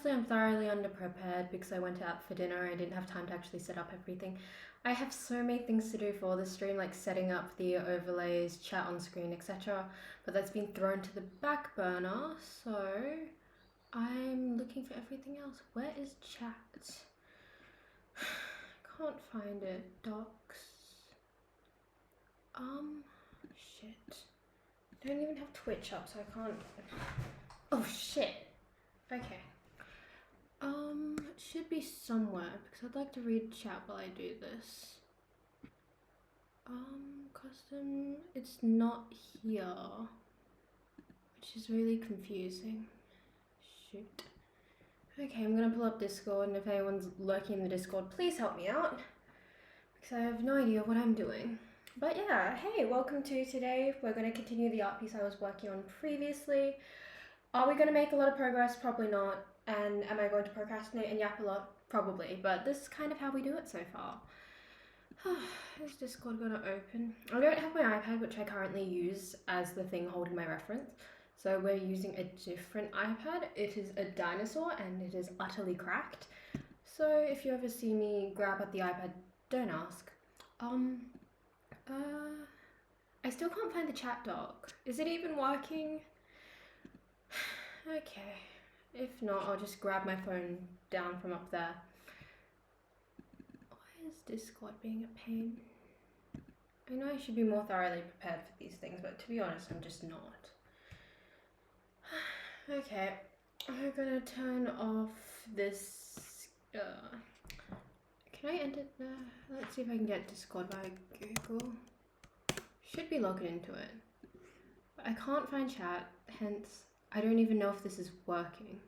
Honestly, I'm thoroughly underprepared because I went out for dinner. I didn't have time to actually set up everything. I have so many things to do for this stream, like setting up the overlays, chat on screen, etc. But that's been thrown to the back burner, so I'm looking for everything else. Where is chat? Can't find it. Docs. Shit. Don't even have Twitch up, so I can't. Oh shit. Okay. It should be somewhere because I'd like to read chat while I do this. Custom. It's not here, which is really confusing. Shoot. Okay, I'm gonna pull up Discord, and if anyone's lurking in the Discord, please help me out because I have no idea what I'm doing. But yeah, hey, welcome to today. We're going to continue the art piece I was working on previously. Are we going to make a lot of progress? Probably not. And am I going to procrastinate and yap a lot? Probably. But this is kind of how we do it so far. Is Discord going to open? I don't have my iPad, which I currently use as the thing holding my reference. So we're using a different iPad. It is a dinosaur and it is utterly cracked. So if you ever see me grab at the iPad, don't ask. I still can't find the chat doc. Is it even working? Okay. If not, I'll just grab my phone down from up there. Why is Discord being a pain? I know I should be more thoroughly prepared for these things, but to be honest, I'm just not. Okay. I'm gonna turn off this. Can I enter? Let's see if I can get Discord by Google. Should be logged into it. But I can't find chat, hence I don't even know if this is working,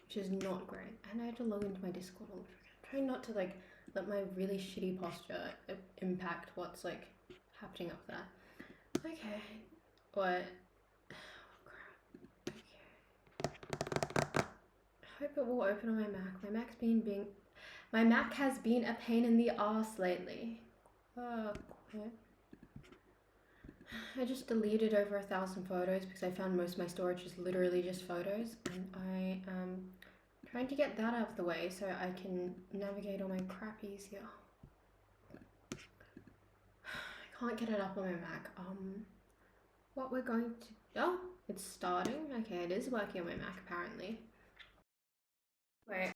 which is not great. And I have to log into my Discord all over again. I'm trying not to like let my really shitty posture impact what's like happening up there. Okay. What? Oh crap. Okay. I hope it will open on my Mac. My Mac has been a pain in the ass lately. Quit. I just deleted over 1,000 photos because I found most of my storage is literally just photos, and I am trying to get that out of the way so I can navigate all my crap easier. I can't get it up on my Mac. What we're going to... Oh, it's starting. Okay, it is working on my Mac apparently. Wait, I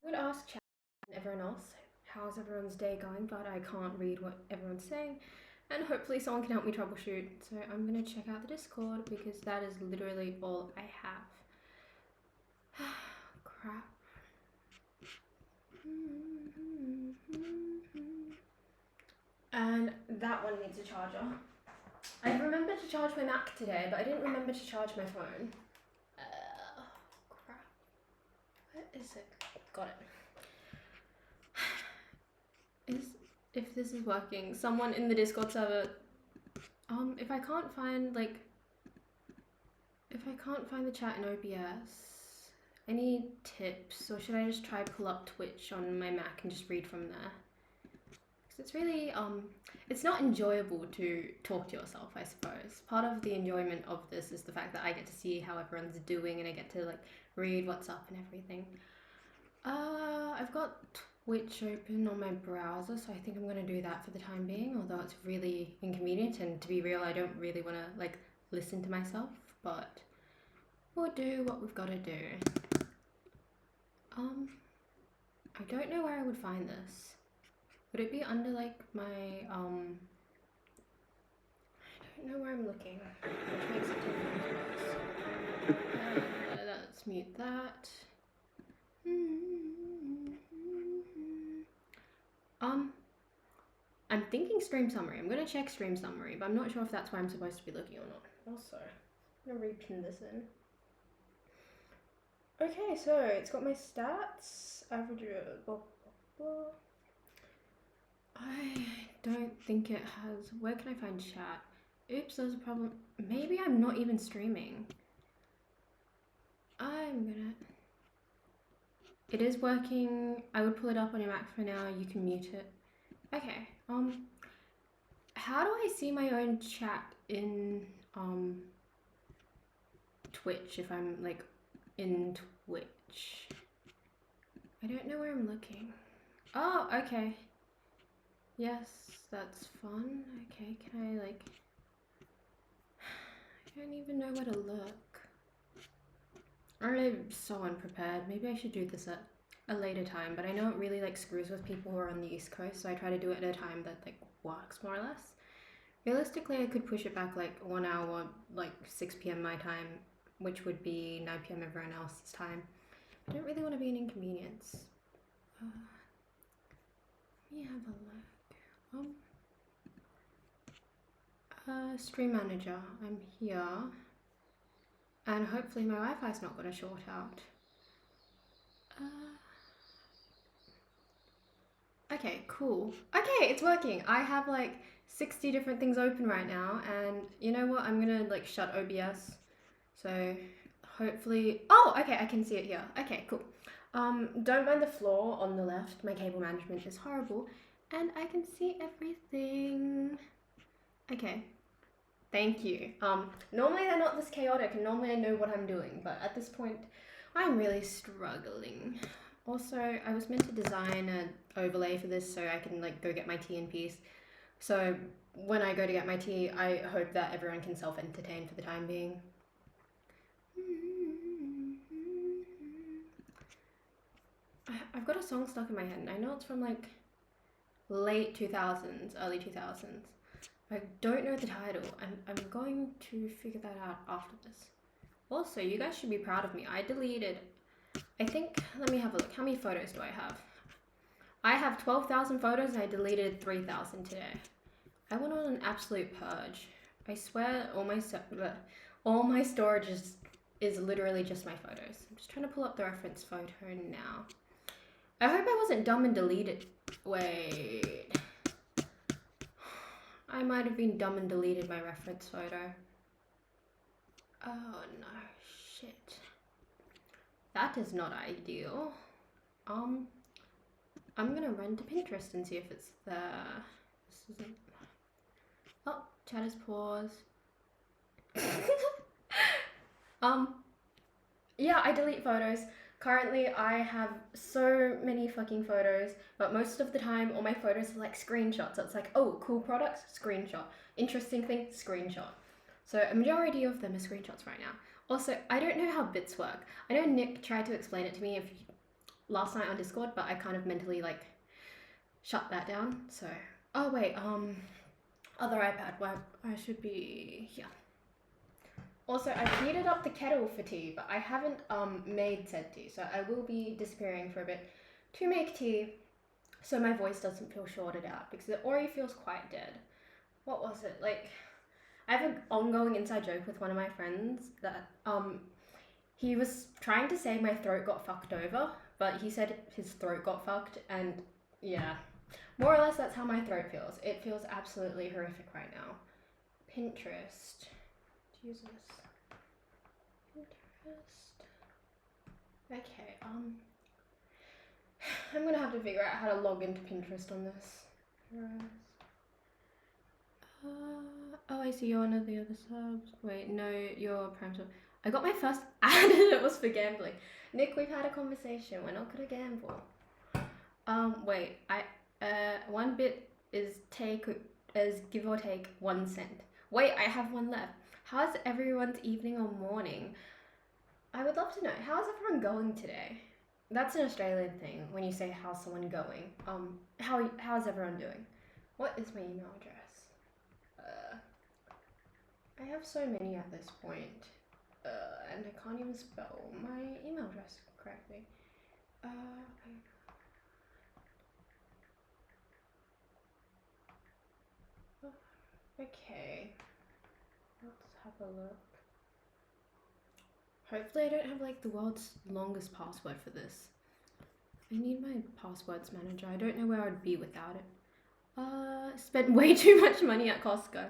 would ask chat and everyone else how's everyone's day going, but I can't read what everyone's saying. And hopefully someone can help me troubleshoot. So I'm going to check out the Discord because that is literally all I have. Crap. And that one needs a charger. I remembered to charge my Mac today, but I didn't remember to charge my phone. Crap. Where is it? Got it. If this is working, someone in the Discord server, if I can't find the chat in OBS, any tips, or should I just try pull up Twitch on my Mac and just read from there? Because it's really, it's not enjoyable to talk to yourself, I suppose. Part of the enjoyment of this is the fact that I get to see how everyone's doing and I get to like read what's up and everything. I've got Twitch open on my browser, so I think I'm going to do that for the time being, although it's really inconvenient, and to be real, I don't really want to like listen to myself, but we'll do what we've got to do. I don't know where I would find this. Would it be under like my I don't know where I'm looking, which makes it different. Let's mute that. I'm thinking stream summary. I'm going to check stream summary, but I'm not sure if that's where I'm supposed to be looking or not. Also, I'm going to repin this in. Okay, so it's got my stats, average, blah, blah, blah. I don't think it has. Where can I find chat? Oops, there's a problem. Maybe I'm not even streaming. It is working. I would pull it up on your Mac for now. You can mute it. Okay. How do I see my own chat in Twitch if I'm like in Twitch? don't know where I'm looking. Oh, okay. Yes, that's fun. Okay, can I like... I don't even know where to look. I'm so unprepared. Maybe I should do this at a later time, but I know it really like screws with people who are on the East Coast, so I try to do it at a time that like works more or less. Realistically, I could push it back like 1 hour, like 6 p.m. my time, which would be 9 p.m. everyone else's time. I don't really want to be an inconvenience. Let me have a look. Stream manager, I'm here. And hopefully my Wi-Fi's not going to short out. Okay, cool. Okay, it's working. I have like 60 different things open right now, and you know what? I'm gonna like shut OBS. So hopefully, oh, okay, I can see it here. Okay, cool. Don't mind the floor on the left. My cable management is horrible, and I can see everything. Okay, thank you. Normally they're not this chaotic, and normally I know what I'm doing, but at this point, I'm really struggling. Also, I was meant to design an overlay for this so I can like go get my tea in peace. So when I go to get my tea, I hope that everyone can self-entertain for the time being. I've got a song stuck in my head, and I know it's from like late 2000s, early 2000s. I don't know the title, and I'm going to figure that out after this. Also, you guys should be proud of me. I deleted, I think, let me have a look. How many photos do I have? I have 12,000 photos and I deleted 3,000 today. I went on an absolute purge. I swear all my storage is literally just my photos. I'm just trying to pull up the reference photo now. I hope I wasn't dumb and deleted. Wait. I might have been dumb and deleted my reference photo. Oh no, shit. That is not ideal. I'm gonna run to Pinterest and see if it's there. This isn't... Oh, chat is paused. Yeah, I delete photos. Currently, I have so many fucking photos, but most of the time, all my photos are like screenshots. So it's like, oh, cool products, screenshot. Interesting thing, screenshot. So a majority of them are screenshots right now. Also, I don't know how bits work. I know Nick tried to explain it to me last night on Discord, but I kind of mentally like shut that down. So, oh wait, other iPad. Well, I should be here. Also, I've heated up the kettle for tea, but I haven't made said tea, so I will be disappearing for a bit to make tea, so my voice doesn't feel shorted out, because it already feels quite dead. What was it? Like, I have an ongoing inside joke with one of my friends that he was trying to say my throat got fucked over, but he said his throat got fucked, and yeah, more or less that's how my throat feels. It feels absolutely horrific right now. Pinterest. Jesus. Pinterest. Okay, I'm gonna have to figure out how to log into Pinterest on this. Oh, I see you're one of the other subs. Wait, no, you're Prime sub. I got my first ad and it was for gambling. Nick, we've had a conversation. We're not gonna gamble. Wait, one bit is give or take 1 cent. Wait, I have one left. How's everyone's evening or morning? I would love to know. How's everyone going today? That's an Australian thing when you say how's someone going. How's everyone doing? What is my email address? I have so many at this point. And I can't even spell my email address correctly. Okay. Let's have a look. Hopefully I don't have like the world's longest password for this. I need my passwords manager. I don't know where I'd be without it. Spent way too much money at Costco.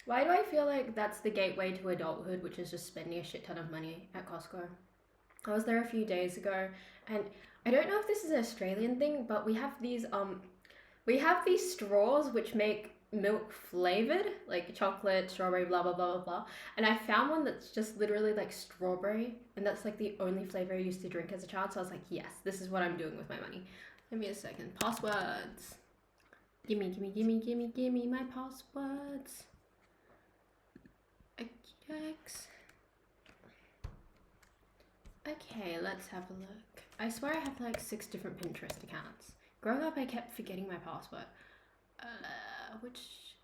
Why do I feel like that's the gateway to adulthood, which is just spending a shit ton of money at Costco? I was there a few days ago, and I don't know if this is an Australian thing, but we have these straws which make milk flavored, like chocolate, strawberry, blah blah blah blah blah. And I found one that's just literally like strawberry, and that's like the only flavor I used to drink as a child. So I was like, yes, this is what I'm doing with my money. Give me a second. Passwords. Gimme, gimme, gimme, gimme, gimme my passwords. Okay, let's have a look. I swear I have like 6 different Pinterest accounts. Growing up, I kept forgetting my password. Which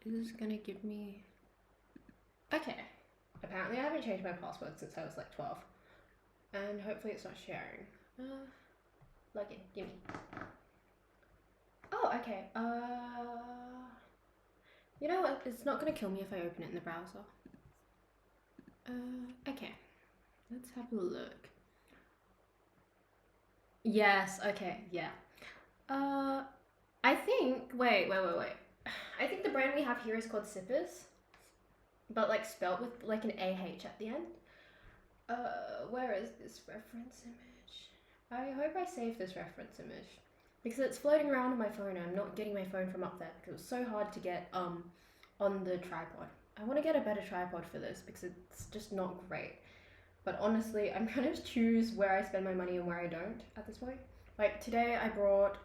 is gonna give me... Okay. Apparently I haven't changed my password since I was like 12. And hopefully it's not sharing. Log in, gimme. Oh, okay. You know what? It's not gonna kill me if I open it in the browser. Okay. Let's have a look. Yes, okay, yeah. I think, wait. I think the brand we have here is called Sippers, but like spelt with like an AH at the end. Where is this reference image? I hope I saved this reference image because it's floating around on my phone and I'm not getting my phone from up there because it was so hard to get on the tripod. I want to get a better tripod for this because it's just not great. But honestly, I'm trying to choose where I spend my money and where I don't at this point. Like today I brought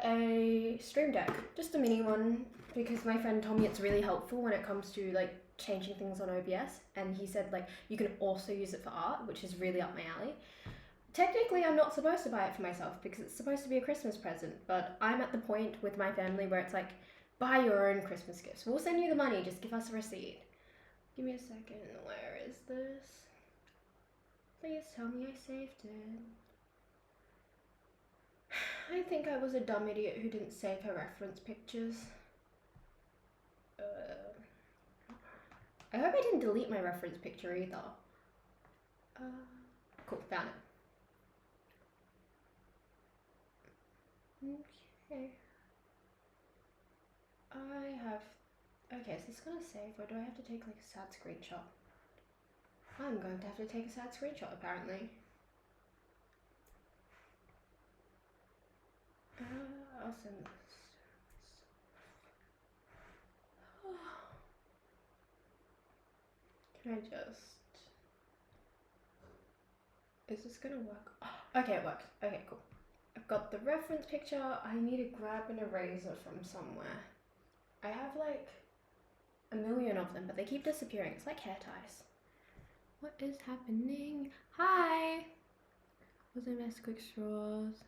a Stream Deck, just a mini one, because my friend told me it's really helpful when it comes to like changing things on OBS, and he said like you can also use it for art, which is really up my alley. Technically, I'm not supposed to buy it for myself because it's supposed to be a Christmas present, but I'm at the point with my family where it's like, buy your own Christmas gifts. We'll send you the money, just give us a receipt. Give me a second, where is this? Please tell me I saved it. I think I was a dumb idiot who didn't save her reference pictures. I hope I didn't delete my reference picture either. Cool, found it. Okay. Okay, is this gonna save or do I have to take like a sad screenshot? I'm going to have to take a sad screenshot apparently. I'll send this. Can I just... Is this gonna work? Oh, okay, it works. Okay, cool. I've got the reference picture. I need to grab an eraser from somewhere. I have like a million of them, but they keep disappearing. It's like hair ties. What is happening? Hi! Was it best quick straws?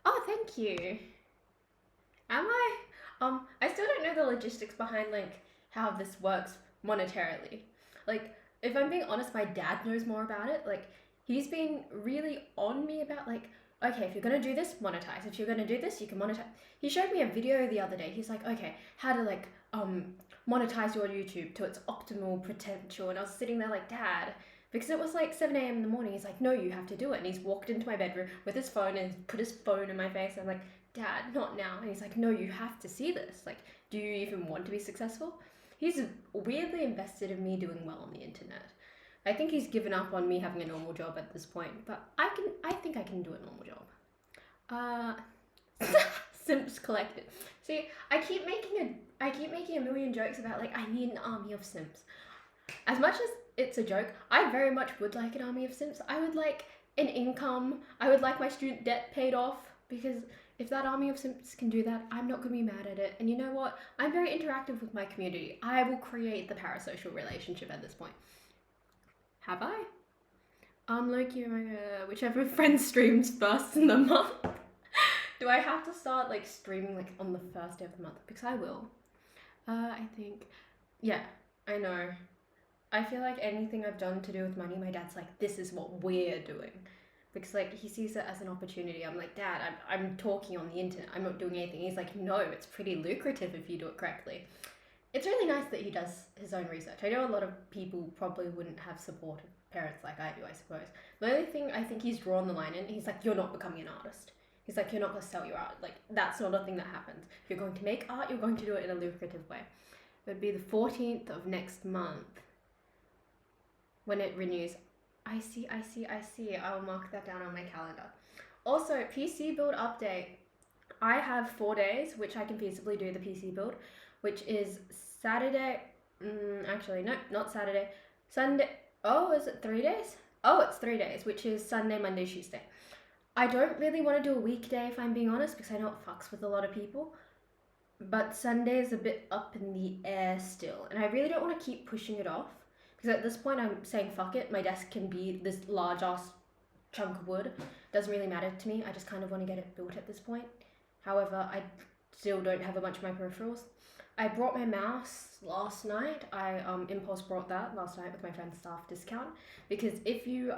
Oh, thank you. Am I? I still don't know the logistics behind like how this works monetarily. Like, if I'm being honest, my dad knows more about it. Like, he's been really on me about like, okay, if you're gonna do this, monetize. If you're gonna do this, you can monetize. He showed me a video the other day. He's like, okay, how to like monetize your YouTube to its optimal potential. And I was sitting there like, Dad, because it was like 7 a.m. in the morning. He's like, no, you have to do it. And he's walked into my bedroom with his phone and put his phone in my face. I'm like, Dad, not now. And he's like, no, you have to see this. Like, do you even want to be successful? He's weirdly invested in me doing well on the internet. I think he's given up on me having a normal job at this point, but I think I can do a normal job. Simps collected. See, I keep making a million jokes about like I need an army of simps. As much as it's a joke, I very much would like an army of simps. I would like an income. I would like my student debt paid off, because if that army of simps can do that, I'm not going to be mad at it. And you know what? I'm very interactive with my community. I will create the parasocial relationship at this point. Have I? Loki, whichever friend streams first in the month. Do I have to start like streaming like on the first day of the month? Because I will. I think, yeah, I know. I feel like anything I've done to do with money, my dad's like, this is what we're doing. Because like he sees it as an opportunity. I'm like, Dad, I'm talking on the internet. I'm not doing anything. He's like, no, it's pretty lucrative if you do it correctly. It's really nice that he does his own research. I know a lot of people probably wouldn't have supportive parents like I do, I suppose. The only thing I think he's drawn the line in, he's like, you're not becoming an artist. He's like, you're not going to sell your art. Like, that's not a thing that happens. If you're going to make art, you're going to do it in a lucrative way. It would be the 14th of next month when it renews. I see. I will mark that down on my calendar. Also, PC build update. I have 4 days, which I can feasibly do the PC build, which is Saturday. Actually, no, not Saturday. Sunday. Oh, is it 3 days? Oh, it's 3 days, which is Sunday, Monday, Tuesday. I don't really want to do a weekday if I'm being honest, because I know it fucks with a lot of people. But Sunday is a bit up in the air still, and I really don't want to keep pushing it off. Because at this point, I'm saying fuck it. My desk can be this large ass chunk of wood. Doesn't really matter to me. I just kind of want to get it built at this point. However, I still don't have a bunch of my peripherals. I brought my mouse last night. I impulse brought that last night with my friend's staff discount, because if you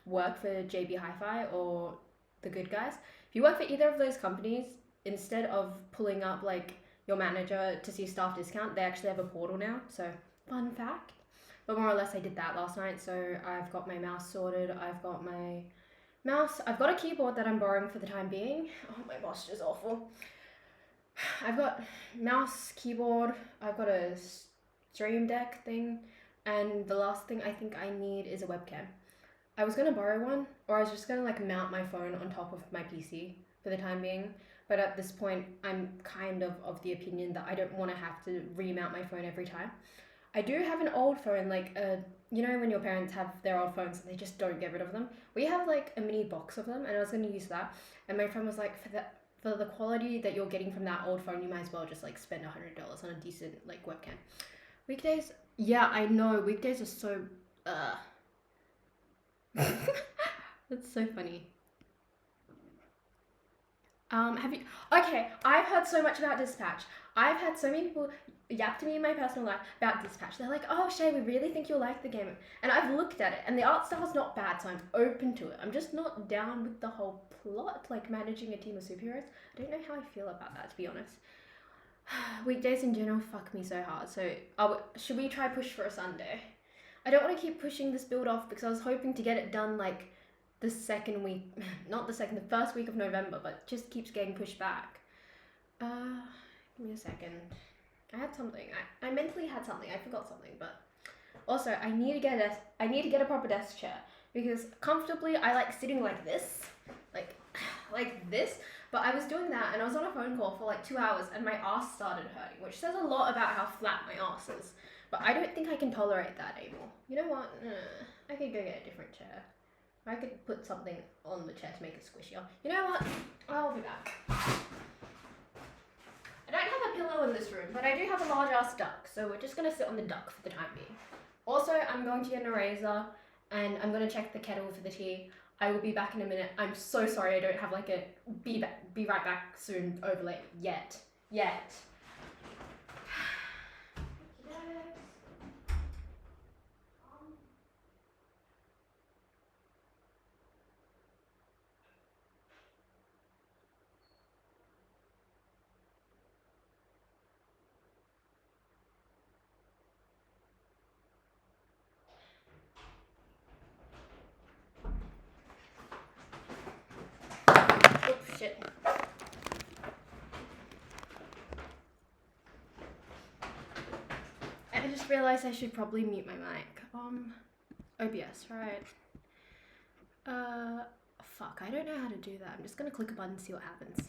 work for JB Hi-Fi or the Good Guys, if you work for either of those companies, instead of pulling up like your manager to see staff discount, they actually have a portal now. So fun fact. But more or less, I did that last night. So I've got my mouse sorted. I've got my mouse. I've got a keyboard that I'm borrowing for the time being. Oh, my posture's awful. I've got mouse, keyboard. I've got a stream deck thing, and the last thing I think I need is a webcam. I was gonna borrow one, or I was just gonna like mount my phone on top of my PC for the time being. But at this point, I'm kind of the opinion that I don't want to have to remount my phone every time. I do have an old phone, like you know when your parents have their old phones and they just don't get rid of them. We have like a mini box of them, and I was gonna use that. And my friend was like, for the quality that you're getting from that old phone, you might as well just like spend $100 on a decent like webcam. Weekdays, yeah, I know weekdays are so. That's so funny. Have you? Okay, I've heard so much about Dispatch. I've had so many people yap to me in my personal life about Dispatch. They're like, "Oh, Shay, we really think you'll like the game," and I've looked at it, and the art style's not bad, so I'm open to it. I'm just not down with the whole plot, like managing a team of superheroes. I don't know how I feel about that, to be honest. Weekdays in general fuck me so hard. So, should we try push for a Sunday? I don't want to keep pushing this build off because I was hoping to get it done like the second week, not the second, the first week of November, but just keeps getting pushed back. Give me a second. I had something. I mentally had something. I forgot something, but also I need to get a proper desk chair, because comfortably I like sitting like this, like like this. But I was doing that and I was on a phone call for like 2 hours and my ass started hurting, which says a lot about how flat my ass is. But I don't think I can tolerate that anymore. You know what? I could go get a different chair. I could put something on the chair to make it squishier. You know what? I'll be back. I don't have a pillow in this room, but I do have a large ass duck, so we're just gonna sit on the duck for the time being. Also, I'm going to get an eraser, and I'm gonna check the kettle for the tea. I will be back in a minute. I'm so sorry I don't have like a be right back soon overlay yet. Oh shit. I just realized I should probably mute my mic. OBS, right? Fuck, I don't know how to do that. I'm just gonna click a button and see what happens.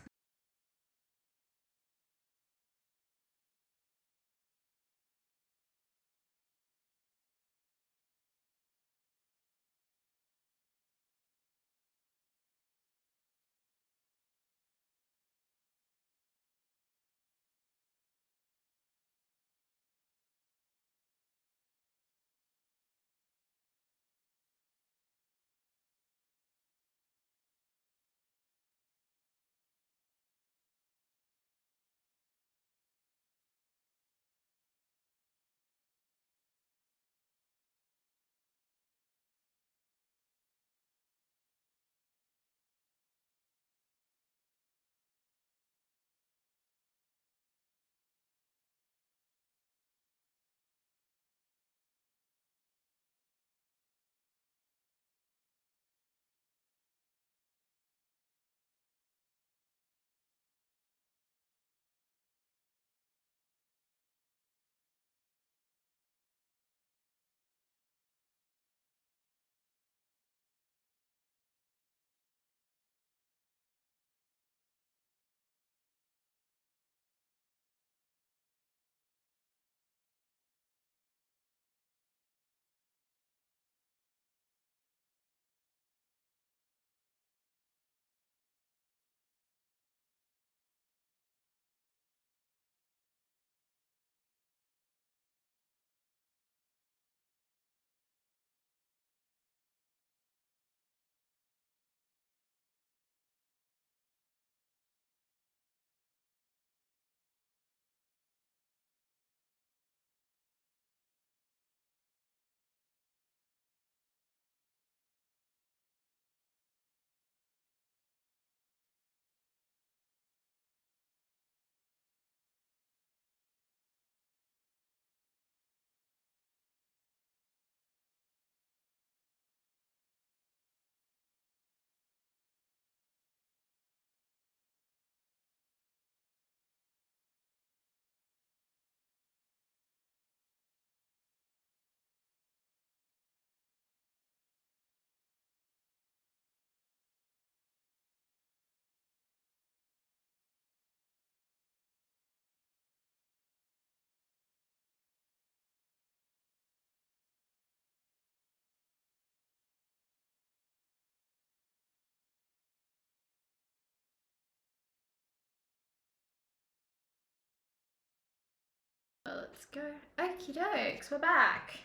let's go. Okie dokes, we're back.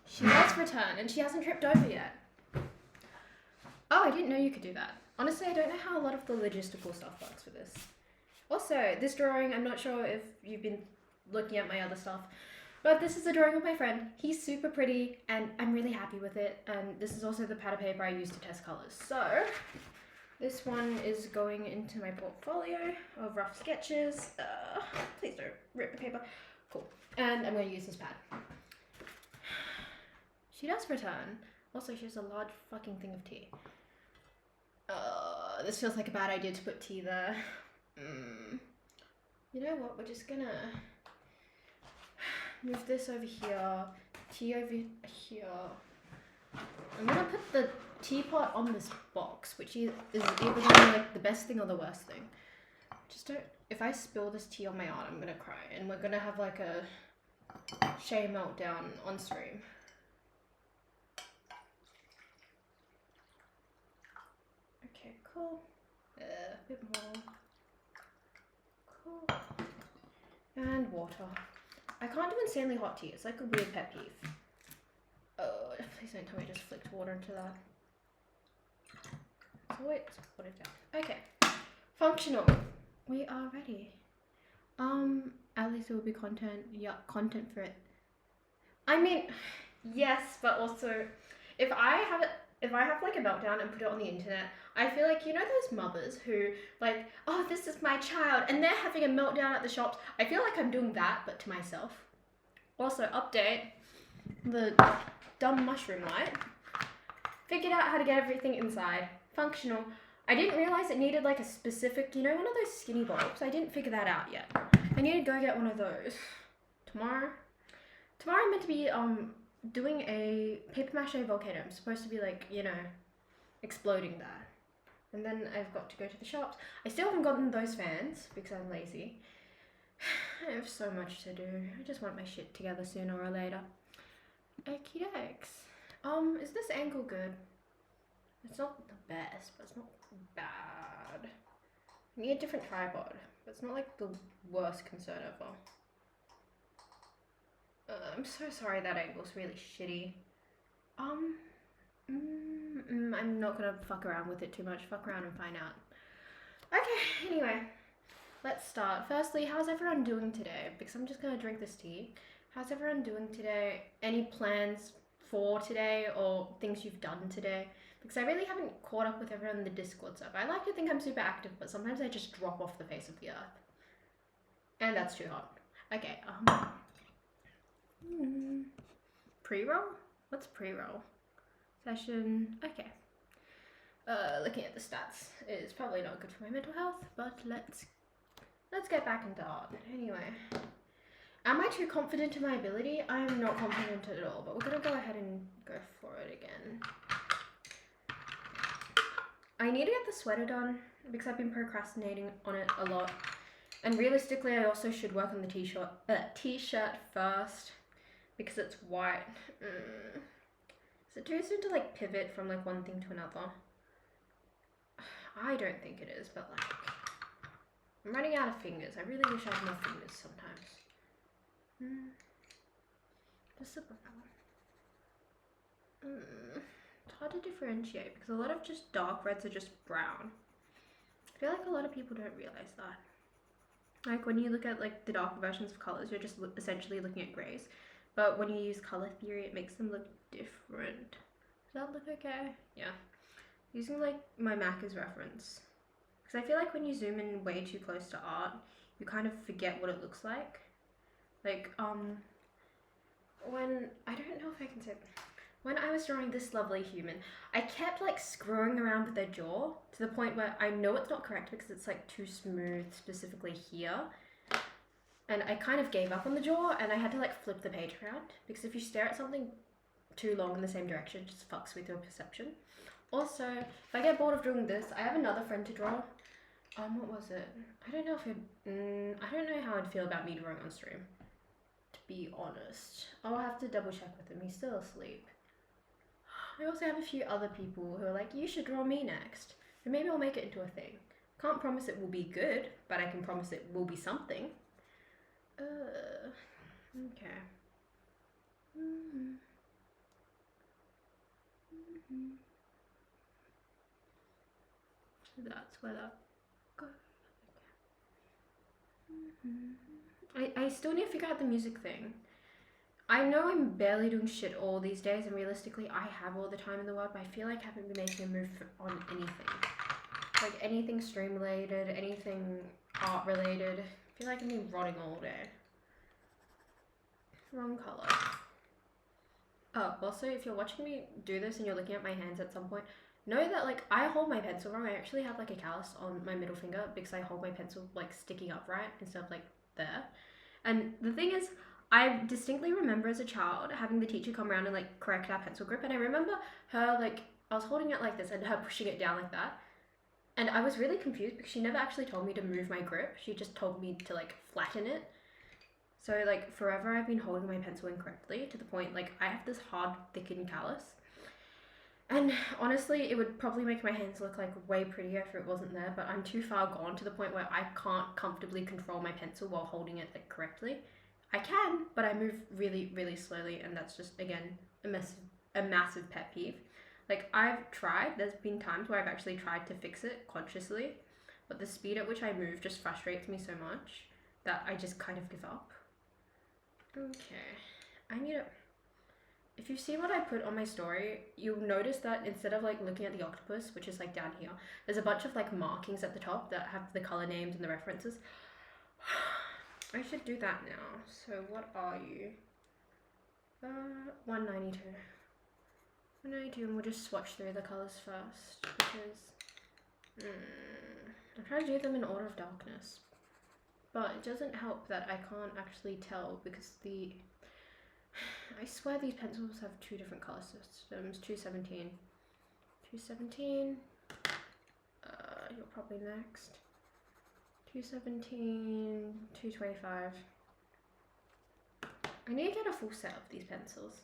She does return, and she hasn't tripped over yet. Oh, I didn't know you could do that. Honestly, I don't know how a lot of the logistical stuff works for this. Also, this drawing, I'm not sure if you've been looking at my other stuff, but this is a drawing of my friend. He's super pretty, and I'm really happy with it. And this is also the pad of paper I used to test colours. So, this one is going into my portfolio of rough sketches. Please don't rip the paper. Cool. And I'm going to use this pad. She does return. Also, she has a large fucking thing of tea. This feels like a bad idea to put tea there. You know what? We're just gonna move this over here. Tea over here. I'm gonna put the teapot on this box, which is either gonna be like the best thing or the worst thing. Just don't. If I spill this tea on my art, I'm gonna cry, and we're gonna have like a shame meltdown on stream. Okay, cool. A bit more. Cool. And water. I can't do insanely hot tea. It's like a weird pet peeve. Oh, please don't tell me I just flicked water into that. So wait, put it down. Okay. Functional. We are ready. At least there will be content. Yeah, content for it. I mean, yes, but also, if I have like a meltdown and put it on the internet, I feel like, you know those mothers who like, oh, this is my child, and they're having a meltdown at the shops. I feel like I'm doing that, but to myself. Also, update, the dumb mushroom light. Figured out how to get everything inside. Functional. I didn't realize it needed like a specific, you know, one of those skinny bulbs. I didn't figure that out yet. I need to go get one of those. Tomorrow I'm meant to be doing a paper mache volcano. I'm supposed to be like, you know, exploding that. And then I've got to go to the shops. I still haven't gotten those fans because I'm lazy. I have so much to do. I just want my shit together sooner or later. Okie dokes. Is this angle good? It's not the best, but it's not bad. I need a different tripod, but it's not like the worst concern ever. I'm so sorry that angle's really shitty. I'm not gonna fuck around with it too much. Fuck around and find out. Okay, anyway, let's start. Firstly, how's everyone doing today? Because I'm just gonna drink this tea. How's everyone doing today? Any plans for today or things you've done today? Because I really haven't caught up with everyone in the Discord stuff. I like to think I'm super active, but sometimes I just drop off the face of the earth. And that's too hot. Okay, pre-roll? What's pre-roll? Session, okay. Looking at the stats is probably not good for my mental health, but let's get back into art. Anyway, am I too confident in my ability? I am not confident at all, but we're gonna go ahead and go for it again. I need to get the sweater done because I've been procrastinating on it a lot. And realistically, I also should work on the t-shirt first because it's white. Is it too soon to like pivot from like one thing to another? I don't think it is, but like, I'm running out of fingers. I really wish I had more fingers sometimes. Just a one. It's hard to differentiate because a lot of just dark reds are just brown. I feel like a lot of people don't realize that. Like when you look at like the darker versions of colors, you're just essentially looking at grays. But when you use color theory, it makes them look different. Does that look okay? Yeah. Using like my Mac as reference. Because I feel like when you zoom in way too close to art, you kind of forget what it looks like. Like, when, I don't know if I can say, when I was drawing this lovely human, I kept like screwing around with their jaw to the point where I know it's not correct because it's like too smooth specifically here. And I kind of gave up on the jaw and I had to like flip the page around because if you stare at something too long in the same direction, it just fucks with your perception. Also, if I get bored of doing this, I have another friend to draw. What was it? I don't know if I don't know how I'd feel about me drawing on stream, to be honest. I'll have to double check with him. He's still asleep. I also have a few other people who are like, you should draw me next. And maybe I'll make it into a thing. Can't promise it will be good, but I can promise it will be something. Okay. Mm-hmm. So that's where that goes. I still need to figure out the music thing. I know I'm barely doing shit all these days, and realistically, I have all the time in the world, but I feel like I haven't been making a move on anything. Like anything stream related, anything art related. I feel like I've been rotting all day. Wrong colour. Oh, also, if you're watching me do this and you're looking at my hands at some point, know that like I hold my pencil wrong. I actually have like a callus on my middle finger because I hold my pencil like sticking upright instead of like there. And the thing is, I distinctly remember as a child having the teacher come around and like correct our pencil grip, and I remember her like I was holding it like this and her pushing it down like that. And I was really confused because she never actually told me to move my grip. She just told me to like flatten it. So like forever I've been holding my pencil incorrectly to the point like I have this hard thickened callus. And honestly, it would probably make my hands look like way prettier if it wasn't there, but I'm too far gone to the point where I can't comfortably control my pencil while holding it like correctly. I can, but I move really, really slowly, and that's just again a massive pet peeve. Like I've tried, there's been times where I've actually tried to fix it consciously, but the speed at which I move just frustrates me so much that I just kind of give up. Okay, I need to... If you see what I put on my story, you'll notice that instead of like looking at the octopus, which is like down here, there's a bunch of like markings at the top that have the color names and the references. I should do that now. So what are you? 192. 192, and we'll just swatch through the colors first because I'm trying to do them in order of darkness, but it doesn't help that I can't actually tell because I swear these pencils have two different color systems. 217. 217. You're probably next. 217. 225. I need to get a full set of these pencils.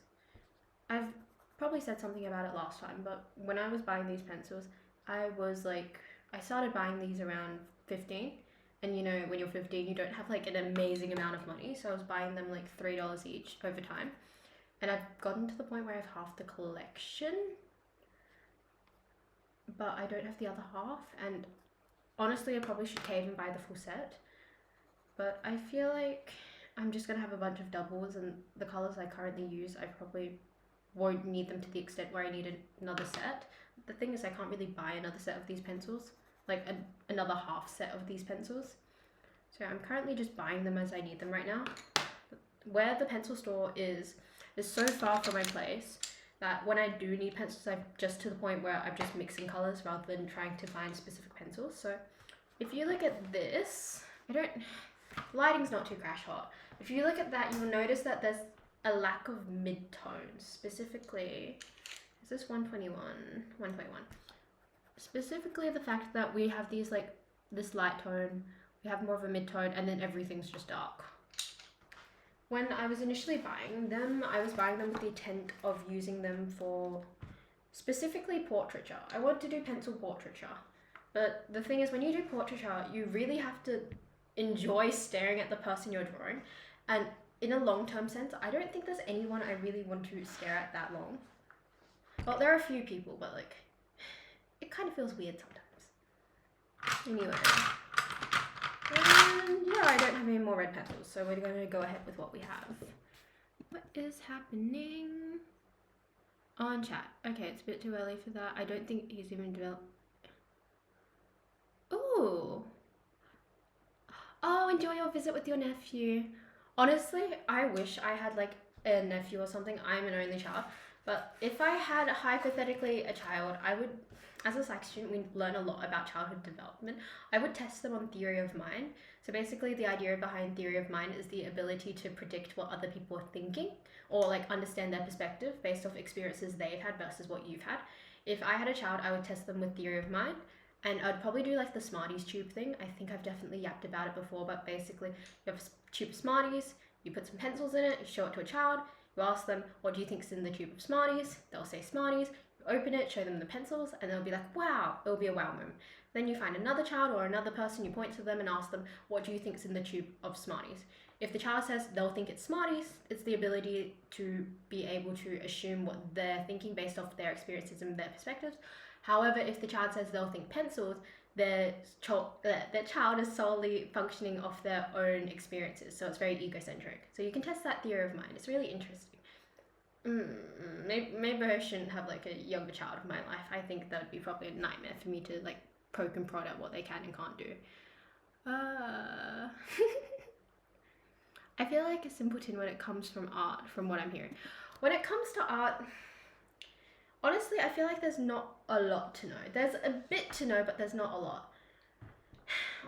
I've probably said something about it last time, but when I was buying these pencils, I started buying these around 15. And you know, when you're 15, you don't have like an amazing amount of money. So I was buying them like $3 each over time. And I've gotten to the point where I have half the collection, but I don't have the other half. And honestly, I probably should cave and buy the full set. But I feel like I'm just going to have a bunch of doubles, and the colors I currently use, I probably won't need them to the extent where I need another set. The thing is, I can't really buy another set of these pencils, like another half set of these pencils. So I'm currently just buying them as I need them right now. Where the pencil store is so far from my place that when I do need pencils, I'm just to the point where I'm just mixing colors rather than trying to find specific pencils. So if you look at this, lighting's not too crash hot. If you look at that, you'll notice that there's a lack of mid-tones. Specifically, is this 121? 121. Specifically the fact that we have these like this light tone, we have more of a mid-tone, and then everything's just dark. When I was initially buying them, I was buying them with the intent of using them for specifically portraiture. I want to do pencil portraiture. But the thing is, when you do portraiture, you really have to enjoy staring at the person you're drawing. And in a long-term sense, I don't think there's anyone I really want to stare at that long. Well, there are a few people, but like, it kind of feels weird sometimes. Anyway. And yeah, I don't have any more red petals, so we're going to go ahead with what we have. What is happening on chat? Okay, it's a bit too early for that. I don't think he's even developed. Ooh. Oh, enjoy your visit with your nephew. Honestly, I wish I had like a nephew or something. I'm an only child. But if I had hypothetically a child, I would, as a psych student, we learn a lot about childhood development. I would test them on theory of mind. So basically the idea behind theory of mind is the ability to predict what other people are thinking or like understand their perspective based off experiences they've had versus what you've had. If I had a child, I would test them with theory of mind, and I'd probably do like the Smarties tube thing. I think I've definitely yapped about it before, but basically you have a tube of Smarties, you put some pencils in it, you show it to a child, you ask them, what do you think's in the tube of Smarties? They'll say Smarties. You open it, show them the pencils, and they'll be like, wow, it'll be a wow moment. Then you find another child or another person, you point to them and ask them, what do you think's in the tube of Smarties? if the child says they'll think it's Smarties, it's the ability to be able to assume what they're thinking based off their experiences and their perspectives. However, if the child says they'll think pencils, their child is solely functioning off their own experiences, so it's very egocentric. So you can test that theory of mind. It's really interesting. Maybe I shouldn't have like a younger child in my life. I think that would be probably a nightmare for me to like poke and prod at what they can and can't do. I feel like a simpleton when it comes from art, from what I'm hearing. When it comes to art, honestly, I feel like there's not a lot to know. There's a bit to know, but there's not a lot.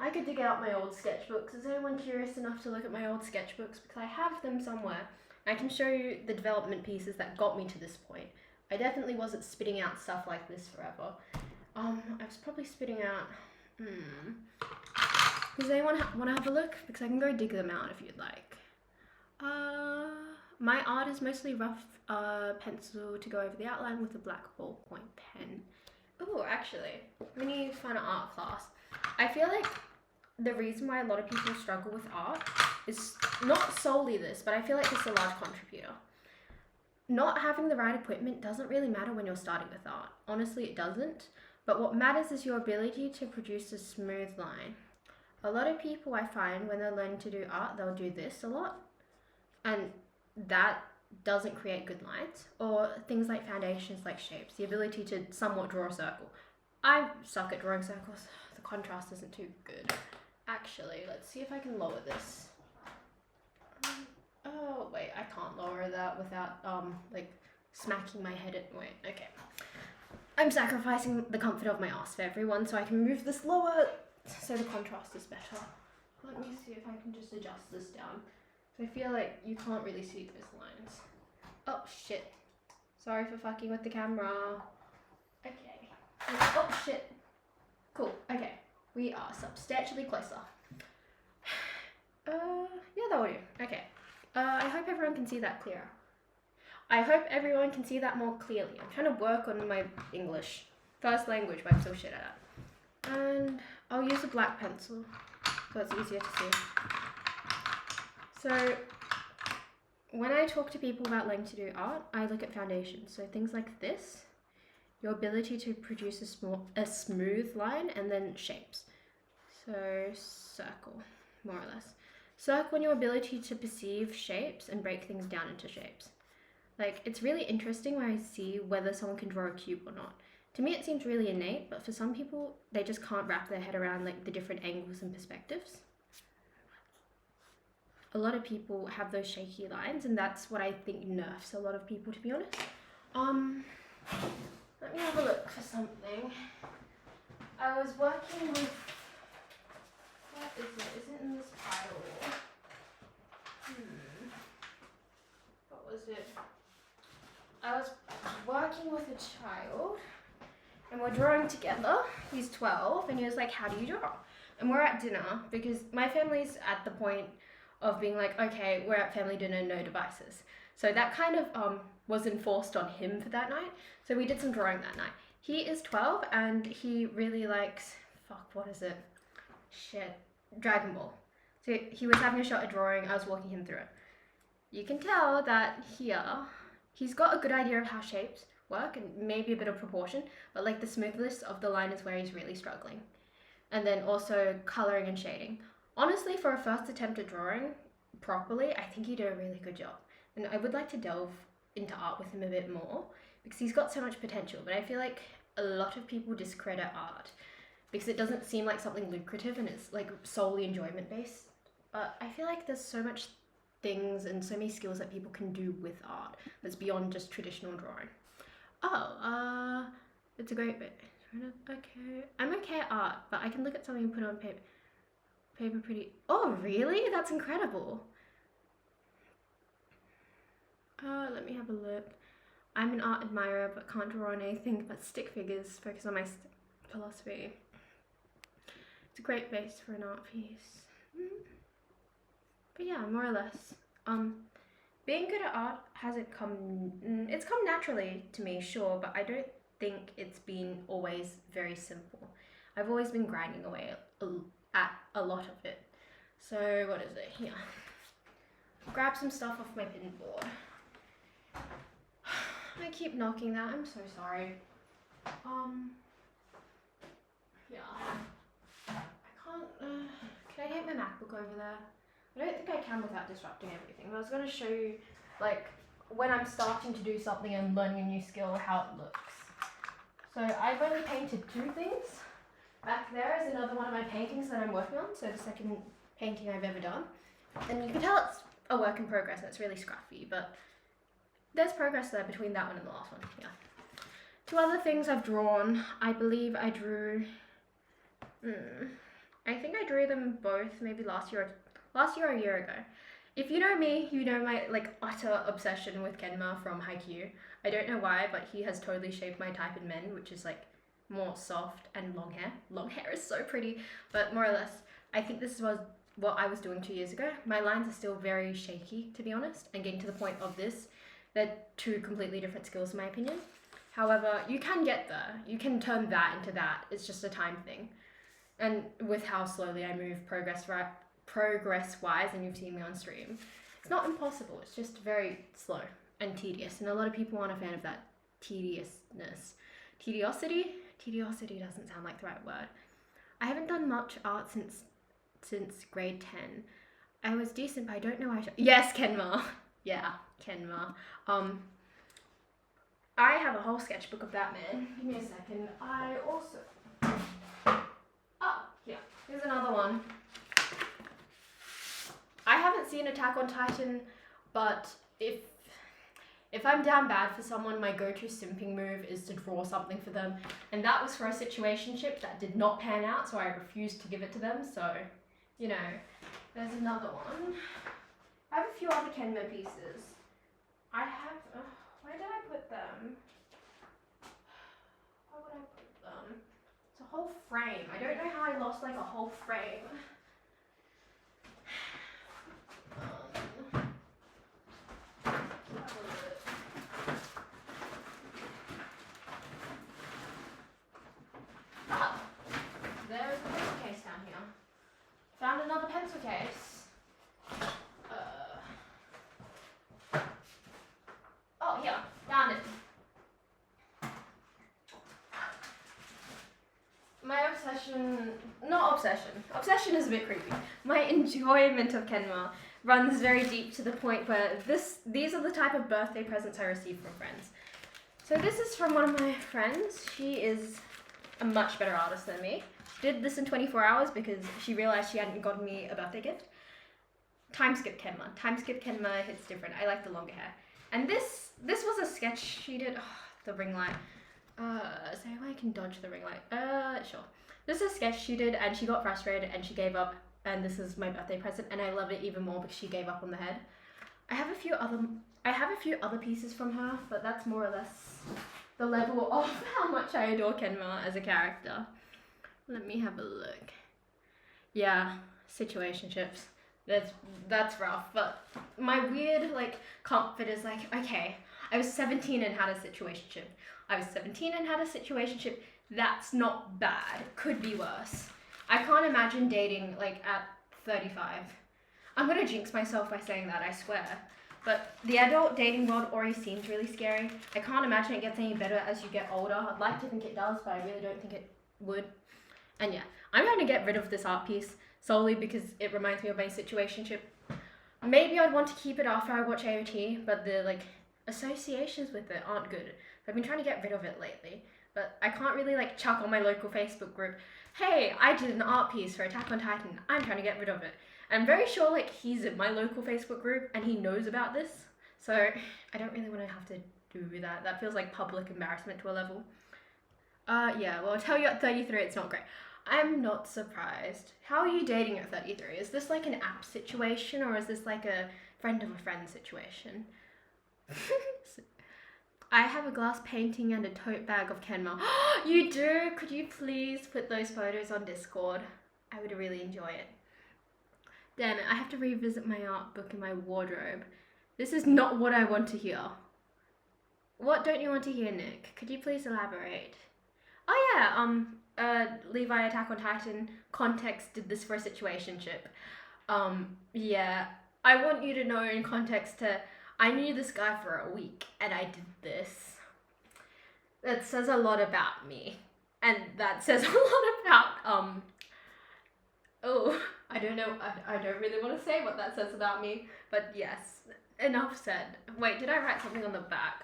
I could dig out my old sketchbooks. Is anyone curious enough to look at my old sketchbooks? Because I have them somewhere. I can show you the development pieces that got me to this point. I definitely wasn't spitting out stuff like this forever. I was probably spitting out... Does anyone want to have a look? Because I can go dig them out if you'd like. My art is mostly rough pencil to go over the outline with a black ballpoint pen. Oh, actually, we need to find an art class. I feel like the reason why a lot of people struggle with art is not solely this, but I feel like it's a large contributor. Not having the right equipment doesn't really matter when you're starting with art. Honestly, it doesn't. But what matters is your ability to produce a smooth line. A lot of people I find when they're learning to do art, they'll do this a lot. And that doesn't create good lines. Or things like foundations, like shapes. The ability to somewhat draw a circle. I suck at drawing circles. The contrast isn't too good. Actually, let's see if I can lower this. Oh, wait, I can't lower that without, like, smacking my head at... Wait, okay. I'm sacrificing the comfort of my ass for everyone, so I can move this lower so the contrast is better. Let me see if I can just adjust this down. So I feel like you can't really see those lines. Oh, shit. Sorry for fucking with the camera. Okay. Oh, shit. Cool, okay. We are substantially closer. Yeah, that will do. Okay. I hope everyone can see that clearer. I hope everyone can see that more clearly. I'm trying to work on my English. First language, but I'm so shit at it. And I'll use a black pencil, so it's easier to see. So, when I talk to people about learning to do art, I look at foundations. So things like this, your ability to produce a smooth line, and then shapes. So, circle, more or less. Circle and your ability to perceive shapes and break things down into shapes. Like, it's really interesting when I see whether someone can draw a cube or not. To me, it seems really innate, but for some people, they just can't wrap their head around like the different angles and perspectives. A lot of people have those shaky lines, and that's what I think nerfs a lot of people, to be honest. Let me have a look for something. I was working with... What is it? Is it in this pile? What was it? I was working with a child, and we're drawing together. He's 12, and he was like, how do you draw? And we're at dinner, because my family's at the point of being like, okay, we're at family dinner, no devices. So that kind of was enforced on him for that night. So we did some drawing that night. He is 12, and he really likes, what is it? Shit, Dragon Ball. So he was having a shot at drawing, I was walking him through it. You can tell that here, he's got a good idea of how shapes work and maybe a bit of proportion, but like the smoothness of the line is where he's really struggling. And then also coloring and shading. Honestly, for a first attempt at drawing properly, I think he did a really good job. And I would like to delve into art with him a bit more because he's got so much potential, but I feel like a lot of people discredit art because it doesn't seem like something lucrative and it's like solely enjoyment based. But I feel like there's so much things and so many skills that people can do with art that's beyond just traditional drawing. Oh, it's a great bit. Okay, I'm okay at art, but I can look at something and put it on paper. Paper pretty. Oh, really? That's incredible. Let me have a look. I'm an art admirer, but can't draw on anything but stick figures. Focus on my philosophy. It's a great base for an art piece. But yeah, more or less. Being good at art hasn't come... It's come naturally to me, sure, but I don't think it's been always very simple. I've always been grinding away at a lot of it. So what is it here? grab some stuff off my pinboard. I keep knocking that, I'm so sorry. Yeah. I can't, can I take my MacBook over there? I don't think I can without disrupting everything, but I was going to show you, like, when I'm starting to do something and learning a new skill, how it looks. So I've only painted 2 things. Back there is another one of my paintings that I'm working on, so the second painting I've ever done. And you can tell it's a work in progress and it's really scruffy, but there's progress there between that one and the last one, yeah. 2 other things I've drawn, I believe I drew, I think I drew them both maybe last year or a year ago. If you know me, you know my utter obsession with Kenma from Haikyuu. I don't know why, but he has totally shaped my type in men, which is like more soft and long hair. Long hair is so pretty, but more or less, I think this was what I was doing 2 years ago. My lines are still very shaky, to be honest, and getting to the point of this. They're 2 completely different skills in my opinion. However, you can get there. You can turn that into that. It's just a time thing. And with how slowly I move progress-wise, and you've seen me on stream, it's not impossible. It's just very slow and tedious. And a lot of people aren't a fan of that tediousness. Tediosity? Tediosity doesn't sound like the right word. I haven't done much art since grade 10. I was decent, but I don't know why yes, Kenma. Yeah, Kenma. I have a whole sketchbook of that man. Give me a second. I also... Oh, yeah. Here's another one. I haven't seen Attack on Titan, but if I'm down bad for someone, my go-to simping move is to draw something for them. And that was for a situationship that did not pan out, so I refused to give it to them. So, you know, there's another one. I have a few other Kenma pieces. I have... where did I put them? Where would I put them? It's a whole frame. I don't know how I lost like a whole frame. Ah, there's a pencil case down here. Found another pencil case. Oh, yeah, found it. My obsession is a bit creepy. My enjoyment of Kenma runs very deep to the point where these are the type of birthday presents I receive from friends. So this is from one of my friends. She is a much better artist than me. She did this in 24 hours because she realized she hadn't gotten me a birthday gift. Time skip Kenma. Time skip Kenma hits different. I like the longer hair. And this was a sketch she did. Oh, the ring light. So I can dodge the ring light. Sure. This is a sketch she did and she got frustrated and she gave up, and this is my birthday present and I love it even more because she gave up on the head. I have a few other pieces from her, but that's more or less the level of how much I adore Kenma as a character. Let me have a look. Yeah, situationships. That's rough, but my weird comfort is okay, I was 17 and had a situationship. I was 17 and had a situationship. That's not bad. Could be worse. I can't imagine dating at 35. I'm gonna jinx myself by saying that, I swear. But the adult dating world already seems really scary. I can't imagine it gets any better as you get older. I'd like to think it does, but I really don't think it would. And yeah, I'm going to get rid of this art piece solely because it reminds me of my situationship. Maybe I'd want to keep it after I watch AOT, but the associations with it aren't good. I've been trying to get rid of it lately, but I can't really chuck on my local Facebook group, hey, I did an art piece for Attack on Titan, I'm trying to get rid of it. I'm very sure he's in my local Facebook group and he knows about this, so I don't really want to have to do that. That feels like public embarrassment to a level. Yeah, well, I'll tell you at 33 it's not great. I'm not surprised. How are you dating at 33? Is this an app situation or is this a friend of a friend situation? I have a glass painting and a tote bag of Kenma. You do? Could you please put those photos on Discord? I would really enjoy it. Damn it, I have to revisit my art book in my wardrobe. This is not what I want to hear. What don't you want to hear, Nick? Could you please elaborate? Oh yeah, Levi Attack on Titan context did this for a situationship. Yeah, I want you to know in context to, I knew this guy for a week and I did this. That says a lot about me. And that says a lot about, oh, I don't know, I don't really want to say what that says about me, but yes, enough said. Wait, did I write something on the back?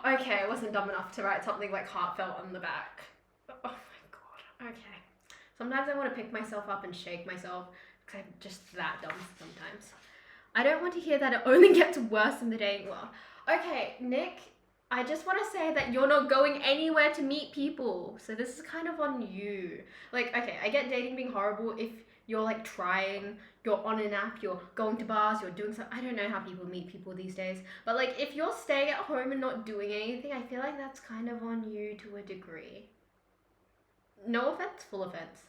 Okay, I wasn't dumb enough to write something like heartfelt on the back. Oh my god, okay. Sometimes I want to pick myself up and shake myself, because I'm just that dumb sometimes. I don't want to hear that it only gets worse in the dating world. Okay, Nick, I just want to say that you're not going anywhere to meet people. So this is kind of on you. Like, okay, I get dating being horrible if you're like trying, you're on an app, you're going to bars, you're doing something. I don't know how people meet people these days. But like, if you're staying at home and not doing anything, I feel like that's kind of on you to a degree. No offense, full offense.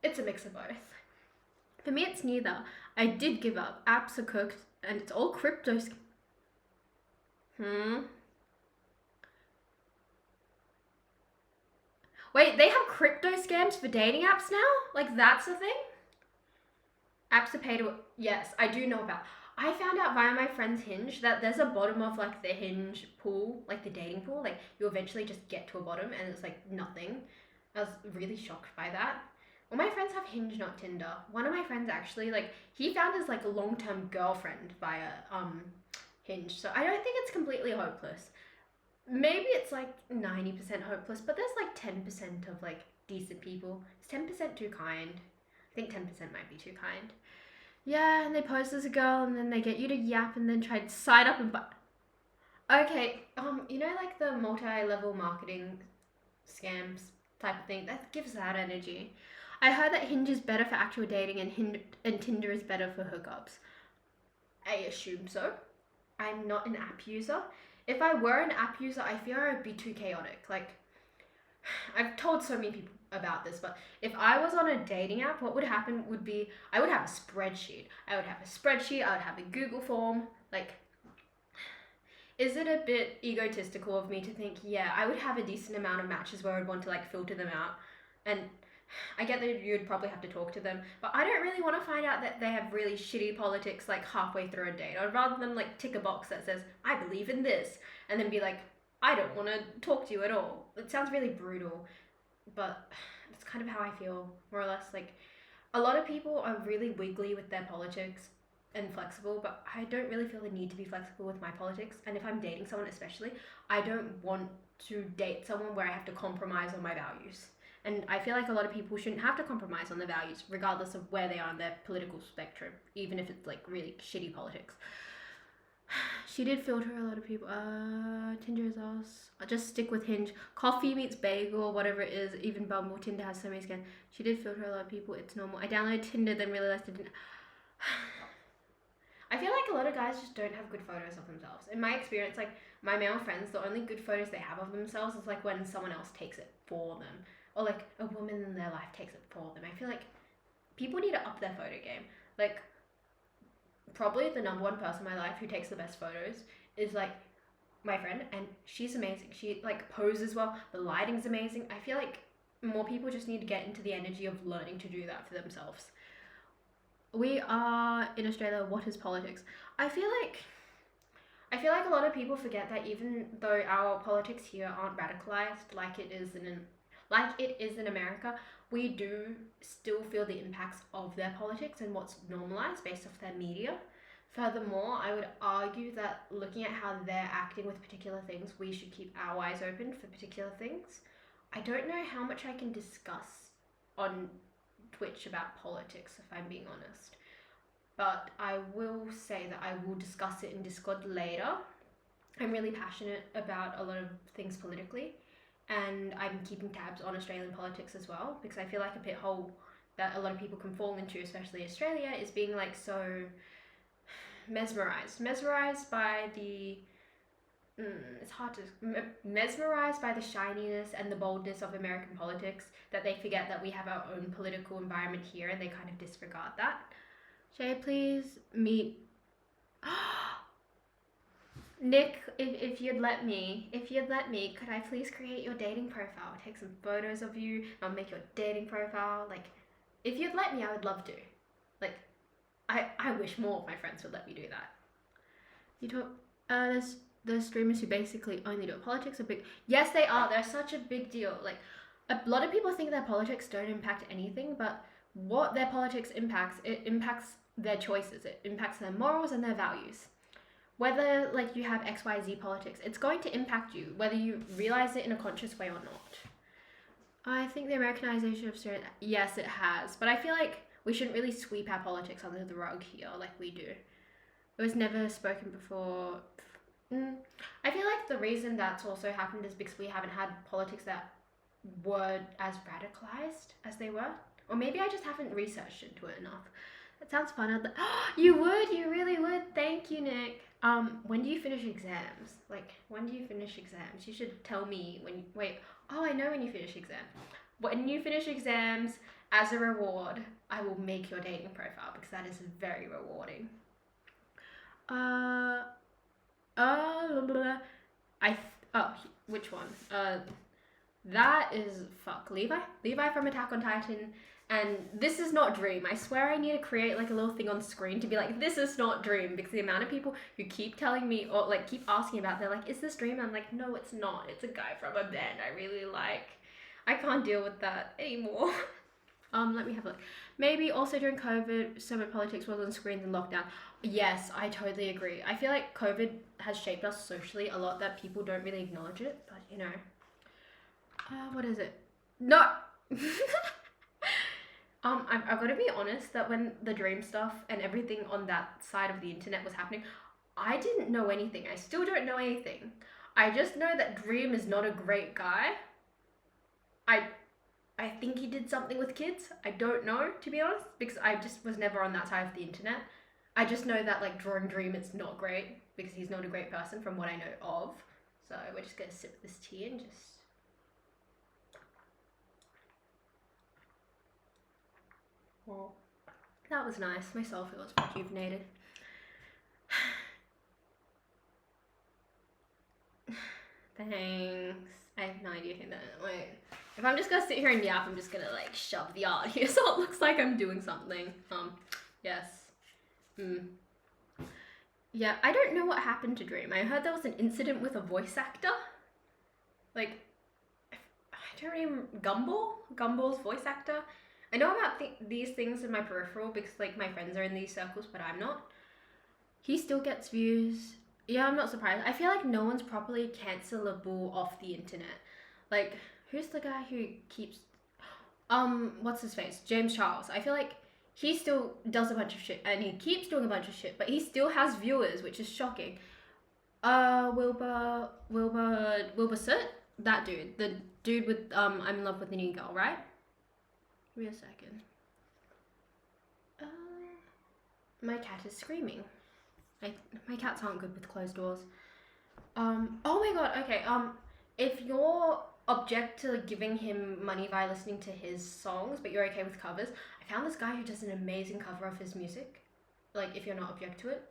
It's a mix of both. For me, it's neither. I did give up. Apps are cooked, and it's all crypto. Wait, they have crypto scams for dating apps now? Like, that's a thing? Apps are paid to... Yes, I do know about. I found out via my friend's Hinge that there's a bottom of, like, the Hinge pool, like, the dating pool. Like, you eventually just get to a bottom, and it's, like, nothing. I was really shocked by that. All my friends have Hinge, not Tinder. One of my friends actually, like, he found his, like, long-term girlfriend via, Hinge. So I don't think it's completely hopeless. Maybe it's, like, 90% hopeless, but there's, like, 10% of, like, decent people. Is 10% too kind? I think 10% might be too kind. Yeah, and they pose as a girl, and then they get you to yap, and then try to sign up and buy. Okay, you know, like, the multi-level marketing scams type of thing? That gives that energy. I heard that Hinge is better for actual dating and Tinder is better for hookups. I assume so. I'm not an app user. If I were an app user, I fear I would be too chaotic. Like, I've told so many people about this, but if I was on a dating app, what would happen would be I would have a spreadsheet. I would have a Google form. Like, is it a bit egotistical of me to think, yeah, I would have a decent amount of matches where I'd want to, like, filter them out? And I get that you'd probably have to talk to them, but I don't really want to find out that they have really shitty politics, like, halfway through a date. I'd rather them, like, tick a box that says, I believe in this, and then be like, I don't want to talk to you at all. It sounds really brutal, but that's kind of how I feel, more or less. Like, a lot of people are really wiggly with their politics and flexible, but I don't really feel the need to be flexible with my politics. And if I'm dating someone especially, I don't want to date someone where I have to compromise on my values. And I feel like a lot of people shouldn't have to compromise on their values, regardless of where they are on their political spectrum, even if it's, like, really shitty politics. She did filter a lot of people. Tinder is us. I'll just stick with Hinge. Coffee meets bagel, whatever it is. Even Bumble, Tinder has so many scans. She did filter a lot of people. It's normal. I downloaded Tinder, then realized I didn't. I feel like a lot of guys just don't have good photos of themselves. In my experience, like, my male friends, the only good photos they have of themselves is, like, when someone else takes it for them. Or, like, a woman in their life takes it for them. I feel like people need to up their photo game. Like, probably the number one person in my life who takes the best photos is, like, my friend, and she's amazing. She, like, poses well. The lighting's amazing. I feel like more people just need to get into the energy of learning to do that for themselves. We are in Australia. What is politics? I feel like a lot of people forget that even though our politics here aren't radicalized like it is in America, we do still feel the impacts of their politics and what's normalized based off their media. Furthermore, I would argue that looking at how they're acting with particular things, we should keep our eyes open for particular things. I don't know how much I can discuss on Twitch about politics, if I'm being honest. But I will say that I will discuss it in Discord later. I'm really passionate about a lot of things politically, and I'm keeping tabs on Australian politics as well, because I feel like a pit hole that a lot of people can fall into, especially Australia, is being, like, so mesmerized by the mesmerized by the shininess and the boldness of American politics, that they forget that we have our own political environment here, and they kind of disregard that. Shay, please meet Nick, if you'd let me, could I please create your dating profile? Take some photos of you, I'll make your dating profile. Like, if you'd let me, I would love to. Like, I wish more of my friends would let me do that. You talk. There's streamers who basically only do politics. Yes, they are. They're such a big deal. Like, a lot of people think their politics don't impact anything, but what their politics impacts, it impacts their choices. It impacts their morals and their values. Whether like you have XYZ politics, it's going to impact you, whether you realize it in a conscious way or not. I think the Americanization of Australia, yes, it has, but I feel like we shouldn't really sweep our politics under the rug here like we do. It was never spoken before. I feel like the reason that's also happened is because we haven't had politics that were as radicalized as they were. Or maybe I just haven't researched into it enough. That sounds fun. You would, you really would. Thank you, Nick. When do you finish exams? Like, when do you finish exams? You should tell me when you, wait. Oh, I know when you finish exams. When you finish exams, as a reward, I will make your dating profile because that is very rewarding. Which one? That is Levi from Attack on Titan. And this is not Dream. I swear I need to create like a little thing on screen to be like, this is not Dream, because the amount of people who keep telling me or like keep asking about, they're like, is this Dream? I'm like, no, it's not. It's a guy from a band I really like. I can't deal with that anymore. Let me have a look. Maybe also during COVID, so much politics was on screens and lockdown. Yes, I totally agree. I feel like COVID has shaped us socially a lot that people don't really acknowledge it, but you know. What is it? No! I've got to be honest that when the Dream stuff and everything on that side of the internet was happening, I didn't know anything. I still don't know anything. I just know that Dream is not a great guy. I think he did something with kids. I don't know, to be honest, because I just was never on that side of the internet. I just know that like drawing Dream, it's not great because he's not a great person from what I know of. So we're just gonna sip this tea and just. Well, that was nice. My soul feels rejuvenated. Thanks. I have no idea who that is. Wait. If I'm just gonna sit here and yap, I'm just gonna like shove the art here so it looks like I'm doing something. Yes. Yeah, I don't know what happened to Dream. I heard there was an incident with a voice actor. Like, I don't even... Gumball's voice actor. I know about these things in my peripheral because like my friends are in these circles, but I'm not. He still gets views. Yeah, I'm not surprised. I feel like no one's properly cancelable off the internet. Like, who's the guy who keeps... what's his face? James Charles. I feel like he still does a bunch of shit, and he keeps doing a bunch of shit, but he still has viewers, which is shocking. Wilbur Soot? That dude. The dude with, I'm in love with the new girl, right? Give me a second. My cat is screaming. My cats aren't good with closed doors. Oh my god, okay, if you're object to giving him money by listening to his songs, but you're okay with covers, I found this guy who does an amazing cover of his music. Like, if you're not object to it.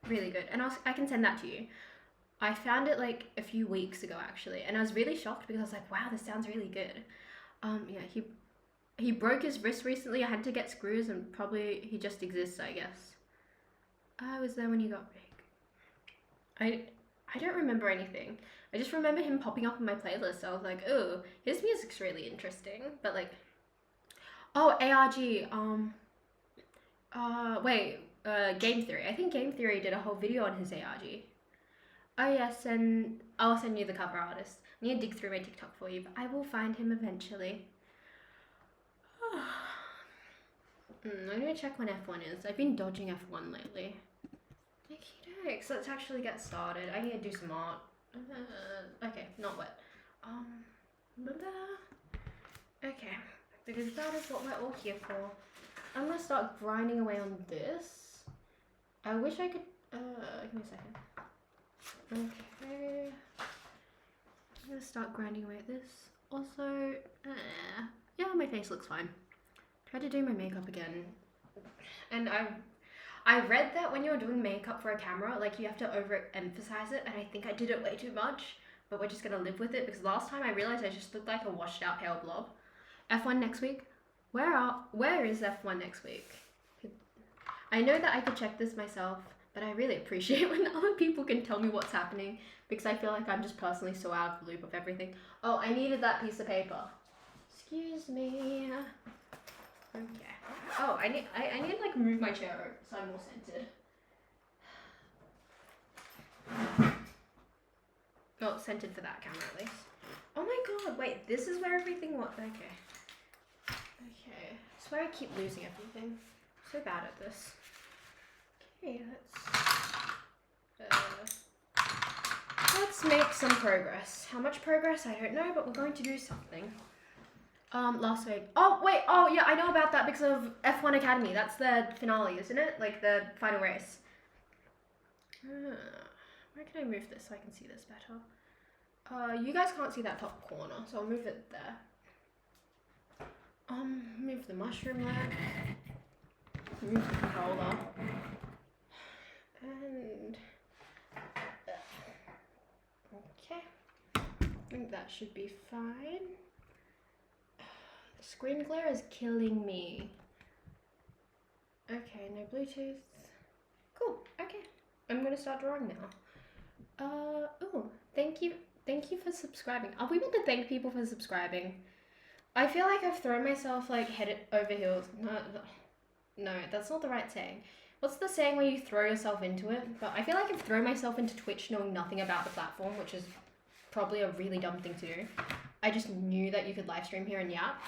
Really good. And I can send that to you. I found it like a few weeks ago, actually, and I was really shocked because I was like, wow, this sounds really good. Yeah, he broke his wrist recently. I had to get screws, and probably he just exists, I guess. I was there when he got big. I don't remember anything. I just remember him popping up on my playlist. I was like, oh, his music's really interesting. But like, oh, ARG. Game Theory. I think Game Theory did a whole video on his ARG. Oh yes, and I'll send you the cover artist. I need to dig through my TikTok for you, but I will find him eventually. I'm gonna check when F1 is. I've been dodging F1 lately. Okay, so let's actually get started. I need to do some art. Okay, not wet. Okay, because that is what we're all here for. I'm gonna start grinding away on this. I wish I could, give me a second. Okay. I'm gonna start grinding away at this. Also, yeah, my face looks fine. Tried to do my makeup again. And I read that when you're doing makeup for a camera, like you have to overemphasize it, and I think I did it way too much, but we're just gonna live with it because last time I realized I just looked like a washed out pale blob. F1 next week? Where is F1 next week? I know that I could check this myself, but I really appreciate when other people can tell me what's happening because I feel like I'm just personally so out of the loop of everything. Oh, I needed that piece of paper. Excuse me. Okay. Oh, I need to like move my chair over so I'm more centered. Oh, centered for that camera at least. Oh my god, wait, this is where everything was. Okay. Okay. I swear I keep losing everything. I'm so bad at this. Okay, let's make some progress. How much progress? I don't know, but we're going to do something. Last week. Oh, wait. Oh, yeah, I know about that because of F1 Academy. That's the finale, isn't it? Like the final race. Where can I move this so I can see this better? You guys can't see that top corner, so I'll move it there. Move the mushroom lamp. Move the controller. And okay. I think that should be fine. The screen glare is killing me. Okay, no Bluetooth. Cool. Okay. I'm gonna start drawing now. Oh, thank you for subscribing. Are we meant to thank people for subscribing? I feel like I've thrown myself like head over heels. No, that's not the right saying. What's the saying where you throw yourself into it? But I feel like I've thrown myself into Twitch knowing nothing about the platform, which is probably a really dumb thing to do. I just knew that you could live stream here and yap.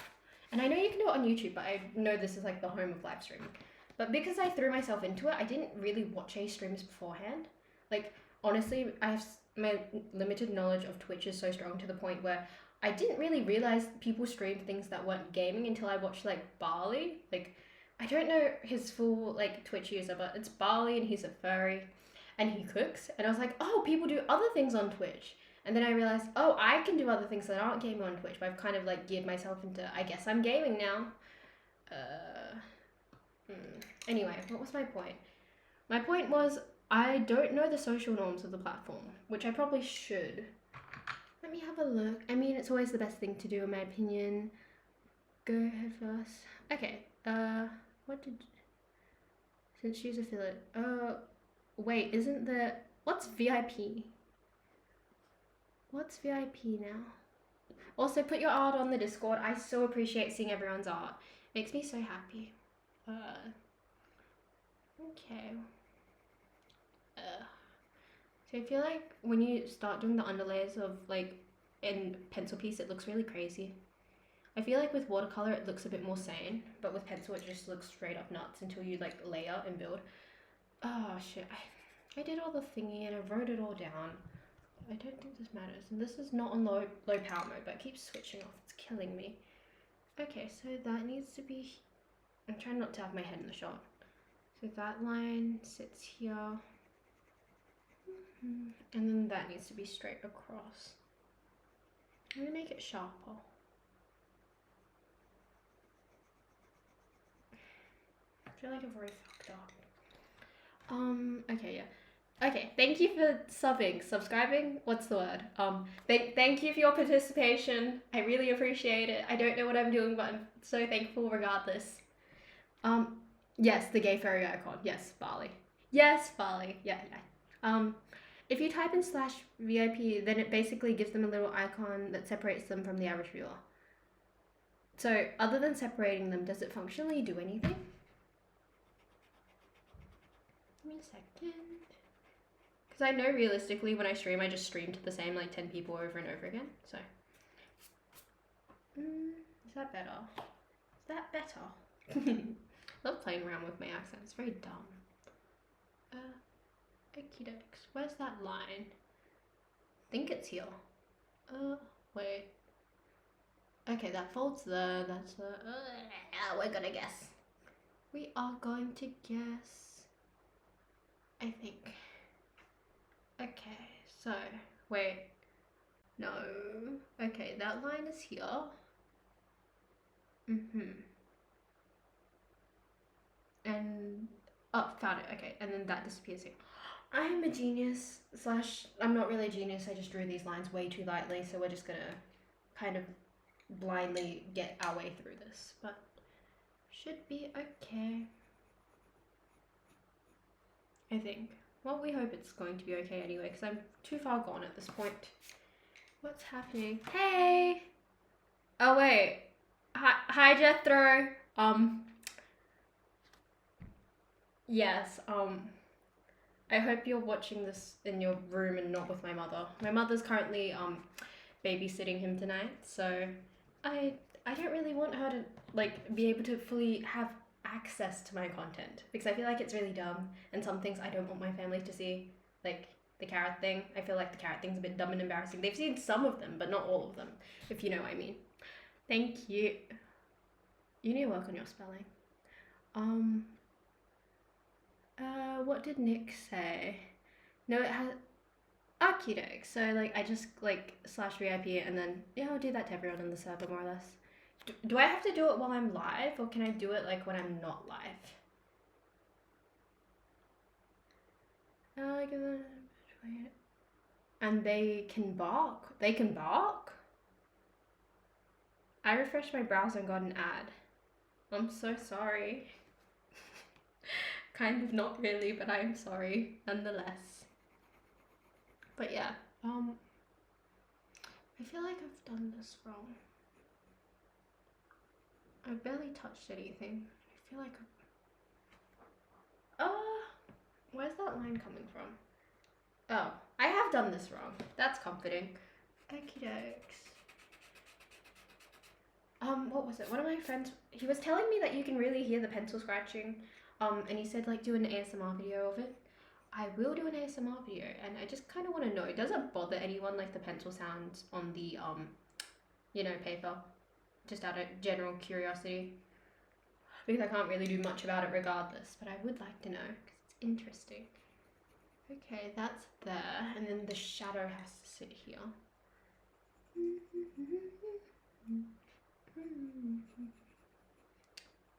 And I know you can do it on YouTube, but I know this is like the home of live streaming. But because I threw myself into it, I didn't really watch any streams beforehand. Like, honestly, my limited knowledge of Twitch is so strong to the point where I didn't really realize people streamed things that weren't gaming until I watched like Barley. Like, I don't know his full like Twitch user, but it's Barley and he's a furry and he cooks. And I was like, oh, people do other things on Twitch. And then I realized, oh, I can do other things that aren't gaming on Twitch, but I've kind of like geared myself into, I guess I'm gaming now. Anyway, what was my point? My point was, I don't know the social norms of the platform, which I probably should. Let me have a look. I mean, it's always the best thing to do in my opinion. Go ahead first. Okay, since she's affiliate, wait, isn't the, what's VIP? What's VIP now? Also, put your art on the Discord. I so appreciate seeing everyone's art. Makes me so happy. Okay. So I feel like when you start doing the underlayers of like in pencil piece, it looks really crazy. I feel like with watercolor it looks a bit more sane, but with pencil it just looks straight up nuts until you like layer and build. Oh shit, I did all the thingy and I wrote it all down. I don't think this matters, and this is not on low power mode, but it keeps switching off. It's killing me. Okay, so that needs to be. I'm trying not to have my head in the shot. So that line sits here, and then that needs to be straight across. I'm gonna make it sharper. I feel like I've already fucked up. Okay, yeah. Okay, thank you for subscribing, what's the word? Thank you for your participation. I really appreciate it. I don't know what I'm doing, but I'm so thankful regardless. Yes, the gay fairy icon. Yes, Barley. Yes, Barley. Yeah. If you type in /VIP, then it basically gives them a little icon that separates them from the average viewer. So, other than separating them, does it functionally do anything? Give me a second. Because I know realistically when I stream, I just stream to the same like 10 people over and over again. So, is that better? Is that better? Love playing around with my accent. It's very dumb. Okie dokes. Where's that line? I think it's here. Wait. Okay, that folds there. That's the. We're gonna guess. We are going to guess. I think. Okay, so wait. No. Okay, that line is here. And oh, found it. Okay, and then that disappears here. I'm a genius / I'm not really a genius. I just drew these lines way too lightly, so we're just gonna kind of blindly get our way through this, but should be okay. I think. Well, we hope it's going to be okay anyway, because I'm too far gone at this point. What's happening? Hey! Oh, wait. Hi, Jethro. Yes, I hope you're watching this in your room and not with my mother. My mother's currently, babysitting him tonight, so I don't really want her to, like, be able to fully have access to my content, because I feel like it's really dumb, and some things I don't want my family to see, like the carrot thing. I feel like the carrot thing's a bit dumb and embarrassing. They've seen some of them, but not all of them, if you know what I mean. Thank you. You need to work on your spelling. What did Nick say? No, it has Archidog. So like I just like /VIP and then yeah, I'll do that to everyone in the server more or less. Do I have to do it while I'm live, or can I do it like when I'm not live? And they can bark. They can bark? I refreshed my browser and got an ad. I'm so sorry. Kind of not really, but I'm sorry nonetheless. But yeah, I feel like I've done this wrong. I've barely touched anything. I feel like where's that line coming from? Oh, I have done this wrong. That's comforting. Okie dokes. What was it? One of my friends, he was telling me that you can really hear the pencil scratching. And he said like do an ASMR video of it. I will do an ASMR video, and I just kind of want to know, does it bother anyone like the pencil sounds on the you know, paper? Just out of general curiosity, because I can't really do much about it regardless, but I would like to know because it's interesting. Okay, that's there, and then the shadow has to sit here.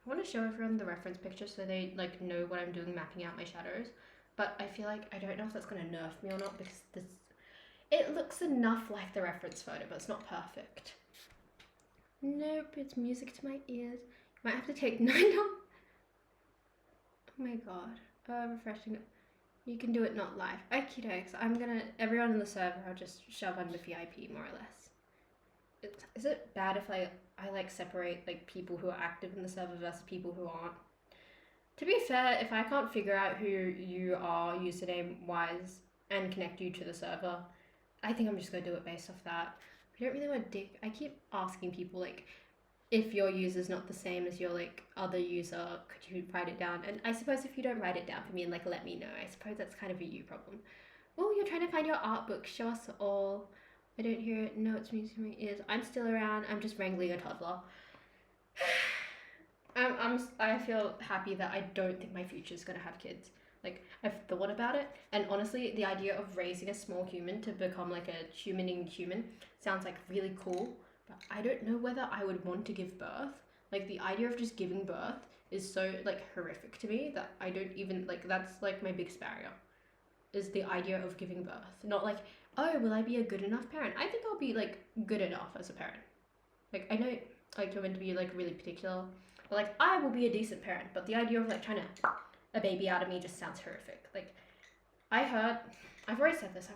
I want to show everyone the reference picture so they like know what I'm doing mapping out my shadows, but I feel like I don't know if that's going to nerf me or not, because it looks enough like the reference photo, but it's not perfect. Nope, it's music to my ears. Might have to take 9 off. Oh my god. Refreshing. You can do it not live. Okie dokes. Everyone in the server I'll just shove under VIP more or less. Is it bad if I like separate like people who are active in the server versus people who aren't? To be fair, if I can't figure out who you are username wise and connect you to the server, I think I'm just gonna do it based off that. I don't really want to I keep asking people like, if your user's not the same as your like other user, could you write it down? And I suppose if you don't write it down for me and like let me know, I suppose that's kind of a you problem. Oh, you're trying to find your art book. Show us all. I don't hear it. No, it's music in my ears. I'm still around. I'm just wrangling a toddler. I feel happy that I don't think my future is gonna have kids. Like, I've thought about it, and honestly, the idea of raising a small human to become like a humaning human sounds like really cool, but I don't know whether I would want to give birth. Like, the idea of just giving birth is so like horrific to me that I don't even like, that's like my biggest barrier, is the idea of giving birth. Not like, oh, will I be a good enough parent? I think I'll be like good enough as a parent. Like, I know like you're meant to be like really particular, but like I will be a decent parent, but the idea of like trying to a baby out of me just sounds horrific. Like, I've already said this,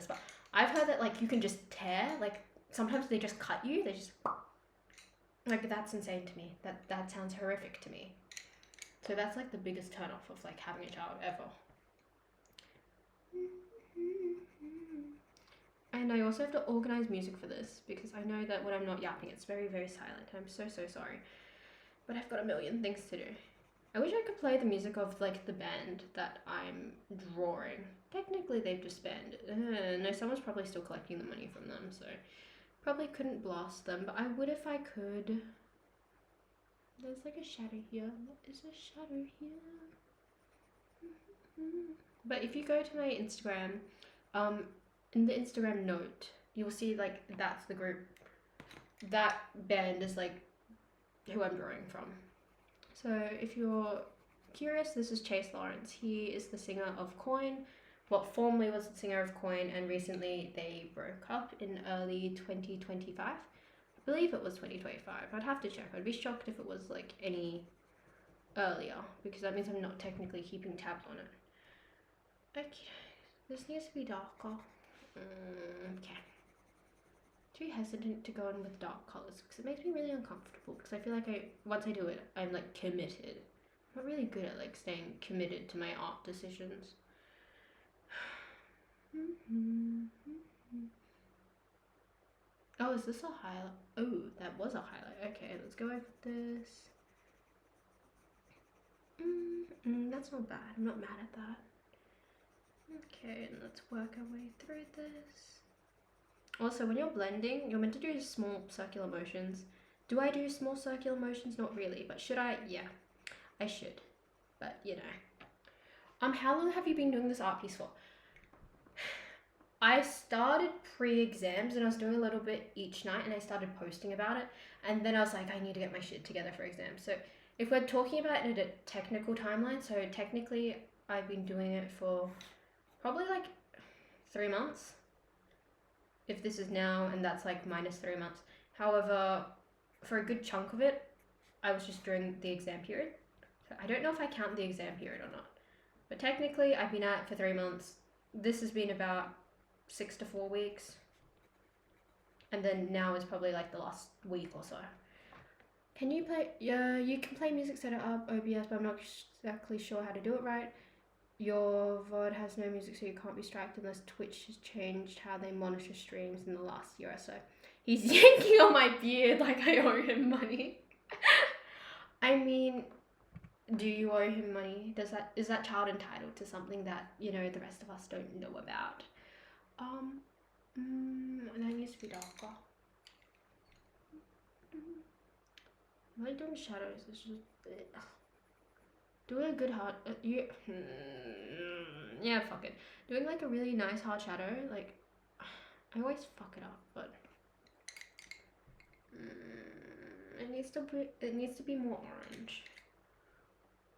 but I've heard that like you can just tear, like sometimes they just cut you, they just, like, that's insane to me. That sounds horrific to me. So that's like the biggest turn off of like having a child ever. And I also have to organize music for this, because I know that when I'm not yapping, it's very, very silent. I'm so, so sorry. But I've got a million things to do. I wish I could play the music of like the band that I'm drawing. Technically they've disbanded. No, someone's probably still collecting the money from them, so probably couldn't blast them, but I would if I could. There's like a shadow here. There is a shadow here. But if you go to my Instagram, in the Instagram note, you'll see like that's the group. That band is like who I'm drawing from. So if you're curious, this is Chase Lawrence. He is the singer of Coin. Well, formerly was the singer of Coin, and recently they broke up in early 2025. I believe it was 2025. I'd have to check. I'd be shocked if it was like any earlier, because that means I'm not technically keeping tabs on it. Okay, this needs to be darker. Okay. Too hesitant to go in with dark colors because it makes me really uncomfortable because I feel like once I do it, I'm like committed. I'm not really good at like staying committed to my art decisions. Oh, is this a highlight? Oh, that was a highlight. Okay, let's go over this. That's not bad. I'm not mad at that. Okay, and let's work our way through this. Also, when you're blending, you're meant to do small circular motions. Do I do small circular motions? Not really, but should I? Yeah, I should. But, you know. How long have you been doing this art piece for? I started pre-exams and I was doing a little bit each night and I started posting about it. And then I was like, I need to get my shit together for exams. So if we're talking about it at a technical timeline, so technically I've been doing it for probably like 3 months. If this is now, and that's like minus 3 months. However, for a good chunk of it, I was just during the exam period. So I don't know if I count the exam period or not. But technically, I've been at it for 3 months. This has been about 6 to 4 weeks. And then now is probably like the last week or so. Can you play? Yeah, you can play music, set it up, OBS, but I'm not exactly sure how to do it right. Your VOD has no music, so you can't be striked unless Twitch has changed how they monitor streams in the last year or so. He's yanking on my beard like I owe him money. I mean, do you owe him money? Is that child entitled to something that, you know, the rest of us don't know about? That needs to be darker. Am I doing shadows? It's just doing a good hard. Yeah, fuck it. Doing like a really nice hard shadow, like I always fuck it up, but it needs to be more orange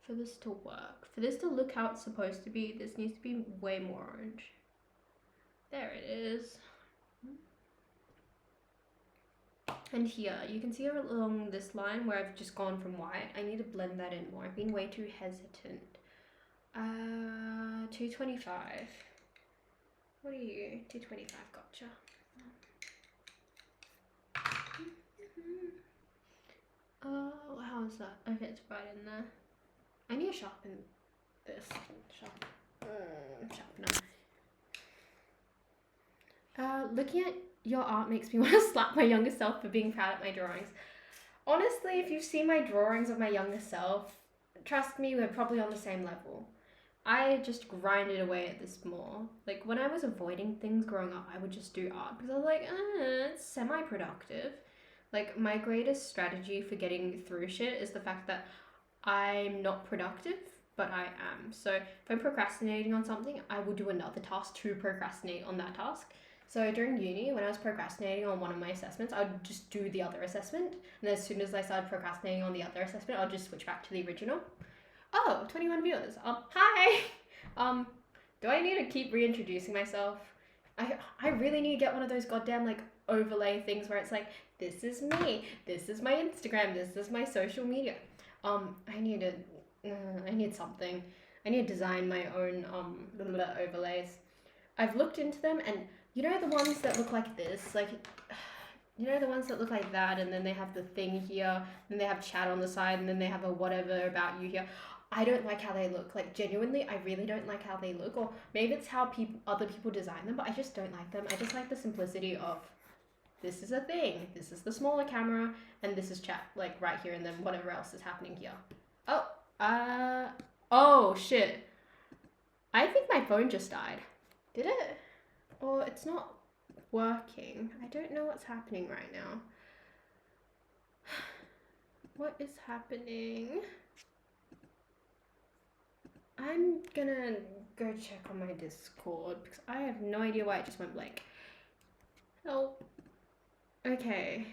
for this to work. For this to look how it's supposed to be, this needs to be way more orange. There it is. And here, you can see along this line where I've just gone from white. I need to blend that in more. I've been way too hesitant. 225. What are you? 225, gotcha. Oh, how is that? Okay, it's right in there. I need to sharpen this. Sharpener. Looking at your art makes me want to slap my younger self for being proud at my drawings. Honestly, if you've seen my drawings of my younger self, trust me, we're probably on the same level. I just grinded away at this more. Like, when I was avoiding things growing up, I would just do art because I was like, it's semi-productive. Like, my greatest strategy for getting through shit is the fact that I'm not productive, but I am. So if I'm procrastinating on something, I will do another task to procrastinate on that task. So during uni, when I was procrastinating on one of my assessments, I would just do the other assessment. And as soon as I started procrastinating on the other assessment, I'll just switch back to the original. Oh, 21 viewers. Hi! Do I need to keep reintroducing myself? I really need to get one of those goddamn, like, overlay things where it's like, this is me, this is my Instagram, this is my social media. I need something. I need to design my own, overlays. I've looked into them, and you know the ones that look like this? Like, you know the ones that look like that, and then they have the thing here, and they have chat on the side, and then they have a whatever about you here. I don't like how they look. Like, genuinely, I really don't like how they look. Or maybe it's how other people design them, but I just don't like them. I just like the simplicity of, this is a thing, this is the smaller camera, and this is chat, like, right here, and then whatever else is happening here. Oh, shit. I think my phone just died. Did it? Or it's not working. I don't know what's happening right now. What is happening? I'm gonna go check on my Discord because I have no idea why it just went blank. Help. Okay.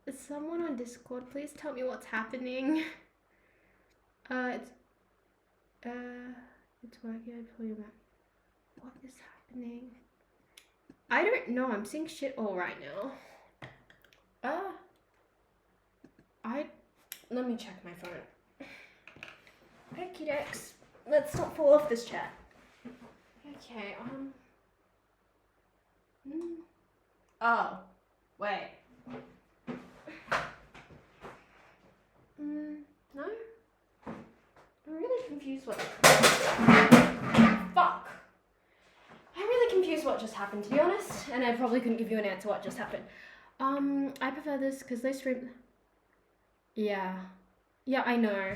Is someone on Discord? Please tell me what's happening. It's working. I pull you back. What is happening? I don't know. I'm seeing shit all right now. Let me check my phone. Okie dokes. let's not fall off this chair. Okay, oh, wait. No? I'm really confused what... Fuck! I'm really confused what just happened, to be honest, and I probably couldn't give you an answer what just happened. I prefer this because they stream... Yeah. Yeah, I know.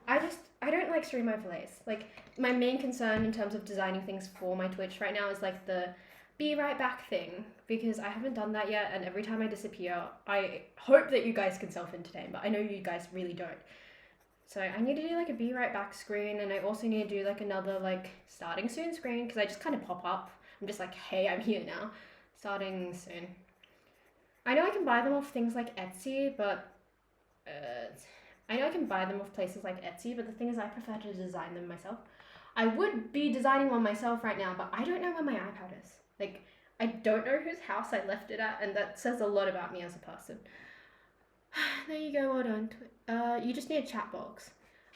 I don't like stream overlays. Like, my main concern in terms of designing things for my Twitch right now is like the be right back thing, because I haven't done that yet, and every time I disappear, I hope that you guys can self-entertain, but I know you guys really don't. So I need to do like a be right back screen, and I also need to do like another like starting soon screen, because I just kind of pop up. I'm just like, hey, I'm here now. Starting soon. I know I can buy them off things like Etsy, but I know I can buy them off places like Etsy, but the thing is I prefer to design them myself. I would be designing one myself right now, but I don't know where my iPad is. Like, I don't know whose house I left it at, and that says a lot about me as a person. There you go, well done. You just need a chat box.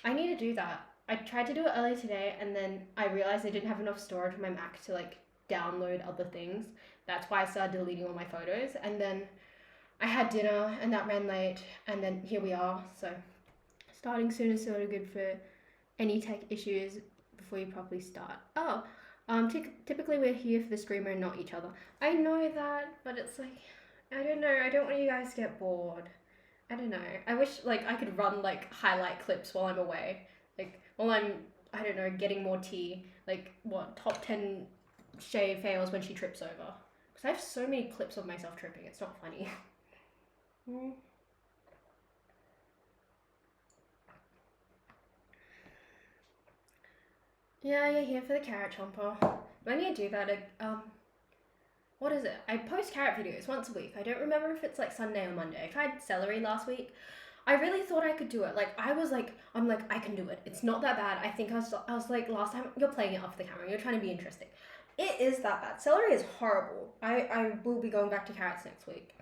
I need to do that. I tried to do it earlier today, and then I realized I didn't have enough storage on my Mac to like download other things. That's why I started deleting all my photos, and then I had dinner, and that ran late, and then here we are. So starting soon is sort of good for any tech issues before you properly start. Oh, typically we're here for the streamer and not each other. I know that, but it's like, I don't know. I don't want you guys to get bored. I don't know. I wish like I could run like highlight clips while I'm away. Like while I'm, I don't know, getting more tea. Like what, top 10 Shay fails when she trips over. Because I have so many clips of myself tripping. It's not funny. Yeah, you're here for the carrot chomper. When you do that, what is it? I post carrot videos once a week. I don't remember if it's like Sunday or Monday. I tried celery last week. I really thought I could do it. Like, I'm like, I can do it. It's not that bad. I think I was like, last time, you're playing it off the camera. You're trying to be interesting. It is that bad. Celery is horrible. I will be going back to carrots next week.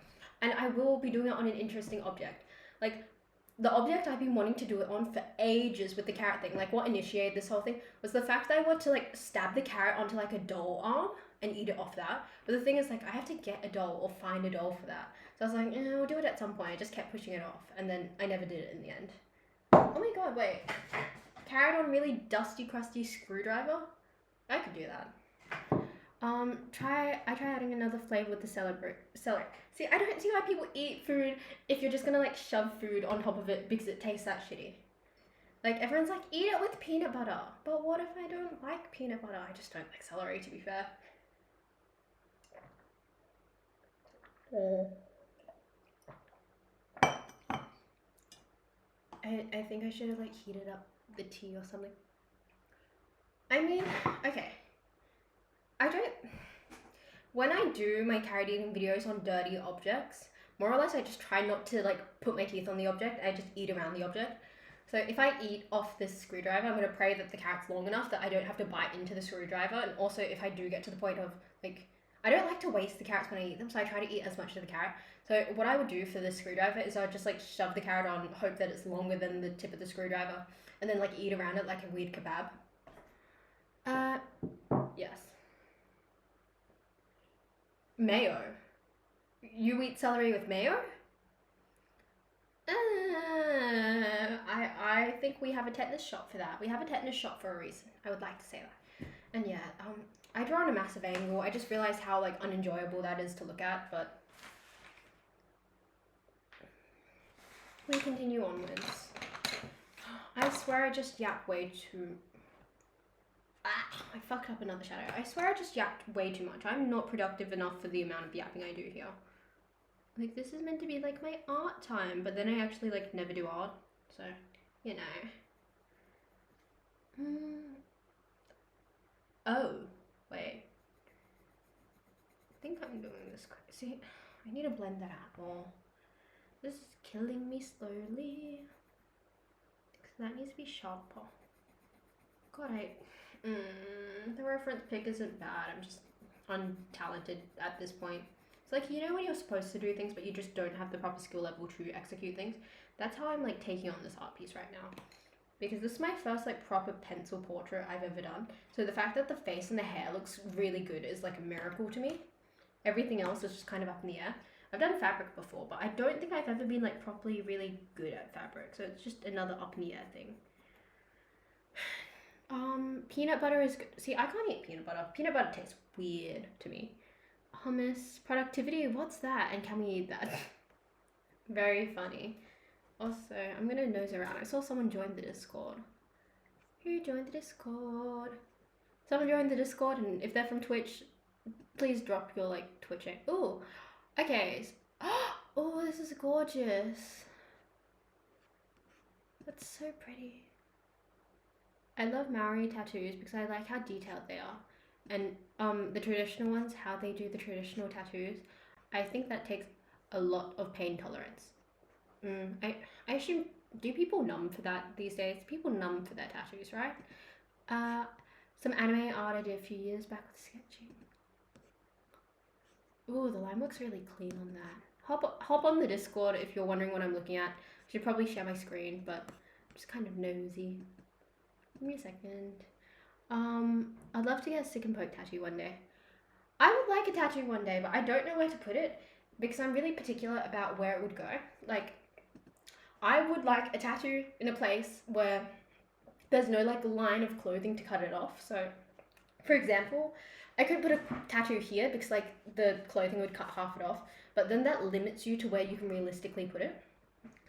And I will be doing it on an interesting object. Like, the object I've been wanting to do it on for ages with the carrot thing, like what initiated this whole thing, was the fact that I want to like stab the carrot onto like a doll arm and eat it off that. But the thing is, like, I have to get a doll or find a doll for that. So I was like, we'll do it at some point. I just kept pushing it off, and then I never did it in the end. Oh my god, wait. Carrot on really dusty, crusty screwdriver? I could do that. I try adding another flavor with the celery. See, I don't see why people eat food if you're just gonna like shove food on top of it because it tastes that shitty. Like, everyone's like, eat it with peanut butter. But what if I don't like peanut butter? I just don't like celery, to be fair. I think I should have like heated up the tea or something. I mean, okay. When I do my carrot eating videos on dirty objects, more or less I just try not to like put my teeth on the object, I just eat around the object. So if I eat off this screwdriver, I'm going to pray that the carrot's long enough that I don't have to bite into the screwdriver. And also if I do get to the point of like, I don't like to waste the carrots when I eat them, so I try to eat as much of the carrot. So what I would do for this screwdriver is I would just like shove the carrot on, hope that it's longer than the tip of the screwdriver, and then like eat around it like a weird kebab. Yes. Mayo. You eat celery with mayo? I think we have a tetanus shot for that. We have a tetanus shot for a reason. I would like to say that. And yeah, I draw on a massive angle. I just realized how like unenjoyable that is to look at, but we continue onwards. I swear I just yapped way too... I fucked up another shadow. I swear I just yapped way too much. I'm not productive enough for the amount of yapping I do here. Like, this is meant to be like my art time, but then I actually like never do art, so you know. Oh, wait. I think I'm doing this crazy. I need to blend that out more. This is killing me slowly. Because that needs to be sharper. God, the reference pick isn't bad. I'm just untalented at this point. It's like, you know when you're supposed to do things, but you just don't have the proper skill level to execute things? That's how I'm like taking on this art piece right now. because this is my first like proper pencil portrait I've ever done. So the fact that the face and the hair looks really good is like a miracle to me. Everything else is just kind of up in the air. I've done fabric before, but I don't think I've ever been like properly really good at fabric. So it's just another up in the air thing. Peanut butter is good. See, I can't eat peanut butter. Peanut butter tastes weird to me. Hummus, productivity, what's that? And can we eat that? Very funny. Also, I'm gonna nose around. I saw someone join the Discord. Who joined the Discord? Someone joined the Discord, and if they're from Twitch, please drop your like Twitching. Oh, okay. Oh, this is gorgeous. That's so pretty. I love Maori tattoos because I like how detailed they are. And the traditional ones, how they do the traditional tattoos, I think that takes a lot of pain tolerance. I assume, do people numb for that these days? People numb for their tattoos, right? Some anime art I did a few years back with sketching. Ooh, the line looks really clean on that. Hop on the Discord if you're wondering what I'm looking at. I should probably share my screen, but I'm just kind of nosy. Give me a second. I'd love to get a stick and poke tattoo one day. I would like a tattoo one day, but I don't know where to put it because I'm really particular about where it would go. Like, I would like a tattoo in a place where there's no like line of clothing to cut it off. So, for example, I could put a tattoo here because like the clothing would cut half it off, but then that limits you to where you can realistically put it.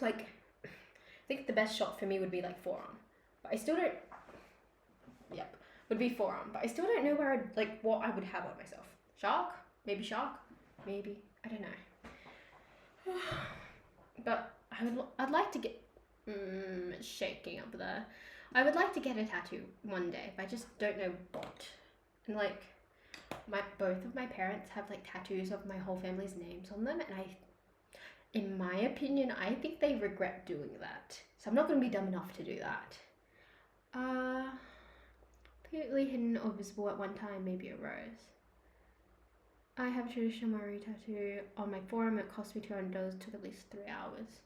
Like, I think the best shot for me would be like forearm, but I still don't. Yep, would be forearm, but I still don't know where I'd, like what I would have on myself. Shark, maybe, I don't know. But I'd like to get shaking up there. I would like to get a tattoo one day, but I just don't know what. And like both of my parents have like tattoos of my whole family's names on them, and in my opinion, I think they regret doing that. So I'm not going to be dumb enough to do that. Completely hidden or visible at one time, maybe a rose. I have a traditional Maori tattoo on my forearm. It cost me $200. Took at least 3 hours.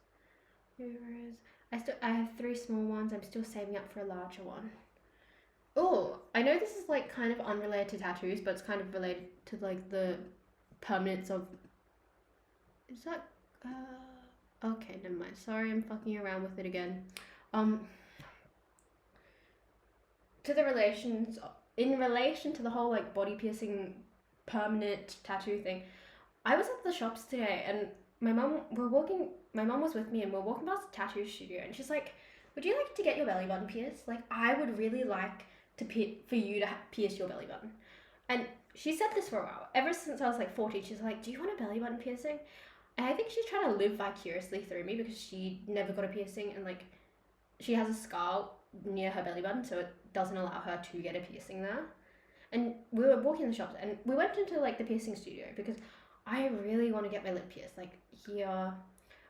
Maybe a rose. I have 3 small ones. I'm still saving up for a larger one. Oh, I know this is like kind of unrelated to tattoos, but it's kind of related to like the permanence of. Is that? Okay, never mind. Sorry, I'm fucking around with it again. In relation to the whole like body piercing permanent tattoo thing, I was at the shops today and my mom was with me and we're walking past a tattoo studio and she's like, would you like to get your belly button pierced? Like, I would really like for you to pierce your belly button. And she said this for a while. Ever since I was like 14, she's like, do you want a belly button piercing? And I think she's trying to live vicariously through me because she never got a piercing and like she has a scar near her belly button, so it doesn't allow her to get a piercing there. And we were walking in the shops and we went into like the piercing studio because I really want to get my lip pierced. Like here,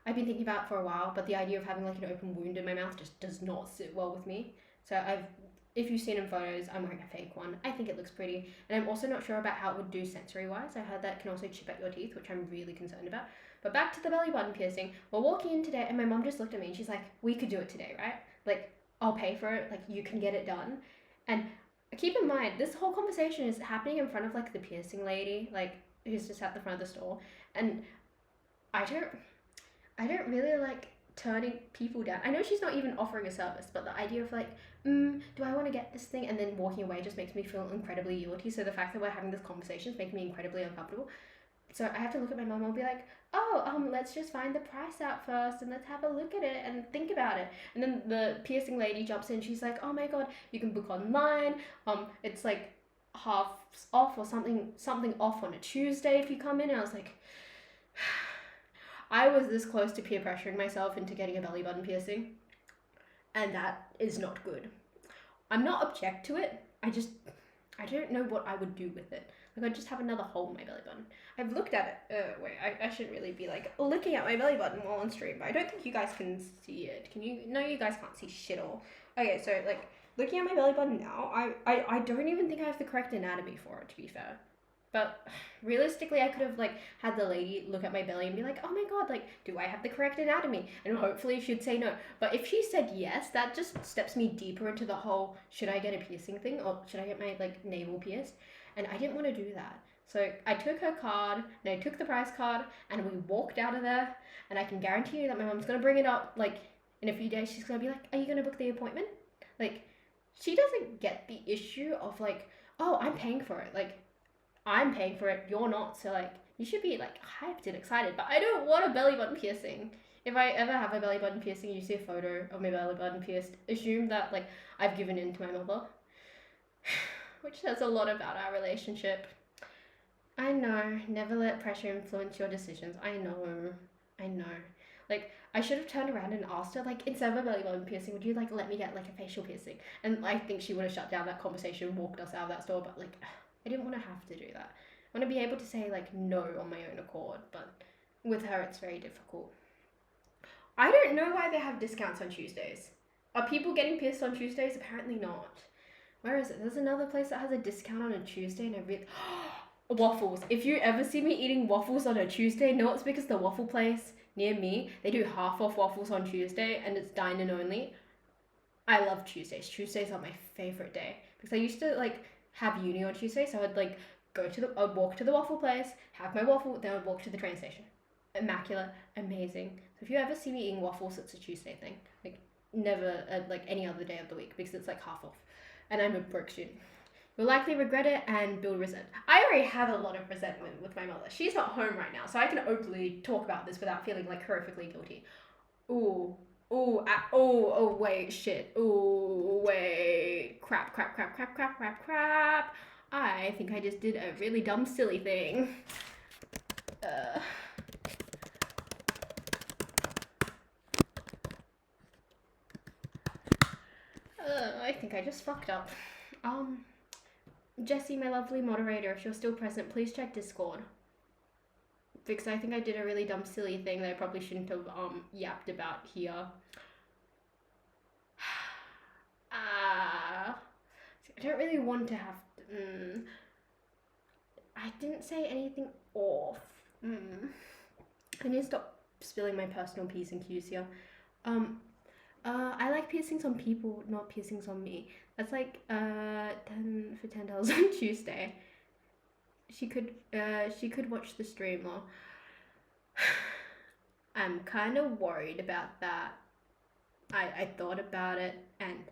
I've been thinking about it for a while, but the idea of having like an open wound in my mouth just does not sit well with me. So if you've seen in photos, I'm wearing a fake one. I think it looks pretty. And I'm also not sure about how it would do sensory-wise. I heard that it can also chip at your teeth, which I'm really concerned about. But back to the belly button piercing. We're walking in today and my mom just looked at me and she's like, we could do it today, right? Like, I'll pay for it. Like, you can get it done. And keep in mind, this whole conversation is happening in front of like the piercing lady, like who's just at the front of the store. And I don't really like turning people down. I know she's not even offering a service, but the idea of like, do I want to get this thing? And then walking away just makes me feel incredibly guilty. So the fact that we're having this conversation is making me incredibly uncomfortable. So I have to look at my mom and be like, let's just find the price out first and let's have a look at it and think about it. And then the piercing lady jumps in. She's like, oh my God, you can book online. It's like half off or something off on a Tuesday if you come in. And I was like, I was this close to peer pressuring myself into getting a belly button piercing. And that is not good. I'm not object to it. I don't know what I would do with it. Like, I'd just have another hole in my belly button. I've looked at it. Wait, I shouldn't really be like looking at my belly button while on stream, but I don't think you guys can see it. Can you? No, you guys can't see shit all. Okay, so like looking at my belly button now, I don't even think I have the correct anatomy for it, to be fair. But realistically, I could have like had the lady look at my belly and be like, oh my god, like, do I have the correct anatomy? And hopefully she'd say no. But if she said yes, that just steps me deeper into the whole should I get a piercing thing, or should I get my like navel pierced? And I didn't want to do that. So I took her card and I took the price card and we walked out of there. And I can guarantee you that my mom's gonna bring it up like in a few days. She's gonna be like, are you gonna book the appointment? Like, she doesn't get the issue of like, oh, I'm paying for it. Like, I'm paying for it, you're not, so like you should be like hyped and excited. But I don't want a belly button piercing. If I ever have a belly button piercing, you see a photo of my belly button pierced, assume that like I've given in to my mother. Which says a lot about our relationship. I know, never let pressure influence your decisions. I know. Like, I should have turned around and asked her, like, instead of a belly button piercing, would you, like, let me get, like, a facial piercing? And I think she would have shut down that conversation, walked us out of that store, but, like, I didn't want to have to do that. I want to be able to say, like, no on my own accord, but with her, it's very difficult. I don't know why they have discounts on Tuesdays. Are people getting pierced on Tuesdays? Apparently not. Where is it? There's another place that has a discount on a Tuesday, and I really... Waffles. If you ever see me eating waffles on a Tuesday, know it's because the waffle place near me, they do half off waffles on Tuesday, and it's dine-in only. I love Tuesdays. Tuesdays are my favorite day because I used to like have uni on Tuesday, so I'd like I'd walk to the waffle place, have my waffle, then I'd walk to the train station. Immaculate, amazing. So if you ever see me eating waffles, it's a Tuesday thing. Like never like any other day of the week because it's like half off, and I'm a broke student. You'll likely regret it and build resentment. I already have a lot of resentment with my mother. She's not home right now, so I can openly talk about this without feeling like horrifically guilty. Wait, shit. Ooh, wait. Crap. I think I just did a really dumb, silly thing. I think I just fucked up. Jessie, my lovely moderator, if you're still present, please check Discord. Because I think I did a really dumb, silly thing that I probably shouldn't have yapped about here. I don't really want to have to, I didn't say anything off. I need to stop spilling my personal P's and Q's here. I like piercings on people, not piercings on me. That's like $10 on Tuesday. She could watch the stream though. I'm kind of worried about that. I thought about it and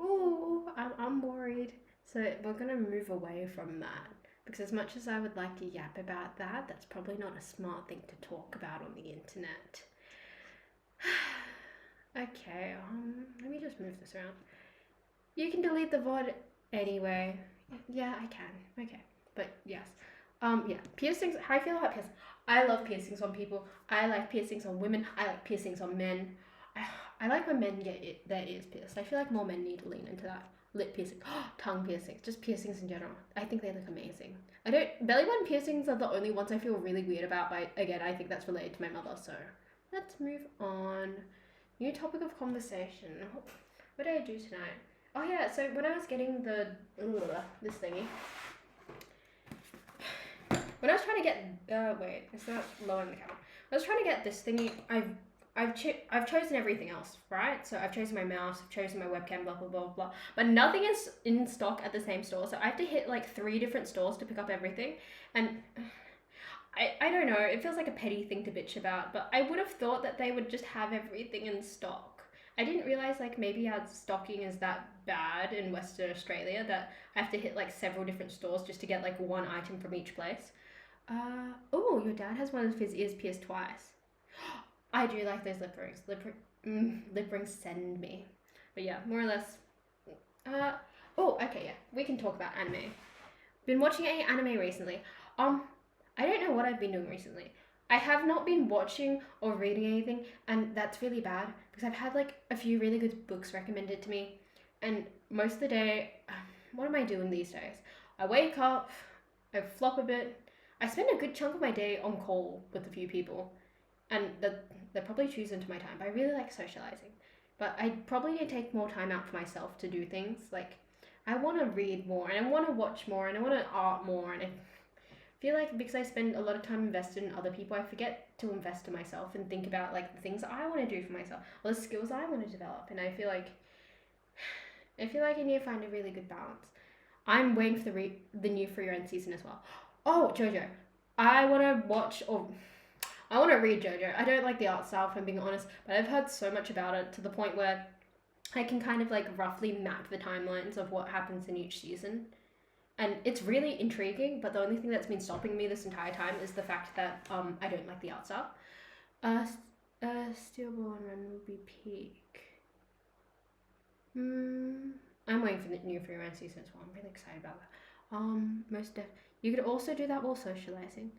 I'm worried. So we're gonna move away from that because as much as I would like to yap about that, that's probably not a smart thing to talk about on the internet. Okay, let me just move this around. You can delete the VOD anyway. Yeah, I can. Okay, but yes. Yeah, piercings. How I feel about piercings. I love piercings on people. I like piercings on women. I like piercings on men. I like when men get their ears pierced. I feel like more men need to lean into that. Lip piercing, tongue piercings, just piercings in general. I think they look amazing. Belly button piercings are the only ones I feel really weird about, but again, I think that's related to my mother, so let's move on. New topic of conversation. What did I do tonight? Oh yeah, so when I was getting this thingy, when I was trying to get, wait, it's not lowering the camera. I was trying to get this thingy, I've chosen everything else, right? So I've chosen my mouse, I've chosen my webcam, blah, blah, blah, blah. But nothing is in stock at the same store. So I have to hit like 3 different stores to pick up everything. And I don't know, it feels like a petty thing to bitch about, but I would have thought that they would just have everything in stock. I didn't realize like maybe our stocking is that bad in Western Australia that I have to hit like several different stores just to get like one item from each place. Oh, your dad has one of his ears pierced twice. I do like those lip rings. Lip rings send me. But yeah, more or less. Okay, yeah, we can talk about anime. Been watching any anime recently. I don't know what I've been doing recently. I have not been watching or reading anything, and that's really bad because I've had like a few really good books recommended to me, and most of the day, what am I doing these days? I wake up, I flop a bit, I spend a good chunk of my day on call with a few people, and that probably chews into my time, but I really like socializing. But I probably need to take more time out for myself to do things, like I want to read more, and I want to watch more, and I want to art more, and feel like because I spend a lot of time invested in other people, I forget to invest in myself and think about like the things I want to do for myself or the skills I want to develop. And I feel like I need to find a really good balance. I'm waiting for the new Free Run season as well. Oh, JoJo, I want to watch or I want to read JoJo. I don't like the art style, if I'm being honest, but I've heard so much about it to the point where I can kind of like roughly map the timelines of what happens in each season. And it's really intriguing, but the only thing that's been stopping me this entire time is the fact that I don't like the art style. Steelball and Run will be peak. I'm waiting for the new Free Run season as well. I'm really excited about that. Most def. You could also do that while socializing.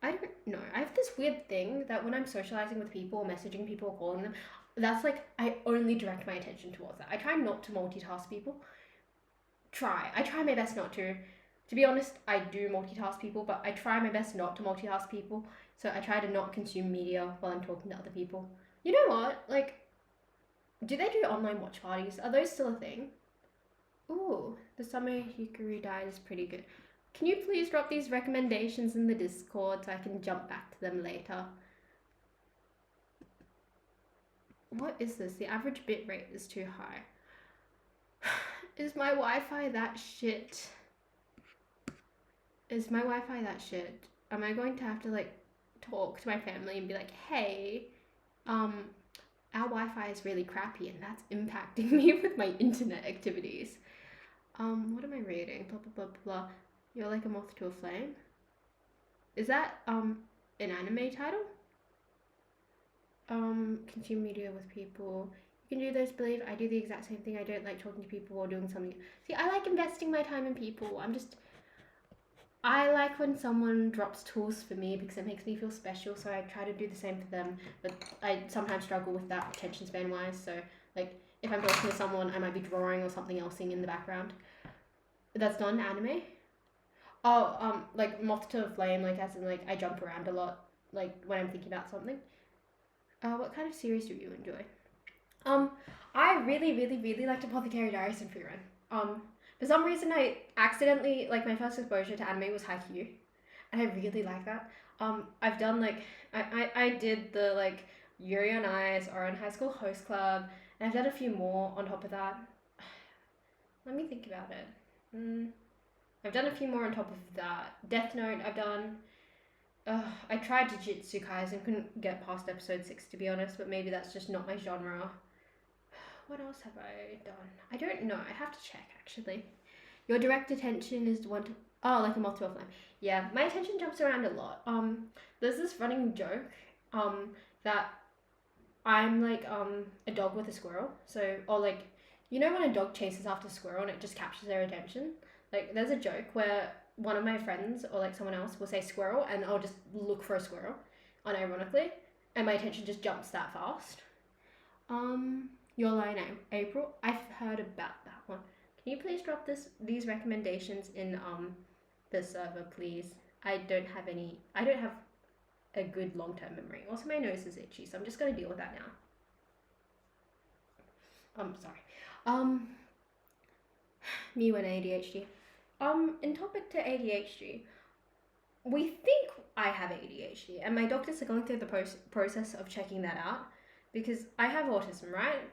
I don't know. I have this weird thing that when I'm socializing with people or messaging people or calling them, that's like I only direct my attention towards that. I try not to multitask people. I try my best not to. To be honest, I do multitask people, but I try my best not to multitask people. So I try to not consume media while I'm talking to other people. You know what? Like, do they do online watch parties? Are those still a thing? Ooh, the Summer Hikari Diet is pretty good. Can you please drop these recommendations in the Discord so I can jump back to them later? What is this? The average bit rate is too high. Is my Wi-Fi that shit? Is my Wi-Fi that shit? Am I going to have to like talk to my family and be like, hey, our Wi-Fi is really crappy and that's impacting me with my internet activities. What am I reading? Blah blah blah blah. You're like a moth to a flame. Is that an anime title? Consume media with people. You can do those, believe. I do the exact same thing. I don't like talking to people or doing something. See, I like investing my time in people. I like when someone drops tools for me because it makes me feel special, so I try to do the same for them, but I sometimes struggle with that attention span wise, so like if I'm talking to someone, I might be drawing or something else in the background. That's not an anime? Oh, like Moth to a Flame, like as in like I jump around a lot, like when I'm thinking about something. What kind of series do you enjoy? I really, really, really liked Apothecary Diaries and Free Run. For some reason, I accidentally, like, my first exposure to anime was Haikyuu, and I really like that. I've done, like, I did the, like, Yuri on Ice, or on High School Host Club, and I've done a few more on top of that. Let me think about it. I've done a few more on top of that. Death Note, I've done. I tried Jujutsu Kaisen, couldn't get past episode 6, to be honest, but maybe that's just not my genre. What else have I done? I don't know. I have to check, actually. Your direct attention is the one to... Oh, like a moth to a flame. Yeah, my attention jumps around a lot. There's this running joke, that I'm like, a dog with a squirrel. So, or like, you know when a dog chases after a squirrel and it just captures their attention? Like, there's a joke where one of my friends or like someone else will say squirrel and I'll just look for a squirrel, unironically, and my attention just jumps that fast. Your Line April, I've heard about that one. Can you please drop these recommendations in the server, please? I don't have a good long-term memory. Also, my nose is itchy, so I'm just gonna deal with that now. Sorry. Me and ADHD. In topic to ADHD, we think I have ADHD, and my doctors are going through the process of checking that out because I have autism, right?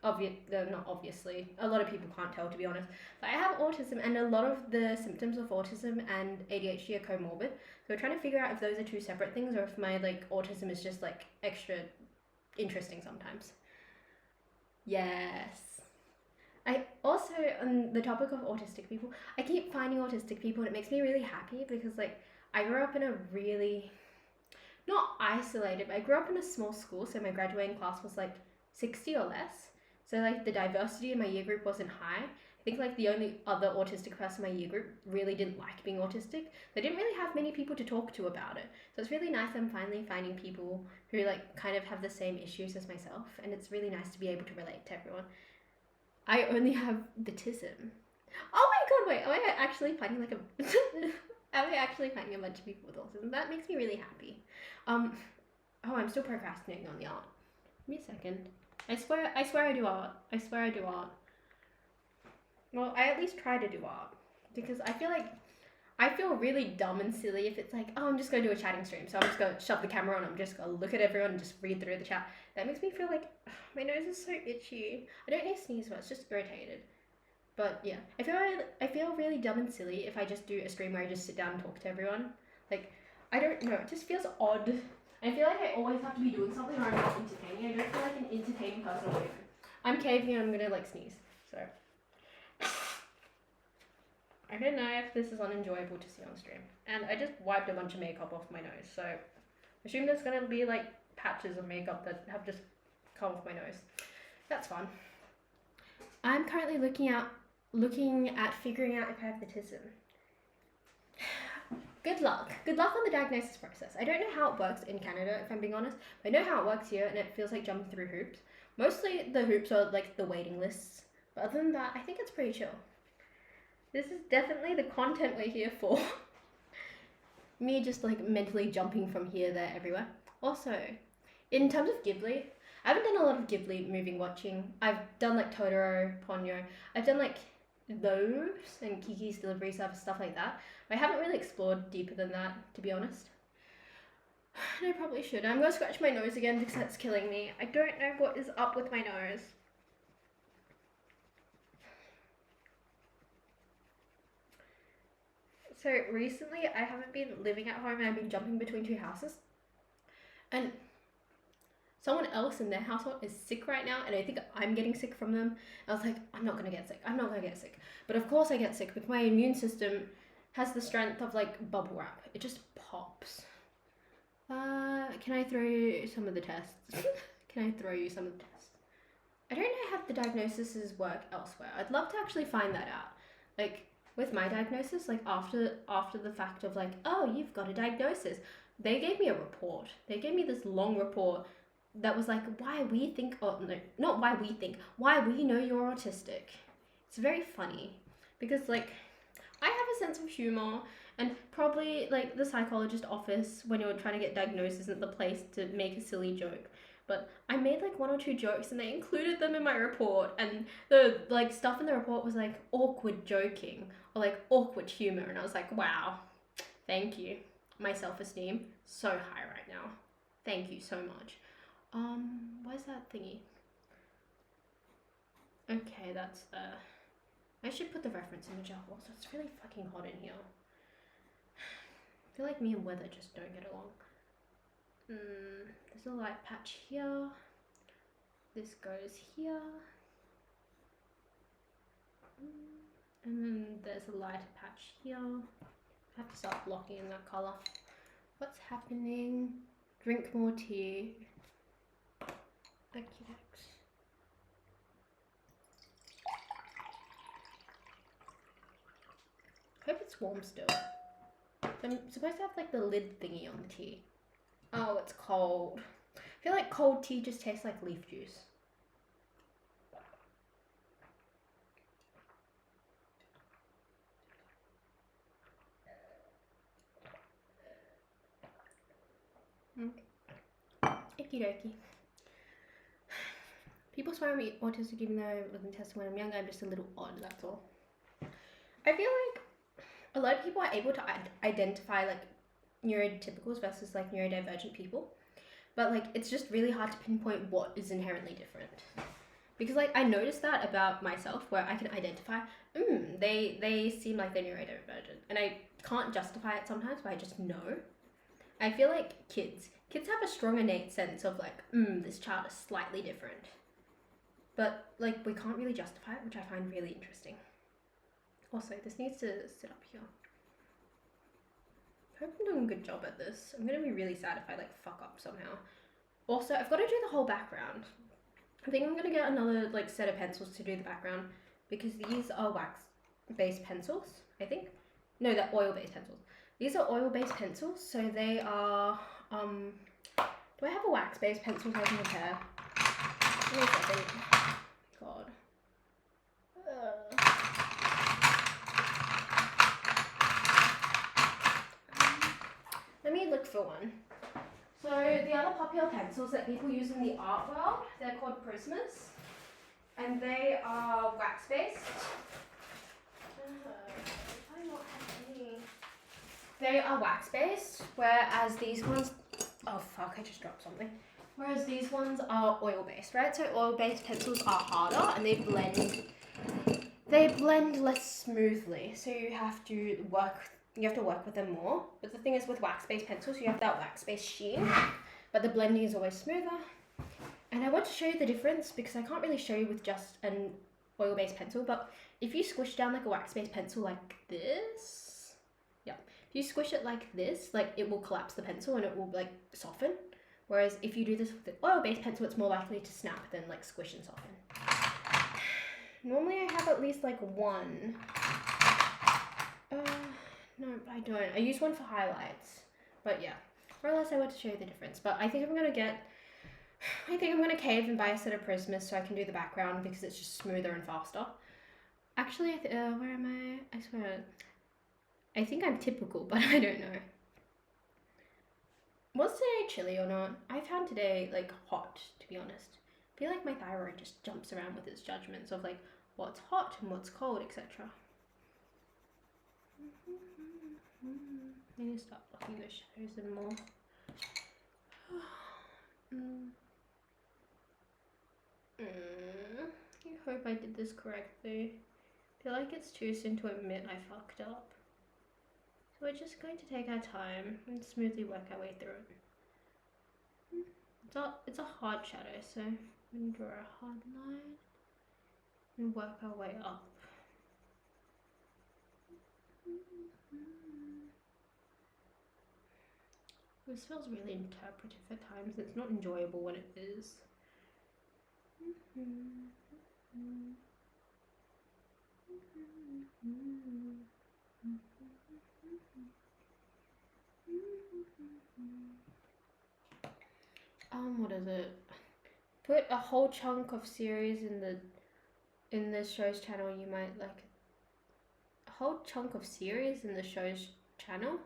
Not obviously. A lot of people can't tell, to be honest. But I have autism, and a lot of the symptoms of autism and ADHD are comorbid. So we're trying to figure out if those are two separate things, or if my like autism is just like extra interesting sometimes. Yes. I also, on the topic of autistic people, I keep finding autistic people, and it makes me really happy because like I grew up in a really not isolated, but I grew up in a small school, so my graduating class was like 60 or less. So like the diversity in my year group wasn't high. I think like the only other autistic person in my year group really didn't like being autistic. They didn't really have many people to talk to about it. So it's really nice I'm finally finding people who like kind of have the same issues as myself, and it's really nice to be able to relate to everyone. I only have the tism. Oh my god, wait, am I actually finding like a am I actually finding a bunch of people with autism? That makes me really happy. Oh, I'm still procrastinating on the art. Give me a second. I swear I do art. I swear I do art. Well, I at least try to do art because I feel like I feel really dumb and silly if it's like, oh, I'm just going to do a chatting stream. So I'm just going to shove the camera on. I'm just going to look at everyone and just read through the chat. That makes me feel like my nose is so itchy. I don't need to sneeze, but it's just irritated. But yeah, I feel really dumb and silly if I just do a stream where I just sit down and talk to everyone. Like, I don't know. It just feels odd. I feel like I always have to be doing something or I'm not entertaining. I don't feel like an entertaining person or even. I'm caving and I'm going to like sneeze. So. I don't know if this is unenjoyable to see on stream. And I just wiped a bunch of makeup off my nose, so I assume there's gonna be like patches of makeup that have just come off my nose. That's fun. I'm currently looking at figuring out if I have autism. Good luck. Good luck on the diagnosis process. I don't know how it works in Canada, if I'm being honest. I know how it works here, and it feels like jumping through hoops. Mostly the hoops are like the waiting lists, but other than that, I think it's pretty chill. This is definitely the content we're here for. Me just like mentally jumping from here, there, everywhere. Also, in terms of Ghibli, I haven't done a lot of Ghibli movie watching. I've done like Totoro, Ponyo. I've done like those and Kiki's Delivery Service, stuff like that. I haven't really explored deeper than that, to be honest. And I probably should. I'm gonna scratch my nose again because that's killing me. I don't know what is up with my nose. So recently I haven't been living at home and I've been jumping between two houses. And someone else in their household is sick right now and I think I'm getting sick from them. I was like, I'm not gonna get sick. I'm not gonna get sick. But of course I get sick because my immune system has the strength of like bubble wrap. It just pops. Can I throw you some of the tests? Can I throw you some of the tests? I don't know how the diagnoses work elsewhere. I'd love to actually find that out. Like, with my diagnosis, like after the fact of like, oh, you've got a diagnosis, they gave me a report. They gave me this long report that was like, why we think, oh no, not why we think, why we know you're autistic. It's very funny because like, I have a sense of humor and probably like the psychologist office when you're trying to get diagnosis isn't the place to make a silly joke. But I made like 1 or 2 jokes and they included them in my report and the like stuff in the report was like awkward joking or like awkward humor and I was like, wow, thank you. My self-esteem so high right now. Thank you so much. Where's that thingy? Okay, that's I should put the reference in the jar. Also, it's really fucking hot in here. I feel like me and weather just don't get along. There's a light patch here. This goes here. And then there's a lighter patch here. I have to start blocking in that colour. What's happening? Drink more tea. Okie dokes. Hope it's warm still. I'm supposed to have like the lid thingy on the tea. Oh, it's cold. I feel like cold tea just tastes like leaf juice. Okie dokie. People swear I'm autistic even though I wasn't tested when I'm young. I'm just a little odd, that's all. I feel like a lot of people are able to identify like neurotypicals versus like neurodivergent people. But like it's just really hard to pinpoint what is inherently different. Because like I noticed that about myself where I can identify, they seem like they're neurodivergent. And I can't justify it sometimes, but I just know. I feel like kids have a strong innate sense of like, this child is slightly different. But like we can't really justify it, which I find really interesting. Also, this needs to sit up here. I hope I'm doing a good job at this. I'm gonna be really sad if I like fuck up somehow. Also, I've got to do the whole background. I think I'm gonna get another like set of pencils to do the background because these are wax-based pencils, I think. No, they're oil-based pencils. These are oil-based pencils, so they are, do I have a wax-based pencil I can compare? Give me a second. God. Let me look for one. So the other popular pencils that people use in the art world, they're called prismas, and they are wax-based. I not have any. they are wax based, whereas these ones, oh fuck, I just dropped something. Whereas these ones are oil based, right? So oil based pencils are harder and they blend less smoothly. So you have to work with them more. But the thing is with wax based pencils, you have that wax based sheen, but the blending is always smoother. And I want to show you the difference because I can't really show you with just an oil-based pencil, but if you squish down like a wax-based pencil like this, yeah, if you squish it like this, like it will collapse the pencil and it will like soften. Whereas if you do this with an oil-based pencil, it's more likely to snap than like squish and soften. Normally I have at least like one. No, I don't. I use one for highlights, but yeah. Or else I want to show you the difference, but I think I'm gonna cave and buy a set of Prismas so I can do the background because it's just smoother and faster. Actually, where am I? I swear. I think I'm typical, but I don't know. Was today chilly or not? I found today, like, hot, to be honest. I feel like my thyroid just jumps around with its judgments of, like, what's hot and what's cold, etc. I need to start blocking those shadows in more. I hope I did this correctly. I feel like it's too soon to admit I fucked up. So we're just going to take our time and smoothly work our way through it. It's a hard shadow, so we're going to draw a hard line and work our way up. This feels really interpretive at times. It's not enjoyable when it is. What is it? Put a whole chunk of series in the show's channel. You might like a whole chunk of series in the show's channel.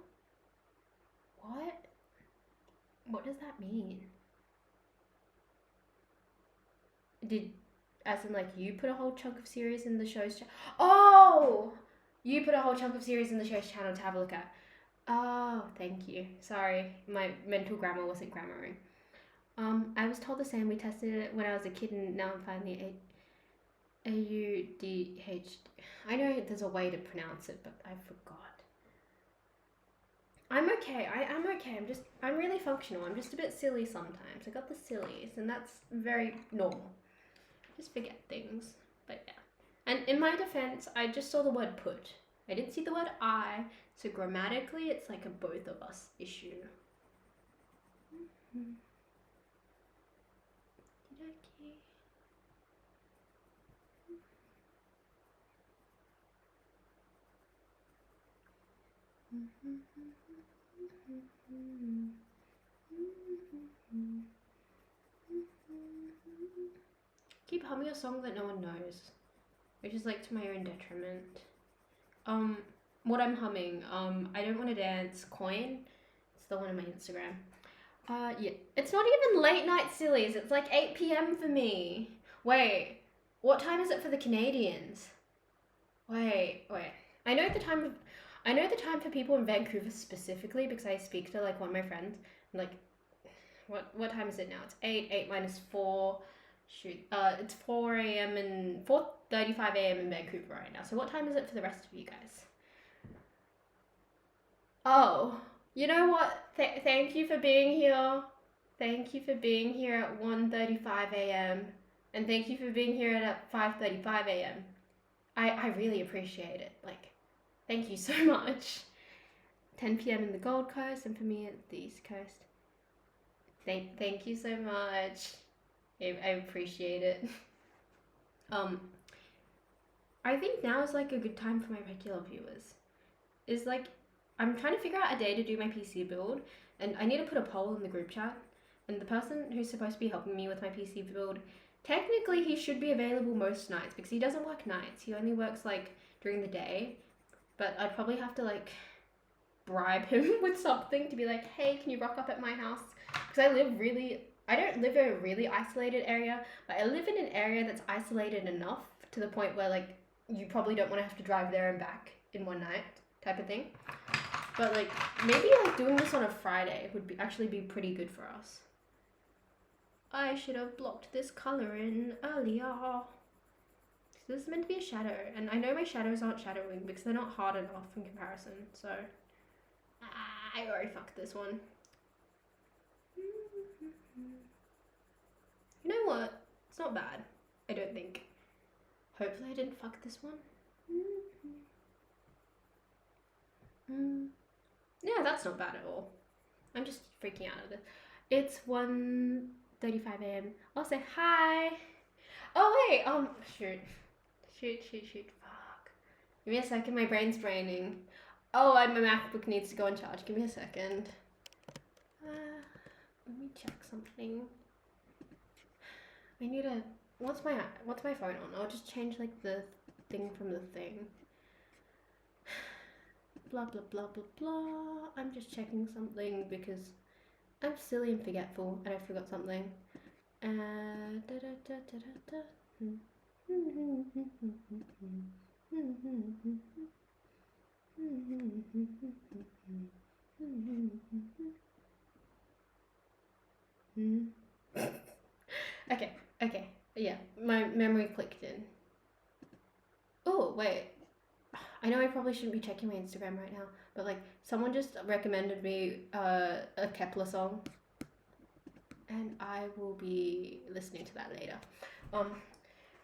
What does that mean? As in like you put a whole chunk of series in the show's channel? Oh! You put a whole chunk of series in the show's channel to have a look at. Oh, thank you. Sorry, my mental grammar wasn't grammaring. I was told the same. We tested it when I was a kid and now I'm finally AUDHD. I know there's a way to pronounce it, but I forgot. I'm okay. I'm okay. I'm really functional. I'm just a bit silly sometimes. I got the sillies and that's very normal. Just forget things, but yeah. And in my defense, I just saw the word put. I didn't see the word I, so grammatically it's like a both of us issue. Keep humming a song that no one knows, which is like to my own detriment. What I'm humming, I Don't Want to Dance, Coin. It's the one on my Instagram. Yeah, it's not even late night sillies. It's like 8 p.m. for me. Wait, what time is it for the Canadians? Wait. I know the time for people in Vancouver specifically because I speak to like one of my friends. I'm like, what time is it now? It's 8 minus 4. Shoot, it's 4 a.m. and 4:35 a.m. in Vancouver right now. So what time is it for the rest of you guys? Oh, you know what? Thank you for being here. Thank you for being here at 1:35 a.m. And thank you for being here at 5:35 a.m. I really appreciate it. Like, thank you so much. 10 p.m. in the Gold Coast and for me at the East Coast. Thank you so much. I appreciate it. I think now is like a good time for my regular viewers. Is like, I'm trying to figure out a day to do my PC build and I need to put a poll in the group chat and the person who's supposed to be helping me with my PC build, technically he should be available most nights because he doesn't work nights. He only works like during the day, but I'd probably have to like bribe him with something to be like, hey, can you rock up at my house? Because I don't live in a really isolated area, but I live in an area that's isolated enough to the point where like you probably don't want to have to drive there and back in one night type of thing. But like maybe like doing this on a Friday would actually be pretty good for us. I should have blocked this color in earlier. This is meant to be a shadow, and I know my shadows aren't shadowing because they're not hard enough in comparison, so I already fucked this one. You know what? It's not bad, I don't think. Hopefully I didn't fuck this one. Yeah, that's not bad at all. I'm just freaking out of this. It's 1:35 a.m. I'll say hi. Oh wait, shoot. Fuck. Give me a second, my brain's braining. Oh, my MacBook needs to go on charge. Give me a second. Let me check something. I need a. What's my phone on? I'll just change like the thing from the thing. Blah blah blah blah blah. I'm just checking something because I'm silly and forgetful, and I forgot something. Okay, yeah, my memory clicked in. Oh, wait. I know I probably shouldn't be checking my Instagram right now, but like someone just recommended me a Kepler song, and I will be listening to that later.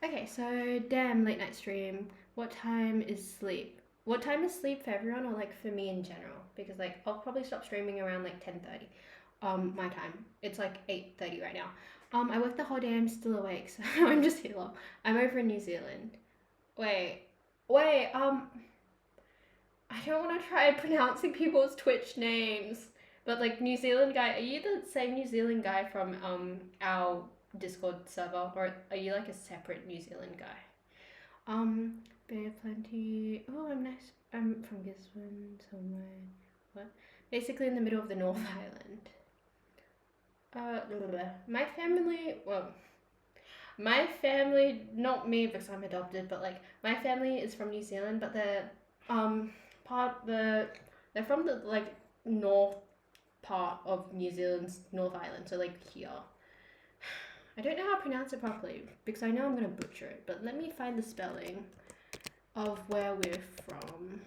Okay, so damn late night stream. What time is sleep? What time is sleep for everyone, or like for me in general? Because like I'll probably stop streaming around like 10:30. My time. It's like 8:30 right now. I worked the whole day. I'm still awake, so I'm just here. I'm over in New Zealand. Wait. I don't want to try pronouncing people's Twitch names, but like New Zealand guy, are you the same New Zealand guy from our Discord server, or are you like a separate New Zealand guy? Bear plenty. Oh, I'm nice. I'm from Gisborne, somewhere. What? Basically in the middle of the North Island. My family, not me because I'm adopted, but like my family is from New Zealand, but they're they're from the like north part of New Zealand's North Island, so like here. I don't know how to pronounce it properly because I know I'm gonna butcher it, but let me find the spelling of where we're from.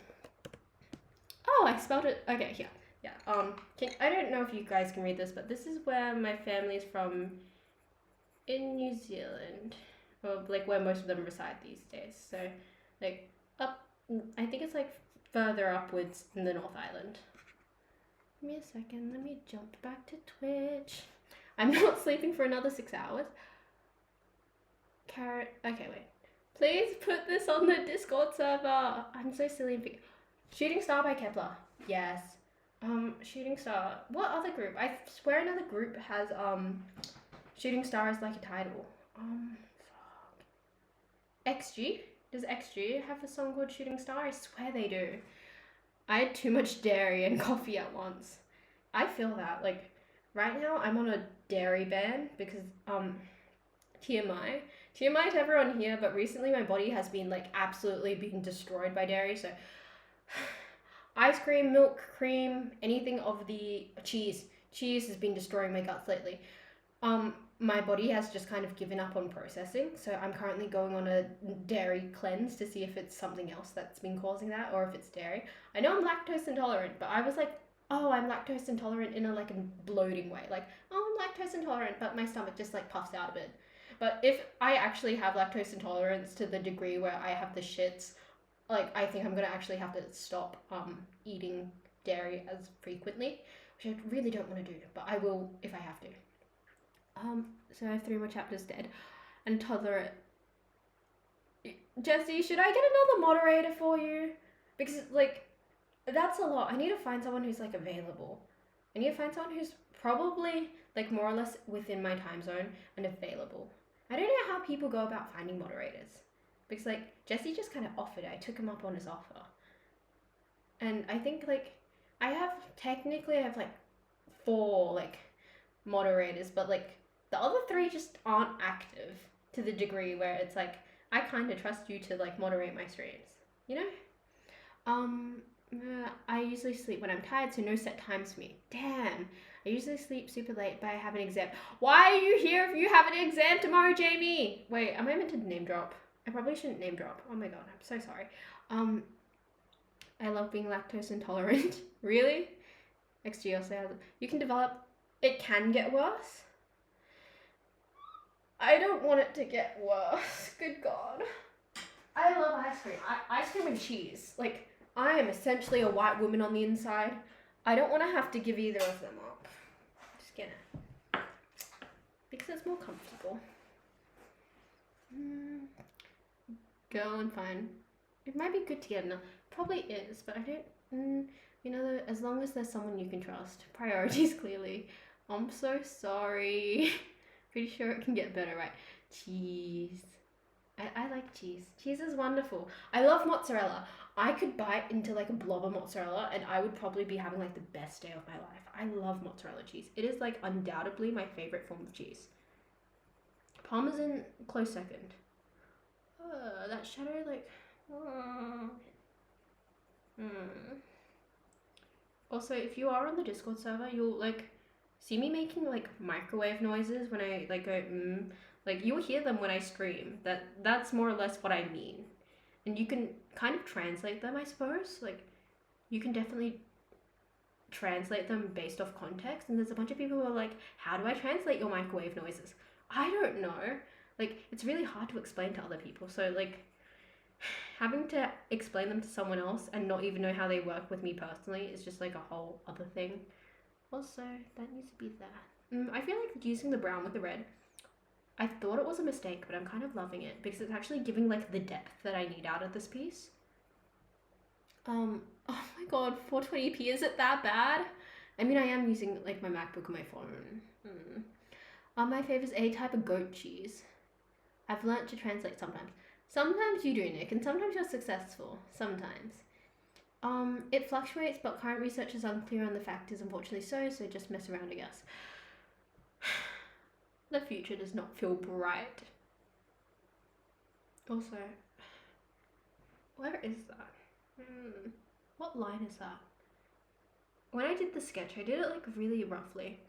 Oh, I spelled it. Okay, here. Yeah. I don't know if you guys can read this, but this is where my family's from in New Zealand, or like where most of them reside these days. So, like up, I think it's like further upwards in the North Island. Give me a second. Let me jump back to Twitch. I'm not sleeping for another 6 hours. Carrot. Okay, wait. Please put this on the Discord server. I'm so silly and Shooting Star by Kepler. Yes. Shooting Star. What other group? I swear another group has Shooting Star as like a title. Fuck. XG? Does XG have a song called Shooting Star? I swear they do. I had too much dairy and coffee at once. I feel that. Like, right now I'm on a dairy ban because, TMI. TMI to everyone here, but recently my body has been, like, absolutely being destroyed by dairy, so... Ice cream, milk, cream, anything of the... Cheese. Cheese has been destroying my guts lately. My body has just kind of given up on processing, so I'm currently going on a dairy cleanse to see if it's something else that's been causing that, or if it's dairy. I know I'm lactose intolerant, but I was like, oh, I'm lactose intolerant in a like a bloating way. Like, oh, I'm lactose intolerant, but my stomach just like puffs out a bit. But if I actually have lactose intolerance to the degree where I have the shits, like I think I'm gonna actually have to stop eating dairy as frequently, which I really don't want to do, but I will if I have to. So I have 3 more chapters dead. And toddler it. Jesse, should I get another moderator for you? Because, like, that's a lot. I need to find someone who's, like, available. I need to find someone who's probably, like, more or less within my time zone and available. I don't know how people go about finding moderators. Because, like, Jesse just kind of offered it. I took him up on his offer. And I think, like, I have 4, like, moderators, but, like, the other 3 just aren't active to the degree where it's like, I kind of trust you to like moderate my streams, you know? I usually sleep when I'm tired, so no set times for me. Damn. I usually sleep super late, but I have an exam. Why are you here if you have an exam tomorrow, Jamie? Wait, am I meant to name drop? I probably shouldn't name drop. Oh my god, I'm so sorry. I love being lactose intolerant. Really? XG also has it. You can develop. It can get worse. I don't want it to get worse. Good god. I love ice cream. Ice cream and cheese. Like, I am essentially a white woman on the inside. I don't want to have to give either of them up. Just gonna. Because it's more comfortable. Girl, I'm fine. It might be good to get enough. Probably is, but I don't. You know, as long as there's someone you can trust. Priorities, clearly. I'm so sorry. Pretty sure it can get better, right? Cheese. I like cheese. Cheese is wonderful. I love mozzarella. I could bite into like a blob of mozzarella and I would probably be having like the best day of my life. I love mozzarella cheese. It is like undoubtedly my favorite form of cheese. Parmesan, close second. That shadow like... Also, if you are on the Discord server, you'll like see me making like microwave noises when I like go like you'll hear them when I scream. That's more or less what I mean. And you can kind of translate them, I suppose. Like you can definitely translate them based off context, and there's a bunch of people who are like, how do I translate your microwave noises? I don't know. Like it's really hard to explain to other people. So like having to explain them to someone else and not even know how they work with me personally is just like a whole other thing. Also, that needs to be there. I feel like using the brown with the red, I thought it was a mistake, but I'm kind of loving it because it's actually giving like the depth that I need out of this piece. Oh my god, 420p, is it that bad? I mean, I am using like my MacBook and my phone. My favourite is a type of goat cheese. I've learnt to translate sometimes. Sometimes you do, Nick, and sometimes you're successful. Sometimes. It fluctuates, but current research is unclear on the factors, unfortunately so just mess around, I guess. The future does not feel bright. Also, where is that? What line is that? When I did the sketch, I did it like really roughly.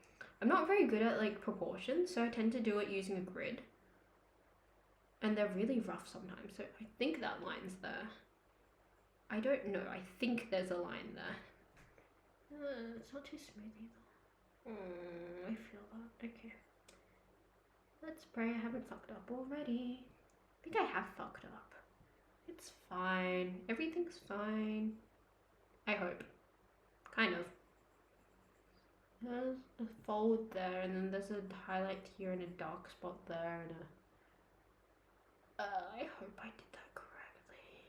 I'm not very good at like proportions, so I tend to do it using a grid. And they're really rough sometimes, so I think that line's there. I don't know, I think there's a line there. It's not too smooth either. I feel that, okay. Let's pray I haven't fucked up already. I think I have fucked up. It's fine, everything's fine. I hope, kind of. There's a fold there, and then there's a highlight here and a dark spot there, and a... I hope I did that correctly.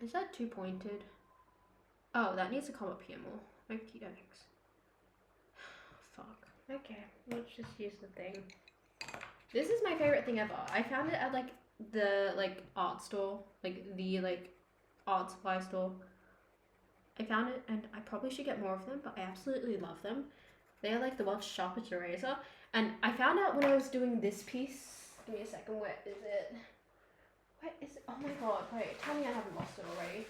Is that too pointed? Oh, that needs to come up here more. Okie dokes. Fuck. Okay, let's just use the thing. This is my favorite thing ever. I found it at like the like art store, like the like art supply store. I found it and I probably should get more of them, but I absolutely love them. They're like the world's sharpest eraser. And I found out when I was doing this piece. Give me a second, where is it? Where is it? Oh my god, wait, tell me I haven't lost it already.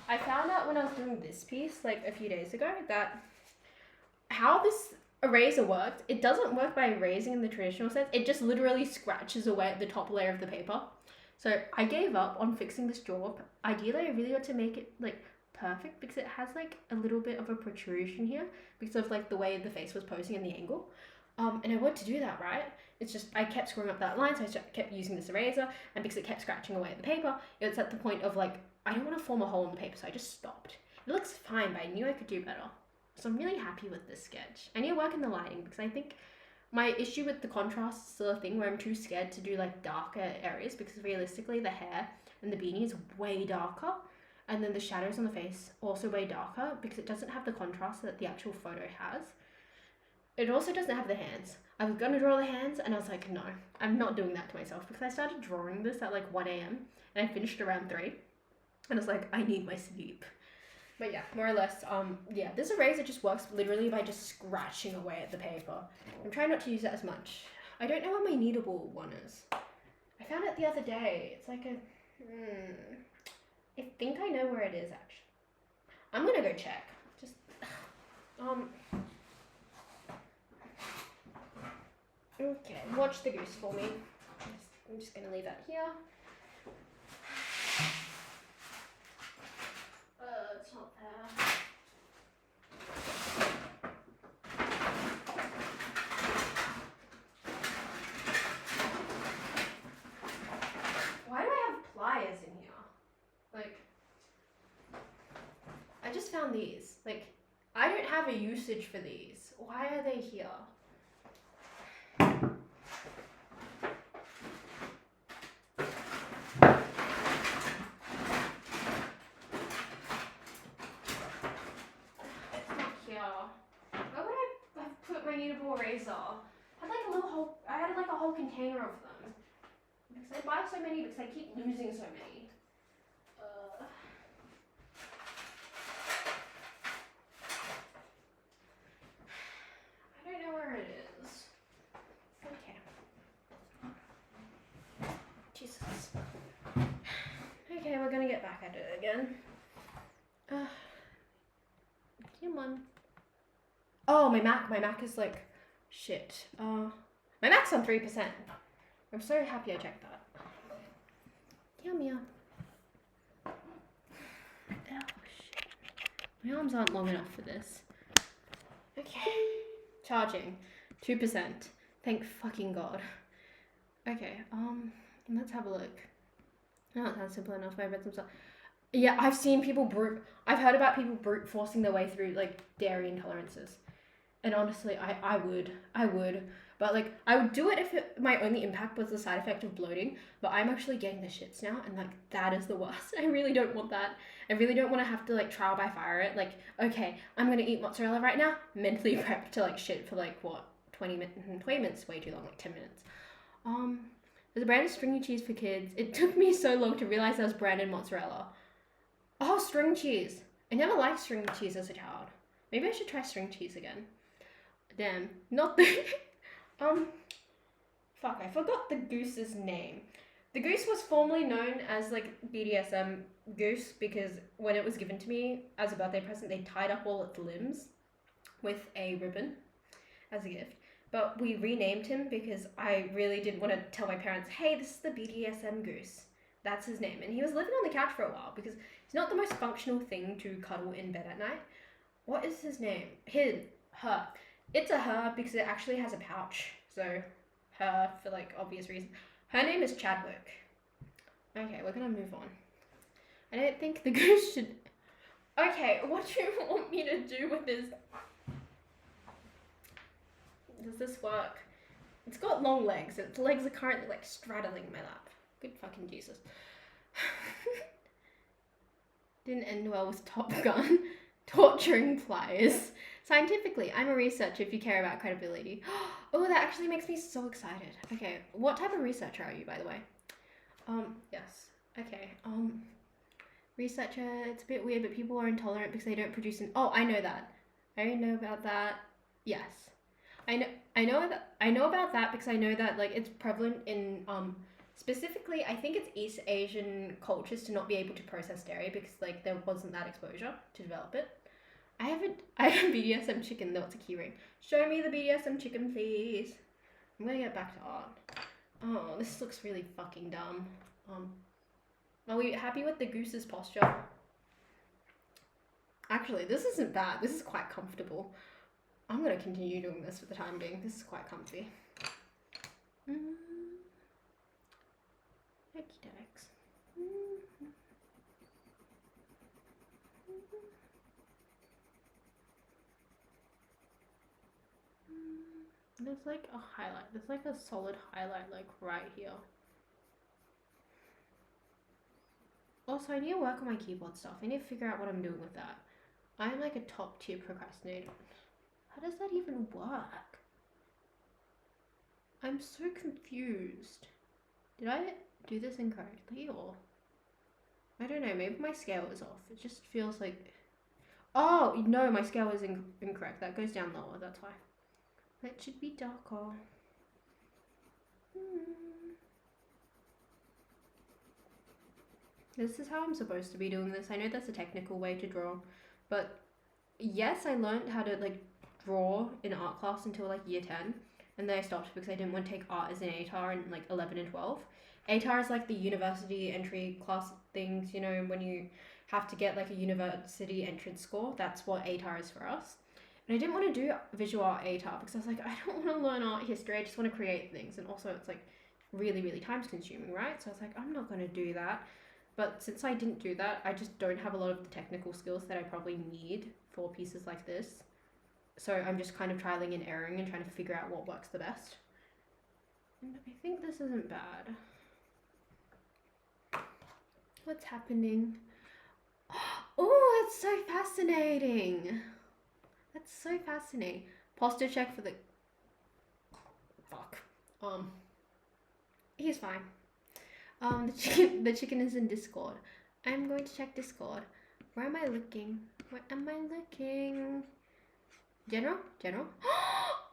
I found out when I was doing this piece, like a few days ago, that how this eraser worked, it doesn't work by erasing in the traditional sense. It just literally scratches away at the top layer of the paper. So I gave up on fixing this jaw. Ideally, I really got to make it like perfect because it has like a little bit of a protrusion here because of like the way the face was posing and the angle. And I wanted to do that, right? It's just I kept screwing up that line, so I kept using this eraser, and because it kept scratching away at the paper, it was at the point of like I don't want to form a hole in the paper, so I just stopped. It looks fine, but I knew I could do better. So I'm really happy with this sketch. I need to work in the lighting because I think my issue with the contrast is still a thing where I'm too scared to do like darker areas because realistically the hair and the beanie is way darker. And then the shadows on the face also way darker because it doesn't have the contrast that the actual photo has. It also doesn't have the hands. I was gonna draw the hands and I was like, no, I'm not doing that to myself because I started drawing this at like 1 a.m. and I finished around 3. And I was like, I need my sleep. But yeah, more or less, yeah, this eraser just works literally by just scratching away at the paper. I'm trying not to use it as much. I don't know where my kneadable one is. I I found it the other day. It's like a... I think I know where it is, actually. I'm gonna go check. Just... Okay, watch the goose for me. I'm just gonna leave that here. It's not there. Why do I have pliers in here? Like, I just found these. Like, I don't have a usage for these. Why are they here? Kneadable razor. I had like a whole container of them. Because I buy so many because I keep losing so many. I don't know where it is. Okay. Jesus. Okay, we're gonna get back at it again. Come on. Oh, my Mac is like shit. My Mac's on 3%. I'm so happy I checked that. Come here. Oh shit. My arms aren't long enough for this. Okay. Charging. 2%. Thank fucking God. Okay, let's have a look. Oh, it sounds simple enough. I read some stuff. Yeah, I've heard about people brute forcing their way through like dairy intolerances. And honestly, I would. But like, I would do it if my only impact was the side effect of bloating. But I'm actually getting the shits now, and like, that is the worst. I really don't want that. I really don't want to have to like trial by fire it. Like, okay, I'm gonna eat mozzarella right now. Mentally prepped to like shit for like what, 20 minutes? 20 minutes, way too long. Like 10 minutes. There's a brand of stringy cheese for kids. It took me so long to realize there was branded mozzarella. Oh, string cheese. I never liked string cheese as a child. Maybe I should try string cheese again. Damn, not the... fuck, I forgot the goose's name. The goose was formerly known as, like, BDSM goose because when it was given to me as a birthday present, they tied up all its limbs with a ribbon as a gift. But we renamed him because I really didn't want to tell my parents, hey, this is the BDSM goose. That's his name. And he was living on the couch for a while because he's not the most functional thing to cuddle in bed at night. What is his name? Her. It's a her because it actually has a pouch. So, her for like obvious reasons. Her name is Chadwick. Okay, we're gonna move on. I don't think the goose should... Okay, what do you want me to do with this? Does this work? It's got long legs. Its legs are currently like straddling my lap. Good fucking Jesus. Didn't end well with Top Gun. Torturing pliers. Scientifically, I'm a researcher if you care about credibility. Oh, that actually makes me so excited. Okay, what type of researcher are you, by the way? Yes. Okay, researcher, it's a bit weird, but people are intolerant because they don't produce an... Oh, I know that. I know about that. Yes. I know about that because I know that, like, it's prevalent in, specifically, I think it's East Asian cultures to not be able to process dairy because, like, there wasn't that exposure to develop it. I have a BDSM chicken, though it's a keyring. Show me the BDSM chicken, please. I'm gonna get back to art. Oh, this looks really fucking dumb. Are we happy with the goose's posture? Actually, this isn't bad. This is quite comfortable. I'm gonna continue doing this for the time being. This is quite comfy. Okey-dokes. There's like a highlight. There's like a solid highlight like right here. Also, I need to work on my keyboard stuff. I need to figure out what I'm doing with that. I'm like a top tier procrastinator. How does that even work? I'm so confused. Did I do this incorrectly or? I don't know, maybe my scale is off. It just feels like... Oh, no, my scale is incorrect. That goes down lower, that's why. It should be darker. This is how I'm supposed to be doing this. I know that's a technical way to draw, but yes, I learned how to like draw in art class until like year 10, and then I stopped because I didn't want to take art as an ATAR in like 11 and 12. ATAR is like the university entry class things, you know, when you have to get like a university entrance score. That's what ATAR is for us. And I didn't want to do visual art ATAR because I was like, I don't want to learn art history. I just want to create things, and also it's like really, really time consuming, right? So I was like, I'm not going to do that. But since I didn't do that, I just don't have a lot of the technical skills that I probably need for pieces like this. So I'm just kind of trialing and erroring and trying to figure out what works the best. And I think this isn't bad. What's happening? Oh, that's so fascinating. That's so fascinating. Posture check for the... Fuck. He's fine. The chicken is in Discord. I'm going to check Discord. Where am I looking? Where am I looking? General? General?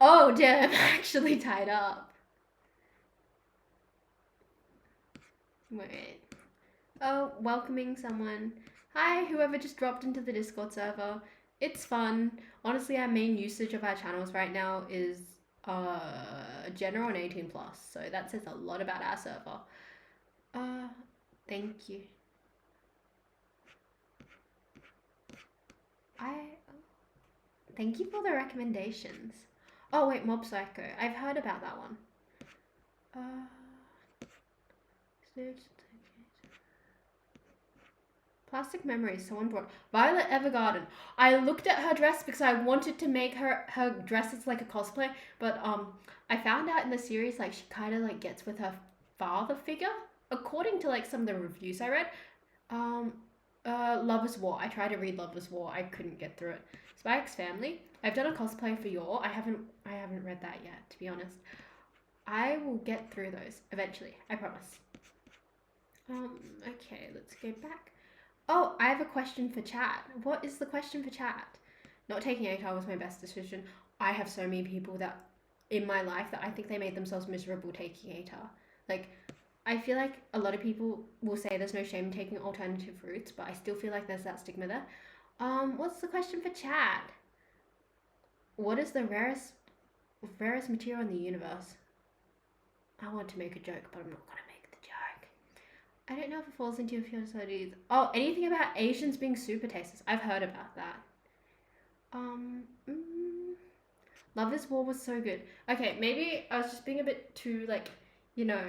Oh, damn, I'm actually tied up. Wait. Oh, welcoming someone. Hi, whoever just dropped into the Discord server. It's fun. Honestly, our main usage of our channels right now is general and 18 plus. So that says a lot about our server. Thank you. Thank you for the recommendations. Oh wait, Mob Psycho. I've heard about that one. Plastic Memories. Someone brought Violet Evergarden. I looked at her dress because I wanted to make her dress as like a cosplay, but I found out in the series like she kind of like gets with her father figure, according to like some of the reviews I read. Lovers War. I tried to read Lovers War. I couldn't get through it. Spy X Family. I've done a cosplay for Yor. I haven't read that yet, to be honest. I will get through those eventually. I promise. Okay, let's go back. Oh, I have a question for chat. What is the question for chat? Not taking ATAR was my best decision. I have so many people that in my life that I think they made themselves miserable taking ATAR. Like, I feel like a lot of people will say there's no shame in taking alternative routes, but I still feel like there's that stigma there. What's the question for chat? What is the rarest material in the universe? I want to make a joke, but I'm not gonna make the joke. I don't know if it falls into your field studies. Oh, anything about Asians being super tasters. I've heard about that. Lovers War was so good. Okay, maybe I was just being a bit too like, you know,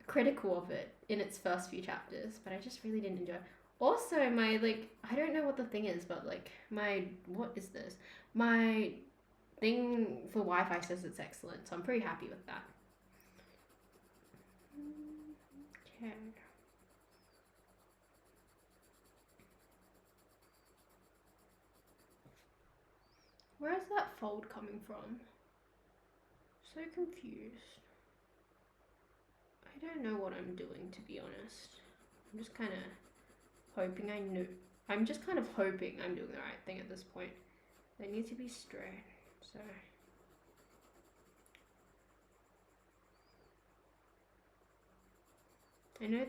critical of it in its first few chapters, but I just really didn't enjoy it. Also, my like, I don't know what the thing is, but like what is this? My thing for Wi-Fi says it's excellent, so I'm pretty happy with that. Okay. Where is that fold coming from? So confused. I don't know what I'm doing, to be honest. I'm just kind of hoping I know. I'm just kind of hoping I'm doing the right thing at this point. They need to be straight, so. I know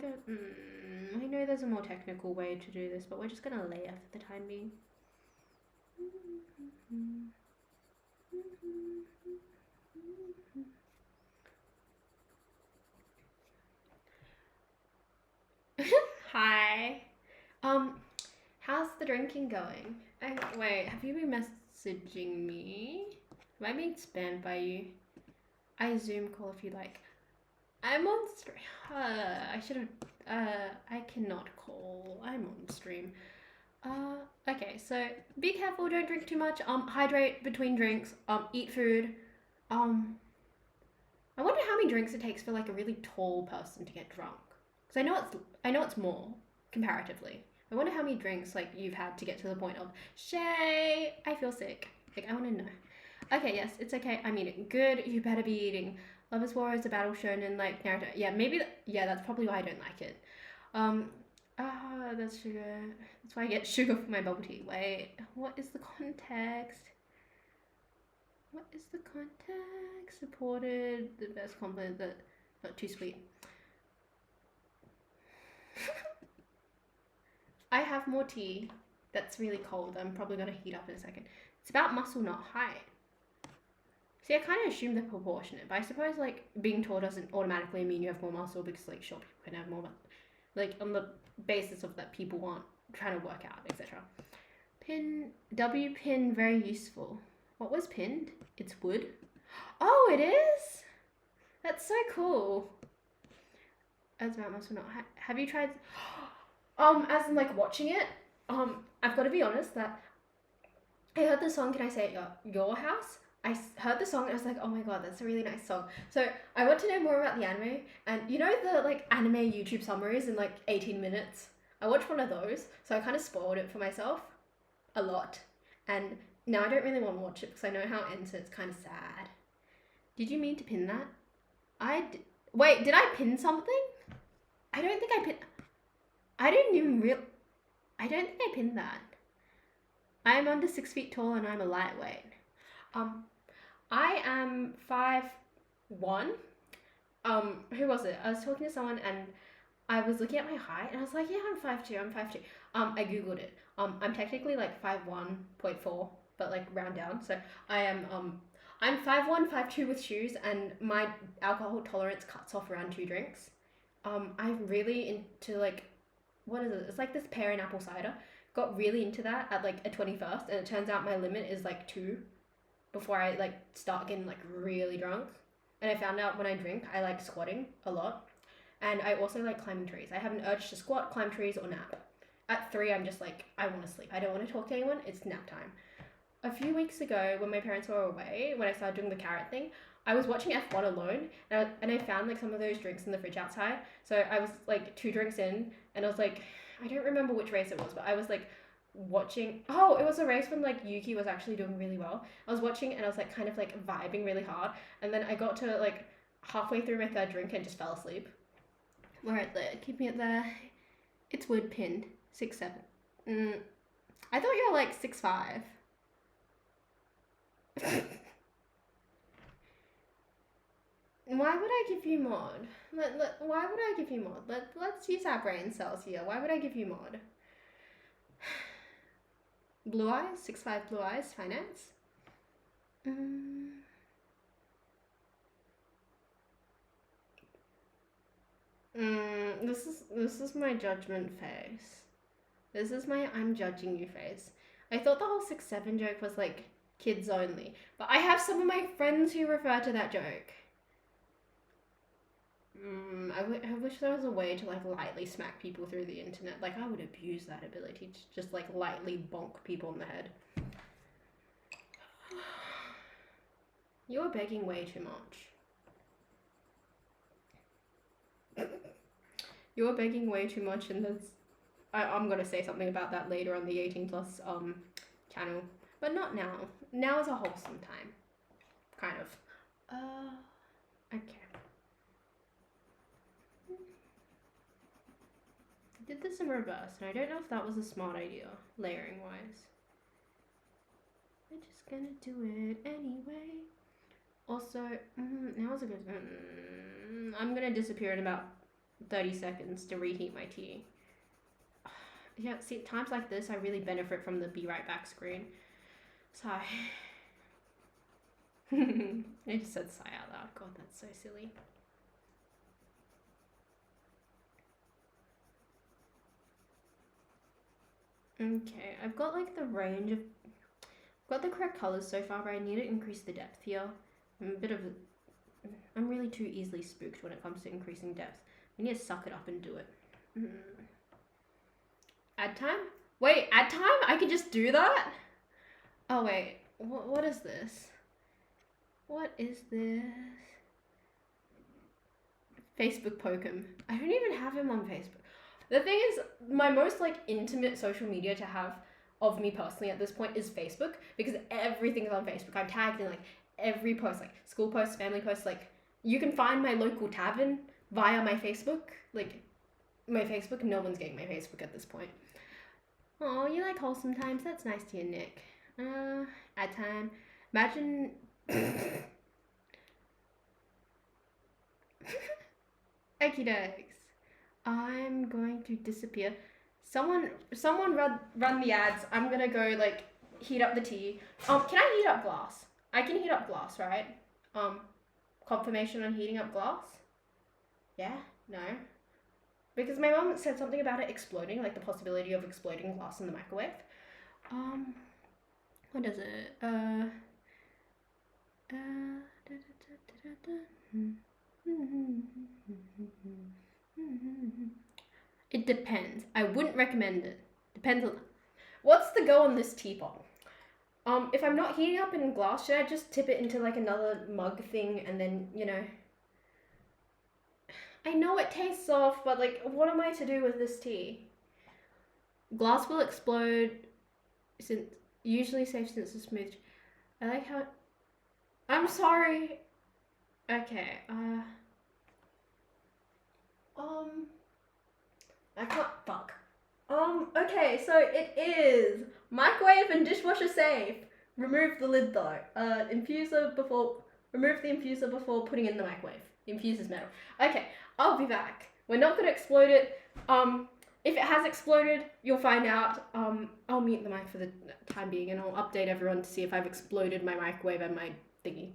there's a more technical way to do this, but we're just gonna layer for the time being. Hi. How's the drinking going? Wait, have you been messaging me? Am I being spammed by you? I Zoom call if you like. I'm on stream. I should have. I cannot call. I'm on stream. Okay, so be careful. Don't drink too much. Hydrate between drinks. Eat food. I wonder how many drinks it takes for like a really tall person to get drunk. Because I know it's more comparatively. I wonder how many drinks like you've had to get to the point of Shay, I feel sick. Like I want to know. Okay, yes, it's okay. I'm eating. Good. You better be eating. Lovers War is a battle shonen like Naruto. Yeah, maybe. That's probably why I don't like it. That's sugar. That's why I get sugar for my bubble tea. Wait, what is the context? What is the context? Supported the best compliment that not too sweet. I have more tea that's really cold. I'm probably going to heat up in a second. It's about muscle, not height. See, I kind of assume they're proportionate, but I suppose, like, being tall doesn't automatically mean you have more muscle because, like, short people can have more muscle. Like, on the basis of that people want trying to work out, etc. Pin, W pin, very useful. What was pinned? It's wood. Oh, it is? That's so cool. As about muscle, not height. Have you tried... as in, like, watching it, I've got to be honest that I heard the song Can I Say It Your House? I heard the song and I was like, oh my god, that's a really nice song. So I want to know more about the anime, and you know the like anime YouTube summaries in like 18 minutes? I watched one of those, so I kind of spoiled it for myself a lot. And now I don't really want to watch it because I know how it ends and it's kind of sad. Did you mean to pin that? Wait, did I pin something? I don't think I pinned... I don't think I pinned that. I am under 6 feet tall and I'm a lightweight. I am 5'1". Who was it? I was talking to someone and I was looking at my height and I was like, yeah, I'm 5'2", I'm 5'2". I googled it. I'm technically like 5'1.4", but like round down. So I'm 5'1", 5'2" with shoes, and my alcohol tolerance cuts off around 2 drinks. I'm really into like, what is it? It's like this pear and apple cider. Got really into that at like a 21st, and it turns out my limit is like 2 before I like start getting like really drunk. And I found out when I drink, I like squatting a lot, and I also like climbing trees. I have an urge to squat, climb trees, or nap. At 3, I'm just like, I want to sleep. I don't want to talk to anyone. It's nap time. A few weeks ago, when my parents were away, when I started doing the carrot thing, I was watching F1 alone, and I found like some of those drinks in the fridge outside. So I was like 2 drinks in, and I was like, I don't remember which race it was, but I was like watching... Oh, it was a race when like Yuki was actually doing really well. I was watching and I was like kind of like vibing really hard, and then I got to like halfway through my 3rd drink and just fell asleep. We're at there, keeping it there. It's wood pinned. 6'7". I thought you were like 6'5". Why would I give you mod? Why would I give you mod? Let's use our brain cells here. Why would I give you mod? Blue eyes? 6'5" blue eyes? Finance? This is my judgment face. This is my I'm judging you face. I thought the whole 6'7" joke was like kids only, but I have some of my friends who refer to that joke. I wish there was a way to like lightly smack people through the internet. Like I would abuse that ability to just like lightly bonk people in the head. You're begging way too much. You're begging way too much, and I'm gonna say something about that later on the 18 plus channel, but not now. Now is a wholesome time, kind of. Okay. I did this in reverse, and I don't know if that was a smart idea, layering wise. We're just gonna do it anyway. Also, now is a good... I'm gonna disappear in about 30 seconds to reheat my tea. Yeah, see, times like this, I really benefit from the be right back screen. Sigh. I just said sigh out loud. God, that's so silly. Okay, I've got like the range of... I've got the correct colours so far, but I need to increase the depth here. I'm really too easily spooked when it comes to increasing depth. I need to suck it up and do it. Add time? Wait, add time? I can just do that? Oh wait, what is this? What is this? Facebook poke him. I don't even have him on Facebook. The thing is, my most like intimate social media to have of me personally at this point is Facebook, because everything is on Facebook. I'm tagged in like every post, like school posts, family posts. Like you can find my local tavern via my Facebook. Like my Facebook, no one's getting my Facebook at this point. Oh, you like wholesome times? That's nice to you, Nick. Add time. Imagine. Okie dokes. I'm going to disappear. Someone run the ads. I'm gonna go like heat up the tea. Can I heat up glass? I can heat up glass, right? Confirmation on heating up glass? Yeah? No? Because my mom said something about it exploding, like the possibility of exploding glass in the microwave. What is it? It depends. I wouldn't recommend it. Depends on. What's the go on this teapot? If I'm not heating up in glass, should I just tip it into like another mug thing and then, you know? I know it tastes soft, but like, what am I to do with this tea? Glass will explode since usually safe since it's smooth. I like how. I'm sorry. Okay. I can't. Fuck. Okay, so it is microwave and dishwasher safe. Remove the lid though. Infuser before. Remove the infuser before putting in the microwave. The infuser's metal. Okay, I'll be back. We're not gonna explode it. If it has exploded, you'll find out. I'll mute the mic for the time being, and I'll update everyone to see if I've exploded my microwave and my thingy.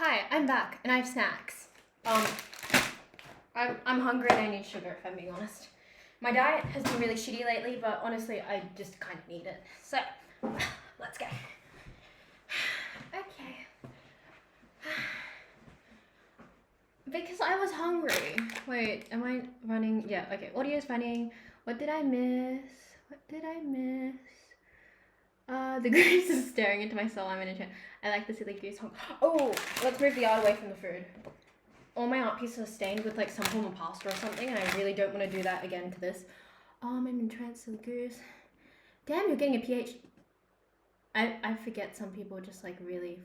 Hi, I'm back and I have snacks. I'm hungry and I need sugar, if I'm being honest. My diet has been really shitty lately, but honestly, I just kind of need it. So, let's go. Okay. Because I was hungry. Wait, am I running? Yeah, okay. Audio's running. What did I miss? The goose is staring into my soul. I'm in a chair. I like the silly goose. Oh, let's move the art away from the food. All my art pieces are stained with like some form of pasta or something, and I really don't want to do that again to this. I'm in trance, silly goose. Damn, you're getting a PhD. I forget some people are just like really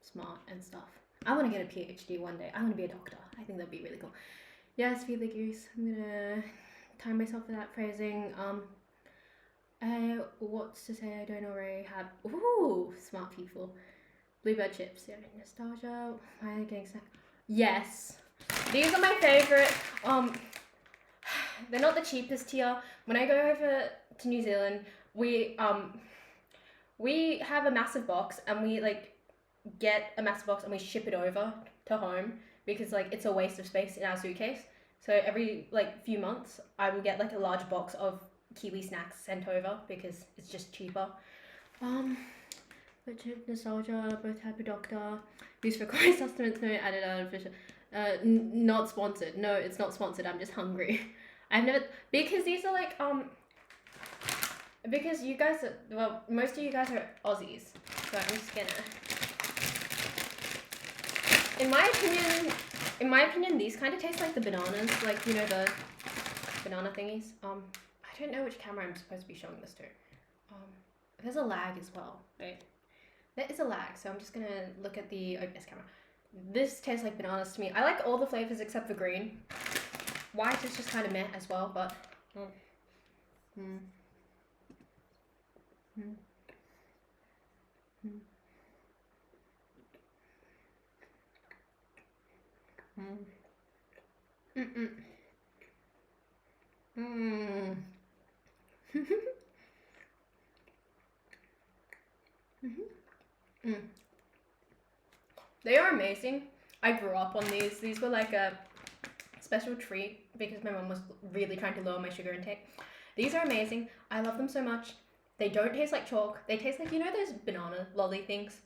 smart and stuff. I want to get a PhD one day. I want to be a doctor. I think that'd be really cool. Yes, feed the goose. I'm gonna time myself for that phrasing. What's to say I don't already have? Ooh, smart people. Bluebird chips. Yeah, nostalgia. Why am I getting snack? Yes, these are my favorite. They're not the cheapest here. When I go over to New Zealand, we have a massive box and we like get a massive box and we ship it over to home because like it's a waste of space in our suitcase. So every like few months I will get like a large box of Kiwi snacks sent over because it's just cheaper. Richard, nostalgia, both type of doctor. These for quite sustenance, no added artificial. Not sponsored. No, it's not sponsored. I'm just hungry. I've never, because these are like because you guys are, well, most of you guys are Aussies, so I'm just gonna. In my opinion, these kind of taste like the bananas, like you know the banana thingies. I don't know which camera I'm supposed to be showing this to. There's a lag as well, right? There is a lag, so I'm just gonna look at the OBS camera. This tastes like bananas to me. I like all the flavors except for green. White is just kind of meh as well, but. They are amazing. I grew up on these. These were like a special treat because my mom was really trying to lower my sugar intake. These are amazing. I love them so much. They don't taste like chalk. They taste like, you know those banana lolly things?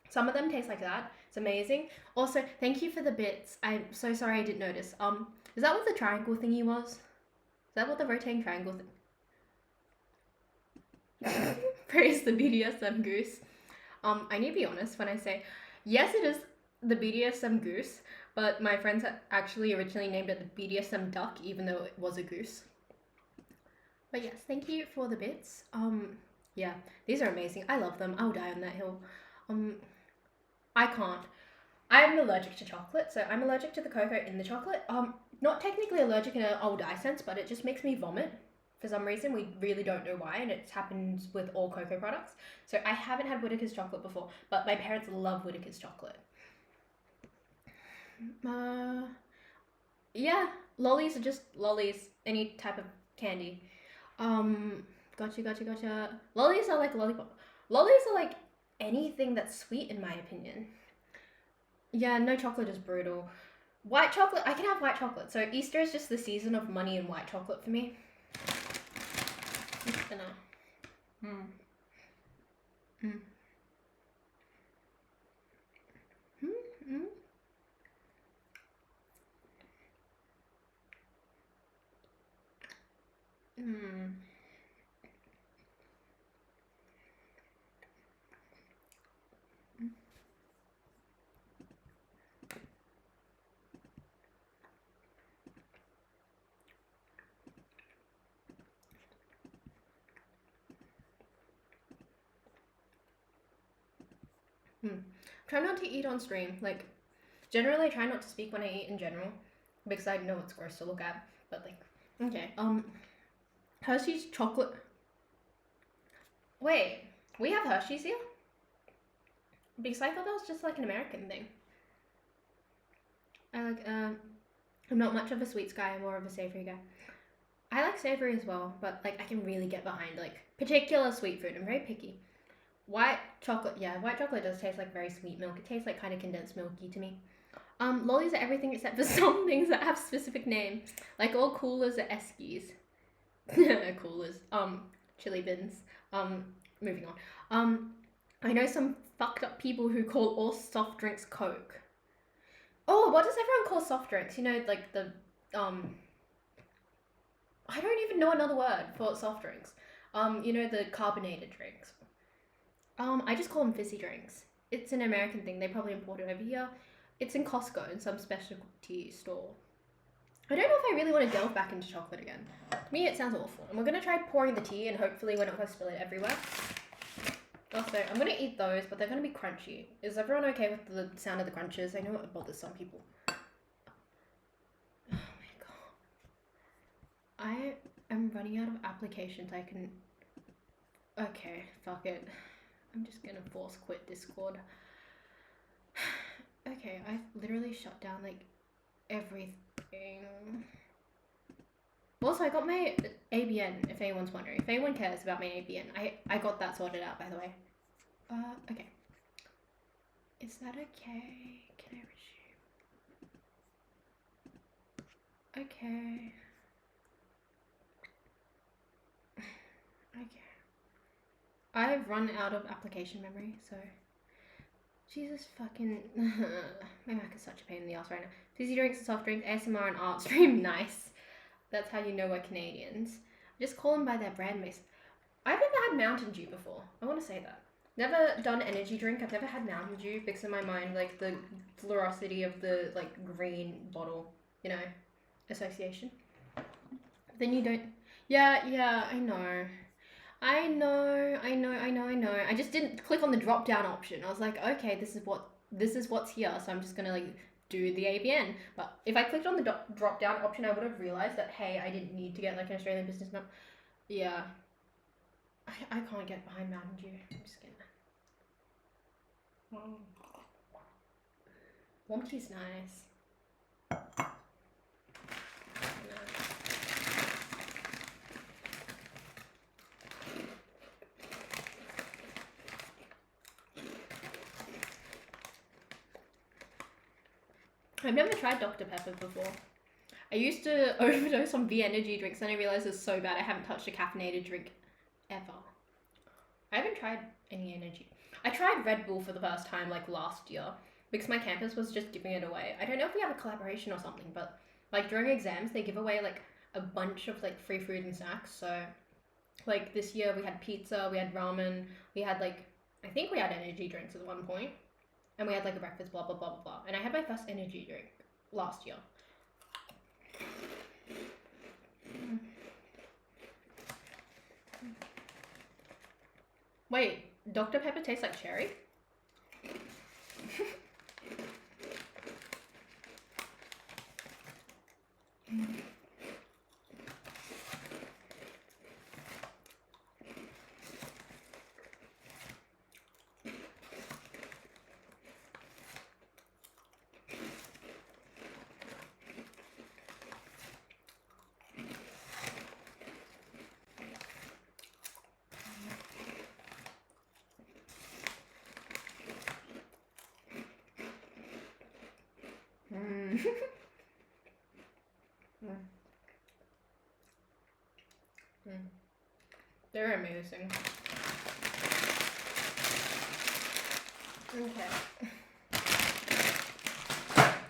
Some of them taste like that. It's amazing. Also, thank you for the bits. I'm so sorry I didn't notice. Is that what the triangle thingy was? Is that what the rotating triangle thing? Praise the BDSM goose. I need to be honest when I say, yes, it is the BDSM goose, but my friends actually originally named it the BDSM duck, even though it was a goose. But yes, thank you for the bits. Yeah, these are amazing. I love them. I'll die on that hill. I can't. I'm allergic to chocolate, so I'm allergic to the cocoa in the chocolate. Not technically allergic in an I'll die sense, but it just makes me vomit. For some reason, we really don't know why, and it happens with all cocoa products. So I haven't had Whittaker's chocolate before, but my parents love Whittaker's chocolate. Yeah, lollies are just lollies, any type of candy. Gotcha. Lollies are like lollipop. Lollies are like anything that's sweet, in my opinion. Yeah, no chocolate is brutal. White chocolate, I can have white chocolate. So Easter is just the season of money and white chocolate for me. I'm just gonna. Try not to eat on stream. Like, generally, I try not to speak when I eat in general because I know it's gross to look at. But like, okay. Hershey's chocolate. Wait, we have Hershey's here? Because I thought that was just like an American thing. I like. I'm not much of a sweets guy. I'm more of a savory guy. I like savory as well, but like I can really get behind like particular sweet food. I'm very picky. White chocolate, yeah, white chocolate does taste like very sweet milk. It tastes like kind of condensed milky to me. Lollies are everything except for some things that have specific names. Like all coolers are Eskies. Coolers. Chili bins. Moving on. I know some fucked up people who call all soft drinks Coke. Oh, what does everyone call soft drinks? You know, like the, I don't even know another word for soft drinks. You know, the carbonated drinks. I just call them fizzy drinks. It's an American thing. They probably import it over here. It's in Costco in some specialty store. I don't know if I really want to delve back into chocolate again. To me, it sounds awful. And we're going to try pouring the tea, and hopefully we're not going to spill it everywhere. Also, I'm going to eat those, but they're going to be crunchy. Is everyone okay with the sound of the crunches? I know it bothers some people. Oh my god. I am running out of applications I can... Okay, fuck it. I'm just going to force quit Discord. Okay, I've literally shut down, like, everything. Also, I got my ABN, if anyone's wondering. If anyone cares about my ABN, I got that sorted out, by the way. Okay. Is that okay? Can I resume? Okay. Okay. I've run out of application memory, so... Jesus fucking... My Mac is such a pain in the ass right now. Fizzy drinks and soft drinks, ASMR and art stream, nice. That's how you know we're Canadians. Just call them by their brand base. I've never had Mountain Dew before. I want to say that. Never done energy drink. I've never had Mountain Dew because in my mind, like, the fluorosity of the, like, green bottle, you know, association. Then you don't... Yeah, I know. I know. I just didn't click on the drop down option. I was like, okay, this is what's here, so I'm just gonna like do the ABN. But if I clicked on the drop down option, I would have realized that hey, I didn't need to get like an Australian business number. Yeah, I can't get behind Mountain Dew. I'm just gonna. Warm tea's nice. I've never tried Dr. Pepper before. I used to overdose on V energy drinks, and I realized it's so bad I haven't touched a caffeinated drink ever. I haven't tried any energy. I tried Red Bull for the first time like last year because my campus was just giving it away. I don't know if we have a collaboration or something, but like during exams they give away like a bunch of like free food and snacks. So like this year we had pizza, we had ramen, we had like, I think we had energy drinks at one point. And we had like a breakfast, blah, blah, blah, blah, blah. And I had my first energy drink last year. Wait, Dr. Pepper tastes like cherry? They're amazing. Okay.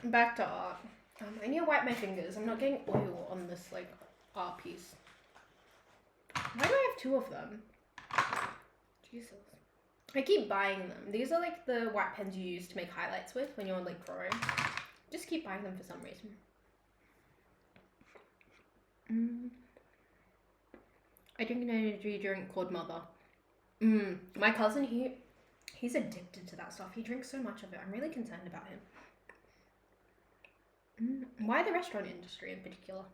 Back to art. I need to wipe my fingers. I'm not getting oil on this like art piece. Why do I have two of them? Jesus. I keep buying them. These are like the white pens you use to make highlights with when you're like drawing. Just keep buying them for some reason. I drink an energy drink called Mother. My cousin, he's addicted to that stuff. He drinks so much of it. I'm really concerned about him. Why the restaurant industry in particular?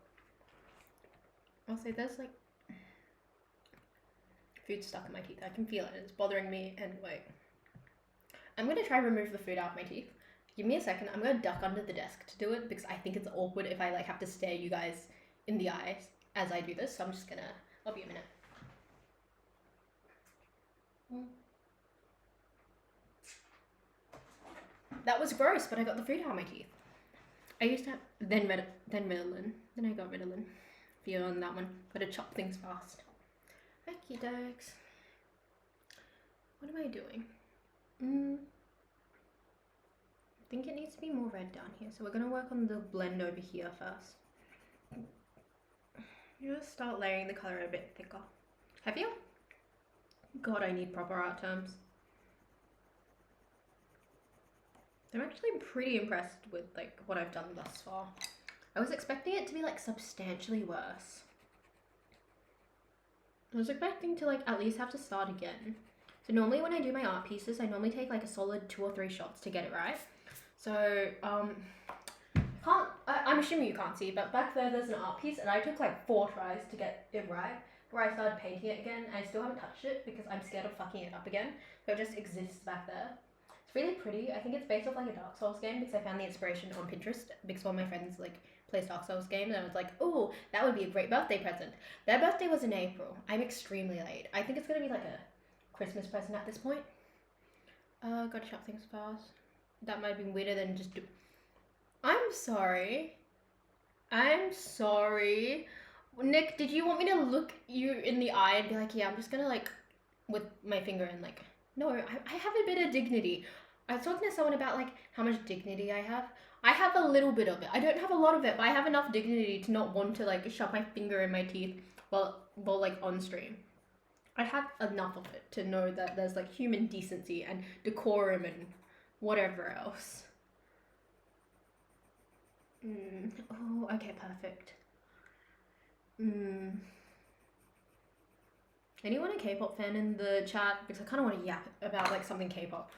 I'll say there's like food stuck in my teeth. I can feel it. It's bothering me. And wait, I'm gonna try to remove the food out of my teeth. Give me a second. I'm gonna duck under the desk to do it because I think it's awkward if I like have to stare you guys in the eyes as I do this. So I'm just gonna. I'll be a minute. That was gross, but I got the food out of my teeth. I used to have then Ritalin. Then I got Ritalin. Feel on that one. Gotta chop things fast. Okie dokes. What am I doing? I think it needs to be more red down here. So we're gonna work on the blend over here first. Just start layering the color a bit thicker. Heavier? God, I need proper art terms. I'm actually pretty impressed with like what I've done thus far. I was expecting it to be like substantially worse. I was expecting to like at least have to start again. So normally when I do my art pieces, I normally take like a solid 2 or 3 shots to get it right. So I'm assuming you can't see, but back there's an art piece and I took like 4 tries to get it right. Where I started painting it again, I still haven't touched it because I'm scared of fucking it up again. So it just exists back there. It's really pretty. I think it's based off like a Dark Souls game because I found the inspiration on Pinterest because one of my friends like plays Dark Souls games and I was like, oh, that would be a great birthday present. Their birthday was in April. I'm extremely late. I think it's gonna be like a Christmas present at this point. Gotta chop things fast. That might have been weirder than just do. I'm sorry. Nick, did you want me to look you in the eye and be like, yeah, I'm just gonna like, with my finger and like, no, I have a bit of dignity. I was talking to someone about like how much dignity I have. I have a little bit of it. I don't have a lot of it, but I have enough dignity to not want to like shove my finger in my teeth while like on stream. I have enough of it to know that there's like human decency and decorum and whatever else. Oh, okay, perfect. Anyone a K-pop fan in the chat? Because I kind of want to yap about like something K-pop,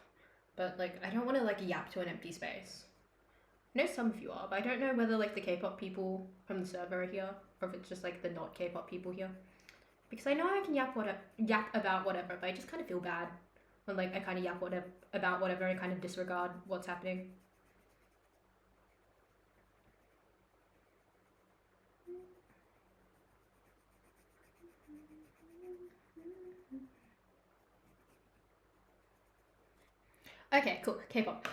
but like I don't want to like yap to an empty space. I know some of you are, but I don't know whether like the K-pop people from the server are here or if it's just like the not K-pop people here. Because I know I can yap about whatever, but I just kind of feel bad when like I kind of yap about whatever and kind of disregard what's happening. Okay, cool. K-pop.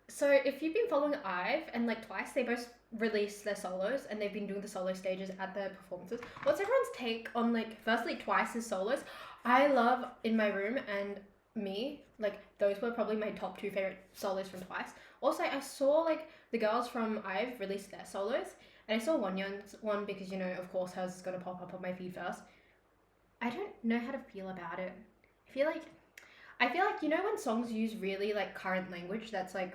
So if you've been following IVE and like Twice, they both released their solos and they've been doing the solo stages at their performances. What's everyone's take on like firstly Twice's solos? I love In My Room and Me. Like those were probably my top 2 favorite solos from Twice. Also, I saw like the girls from IVE release their solos and I saw Wonyeon's one because you know of course hers is gonna pop up on my feed first. I don't know how to feel about it. I feel like you know when songs use really like current language that's like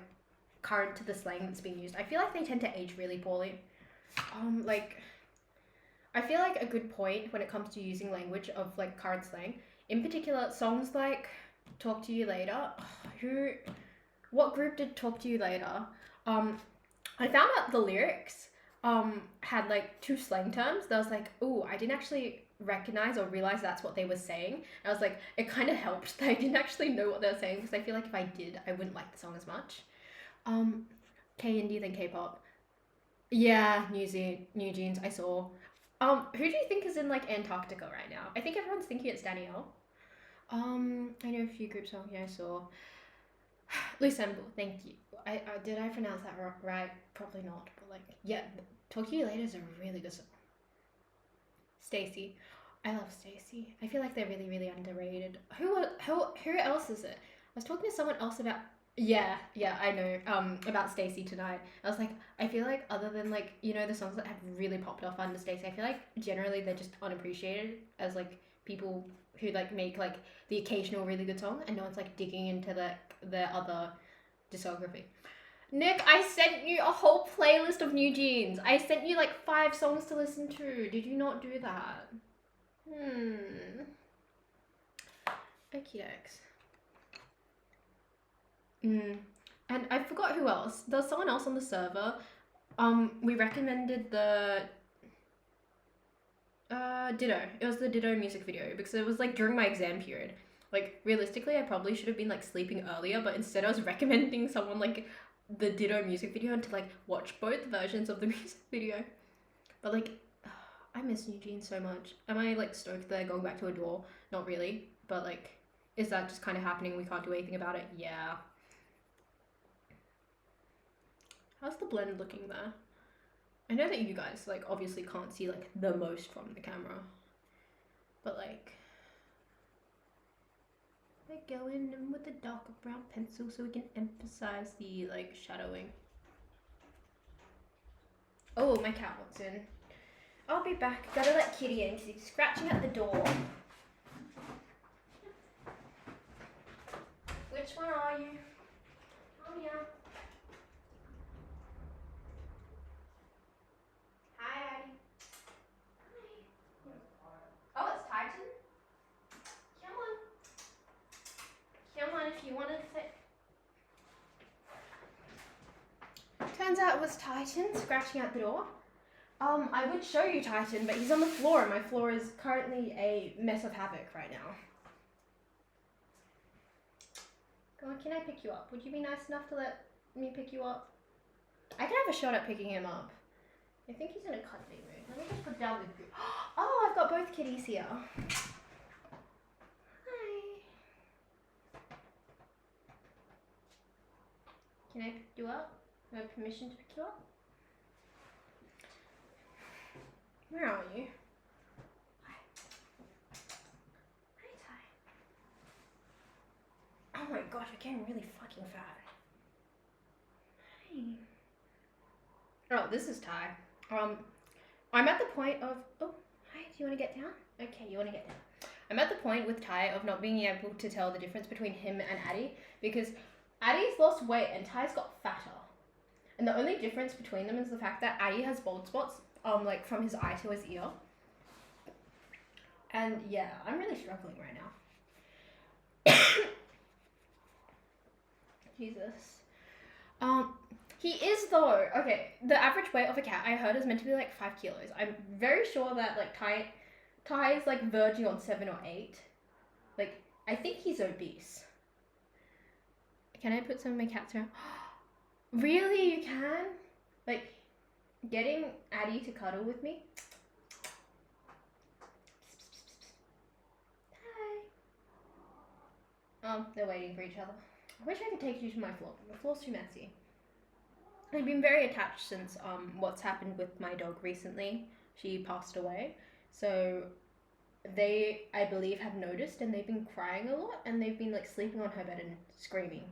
current to the slang that's being used, I feel like they tend to age really poorly. Like I feel like a good point when it comes to using language of like current slang, in particular songs like Talk to You Later. What group did Talk to You Later? I found out the lyrics had like 2 slang terms that was like, ooh, I didn't actually recognize or realize that's what they were saying. And I was like, it kind of helped that I didn't actually know what they were saying because I feel like if I did, I wouldn't like the song as much. K-indie then K-pop. Yeah, New Jeans, I saw. Who do you think is in like Antarctica right now? I think everyone's thinking it's Danielle. I know a few group songs. Yeah, I saw. Lusemble, thank you. Did I pronounce that right? Probably not, but like, yeah, Talk to You Later is a really good song. Stacy. I love Stacy. I feel like they're really, really underrated. Who else is it? I was talking to someone else about yeah, I know. About Stacy tonight. I was like, I feel like other than like, you know, the songs that have really popped off under Stacy, I feel like generally they're just unappreciated as like people who like make like the occasional really good song and no one's like digging into their other discography. Nick, I sent you a whole playlist of New Jeans. I sent you like 5 songs to listen to. Did you not do that? Okie dokes. And I forgot who else. There was someone else on the server. We recommended the Ditto. It was the Ditto music video because it was like during my exam period. Like realistically, I probably should have been like sleeping earlier, but instead I was recommending someone like the Ditto music video and to like watch both versions of the music video. But like, I miss New Jeans so much. Am I like stoked they're going back to Adore? Not really, but like, is that just kind of happening? We can't do anything about it? Yeah. How's the blend looking there? I know that you guys like obviously can't see like the most from the camera, but like we're going in with a darker brown pencil so we can emphasize the like shadowing. Oh, my cat wants in. I'll be back. Gotta let Kitty in because he's scratching at the door. Which one are you? Oh yeah. Hi, Addie. Hi. Oh, it's Titan? Come on. Come on if you want to sit. Turns out it was Titan scratching at the door. I would show you Titan, but he's on the floor and my floor is currently a mess of havoc right now. Go on, can I pick you up? Would you be nice enough to let me pick you up? I can have a shot at picking him up. I think he's in a cuddly mood. Let me just put down the group. Oh, I've got both kitties here. Hi. Can I pick you up? Do I have permission to pick you up? Where are you? Hi. Hi, Ty. Oh my gosh, you're getting really fucking fat. Hi. Oh, this is Ty. I'm at the point of, oh, hi, do you want to get down? Okay, you want to get down. I'm at the point with Ty of not being able to tell the difference between him and Addie because Addie's lost weight and Ty's got fatter. And the only difference between them is the fact that Addie has bald spots, like from his eye to his ear. And yeah, I'm really struggling right now. Jesus. He is though. Okay, the average weight of a cat I heard is meant to be like 5 kilos. I'm very sure that like Ty is like verging on 7 or 8. Like, I think he's obese. Can I put some of my cats around? Really, you can? Like, getting Addie to cuddle with me? Hi. They're waiting for each other. I wish I could take you to my floor. The floor's too messy. I've been very attached since what's happened with my dog recently. She passed away. So they, I believe, have noticed and they've been crying a lot and they've been like sleeping on her bed and screaming.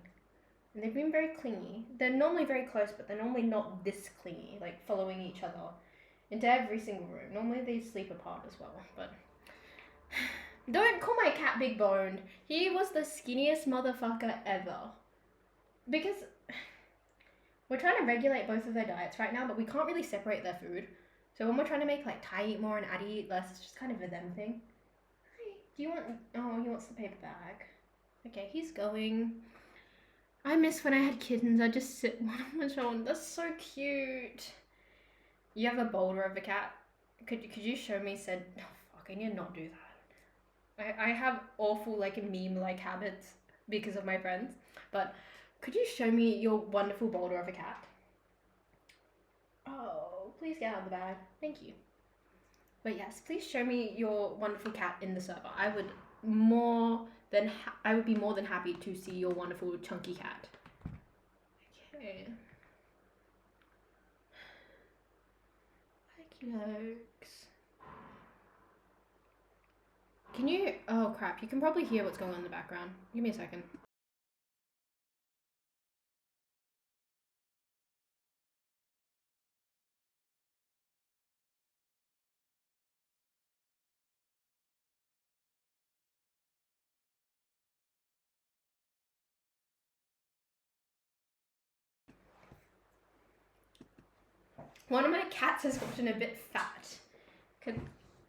And they've been very clingy. They're normally very close, but they're normally not this clingy, like following each other into every single room. Normally they sleep apart as well, but don't call my cat big boned. He was the skinniest motherfucker ever. Because we're trying to regulate both of their diets right now, but we can't really separate their food. So when we're trying to make like Ty eat more and Addie eat less, it's just kind of a them thing. Hi. Do you want, oh, he wants the paper bag. Okay, he's going. I miss when I had kittens. I just sit one on my shoulder. That's so cute. You have a boulder of a cat. Could you show me said? Oh fuck! I need to not do that. I have awful like meme like habits because of my friends. But could you show me your wonderful boulder of a cat? Oh, please get out of the bag. Thank you. But yes, please show me your wonderful cat in the server. I would be more than happy to see your wonderful chunky cat. Okay. Okey-dokes. Can you, oh crap, you can probably hear what's going on in the background. Give me a second. One of my cats has gotten a bit fat.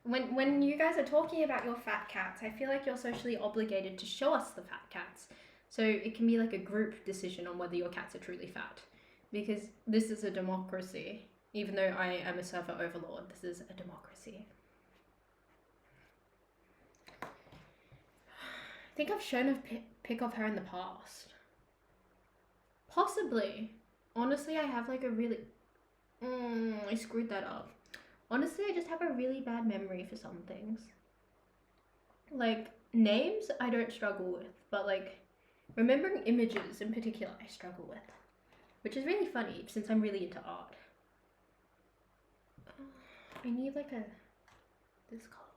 When you guys are talking about your fat cats, I feel like you're socially obligated to show us the fat cats. So it can be like a group decision on whether your cats are truly fat. Because this is a democracy. Even though I am a server overlord, this is a democracy. I think I've shown a pic of her in the past. Possibly. Honestly, I have like a really... I screwed that up. Honestly, I just have a really bad memory for some things. Like, names, I don't struggle with. But like, remembering images in particular, I struggle with. which is really funny since I'm really into art. I need like this color.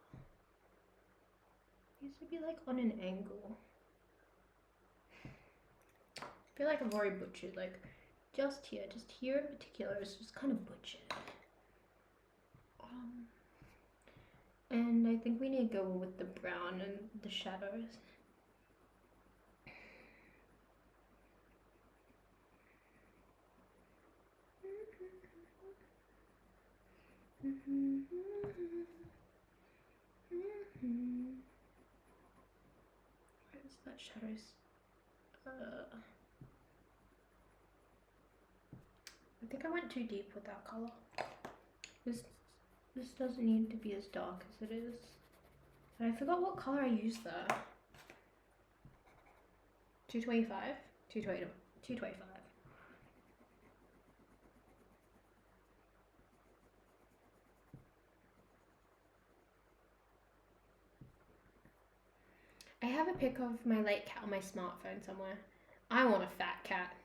It needs to be like on an angle. I feel like I've already butchered, like just here in particular is just kind of butchered. And I think we need to go with the brown and the shadows. Where's that shadows? I think I went too deep with that color. This doesn't need to be as dark as it is. And I forgot what color I used there. 225? 225. I have a pic of my late cat on my smartphone somewhere. I want a fat cat.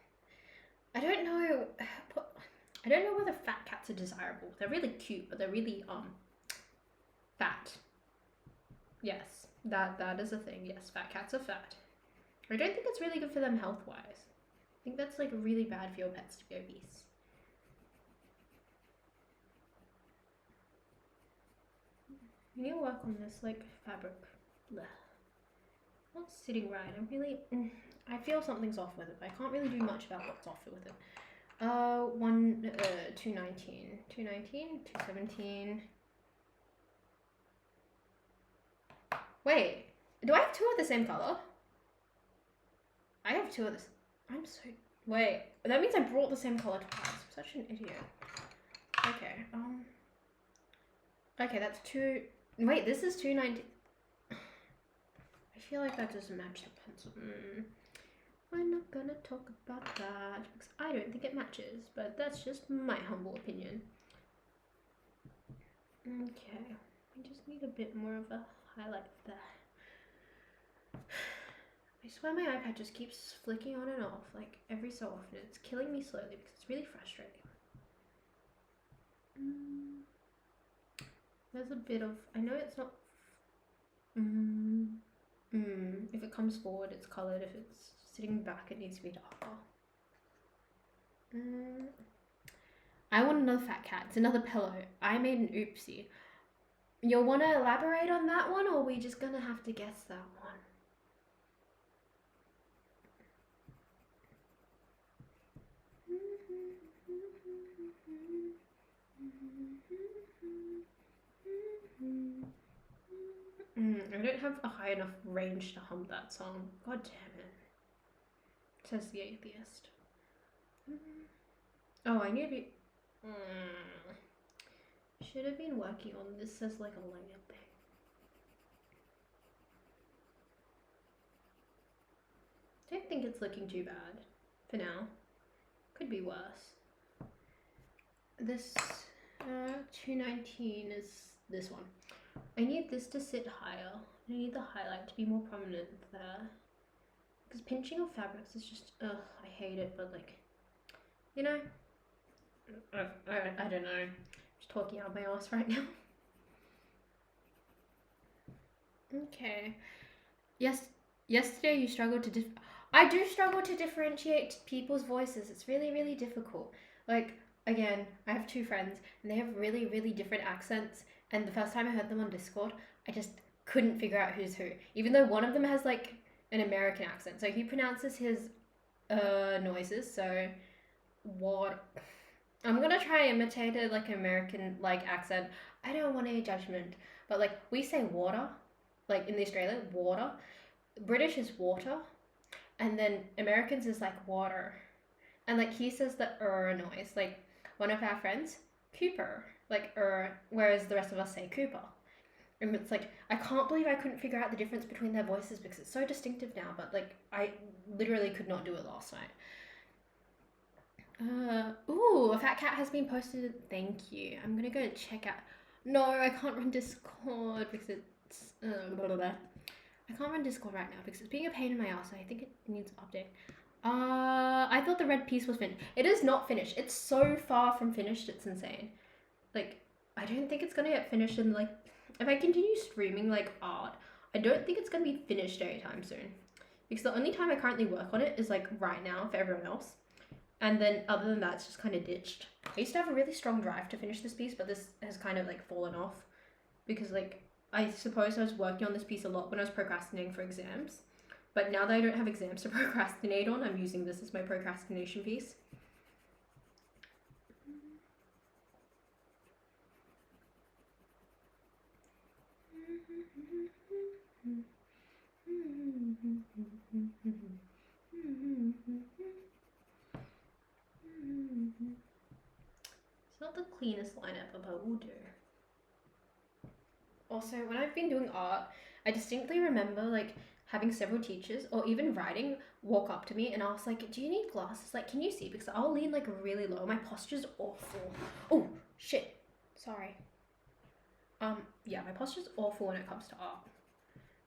I don't know whether fat cats are desirable. They're really cute, but they're really fat. Yes, that is a thing. Yes, fat cats are fat. I don't think it's really good for them health-wise. I think that's like really bad for your pets to be obese. I need to work on this like fabric. Blech. Not sitting right. I'm really I feel something's off with it, but I can't really do much about what's off with it. 219, 217. Wait, do I have two of the same color? I have two of this. Wait, that means I brought the same color twice. I'm such an idiot. Okay, okay, that's two. Wait, this is 219. I feel like that doesn't match the pencil. We're not gonna talk about that because I don't think it matches, but that's just my humble opinion. Okay, I just need a bit more of a highlight there. I swear my iPad just keeps flicking on and off like every so often. It's killing me slowly because it's really frustrating. There's a bit of, I know it's not, if it comes forward it's coloured, if it's sitting back it needs to be darker. I want another fat cat, it's another pillow. I made an oopsie. You'll want to elaborate on that one, or are we just gonna have to guess that one? I don't have a high enough range to hum that song. God damn it. Says the atheist. Oh, I need to be... Should have been working on this as like a layered thing. Don't think it's looking too bad for now. Could be worse. This 219 is this one. I need this to sit higher. I need the highlight to be more prominent there. Because pinching of fabrics is just, ugh, I hate it, but like, you know, I don't know. I'm just talking out my ass right now. Okay. Yesterday you struggled to I do struggle to differentiate people's voices. It's really, really difficult. Like, again, I have two friends and they have really, really different accents. And the first time I heard them on Discord, I just couldn't figure out who's who. Even though one of them has like an American accent. So he pronounces his noises. So what? I'm gonna try imitate it like American like accent. I don't want any judgment, but like we say water, like in the Australia, water. British is water, and then Americans is like water, and like he says the noise. Like one of our friends, Cooper, like whereas the rest of us say Cooper. And it's like, I can't believe I couldn't figure out the difference between their voices because it's so distinctive now, but like I literally could not do it last night. Ooh, a fat cat has been posted. Thank you. I'm gonna go check out. No, I can't run Discord because it's I can't run Discord right now because it's being a pain in my ass. I think it needs an update. I thought the red piece was finished. It is not finished. It's so far from finished, it's insane. Like, I don't think it's gonna get finished in, like, if I continue streaming, like, art, I don't think it's gonna be finished anytime soon. Because the only time I currently work on it is, like, right now for everyone else. And then, other than that, it's just kind of ditched. I used to have a really strong drive to finish this piece, but this has kind of, like, fallen off. Because, like, I suppose I was working on this piece a lot when I was procrastinating for exams. But now that I don't have exams to procrastinate on, I'm using this as my procrastination piece. It's not the cleanest line ever, but we'll do. Also, when I've been doing art, I distinctly remember, like, having several teachers, or even writing, walk up to me and ask, like, do you need glasses? Like, can you see? Because I'll lean, like, really low. My posture's awful. Oh, shit. Sorry. Yeah, my posture's awful when it comes to art.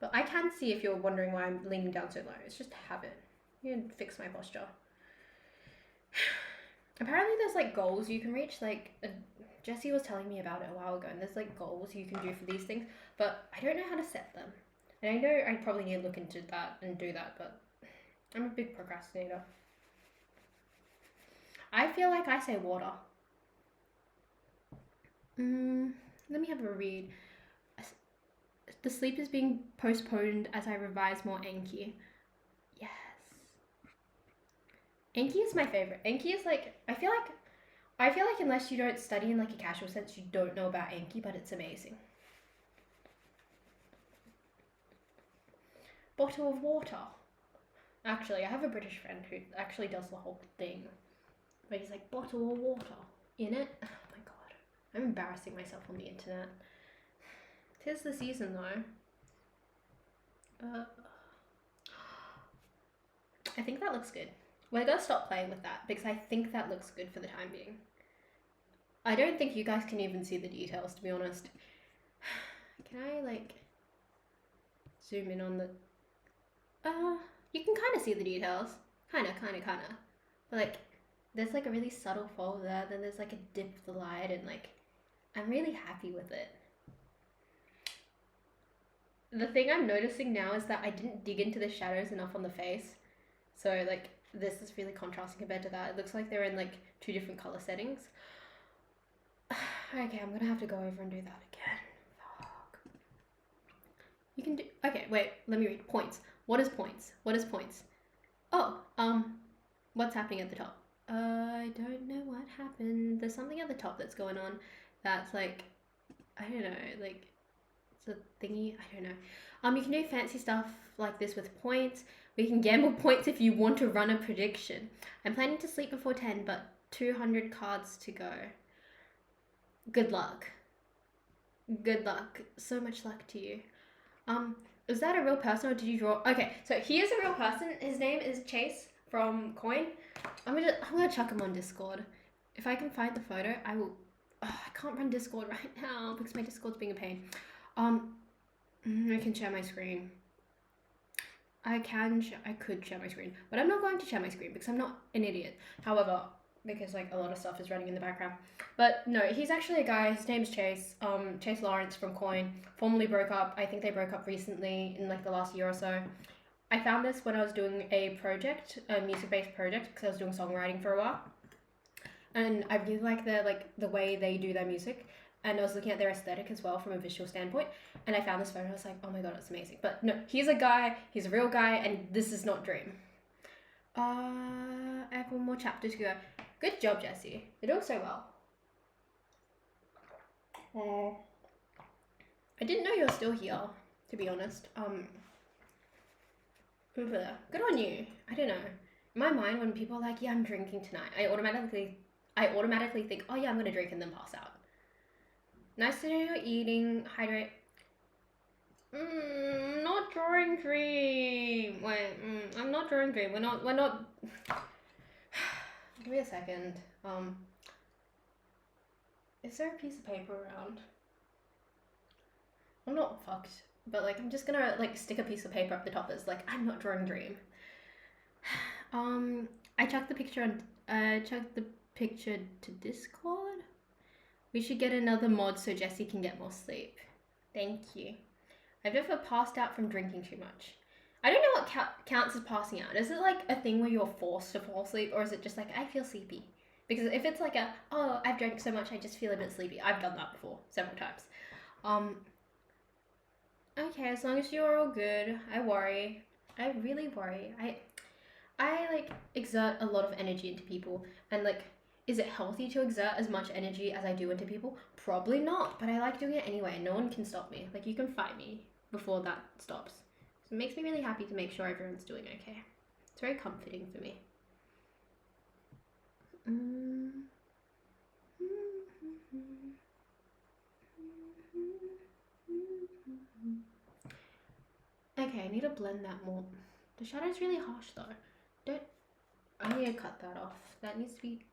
But I can see if you're wondering why I'm leaning down so low. It's just habit. You can fix my posture. Apparently there's, like, goals you can reach. Like, Jessie was telling me about it a while ago, and there's, like, goals you can do for these things. But I don't know how to set them. And I know I probably need to look into that and do that, but I'm a big procrastinator. I feel like I say water. Let me have a read. The sleep is being postponed as I revise more Enki. Yes. Enki is my favorite. Enki is like, I feel like unless you don't study in like a casual sense, you don't know about Enki, but it's amazing. Bottle of water. Actually, I have a British friend who actually does the whole thing. But he's like, bottle of water in it. Oh my god. I'm embarrassing myself on the internet. 'Tis the season though. I think that looks good. We're gonna stop playing with that because I think that looks good for the time being. I don't think you guys can even see the details, to be honest. Can I, like, zoom in on the... you can kind of see the details. Kind of. But, like, there's, like, a really subtle fold there. Then there's, like, a dip of the light. And, like, I'm really happy with it. The thing I'm noticing now is that I didn't dig into the shadows enough on the face. So, like, this is really contrasting compared to that. It looks like they're in, like, 2 different color settings. Okay, I'm gonna have to go over and do that again. Fuck. You can do... Okay, wait, let me read. Points. What is points? Oh, what's happening at the top? I don't know what happened. There's something at the top that's going on that's, like, I don't know, like, it's a thingy, I don't know. You can do fancy stuff like this with points. We can gamble points if you want to run a prediction. I'm planning to sleep before 10, but 200 cards to go. Good luck. Good luck. So much luck to you. Is that a real person or did you draw? Okay, so he is a real person. His name is Chase from Coin. I'm gonna chuck him on Discord. If I can find the photo, I will. Oh, I can't run Discord right now because my Discord's being a pain. I can share my screen. I could share my screen, but I'm not going to share my screen because I'm not an idiot. However, because like a lot of stuff is running in the background. But no, he's actually a guy. His name's Chase. Chase Lawrence from Coin. Formerly broke up. I think they broke up recently in like the last year or so. I found this when I was doing a project, a music-based project, because I was doing songwriting for a while. And I really like the way they do their music. And I was looking at their aesthetic as well from a visual standpoint. And I found this photo. I was like, oh my god, it's amazing. But no, he's a guy. He's a real guy. And this is not Dream. I have one more chapter to go. Good job, Jessie. You're doing so well. I didn't know you were still here, to be honest. Good on you. I don't know. In my mind, when people are like, yeah, I'm drinking tonight, I automatically think, oh yeah, I'm gonna drink and then pass out. Nice to know you're eating. Hydrate. Not drawing Dream. Wait, I'm not drawing Dream. We're not. Give me a second. Is there a piece of paper around? I'm not fucked, but like I'm just gonna like stick a piece of paper up the top that's like, I'm not drawing Dream. I chucked the picture to Discord. We should get another mod so Jessie can get more sleep. Thank you. I've never passed out from drinking too much. I don't know what counts as passing out. Is it like a thing where you're forced to fall asleep, or is it just like, I feel sleepy? Because if it's like I've drank so much I just feel a bit sleepy. I've done that before, several times. Okay, as long as you're all good. I worry. I really worry. I like exert a lot of energy into people, and like, is it healthy to exert as much energy as I do into people? Probably not, but I like doing it anyway. No one can stop me. Like, you can fight me before that stops. So it makes me really happy to make sure everyone's doing okay. It's very comforting for me. Okay, I need to blend that more. The shadow's really harsh though. I need to cut that off. That needs to be...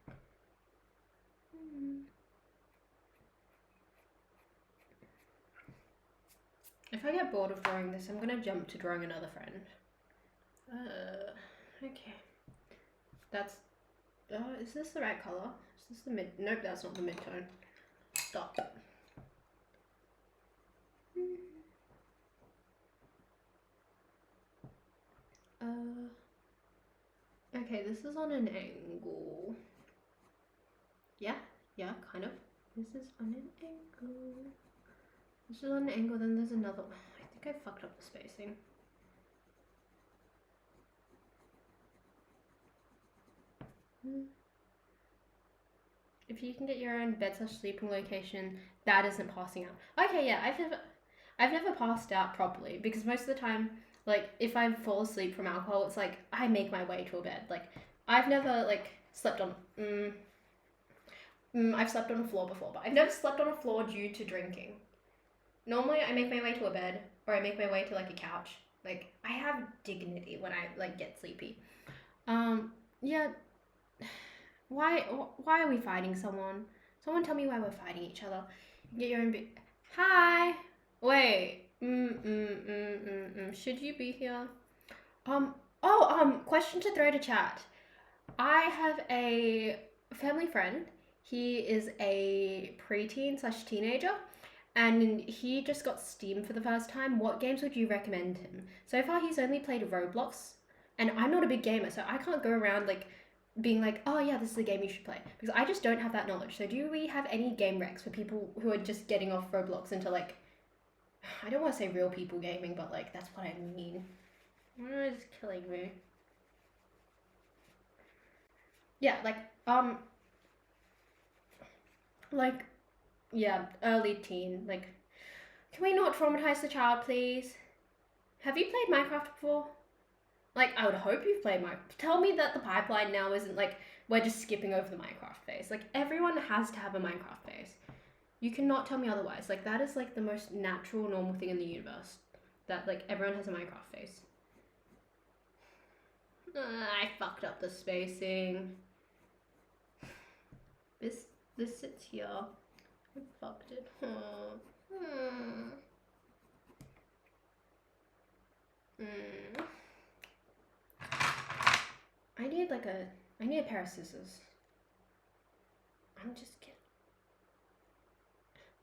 If I get bored of drawing this, I'm gonna jump to drawing another friend. Okay. That's... is this the right color? Is this the mid... Nope, that's not the mid-tone. Stop. Okay, this is on an angle. Yeah, kind of. This is on an angle. This is on an angle, then there's another one. I think I fucked up the spacing. If you can get your own bed/sleeping location, that isn't passing out. Okay, yeah, I've never passed out properly, because most of the time, like, if I fall asleep from alcohol, it's like I make my way to a bed. Like, I've never like slept on. I've slept on a floor before, but I've never slept on a floor due to drinking. Normally, I make my way to a bed, or I make my way to like a couch. Like, I have dignity when I like get sleepy. Yeah. Why are we fighting someone? Someone tell me why we're fighting each other. Get your own Hi. Wait. Should you be here? Question to throw to chat. I have a family friend. He is a preteen/teenager, and he just got Steam for the first time. What games would you recommend him? So far, he's only played Roblox, and I'm not a big gamer, so I can't go around like being like, oh yeah, this is a game you should play, because I just don't have that knowledge. So do we have any game recs for people who are just getting off Roblox into like, I don't want to say real people gaming, but like, that's what I mean. It's killing me. Yeah, yeah, early teen. Like, can we not traumatize the child, please? Have you played Minecraft before? Like, I would hope you've played Minecraft. Tell me that the pipeline now isn't like, we're just skipping over the Minecraft phase. Like, everyone has to have a Minecraft phase. You cannot tell me otherwise. Like, that is like the most natural, normal thing in the universe. That like, everyone has a Minecraft phase. I fucked up the spacing. This sits here. I fucked it. I need a pair of scissors. I'm just kidding.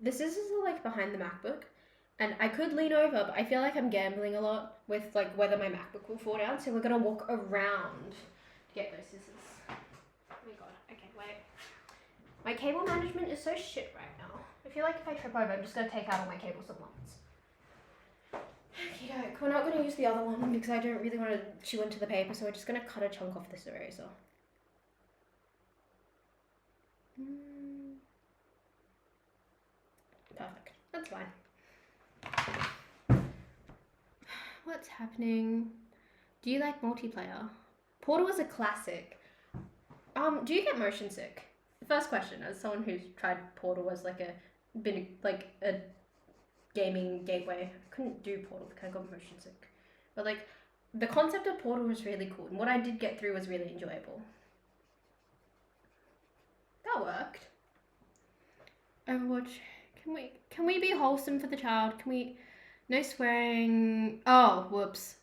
The scissors are like behind the MacBook, and I could lean over, but I feel like I'm gambling a lot with like whether my MacBook will fall down, so we're gonna walk around to get those scissors. Oh my god, okay, wait. My cable management is so shit right now. I feel like if I trip over, I'm just gonna take out all my cables at once. Okay, we're not gonna use the other one because I don't really want to chew into the paper, so we're just gonna cut a chunk off this eraser. Perfect. That's fine. What's happening? Do you like multiplayer? Portal is a classic. Do you get motion sick? First question, as someone who's tried Portal as like a gaming gateway, I couldn't do Portal because I got motion sick. But like, the concept of Portal was really cool, and what I did get through was really enjoyable. That worked. Overwatch. Can we be wholesome for the child? Can we... No swearing... Oh, whoops.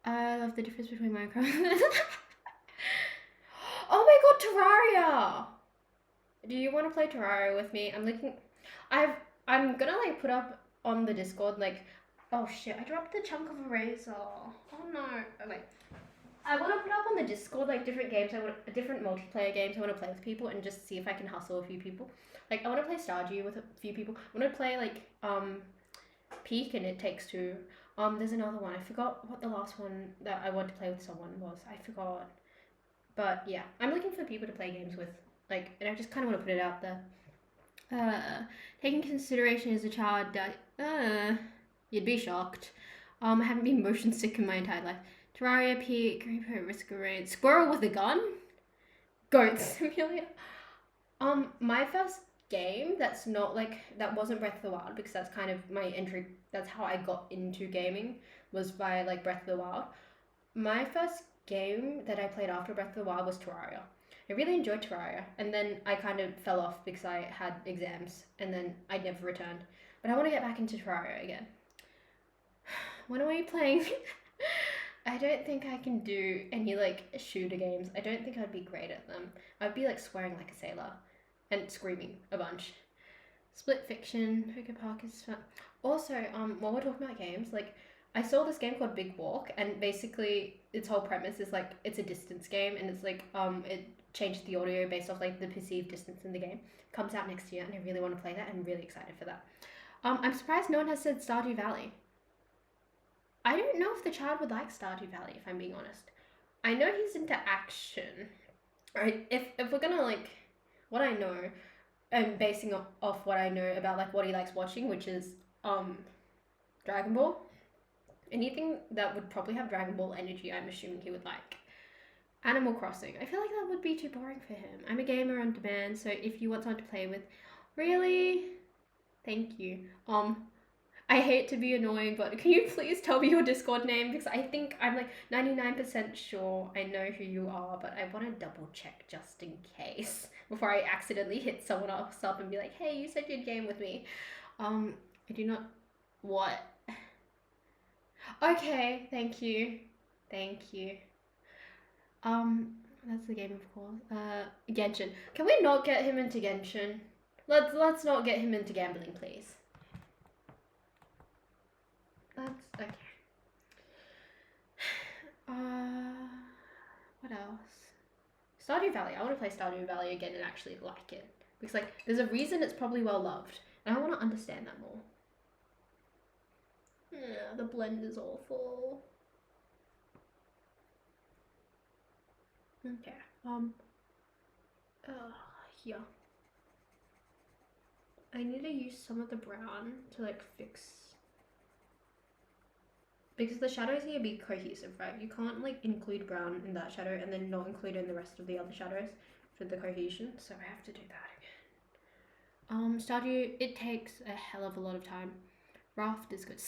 I love the difference between Minecraft. Oh my god, Terraria! Do you want to play Terraria with me? I'm gonna like put up on the Discord like, oh shit, I dropped the chunk of a razor. Oh no. Oh wait. I want to put up on the Discord like different games. Different multiplayer games I want to play with people and just see if I can hustle a few people. Like I want to play Stardew with a few people. I want to play like Peak and It Takes Two. There's another one. I forgot what the last one that I wanted to play with someone was. I forgot. But yeah, I'm looking for people to play games with. Like, and I just kind of want to put it out there. Taking consideration as a child that you'd be shocked. I haven't been motion sick in my entire life. Terraria, Peak, Reaper, Risk of Rain, Squirrel with a Gun, Goat Simulator. My first game that's not like that wasn't Breath of the Wild because that's kind of my entry. That's how I got into gaming was by like Breath of the Wild. My first game that I played after Breath of the Wild was Terraria. I really enjoyed Terraria, and then I kind of fell off because I had exams, and then I never returned. But I want to get back into Terraria again. When are we playing? I don't think I can do any like shooter games. I don't think I'd be great at them. I'd be like swearing like a sailor and screaming a bunch. Split Fiction, Poker Park is fun. Also, while we're talking about games, like I saw this game called Big Walk, and basically its whole premise is like it's a distance game, and it's like it changes the audio based off like the perceived distance in the game. It comes out next year, and I really want to play that. I'm really excited for that. I'm surprised no one has said Stardew Valley. I don't know if the child would like Stardew Valley, if I'm being honest. I know he's into action. Right? If we're gonna like what I know, and basing off what I know about like what he likes watching, which is Dragon Ball. Anything that would probably have Dragon Ball energy, I'm assuming he would like. Animal Crossing. I feel like that would be too boring for him. I'm a gamer on demand, so if you want someone to play with, really, thank you. I hate to be annoying, but can you please tell me your Discord name? Because I think I'm like 99% sure I know who you are, but I want to double check just in case before I accidentally hit someone else up and be like, hey, you said you'd game with me. I do not. What? Okay, thank you. Thank you. That's the game, of course. Genshin. Can we not get him into Genshin? Let's not get him into gambling, please. That's okay. What else? Stardew Valley. I want to play Stardew Valley again and actually like it because like there's a reason it's probably well loved, and I want to understand that more. Yeah, the blend is awful. Okay. Yeah. I need to use some of the brown to like fix because the shadows need to be cohesive, right? You can't like include brown in that shadow and then not include in the rest of the other shadows for the cohesion. So I have to do that again. Stardew, it takes a hell of a lot of time. Raft is good.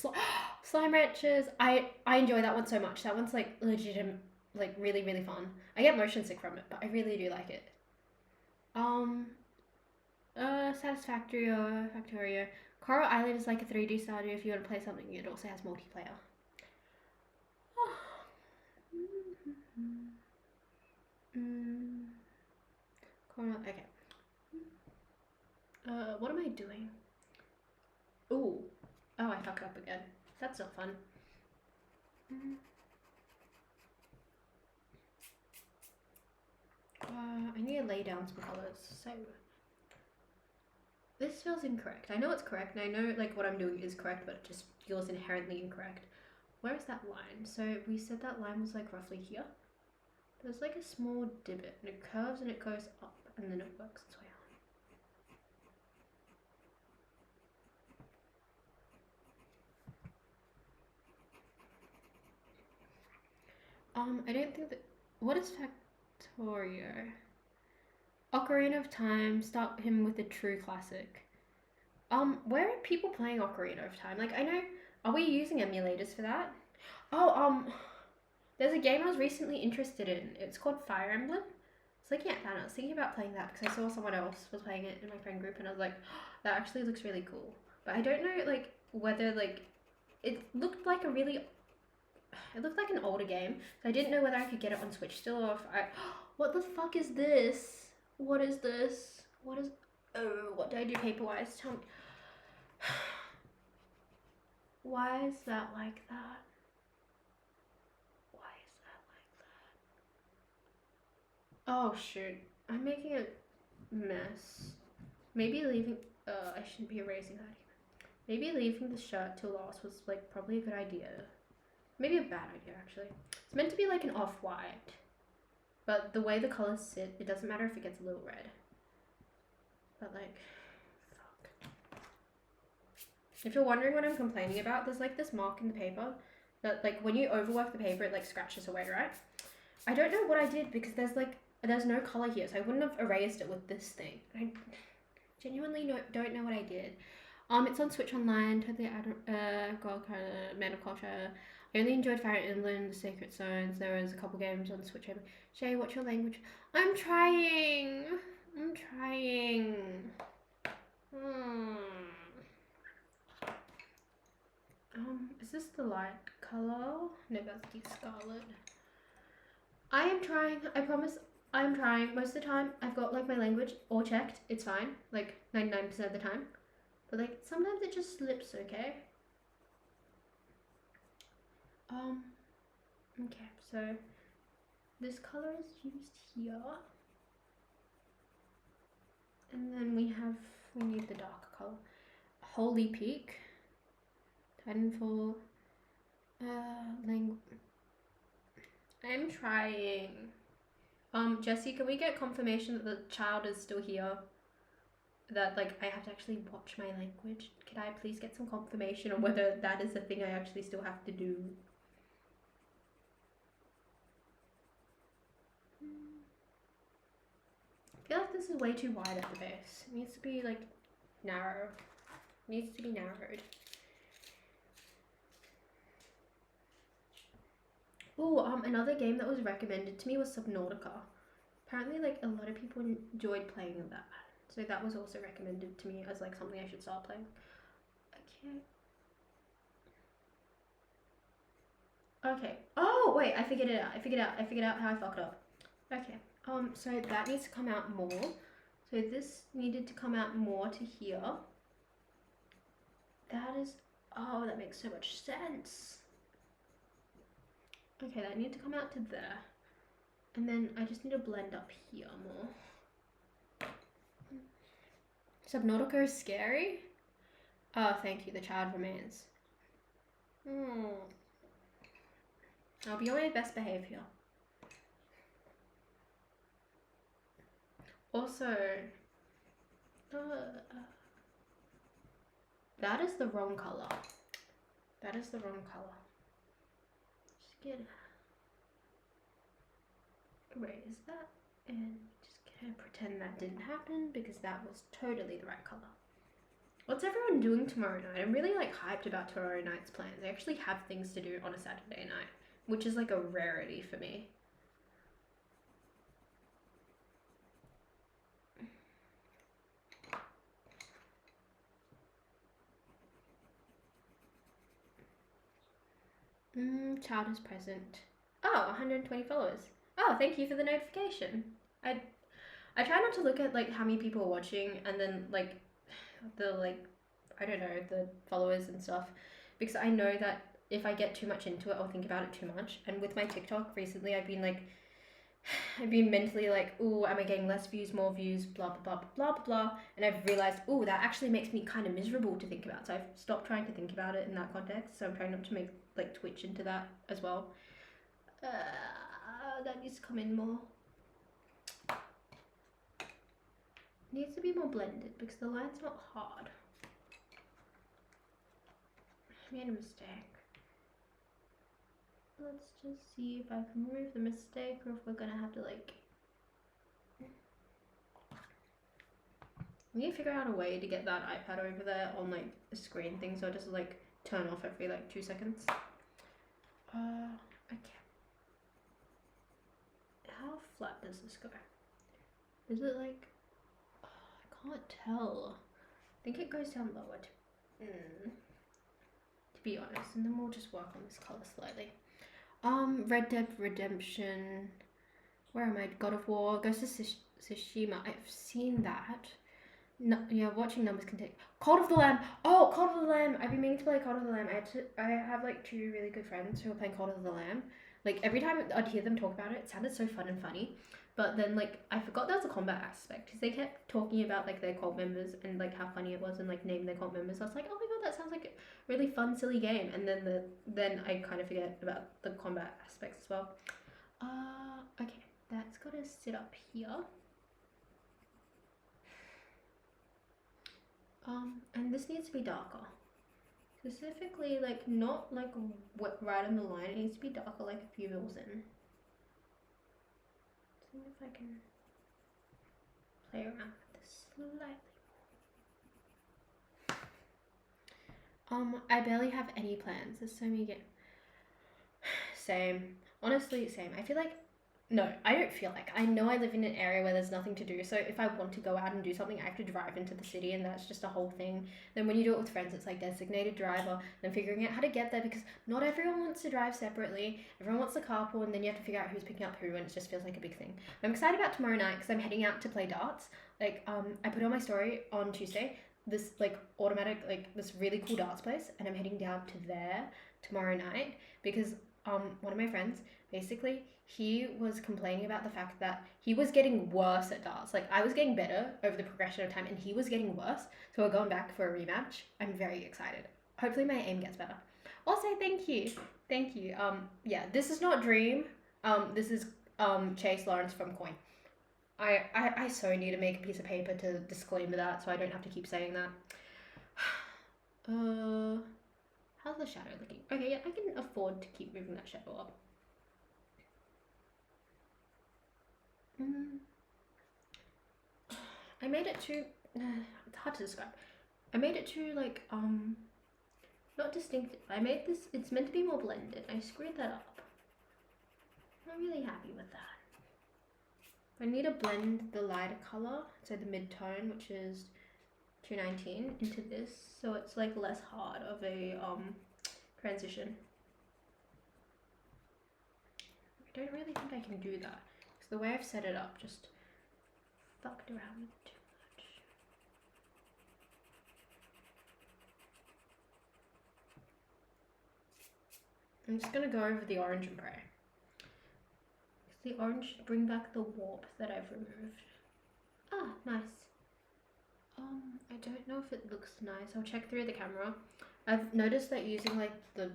Slime Ranchers, I enjoy that one so much. That one's like legitimate, like really, really fun. I get motion sick from it, but I really do like it. Satisfactory Factorio. Coral Island is like a 3D Stardew if you want to play something. It also has multiplayer. Coral, okay. What am I doing? Ooh. Oh, I fucked up again. That's not fun. I need to lay down some colors. So this feels incorrect. I know it's correct, and I know like what I'm doing is correct, but it just feels inherently incorrect. Where is that line? So we said that line was like roughly here. There's like a small divot, and it curves and it goes up, and then it works its way out. I don't think that. What is Factorio? Ocarina of Time. Start him with a true classic. Where are people playing Ocarina of Time? Like I know. Are we using emulators for that? Oh, there's a game I was recently interested in. It's called Fire Emblem. I was looking at that and I was thinking about playing that because I saw someone else was playing it in my friend group and I was like, oh, that actually looks really cool. But I don't know like whether like it looked like a really it looked like an older game, so I didn't know whether I could get it on Switch still or if I. What the fuck is this? What is this? What is? Oh, what do I do paper-wise? Tell me. Why is that like that? Why is that like that? Oh shoot! I'm making a mess. Maybe leaving. I shouldn't be erasing that. Maybe leaving the shirt till last was like probably a good idea. Maybe a bad idea actually. It's meant to be like an off-white, but the way the colors sit, it doesn't matter if it gets a little red. But like, fuck. If you're wondering what I'm complaining about, there's like this mark in the paper that like when you overwork the paper, it like scratches away, right? I don't know what I did because there's no color here, so I wouldn't have erased it with this thing. I genuinely don't know what I did. It's on Switch Online, totally Gold Card, Man of Culture. I only enjoyed Fire Emblem, The Sacred Zones. There was a couple games on Switch. Shay, what's your language? I'm trying. Is this the light color? No, that's the scarlet. I am trying. I promise. I'm trying. Most of the time, I've got like my language all checked. It's fine. Like 99% of the time. But like sometimes it just slips, okay? Okay, so this color is used here. And then we need the darker color. Holy Peak. Titanfall. I'm trying. Jesse, can we get confirmation that the child is still here? That like I have to actually watch my language. Could I please get some confirmation on whether that is the thing I actually still have to do? I feel like this is way too wide at the base. It needs to be like narrow. It needs to be narrowed. Oh, another game that was recommended to me was Subnautica. Apparently, like a lot of people enjoyed playing that. So that was also recommended to me as like something I should start playing. Okay. Oh wait, I figured it out. I figured out how I fucked up. Okay. So that needs to come out more. So this needed to come out more to here. That is. Oh, that makes so much sense. Okay, that needs to come out to there. And then I just need to blend up here more. Subnautica is scary? Oh, thank you. The child remains. I'll be on my best behavior. Also, that is the wrong color. That is the wrong color. Just get. Wait, is that? And just gonna pretend that didn't happen because that was totally the right color. What's everyone doing tomorrow night? I'm really like hyped about tomorrow night's plans. I actually have things to do on a Saturday night, which is like a rarity for me. Child is present. Oh, 120 followers. Oh, thank you for the notification. I try not to look at like how many people are watching and then like the I don't know, the followers and stuff, because I know that if I get too much into it, I'll think about it too much. And with my TikTok recently, I've been mentally like, ooh, am I getting less views, more views, blah, blah, blah, blah, blah, blah. And I've realized, ooh, that actually makes me kind of miserable to think about. So I've stopped trying to think about it in that context. So I'm trying not to make like Twitch into that as well. That needs to come in more. Needs to be more blended because the line's not hard. I made a mistake. Let's just see if I can remove the mistake or if we're gonna have to like. We need to figure out a way to get that iPad over there on like a screen thing so it doesn't like turn off every like 2 seconds. Okay. How flat does this go? Is it like. Oh, I can't tell. I think it goes down lower to be honest, and then we'll just work on this color slightly. Red Dead Redemption. Where am I? God of War, Ghost of Tsushima. I've seen that. No, yeah, watching numbers can take. Cult of the Lamb. Oh, Cult of the Lamb. I've been meaning to play Cult of the Lamb. I have like two really good friends who are playing Cult of the Lamb. Like every time I'd hear them talk about it, it sounded so fun and funny. But then like I forgot there was a combat aspect because they kept talking about like their cult members and like how funny it was and like naming their cult members. I was like, oh my god, that sounds like a really fun, silly game. And then I kind of forget about the combat aspects as well. Okay, that's gotta sit up here. And this needs to be darker. Specifically, like, not like right on the line. It needs to be darker, like a few mils in. See if I can play around with this slightly. I barely have any plans. There's so many games. Same. Honestly, same. I feel like no, I don't feel like. I know I live in an area where there's nothing to do, so if I want to go out and do something, I have to drive into the city, and that's just a whole thing. Then when you do it with friends, it's like designated driver, then figuring out how to get there, because not everyone wants to drive separately. Everyone wants the carpool, and then you have to figure out who's picking up who, and it just feels like a big thing. I'm excited about tomorrow night, because I'm heading out to play darts. Like, I put on my story on Tuesday, this, like, automatic, like, this really cool darts place, and I'm heading down to there tomorrow night, because, one of my friends, basically, he was complaining about the fact that he was getting worse at darts. Like, I was getting better over the progression of time, and he was getting worse. So we're going back for a rematch. I'm very excited. Hopefully my aim gets better. Also, thank you. Thank you. Yeah, this is not Dream. This is Chase Lawrence from Coin. I so need to make a piece of paper to disclaim that so I don't have to keep saying that. How's the shadow looking? Okay, yeah, I can afford to keep moving that shadow up. I made it to, it's hard to describe. I made it to like, not distinctive. I made this, it's meant to be more blended. I screwed that up. I'm really happy with that. I need to blend the lighter color, so the mid-tone, which is 219, into this, so it's like less hard of a transition. I don't really think I can do that, because the way I've set it up just fucked around with it too much. I'm just gonna go over the orange and pray. The orange should bring back the warp that I've removed. Ah, nice. I don't know if it looks nice. I'll check through the camera. I've noticed that using like the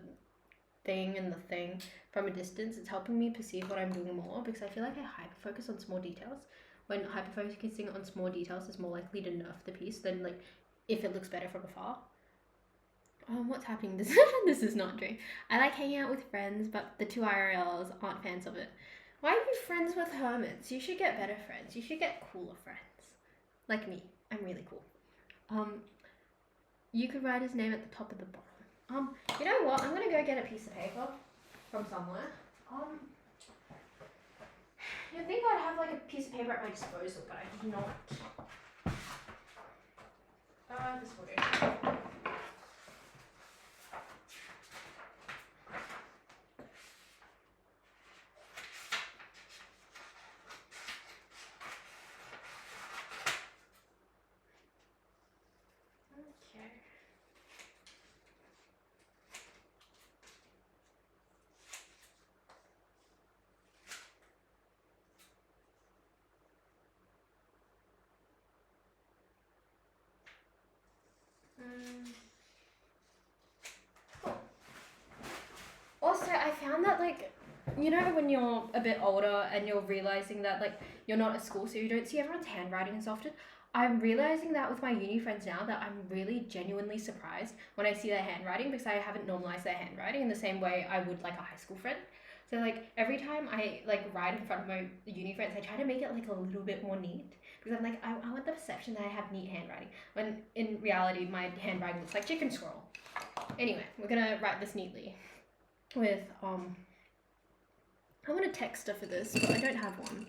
thing and the thing from a distance, it's helping me perceive what I'm doing more, because I feel like I hyper-focus on small details. When hyper-focusing on small details is more likely to nerf the piece than like if it looks better from afar. What's happening? This is not Dream. I like hanging out with friends, but the two IRLs aren't fans of it. Why are you friends with hermits? You should get better friends. You should get cooler friends. Like me. I'm really cool. You could write his name at the top of the bottom. You know what? I'm gonna go get a piece of paper from somewhere. You'd think I'd have like a piece of paper at my disposal, but I do not. This will do. Also, I found that like, you know, when you're a bit older and you're realizing that like you're not at school, so you don't see everyone's handwriting as often. I'm realizing that with my uni friends now, that I'm really genuinely surprised when I see their handwriting, because I haven't normalized their handwriting in the same way I would like a high school friend. So like every time I like write in front of my uni friends, I try to make it like a little bit more neat, because I'm like, I want the perception that I have neat handwriting, when in reality my handwriting looks like chicken scroll. Anyway, we're gonna write this neatly with I want a texter for this, but I don't have one.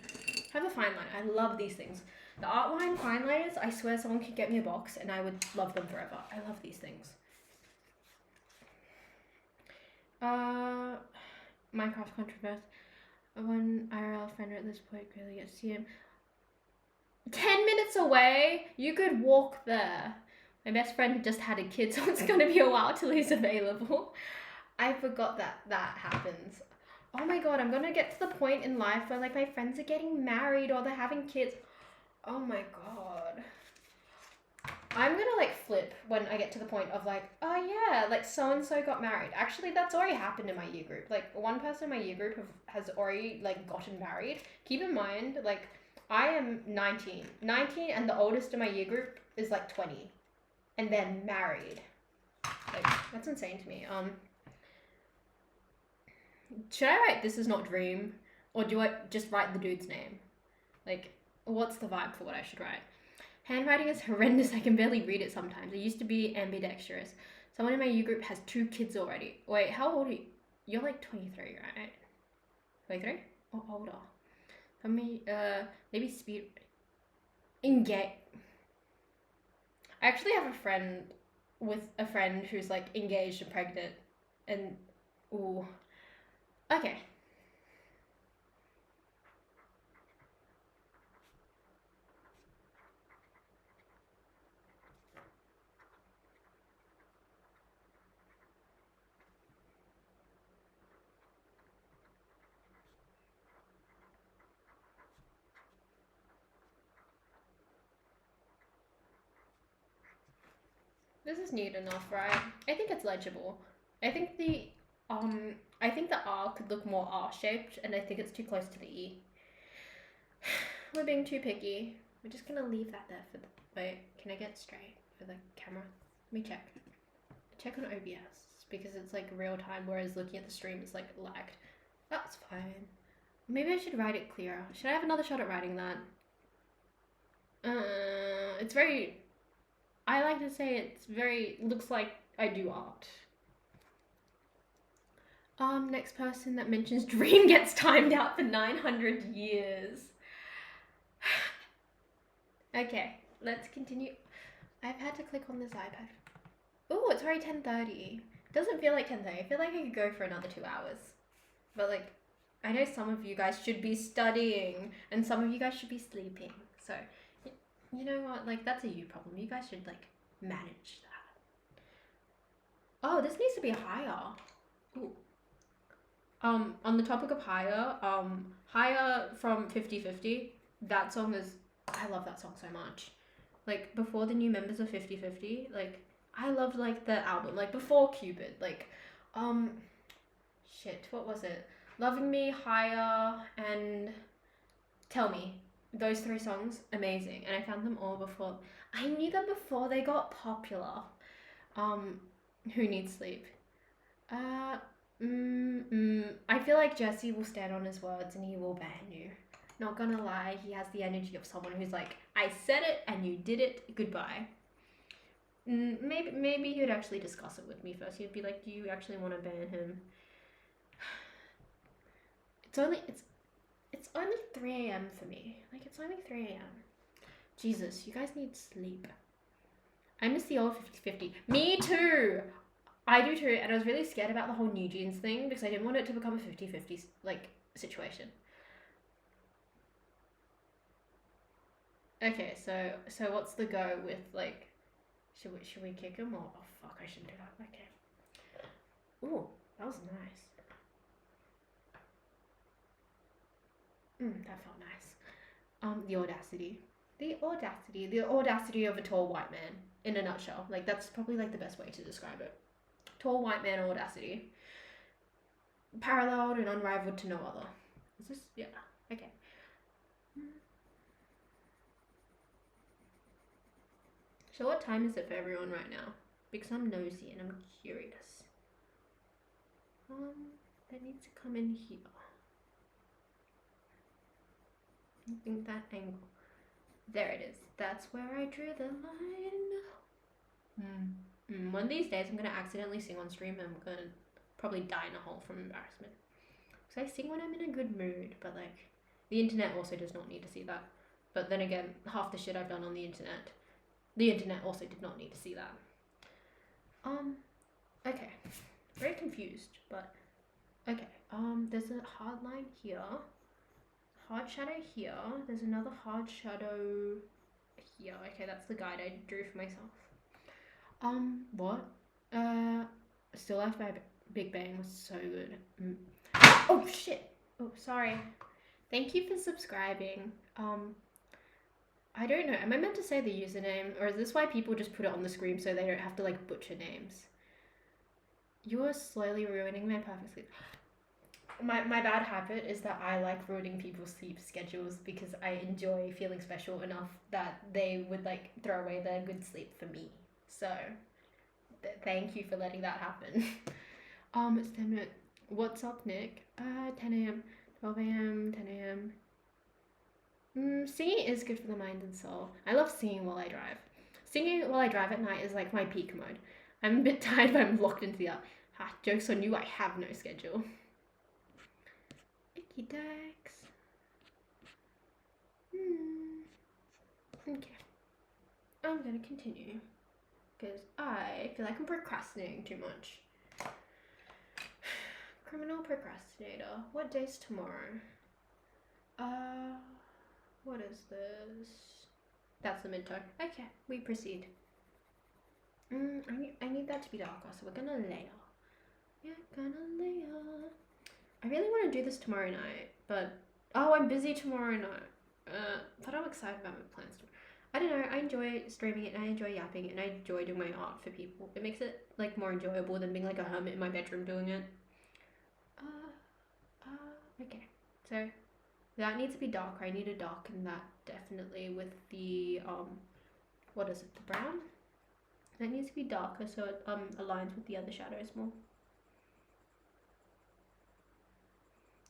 I have a fine line. I love these things. The Artline fine liners, I swear someone could get me a box and I would love them forever. I love these things. Minecraft controversy. One IRL friend at this point really gets to see him. 10 minutes away? You could walk there. My best friend just had a kid, so it's gonna be a while till he's available. I forgot that happens. Oh my god, I'm gonna get to the point in life where like my friends are getting married or they're having kids. Oh my god. I'm gonna like flip when I get to the point of like, oh yeah, like so and so got married. Actually, that's already happened in my year group. Like one person in my year group has already like gotten married. Keep in mind, like I am 19, and the oldest in my year group is like 20, and then married. Like that's insane to me. Should I write "This is not dream," or do I just write the dude's name? Like, what's the vibe for what I should write? Handwriting is horrendous. I can barely read it sometimes. I used to be ambidextrous. Someone in my U group has 2 kids already. Wait, how old are you? You're like 23, right? 23? Or older? Maybe speed. Engage. I actually have a friend who's like engaged and pregnant. And, ooh. Okay. This is neat enough, right? I think it's legible. I think the R could look more R-shaped, and I think it's too close to the E. We're being too picky. We're just gonna leave that there for the... Wait, can I get straight for the camera? Let me check. Check on OBS, because it's like real time, whereas looking at the stream is like lagged. That's fine. Maybe I should write it clearer. Should I have another shot at writing that? It's very... I like to say it's very... looks like I do art. Next person that mentions dream gets timed out for 900 years. Okay, let's continue. I've had to click on this iPad. Oh, it's already 10:30. Doesn't feel like 10:30. I feel like I could go for another 2 hours. But like, I know some of you guys should be studying and some of you guys should be sleeping. So, you know what? Like, that's a you problem. You guys should like manage that. Oh, this needs to be higher. Ooh. On the topic of higher, higher from 50/50, that song is, I love that song so much. Like, before the new members of 50/50, like, I loved, like, the album, like, before Cupid, like, shit, what was it? Loving Me, Higher, and Tell Me. Those 3 songs, amazing, and I found them all before, I knew them before they got popular. Who Needs Sleep? I feel like Jesse will stand on his words and he will ban you. Not gonna lie, he has the energy of someone who's like, I said it and you did it, goodbye. Maybe he would actually discuss it with me first. He'd be like, do you actually want to ban him? It's only 3 a.m. for me. Like, it's only 3 a.m. Jesus, you guys need sleep. I miss the old 50/50. Me too! I do too, and I was really scared about the whole New Jeans thing because I didn't want it to become a 50/50 like situation. Okay, so what's the go with like, should we kick him or oh fuck, I shouldn't do that. Okay. Ooh, that was nice. That felt nice. The audacity of a tall white man in a nutshell. Like that's probably like the best way to describe it. Tall white man audacity. Paralleled and unrivaled to no other. Is this? Yeah. Okay. So what time is it for everyone right now? Because I'm nosy and I'm curious. That needs to come in here. I think that angle. There it is. That's where I drew the line. One of these days I'm gonna accidentally sing on stream and I'm gonna probably die in a hole from embarrassment. Because I sing when I'm in a good mood, but like, the internet also does not need to see that. But then again, half the shit I've done on the internet also did not need to see that. Okay. Very confused, but okay. There's a hard line here. Hard shadow here. There's another hard shadow here. Okay, that's the guide I drew for myself. What? Still Life by Big Bang was so good. Oh shit! Oh, sorry. Thank you for subscribing. I don't know. Am I meant to say the username, or is this why people just put it on the screen so they don't have to like butcher names? You are slowly ruining my perfect sleep. My bad habit is that I like ruining people's sleep schedules because I enjoy feeling special enough that they would like throw away their good sleep for me. So thank you for letting that happen. It's 10 minutes. What's up, Nick? 10 a.m., 12 a.m., 10 a.m. Singing is good for the mind and soul. I love singing while I drive. Singing while I drive at night is like my peak mode. I'm a bit tired, but I'm locked into the joke's on you, I have no schedule. Icky Dex. Okay. I'm gonna continue because I feel like I'm procrastinating too much. Criminal procrastinator. What day's tomorrow? What is this? That's the midterm. Okay, we proceed. I need that to be darker, so we're gonna layer. Yeah, gonna layer. I really want to do this tomorrow night, but I'm busy tomorrow night. But I'm excited about my plans tomorrow. I don't know, I enjoy streaming it and I enjoy yapping it and I enjoy doing my art for people. It makes it like more enjoyable than being like a hermit in my bedroom doing it. Okay. So that needs to be darker. I need to darken that definitely with the what is it, the brown? That needs to be darker so it aligns with the other shadows more.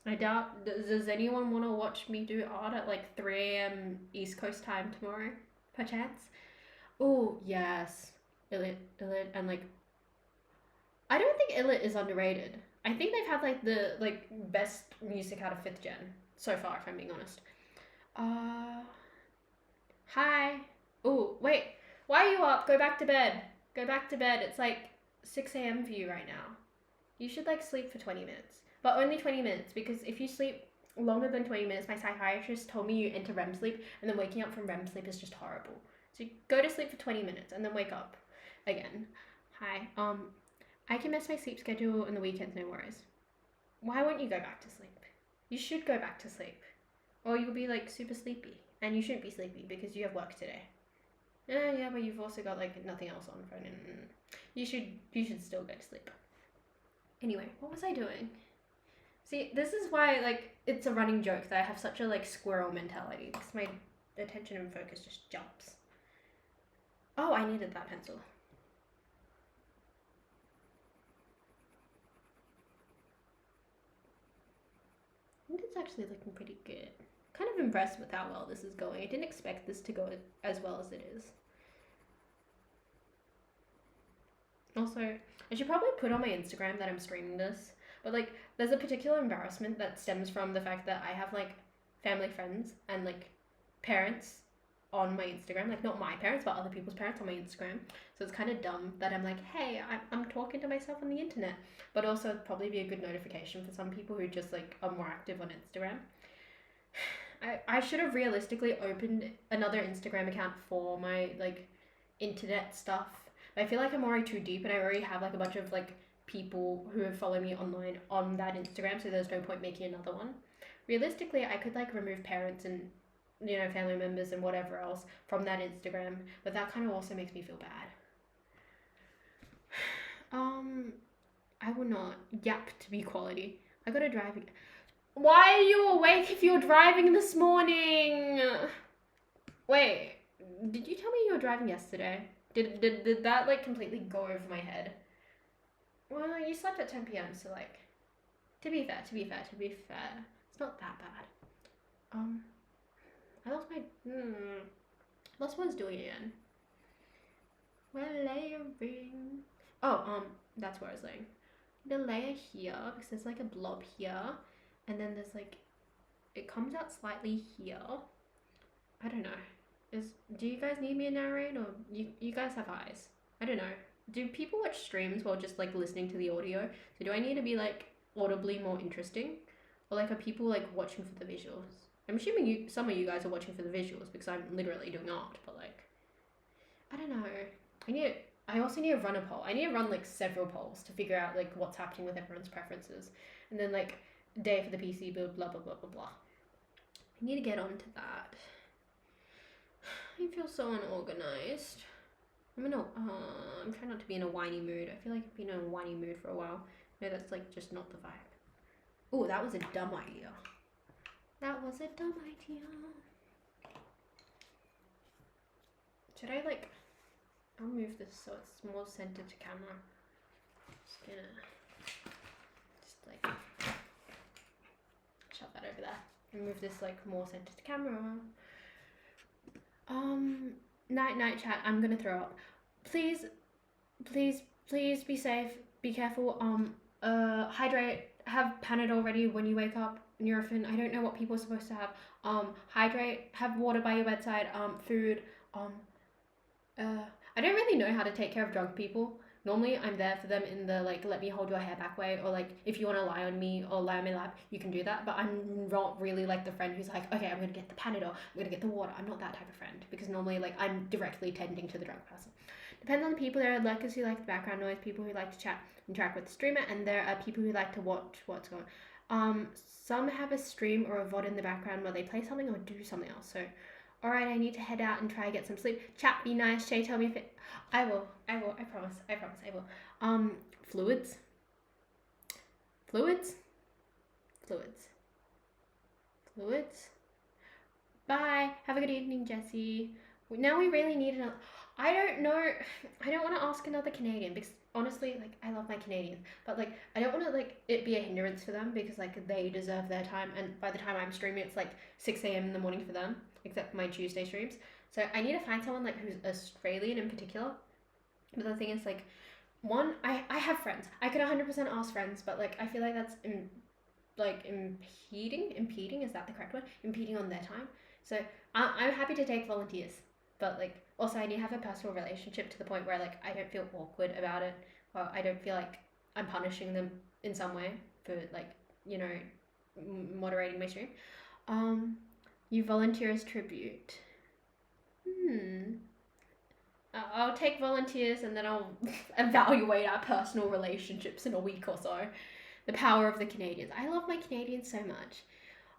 I doubt, does anyone want to watch me do art at like 3 a.m. East Coast time tomorrow, perchance? Oh, yes. Illit, and like, I don't think Illit is underrated. I think they've had like the best music out of 5th gen so far, if I'm being honest. Hi. Oh, wait. Why are you up? Go back to bed. Go back to bed. It's like 6 a.m. for you right now. You should like sleep for 20 minutes. But only 20 minutes, because if you sleep longer than 20 minutes, my psychiatrist told me you enter REM sleep, and then waking up from REM sleep is just horrible. So you go to sleep for 20 minutes and then wake up again. Hi. I can miss my sleep schedule on the weekends, no worries. Why won't you go back to sleep? You should go back to sleep. Or you'll be like super sleepy. And you shouldn't be sleepy because you have work today. Yeah, but you've also got like nothing else on for you should still go to sleep. Anyway, what was I doing? See, this is why like it's a running joke that I have such a like squirrel mentality because my attention and focus just jumps. Oh, I needed that pencil. I think it's actually looking pretty good. Kind of impressed with how well this is going. I didn't expect this to go as well as it is. Also, I should probably put on my Instagram that I'm streaming this, but like there's a particular embarrassment that stems from the fact that I have like family friends and like parents on my Instagram, like not my parents but other people's parents on my Instagram. So it's kind of dumb that I'm like, hey, I'm talking to myself on the internet, but also it'd probably be a good notification for some people who just like are more active on Instagram. I should have realistically opened another Instagram account for my like internet stuff. But I feel like I'm already too deep and I already have like a bunch of like people who have followed me online on that Instagram, so there's no point making another one. Realistically, I could like remove parents and family members and whatever else from that Instagram, but that kind of also makes me feel bad. I will not yap to be quality. I gotta drive again. Why are you awake if you're driving this morning? Wait, did you tell me you were driving yesterday? Did that like completely go over my head? Well, you slept at 10 p.m. so like, to be fair, it's not that bad. I lost lost what I was doing again. We're layering. That's where I was laying. The layer here because there's like a blob here, and then there's like, it comes out slightly here. I don't know. Do you guys need me to narrate, or you guys have eyes? I don't know. Do people watch streams while just like listening to the audio? So do I need to be like audibly more interesting? Or like, are people like watching for the visuals? I'm assuming some of you guys are watching for the visuals because I'm literally doing art, but like, I don't know. I also need to run a poll. I need to run like several polls to figure out like what's happening with everyone's preferences. And then like day for the PC build, blah blah blah blah blah. I need to get onto that. I feel so unorganized. I'm trying not to be in a whiny mood. I feel like I've been in a whiny mood for a while. No, that's like just not the vibe. Oh, that was a dumb idea. That was a dumb idea. Should I like, I'll move this so it's more centered to camera. Just gonna, like, shove that over there. And move this like more centered to camera. Night chat, I'm gonna throw up. Please be safe, be careful, hydrate, have Panadol ready when you wake up, Nurofen, I don't know what people are supposed to have, hydrate, have water by your bedside, food, I don't really know how to take care of drunk people. Normally I'm there for them in the like, let me hold your hair back way, or like, if you want to lie on me or lie on my lap, you can do that, but I'm not really like the friend who's like, okay, I'm going to get the Panadol, I'm going to get the water. I'm not that type of friend, because normally like I'm directly tending to the drunk person. Depends on the people. There are lurkers who like the background noise, people who like to chat, interact with the streamer, and there are people who like to watch what's going on. Some have a stream or a VOD in the background where they play something or do something else, so alright, I need to head out and try to get some sleep. Chat, be nice. Shay, tell me if it... I will, I promise, I will. Fluids. Bye. Have a good evening, Jessie. Now we really need another... I don't know. I don't want to ask another Canadian because honestly, like, I love my Canadians, but like, I don't want to like it be a hindrance for them because like they deserve their time, and by the time I'm streaming, it's like 6 a.m. in the morning for them, except for my Tuesday streams. So I need to find someone like who's Australian in particular. But the thing is, like, one, I have friends. I could 100% ask friends, but like I feel like that's impeding, is that the correct word? Impeding on their time. So I'm happy to take volunteers, but like also I need to have a personal relationship to the point where like I don't feel awkward about it, or I don't feel like I'm punishing them in some way for like, you know, moderating my stream. You volunteer as tribute. I'll take volunteers and then I'll evaluate our personal relationships in a week or so. The power of the Canadians. I love my Canadians so much.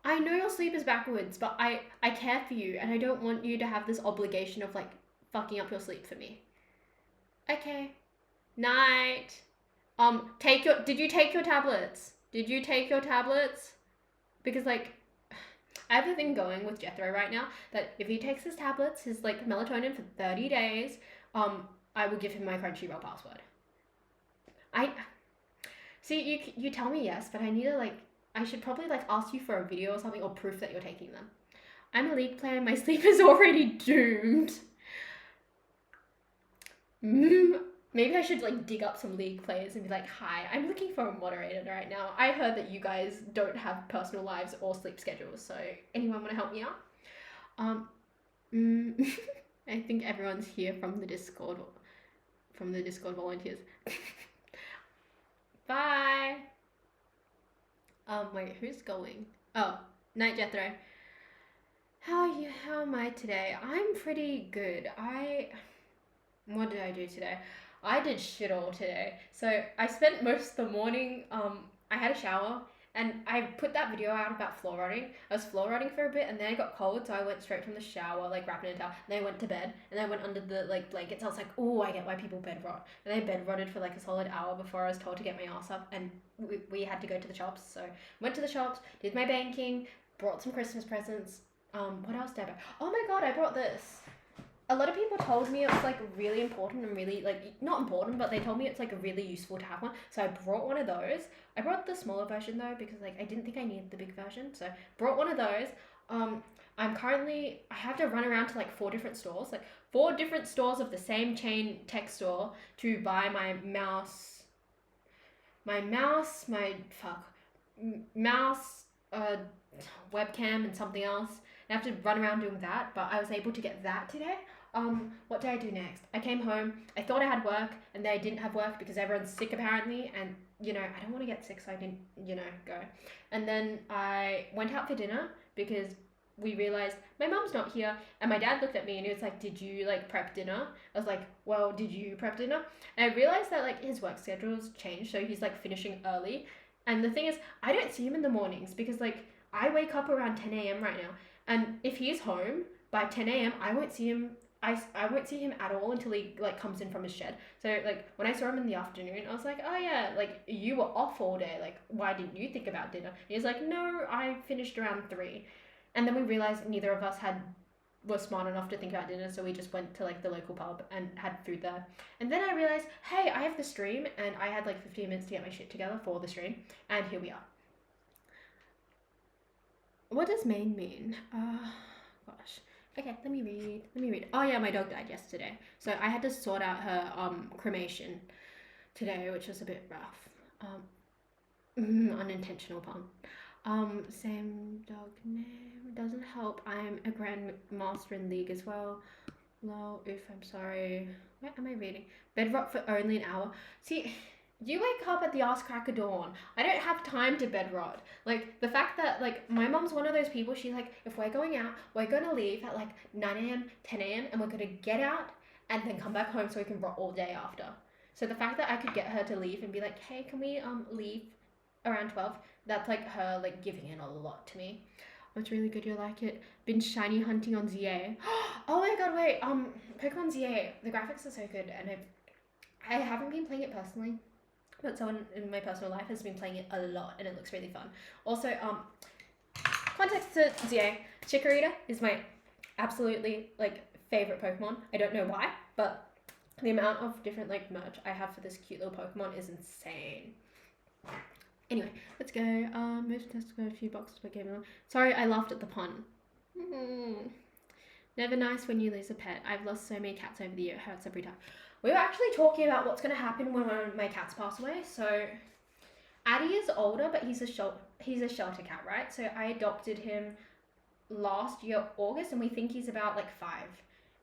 I know your sleep is backwards, but I care for you and I don't want you to have this obligation of like fucking up your sleep for me. Okay. Night. Did you take your tablets? Because like, I have a thing going with Jethro right now that if he takes his tablets, his like melatonin for 30 days, I will give him my Crunchyroll password. See, you tell me yes, but I need to like, I should probably like ask you for a video or something or proof that you're taking them. I'm a League player, my sleep is already doomed. Maybe I should like dig up some League players and be like, hi, I'm looking for a moderator right now. I heard that you guys don't have personal lives or sleep schedules, so anyone want to help me out? I think everyone's here from the Discord volunteers. Bye. Wait, who's going? Oh, night Jethro. How am I today? I'm pretty good. What did I do today? I did shit all today. So I spent most of the morning, I had a shower and I put that video out about floor rodding. I was floor rodding for a bit and then I got cold, so I went straight from the shower, like wrapped in a towel, and then I went to bed and then I went under the like blankets. I was like, oh, I get why people bed rot. And I bed rotted for like a solid hour before I was told to get my ass up, and we had to go to the shops. So went to the shops, did my banking, brought some Christmas presents. What else did I buy? Oh my god, I brought this. A lot of people told me it was like really important and really like, not important, but they told me it's like really useful to have one. So I brought one of those. I brought the smaller version though, because like I didn't think I needed the big version. So brought one of those. I have to run around to like 4 different stores, like 4 different stores of the same chain tech store to buy my mouse, webcam and something else. I have to run around doing that, but I was able to get that today. what did I do next? I came home, I thought I had work, and then I didn't have work because everyone's sick apparently, and, you know, I don't want to get sick, so I didn't, you know, go. And then I went out for dinner because we realized my mom's not here, and my dad looked at me and he was like, did you, like, prep dinner? I was like, well, did you prep dinner? And I realized that, like, his work schedule's changed, so he's, like, finishing early. And the thing is, I don't see him in the mornings because, like, I wake up around 10 a.m. right now, and if he's home by 10 a.m., I won't see him. I won't see him at all until he, like, comes in from his shed. So, like, when I saw him in the afternoon, I was like, oh yeah, like, you were off all day. Like, why didn't you think about dinner? And he's like, no, I finished around 3. And then we realized neither of us were smart enough to think about dinner, so we just went to, like, the local pub and had food there. And then I realized, hey, I have the stream, and I had, like, 15 minutes to get my shit together for the stream, and here we are. What does Maine mean? Gosh. Okay, let me read. Oh yeah, my dog died yesterday, so I had to sort out her cremation today, which was a bit rough. Unintentional pun. Same dog name doesn't help. I'm a grandmaster in League as well. Lol, oof, I'm sorry. What am I reading? Bedrock for only an hour. See, you wake up at the ass crack of dawn. I don't have time to bed rot. Like, the fact that, like, my mom's one of those people, she's like, if we're going out, we're going to leave at, like, 9 a.m., 10 a.m., and we're going to get out and then come back home so we can rot all day after. So the fact that I could get her to leave and be like, hey, can we leave around 12? That's, like, her, like, giving in a lot to me. Oh, it's really good, you'll like it. Been shiny hunting on ZA. Oh my god, wait, Pokemon ZA, the graphics are so good, and I haven't been playing it personally, but someone in my personal life has been playing it a lot, and it looks really fun. Also, context to ZA, Chikorita is my absolutely, like, favorite Pokemon. I don't know why, but the amount of different, like, merch I have for this cute little Pokemon is insane. Anyway, let's go. Most tests got a few boxes per game. Sorry, I laughed at the pun. Never nice when you lose a pet. I've lost so many cats over the year. It hurts every time. We were actually talking about what's going to happen when one of my cats pass away. So, Addie is older, but he's a shelter cat, right? So I adopted him last year, August, and we think he's about, like, 5.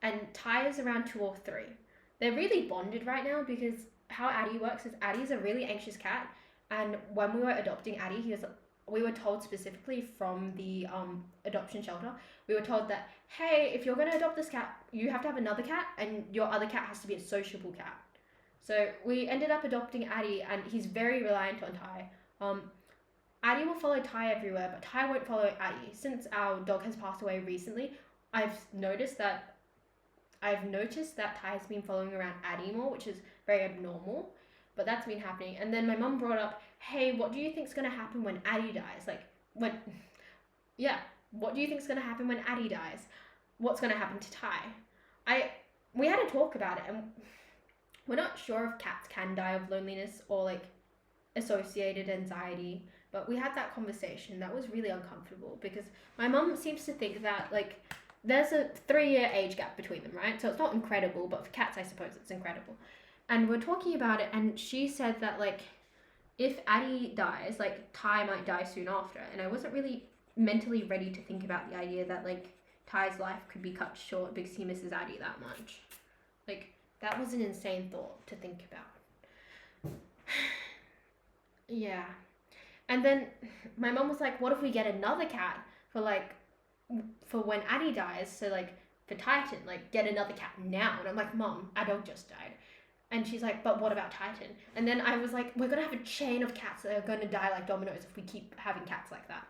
And Ty is around 2 or 3. They're really bonded right now because how Addie works is Addie's a really anxious cat. And when we were adopting Addie, we were told specifically from the adoption shelter, we were told that, hey, if you're going to adopt this cat, you have to have another cat, and your other cat has to be a sociable cat. So we ended up adopting Addie, and he's very reliant on Ty. Addie will follow Ty everywhere, but Ty won't follow Addie. Since our dog has passed away recently, I've noticed that Ty has been following around Addie more, which is very abnormal. But that's been happening. And then my mum brought up, hey, what do you think's going to happen when Addie dies? Like, what do you think's going to happen when Addie dies? What's going to happen to Ty? We had a talk about it, and we're not sure if cats can die of loneliness or, like, associated anxiety. But we had that conversation. That was really uncomfortable because my mum seems to think that, like, there's a 3-year age gap between them, right? So it's not incredible, but for cats, I suppose it's incredible. And we're talking about it, and she said that, like, if Addie dies, like, Ty might die soon after. And I wasn't really mentally ready to think about the idea that, like, Ty's life could be cut short because he misses Addie that much. Like, that was an insane thought to think about. Yeah. And then my mom was like, what if we get another cat for when Addie dies? So, like, for Titan, like, get another cat now. And I'm like, Mom, our dog just died. And she's like, but what about Titan? And then I was like, we're going to have a chain of cats that are going to die like dominoes if we keep having cats like that.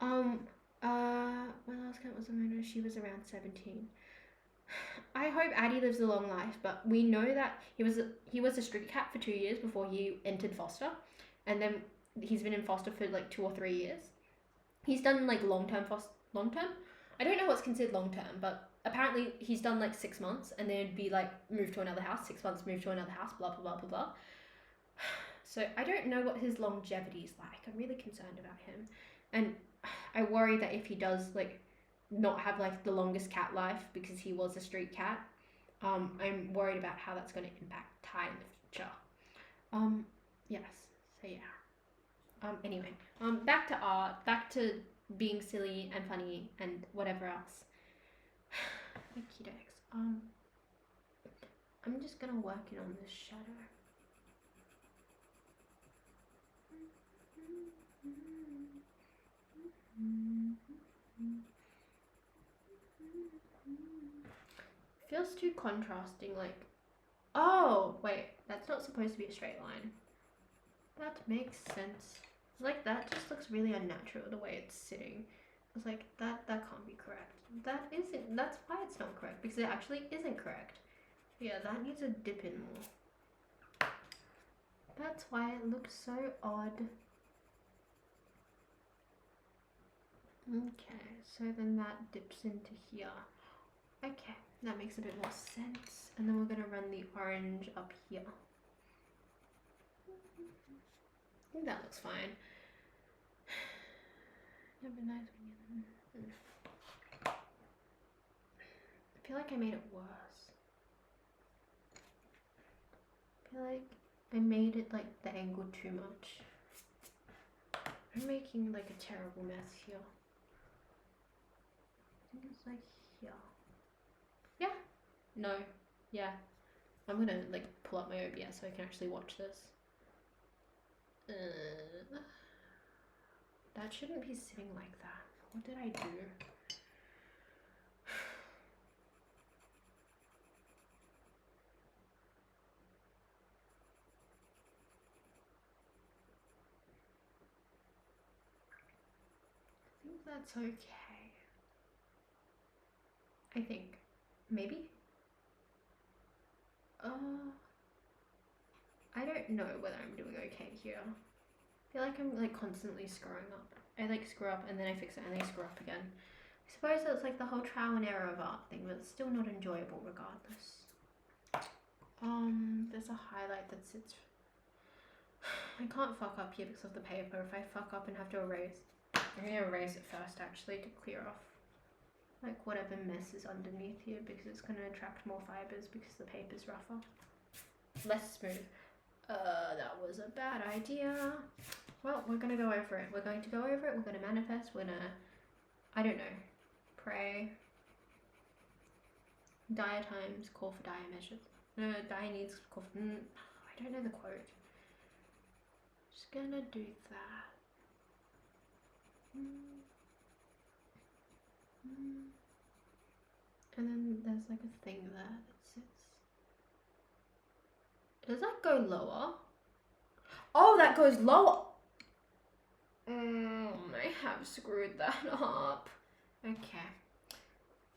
My last cat was a minor. She was around 17. I hope Addie lives a long life, but we know that he was a street cat for 2 years before he entered foster. And then he's been in foster for, like, 2 or 3 years. He's done, like, long-term? I don't know what's considered long-term, but apparently he's done, like, 6 months, and then it'd be, like, move to another house, 6 months, move to another house, blah, blah, blah, blah, blah. So I don't know what his longevity is like. I'm really concerned about him. And I worry that if he does, like, not have, like, the longest cat life because he was a street cat, I'm worried about how that's going to impact Ty in the future. Yes. So, yeah. Anyway, back to art, back to being silly and funny and whatever else. Okie dokes. I'm just gonna work in on this shadow. Feels too contrasting, like, oh wait, that's not supposed to be a straight line. That makes sense. Like, that just looks really unnatural the way it's sitting. It's like, that can't be correct. That's why it's not correct, because it actually isn't correct. Yeah, that needs a dip in more. That's why it looks so odd. Okay, so then that dips into here. Okay, that makes a bit more sense. And then we're gonna run the orange up here. I think that looks fine. Never nice when you... I feel like I made it worse. I feel like I made it like the angle too much. I'm making like a terrible mess here. I think it's like here. Yeah. No. Yeah. I'm gonna like pull up my OBS so I can actually watch this. That shouldn't be sitting like that. What did I do? I think that's okay. I think. Maybe? I don't know whether I'm doing okay here. I feel like I'm like constantly screwing up. I like screw up and then I fix it and then I screw up again. I suppose it's like the whole trial and error of art thing, but it's still not enjoyable regardless. There's a highlight that sits... I can't fuck up here because of the paper. If I fuck up and have to erase, I'm gonna erase it first actually to clear off like whatever mess is underneath here, because it's gonna attract more fibers because the paper's rougher. Less smooth. That was a bad idea. Well, we're gonna go over it. We're going to go over it. We're gonna manifest. We're gonna, I don't know, pray. Dire times call for dire measures. No, dire needs call for... I don't know the quote. Just gonna do that. And then there's like a thing there that sits. Does that go lower? Oh, that goes lower! I have screwed that up. Okay.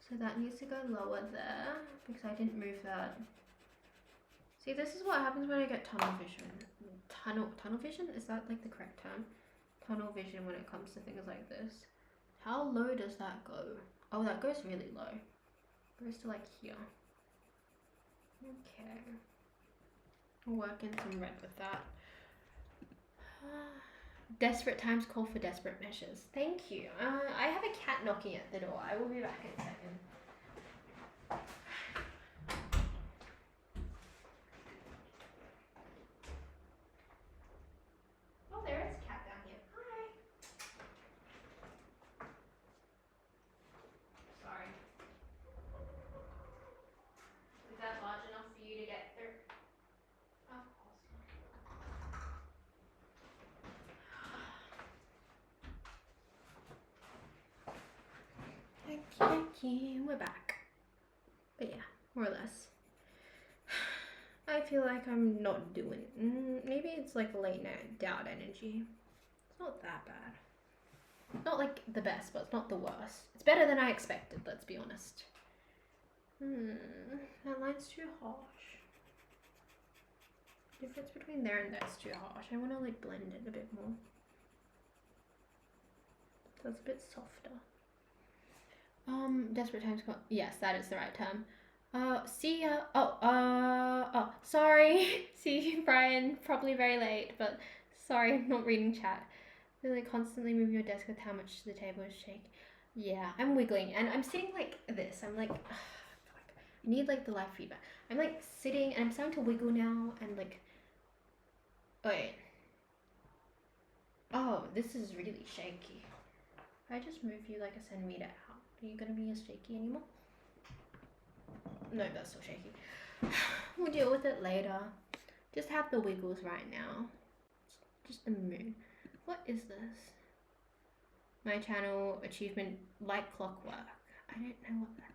So that needs to go lower there because I didn't move that. See, this is what happens when I get tunnel vision. Tunnel vision? Is that like the correct term? Tunnel vision when it comes to things like this. How low does that go? Oh, that goes really low. It goes to like here. Okay. I'll work in some red with that. Desperate times call for desperate measures. Thank you. I have a cat knocking at the door. I will be back in a second. Oh, there is a cat down here. Hi. Sorry. Is that large enough for you to get through? Of course not. Okay, we're back. But yeah, more or less. I feel like I'm not doing... maybe it's like late night doubt energy. It's not that bad. Not like the best, but it's not the worst. It's better than I expected, let's be honest. That line's too harsh. The difference between there and there's too harsh. I want to like blend it a bit more. So it's a bit softer. Desperate times call... Yes, that is the right term. See ya. Oh, sorry. See you, Brian. Probably very late, but sorry, I'm not reading chat. Really constantly move your desk with how much the table is shaking. Yeah, I'm wiggling and I'm sitting like this. I'm like, I need like the live feedback. I'm like sitting and I'm starting to wiggle now and like, wait. Oh, this is really shaky. If I just move you like a centimeter out, are you gonna be as shaky anymore? no, that's still shaky. We'll deal with it later. Just have the wiggles right now. Just the moon. What is this? My channel achievement like clockwork. I don't know what that.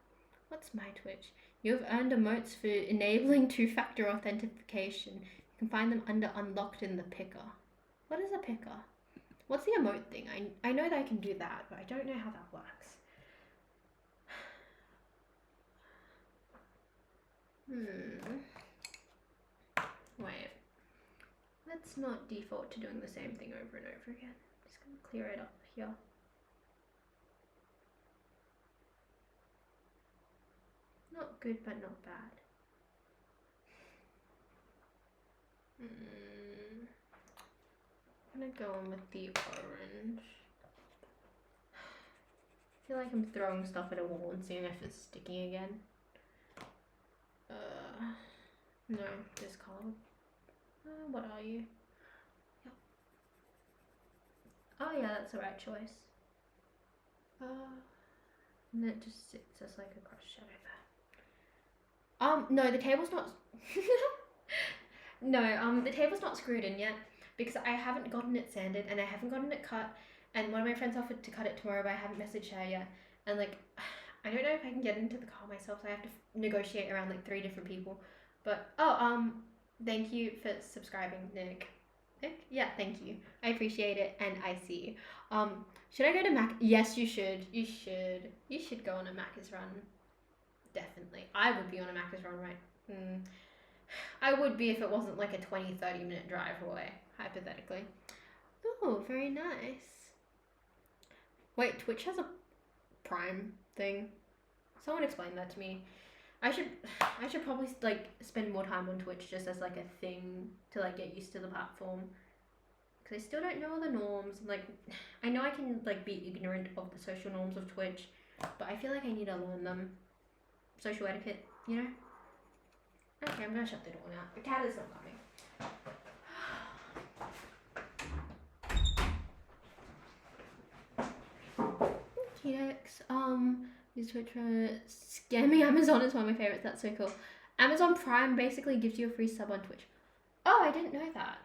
What's my Twitch? You have earned emotes for enabling two-factor authentication. You can find them under unlocked in the picker. What is a picker? What's the emote thing? I know that I can do that, but I don't know how that works. Wait. Let's not default to doing the same thing over and over again. I'm just gonna clear it up here. Not good, but not bad. I'm gonna go on with the orange. I feel like I'm throwing stuff at a wall and seeing if it's sticking again. No, this color. What are you? Yep. Oh yeah, that's the right choice. And it just sits as like a cross shadow there. No, the table's not. No, the table's not screwed in yet because I haven't gotten it sanded and I haven't gotten it cut. And one of my friends offered to cut it tomorrow, but I haven't messaged her yet. And like, I don't know if I can get into the car myself, so I have to negotiate around like 3 different people. But thank you for subscribing, Nick. Nick? Yeah, thank you. I appreciate it, and I see you. Should I go to Mac? Yes, you should. You should. You should go on a Macca's run. Definitely. I would be on a Macca's run, right? I would be if it wasn't like a 20-30 minute drive away, hypothetically. Oh, very nice. Wait, Twitch has a Prime thing? Someone explain that to me. I should probably like spend more time on Twitch just as like a thing to like get used to the platform. Because I still don't know all the norms. Like, I know I can like be ignorant of the social norms of Twitch, but I feel like I need to learn them. Social etiquette, you know? Okay, I'm gonna shut the door now. The cat is not coming. TX, use Twitch for scamming Amazon is one of my favorites. That's so cool. Amazon Prime basically gives you a free sub on Twitch. Oh, I didn't know that.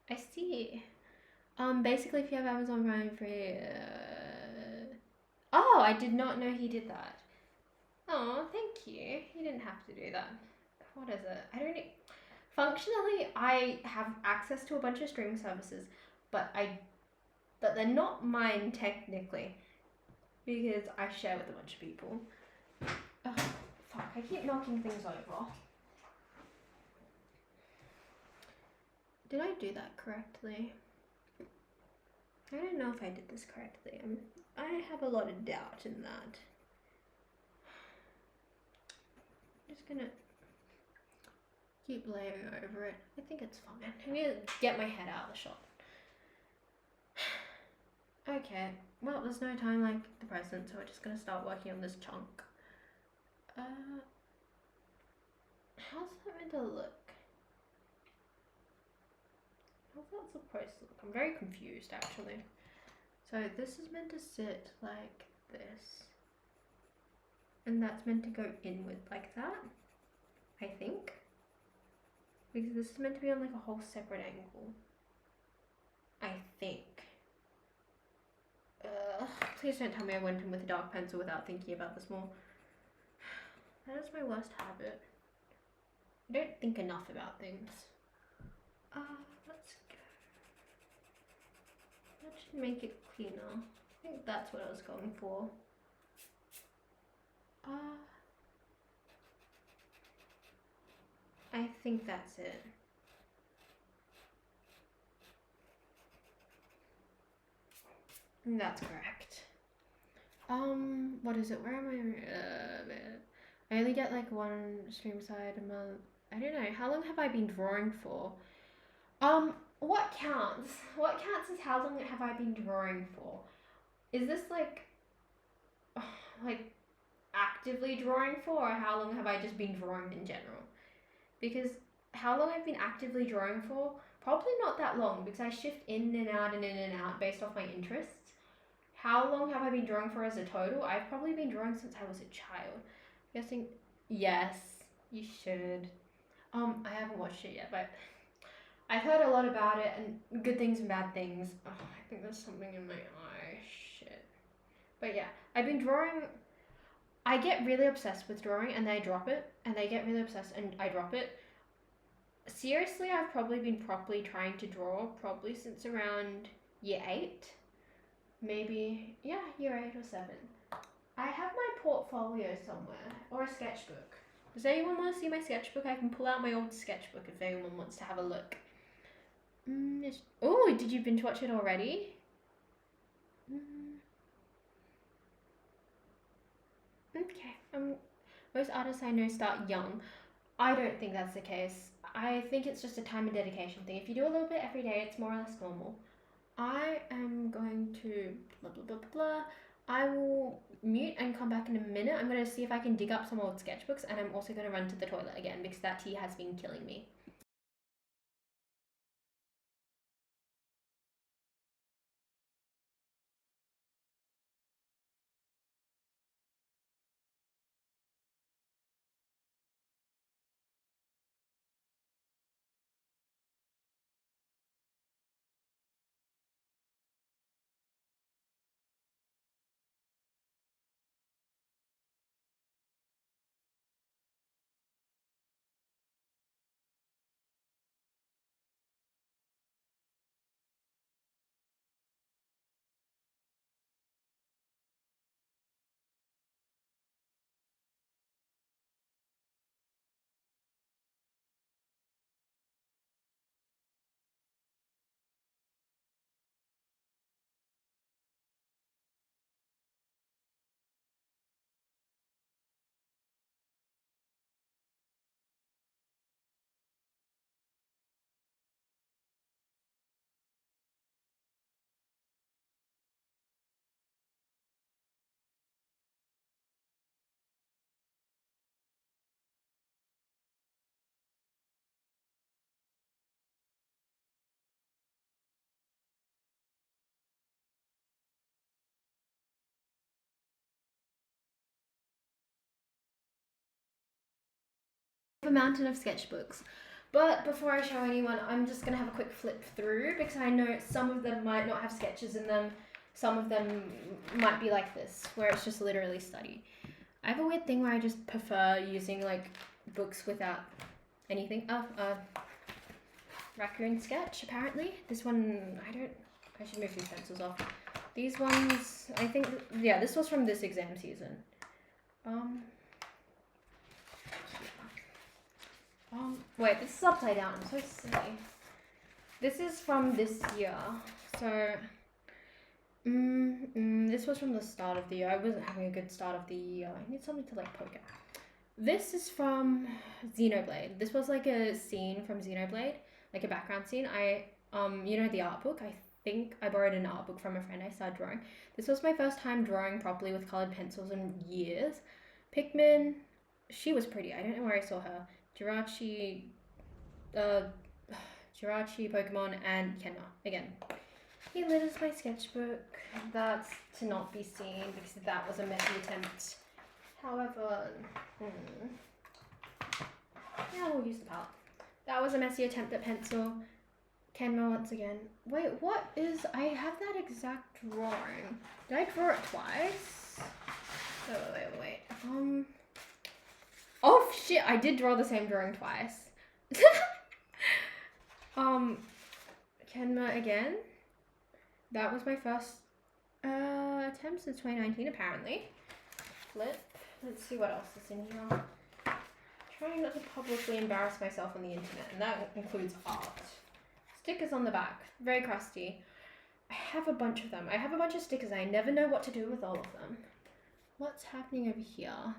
I see. Basically, if you have Amazon Prime free. Oh, I did not know he did that. Oh, thank you. You didn't have to do that. What is it? I don't. Functionally, I have access to a bunch of streaming services, but they're not mine technically, because I share with a bunch of people. Oh, fuck! I keep knocking things over. Did I do that correctly? I don't know if I did this correctly. I have a lot of doubt in that. I'm just gonna keep layering over it. I think it's fine. I need to get my head out of the shot. Okay, well, there's no time like the present, so we're just gonna start working on this chunk. How's that meant to look? How's that supposed to look? I'm very confused, actually. So this is meant to sit like this. And that's meant to go inward like that, I think. Because this is meant to be on like a whole separate angle. I think. Please don't tell me I went in with a dark pencil without thinking about this more. That is my worst habit. I don't think enough about things. Let's go. That should make it cleaner. I think that's what I was going for. I think that's it. That's correct. What is it? Where am I? I only get like 1 stream side a month. I don't know. How long have I been drawing for? What counts? What counts is how long have I been drawing for? Is this like actively drawing for, or how long have I just been drawing in general? Because how long I've been actively drawing for, probably not that long, because I shift in and out and in and out based off my interests. How long have I been drawing for as a total? I've probably been drawing since I was a child. I'm guessing Yes, you should. I haven't watched it yet, but I've heard a lot about it and good things and bad things. Oh, I think there's something in my eye. Shit. But yeah, I've been drawing. I get really obsessed with drawing and then I drop it, and I get really obsessed and I drop it. Seriously, I've probably been properly trying to draw probably since around year 8. Maybe, yeah, year 8 or 7. I have my portfolio somewhere, or a sketchbook. Does anyone want to see my sketchbook? I can pull out my old sketchbook if anyone wants to have a look. Oh, did you binge watch it already? Okay. Most artists I know start young. I don't think that's the case. I think it's just a time and dedication thing. If you do a little bit every day, it's more or less normal. I am going to blah blah blah blah. I will mute and come back in a minute. I'm going to see if I can dig up some old sketchbooks, and I'm also going to run to the toilet again because that tea has been killing me. A mountain of sketchbooks. But before I show anyone, I'm just gonna have a quick flip through because I know some of them might not have sketches in them. Some of them might be like this, where it's just literally study. I have a weird thing where I just prefer using like books without anything. Raccoon sketch, apparently. This one, I should move these pencils off. These ones, I think, yeah, this was from this exam season. Wait, this is upside down. I'm so silly. This is from this year. So, this was from the start of the year. I wasn't having a good start of the year. I need something to like poke at. This is from Xenoblade. This was like a scene from Xenoblade, like a background scene. You know the art book? I think I borrowed an art book from a friend. I started drawing. This was my first time drawing properly with colored pencils in years. Pikmin, she was pretty. I don't know where I saw her. Jirachi, Pokemon, and Kenna. Again, here is my sketchbook. That's to not be seen because that was a messy attempt. However, yeah, we'll use the palette. That was a messy attempt at pencil. Kenma once again. Wait, what is... I have that exact drawing. Did I draw it twice? Wait. Oh, shit, I did draw the same drawing twice. Kenma again. That was my first attempt since 2019, apparently. Flip. Let's see what else is in here. Trying not to publicly embarrass myself on the internet, and that includes art. Stickers on the back, very crusty. I have a bunch of them. I have a bunch of stickers. I never know what to do with all of them. What's happening over here?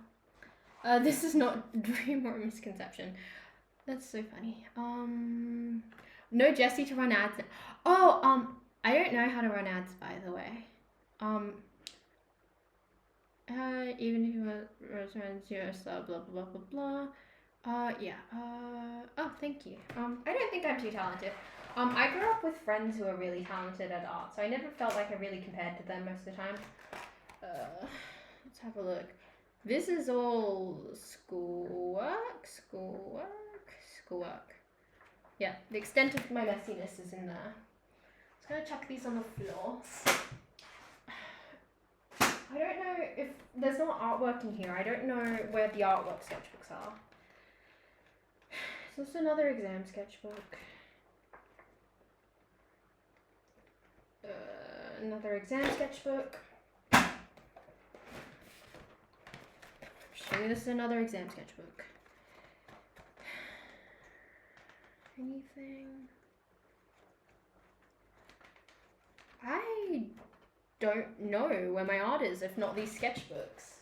This is not dream or misconception. That's so funny. No Jesse to run ads. Oh, I don't know how to run ads, by the way. Even if you returns your sub, blah blah blah blah blah. Yeah. Oh, thank you. I don't think I'm too talented. I grew up with friends who are really talented at art, so I never felt like I really compared to them most of the time. Let's have a look. This is all schoolwork. Yeah, the extent of my messiness is in there. Just gonna chuck these on the floor. I don't know if there's no artwork in here. I don't know where the artwork sketchbooks are. So this is another exam sketchbook. Another exam sketchbook. Show me this is another exam sketchbook. Anything? I don't know where my art is if not these sketchbooks.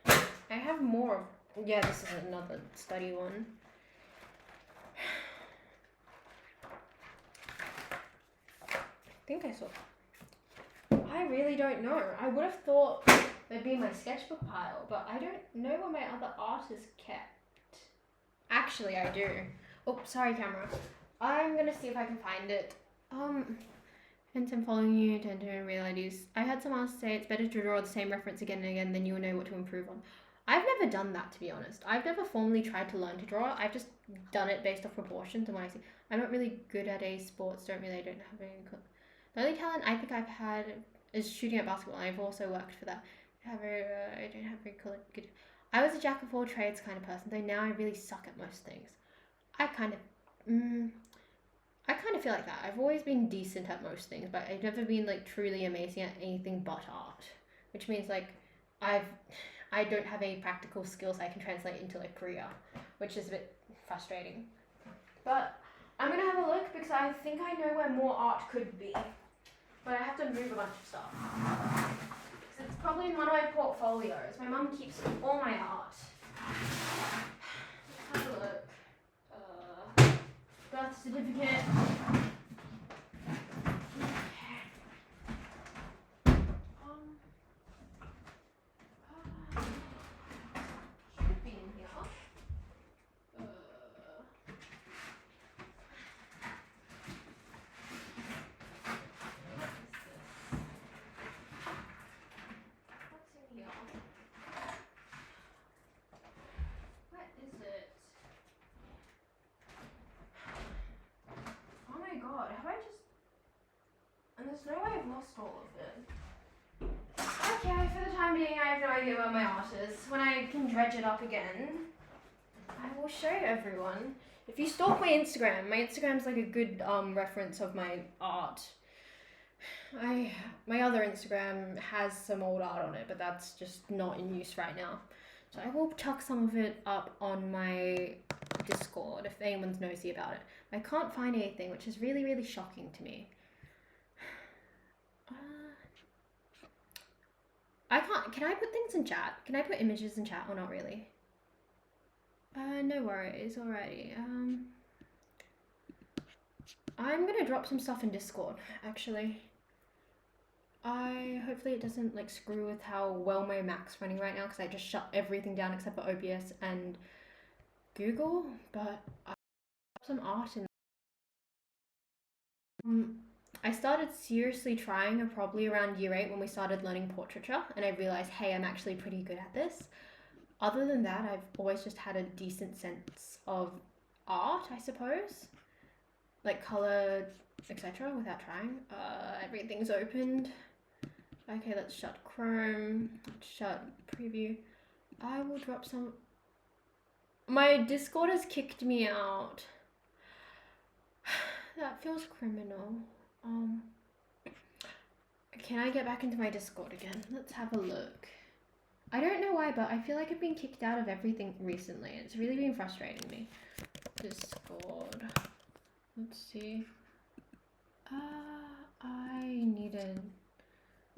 I have more. Yeah, this is another study one. I think I saw. I really don't know. I would have thought they'd be in my sketchbook pile, but I don't know where my other art is kept. Actually, I do. Oh, sorry, camera. I'm gonna see if I can find it. Hence I'm following you to enter realities. I had someone else say it's better to draw the same reference again and again, then you will know what to improve on. I've never done that, to be honest. I've never formally tried to learn to draw. I've just done it based off proportions and what I see. I'm not really good at sports. I don't have any. The only talent I think I've had is shooting at basketball. I've also worked for that. I don't have very good. I was a jack of all trades kind of person, though now I really suck at most things. I kind of feel like that. I've always been decent at most things, but I've never been like truly amazing at anything but art, which means like I don't have any practical skills I can translate into like career, which is a bit frustrating. But I'm gonna have a look because I think I know where more art could be, but I have to move a bunch of stuff. Because it's probably in one of my portfolios. My mum keeps all my art. Let's have a look. Birth certificate. Should be in here. What's in here? What is it? Oh my god, have I just... And there's no way I've lost all of it. Okay, for the time being, I have no idea where my art is. When I can dredge it up again, I will show everyone. If you stalk my Instagram's like a good reference of my art. My other Instagram has some old art on it, but that's just not in use right now. So I will chuck some of it up on my Discord if anyone's nosy about it. I can't find anything, which is really, really shocking to me. Can I put things in chat? Can I put images in chat or not really? No worries, alrighty. I'm gonna drop some stuff in Discord, actually. Hopefully it doesn't like screw with how well my Mac's running right now because I just shut everything down except for OBS and Google, but I have some art in I started seriously trying probably around year 8 when we started learning portraiture, and I realized, hey, I'm actually pretty good at this. Other than that, I've always just had a decent sense of art, I suppose. Like color, etc. without trying. Everything's opened. Okay, let's shut Chrome. Let's shut preview. I will drop some... My Discord has kicked me out. That feels criminal. Can I get back into my Discord again? Let's have a look. I don't know why, but I feel like I've been kicked out of everything recently. It's really been frustrating me. Discord. Let's see.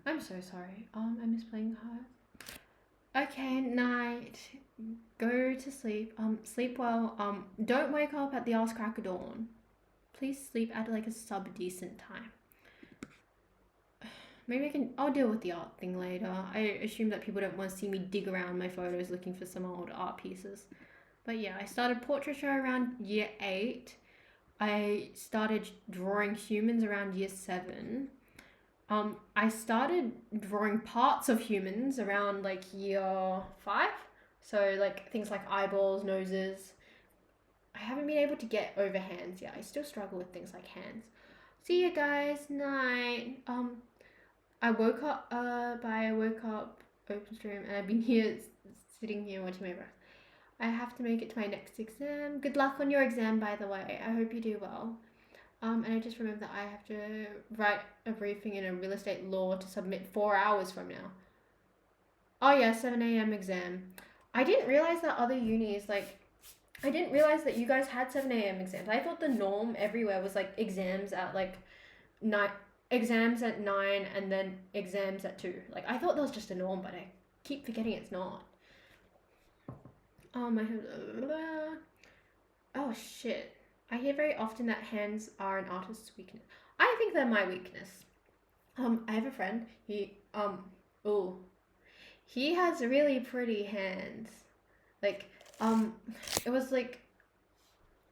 I'm so sorry. I miss playing cards. Okay, night. Go to sleep. Sleep well. Don't wake up at the ass crack of dawn. Please sleep at like a sub-decent time. Maybe I'll deal with the art thing later. I assume that people don't want to see me dig around my photos looking for some old art pieces. But yeah, I started portraiture around year 8. I started drawing humans around year 7. I started drawing parts of humans around like year 5. So like things like eyeballs, noses. I haven't been able to get over hands yet. I still struggle with things like hands. See you guys. Night. I woke up. I woke up open stream, and I've been here, sitting here watching my breath. I have to make it to my next exam. Good luck on your exam, by the way. I hope you do well. And I just remembered that I have to write a briefing in a real estate law to submit 4 hours from now. Oh yeah, 7 a.m. exam. I didn't realize that other unis, like, I didn't realize that you guys had 7 a.m. exams. I thought the norm everywhere was like exams at like 9, exams at 9 and then exams at 2. Like, I thought that was just a norm, but I keep forgetting it's not. I have, oh shit. I hear very often that hands are an artist's weakness. I think they're my weakness. I have a friend. He has really pretty hands. Like, it was like,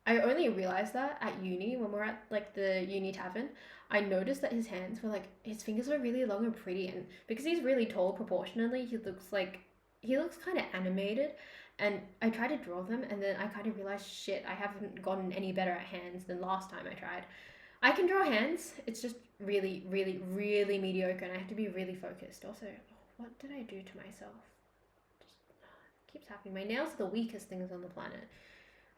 I only realized that at uni when we're at like the uni tavern. I noticed that his hands were like, his fingers were really long and pretty, and because he's really tall proportionally, he looks kind of animated. And I tried to draw them, and then I kind of realized, shit, I haven't gotten any better at hands than last time I tried. I can draw hands, it's just really, really, really mediocre, and I have to be really focused. Also, what did I do to myself? Just keeps happening. My nails are the weakest things on the planet.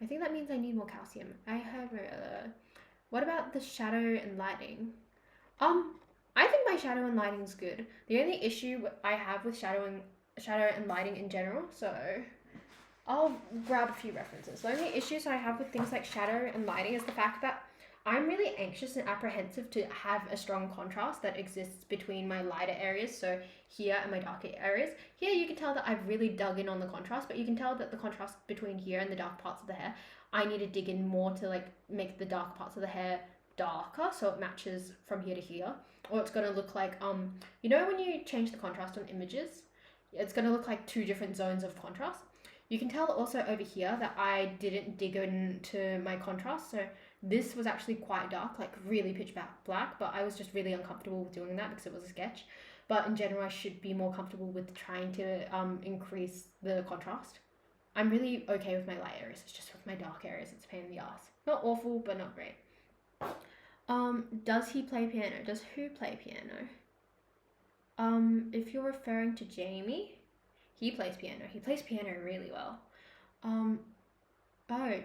I think that means I need more calcium. I have what about the shadow and lighting? I think my shadow and lighting is good. The only issue I have with shadow and lighting in general, so I'll grab a few references. The only issues I have with things like shadow and lighting is the fact that I'm really anxious and apprehensive to have a strong contrast that exists between my lighter areas, so here and my darker areas. Here you can tell that I've really dug in on the contrast, but you can tell that the contrast between here and the dark parts of the hair, I need to dig in more to like make the dark parts of the hair darker so it matches from here to here. Or it's going to look like, you know when you change the contrast on images? It's going to look like 2 different zones of contrast. You can tell also over here that I didn't dig into my contrast, so this was actually quite dark, like really pitch black, but I was just really uncomfortable with doing that because it was a sketch. But in general, I should be more comfortable with trying to increase the contrast. I'm really okay with my light areas, it's just with my dark areas, it's a pain in the ass. Not awful, but not great. Does he play piano? Does who play piano? If you're referring to Jamie, he plays piano. He plays piano really well. Oh,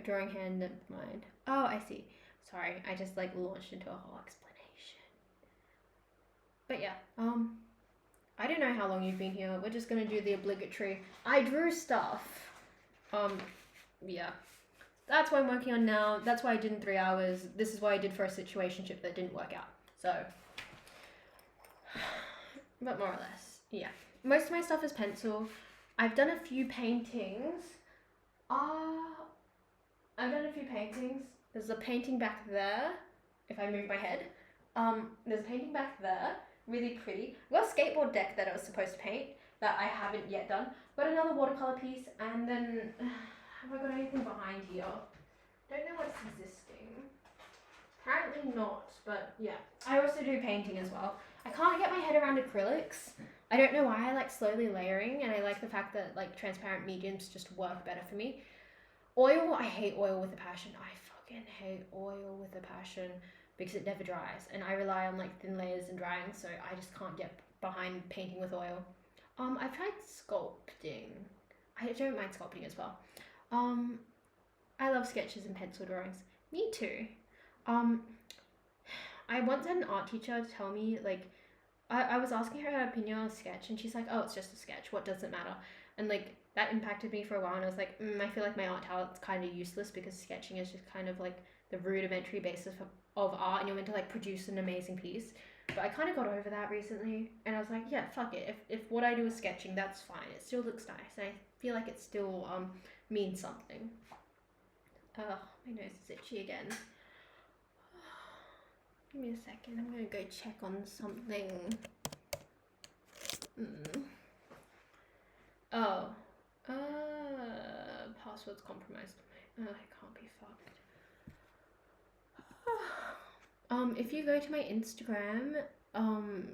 drawing hand, never mind. Oh, I see. Sorry, I just like launched into a whole explanation. But yeah, I don't know how long you've been here. We're just gonna do the obligatory. I drew stuff. Yeah. That's what I'm working on now. That's why I did in 3 hours. This is what I did for a situationship that didn't work out. So, but more or less, yeah. Most of my stuff is pencil. I've done a few paintings. There's a painting back there, if I move my head. There's a painting back there, really pretty. I've got a skateboard deck that I was supposed to paint that I haven't yet done. Got another watercolor piece, and then have I got anything behind here? Don't know what's existing. Apparently not, but yeah. I also do painting as well. I can't get my head around acrylics. I don't know why. I like slowly layering, and I like the fact that like transparent mediums just work better for me. Oil, I hate oil with a passion. I fucking hate oil with a passion because it never dries, and I rely on like thin layers and drying, so I just can't get behind painting with oil. I've tried sculpting. I don't mind sculpting as well. I love sketches and pencil drawings. Me too. I once had an art teacher tell me, like, I was asking her opinion on a sketch, and she's like, oh, it's just a sketch, what does it matter? And like, that impacted me for a while, and I was like, I feel like my art talent's kind of useless because sketching is just kind of like the rudimentary basis of art, and you're meant to like produce an amazing piece. But I kind of got over that recently, and I was like, yeah, fuck it. If what I do is sketching, that's fine. It still looks nice, and I feel like it still means something. Ugh, my nose is itchy again. Give me a second, I'm gonna go check on something. Oh. Password's compromised. I can't be fucked. If you go to my Instagram, Um,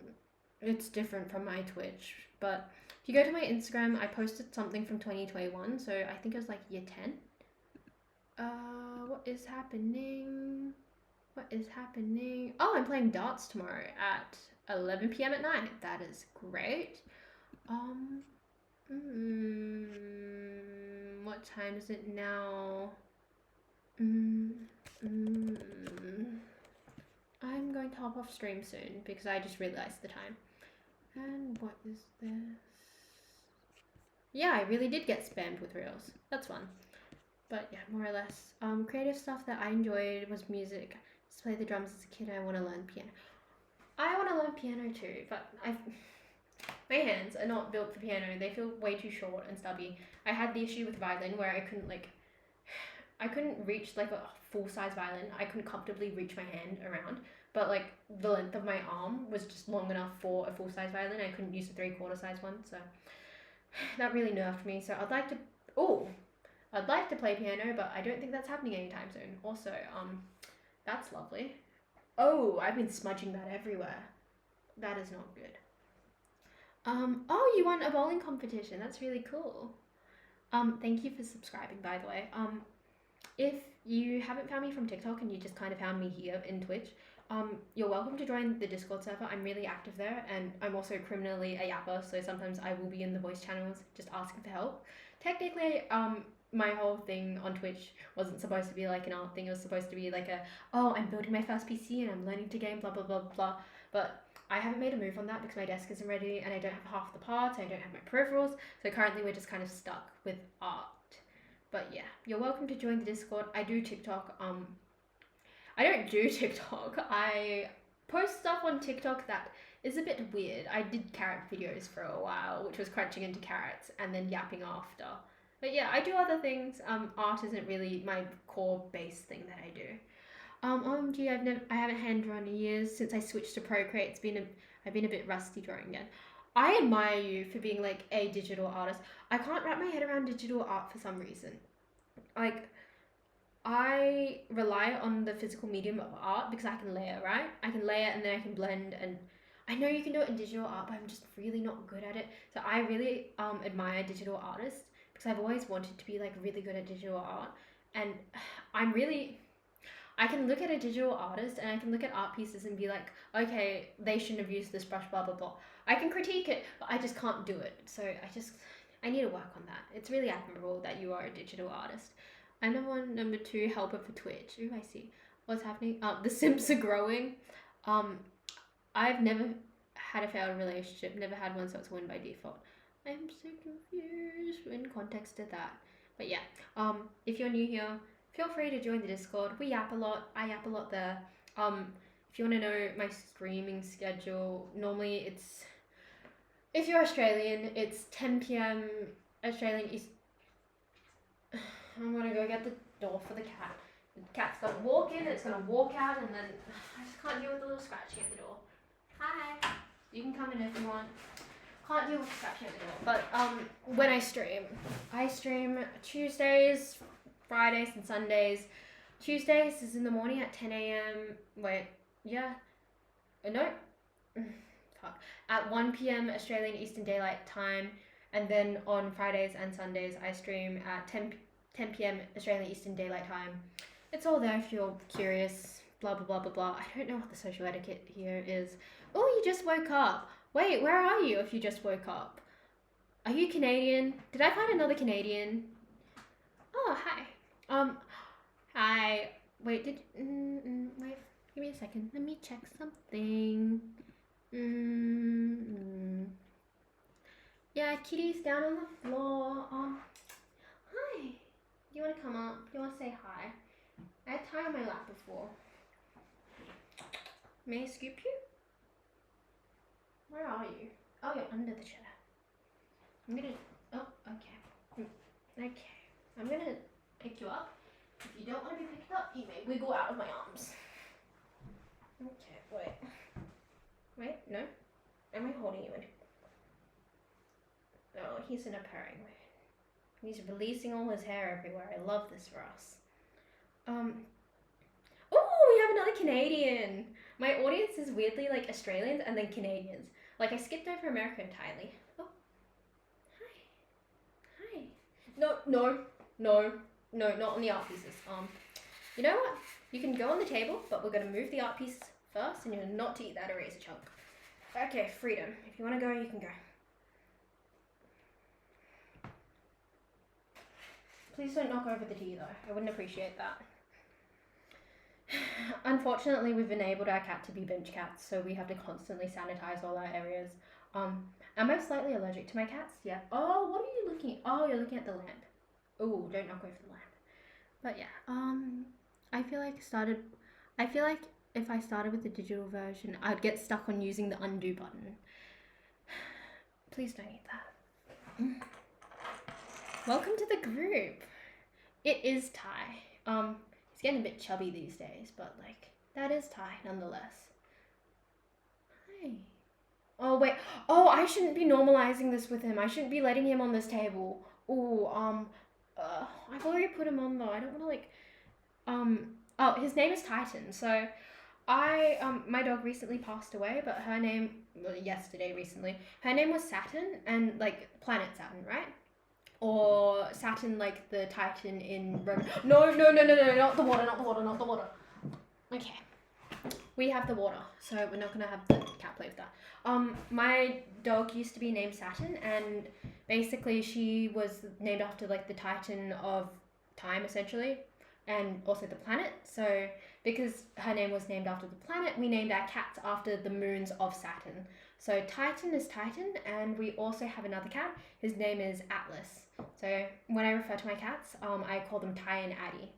it's different from my Twitch, but if you go to my Instagram, I posted something from 2021, so I think it was like year 10. What is happening? What is happening? Oh, I'm playing darts tomorrow at 11 p.m. at night. That is great. What time is it now? I'm going to hop off stream soon because I just realized the time. And what is this? Yeah, I really did get spammed with reels. That's fun. But yeah, more or less. Creative stuff that I enjoyed was music. I used to play the drums as a kid. I want to learn piano. I want to learn piano too, but my hands are not built for piano. They feel way too short and stubby. I had the issue with violin where I couldn't reach like a full-size violin. I couldn't comfortably reach my hand around, but like the length of my arm was just long enough for a full-size violin. I couldn't use a 3/4 size one, so that really nerfed me. So I'd like to play piano, but I don't think that's happening anytime soon. Also, that's lovely. Oh, I've been smudging that everywhere. That is not good. Oh, you won a bowling competition. That's really cool. Thank you for subscribing, by the way. If you haven't found me from TikTok and you just kind of found me here in Twitch, you're welcome to join the Discord server. I'm really active there, and I'm also criminally a yapper, so sometimes I will be in the voice channels just asking for help. Technically, my whole thing on Twitch wasn't supposed to be like an art thing. It was supposed to be like I'm building my first PC and I'm learning to game, blah, blah, blah, blah. But I haven't made a move on that because my desk isn't ready and I don't have half the parts, I don't have my peripherals. So currently we're just kind of stuck with art. But yeah, you're welcome to join the Discord. I do TikTok. I don't do TikTok. I post stuff on TikTok that is a bit weird. I did carrot videos for a while, which was crunching into carrots and then yapping after. But yeah, I do other things. Art isn't really my core base thing that I do. OMG, I haven't hand drawn in years since I switched to Procreate. I've been a bit rusty drawing again. I admire you for being like a digital artist. I can't wrap my head around digital art for some reason. Like, I rely on the physical medium of art because I can layer, right? I can layer and then I can blend, and I know you can do it in digital art, but I'm just really not good at it. So I really admire digital artists because I've always wanted to be like really good at digital art, and I can look at a digital artist and I can look at art pieces and be like, okay, they shouldn't have used this brush, blah, blah, blah. I can critique it, but I just can't do it. So I need to work on that. It's really admirable that you are a digital artist. I'm number 2 helper for Twitch. Ooh, I see. What's happening? The Simps are growing. I've never had a failed relationship, never had one, so it's win by default. I'm so confused in context to that. But yeah, if you're new here, feel free to join the Discord. We yap a lot. I yap a lot there. If you want to know my streaming schedule, normally if you're Australian, it's 10 p.m. Australian East. I'm gonna go get the door for the cat. The cat's gonna walk in, it's gonna walk out, and then I just can't deal with the little scratching at the door. Hi. You can come in if you want. Can't deal with scratching at the door. But when I stream Tuesdays, Fridays, and Sundays. Tuesdays is in the morning at 10 a.m. Wait, yeah. No. Fuck. At 1 p.m. Australian Eastern Daylight Time. And then on Fridays and Sundays, I stream at 10 p.m. Australian Eastern Daylight Time. It's all there if you're curious. Blah, blah, blah, blah, blah. I don't know what the social etiquette here is. Oh, you just woke up. Wait, where are you if you just woke up? Are you Canadian? Did I find another Canadian? Oh, hi. Hi. Wait, wait, give me a second. Let me check something. Yeah, Kitty's down on the floor. Hi. Do you want to come up? Do you want to say hi? I had Ty on my lap before. May I scoop you? Where are you? Oh, you're under the chair. Okay. Okay. I'm gonna pick you up. If you don't want to be picked up, you may wiggle out of my arms. Okay, wait. Wait, no? Am I holding you in? Oh, he's in a purring mood. He's releasing all his hair everywhere. I love this for us. Oh, we have another Canadian. My audience is weirdly like Australians and then Canadians. Like I skipped over America entirely. Oh, hi. No, not on the art pieces. You know what? You can go on the table, but we're gonna move the art pieces first, and you're not to eat that eraser chunk. Okay, freedom. If you want to go, you can go. Please don't knock over the tea, though. I wouldn't appreciate that. Unfortunately, we've enabled our cat to be bench cats, so we have to constantly sanitize all our areas. Am I slightly allergic to my cats? Yeah. Oh, what are you looking at? Oh, you're looking at the lamp. Oh, don't knock over the lamp. But yeah, I feel like if I started with the digital version, I'd get stuck on using the undo button. Please don't eat that. Welcome to the group. It is Ty. He's getting a bit chubby these days, but like that is Ty nonetheless. Hi. Oh wait. Oh, I shouldn't be normalizing this with him. I shouldn't be letting him on this table. Oh, I've already put him on though. I don't want to like. Oh, his name is Titan. So, my dog recently passed away, but her name, yesterday recently, her name was Saturn, and like planet Saturn, right? Or Saturn, like the Titan in Roman. No, not the water. Okay. We have the water, so we're not gonna have the cat play with that. My dog used to be named Saturn, and basically she was named after like the Titan of time, essentially, and also the planet. So because her name was named after the planet, we named our cats after the moons of Saturn. So Titan is Titan, and we also have another cat. His name is Atlas. So when I refer to my cats, I call them Ty and Addie.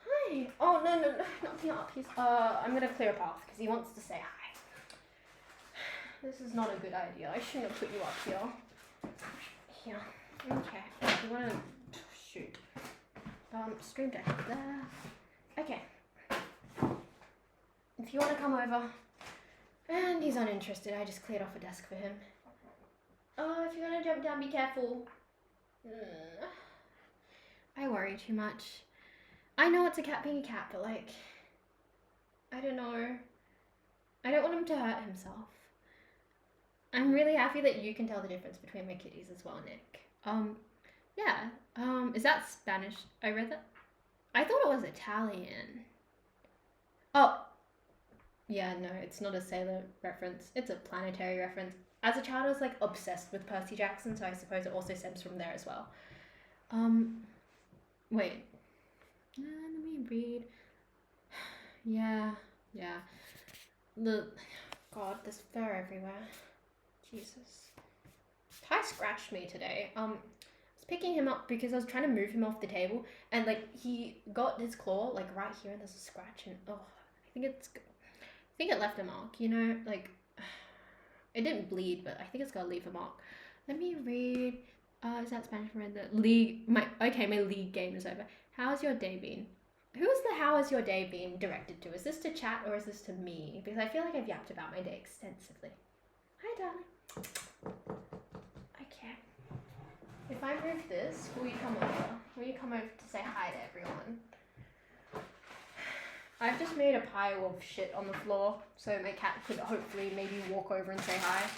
Hi. Oh no, not the art piece. I'm gonna clear a path because he wants to say hi. This is not a good idea. I shouldn't have put you up here. Here. Okay. You wanna shoot? Stream deck there. Okay. If you wanna come over, and he's uninterested. I just cleared off a desk for him. Oh, if you're gonna jump down, be careful. I worry too much. I know it's a cat being a cat, but like, I don't know. I don't want him to hurt himself. I'm really happy that you can tell the difference between my kitties as well, Nick. Yeah. Is that Spanish? I read that. I thought it was Italian. Oh. Yeah, no, it's not a sailor reference. It's a planetary reference. As a child, I was like obsessed with Percy Jackson, so I suppose it also stems from there as well. Wait. Let me read. Yeah. God, there's fur everywhere. Jesus. Ty scratched me today. I was picking him up because I was trying to move him off the table, and like he got his claw like right here, and there's a scratch, and I think it left a mark. You know, like it didn't bleed, but I think it's gonna leave a mark. Let me read. Is that Spanish for the league? My league game is over. How's your day been? Who is the how has your day been directed to? Is this to chat or is this to me? Because I feel like I've yapped about my day extensively. Hi, darling. Okay. If I move this, will you come over? Will you come over to say hi to everyone? I've just made a pile of shit on the floor, so my cat could hopefully maybe walk over and say hi.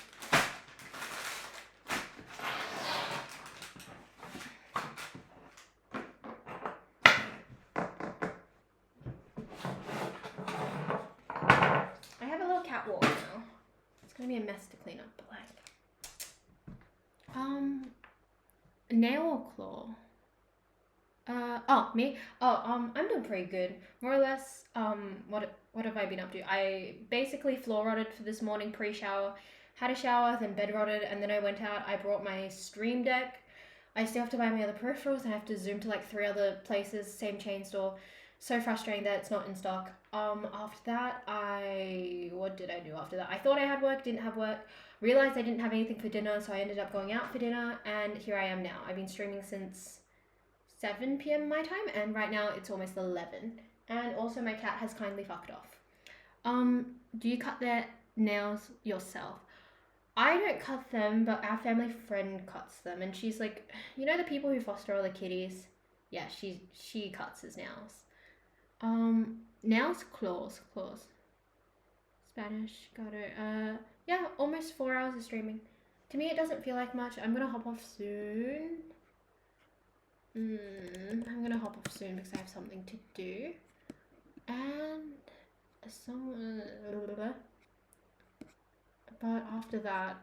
I have a little cat walk now. It's gonna be a mess to clean up, but like, nail or claw? Me? I'm doing pretty good. More or less, what have I been up to? I basically floor rotted for this morning pre-shower, had a shower, then bed rotted, and then I went out, I brought my stream deck. I still have to buy my other peripherals, and I have to zoom to like 3 other places, same chain store. So frustrating that it's not in stock. After that, what did I do after that? I thought I had work, didn't have work. Realized I didn't have anything for dinner, so I ended up going out for dinner, and here I am now. I've been streaming since 7 p.m. my time, and right now it's almost 11. And also my cat has kindly fucked off. Do you cut their nails yourself? I don't cut them, but our family friend cuts them, and she's like, you know the people who foster all the kitties? Yeah, she cuts his nails. Nails, claws. Spanish, got it. Yeah, almost 4 hours of streaming. To me, it doesn't feel like much. I'm gonna hop off soon. I'm gonna hop off soon because I have something to do. And but after that,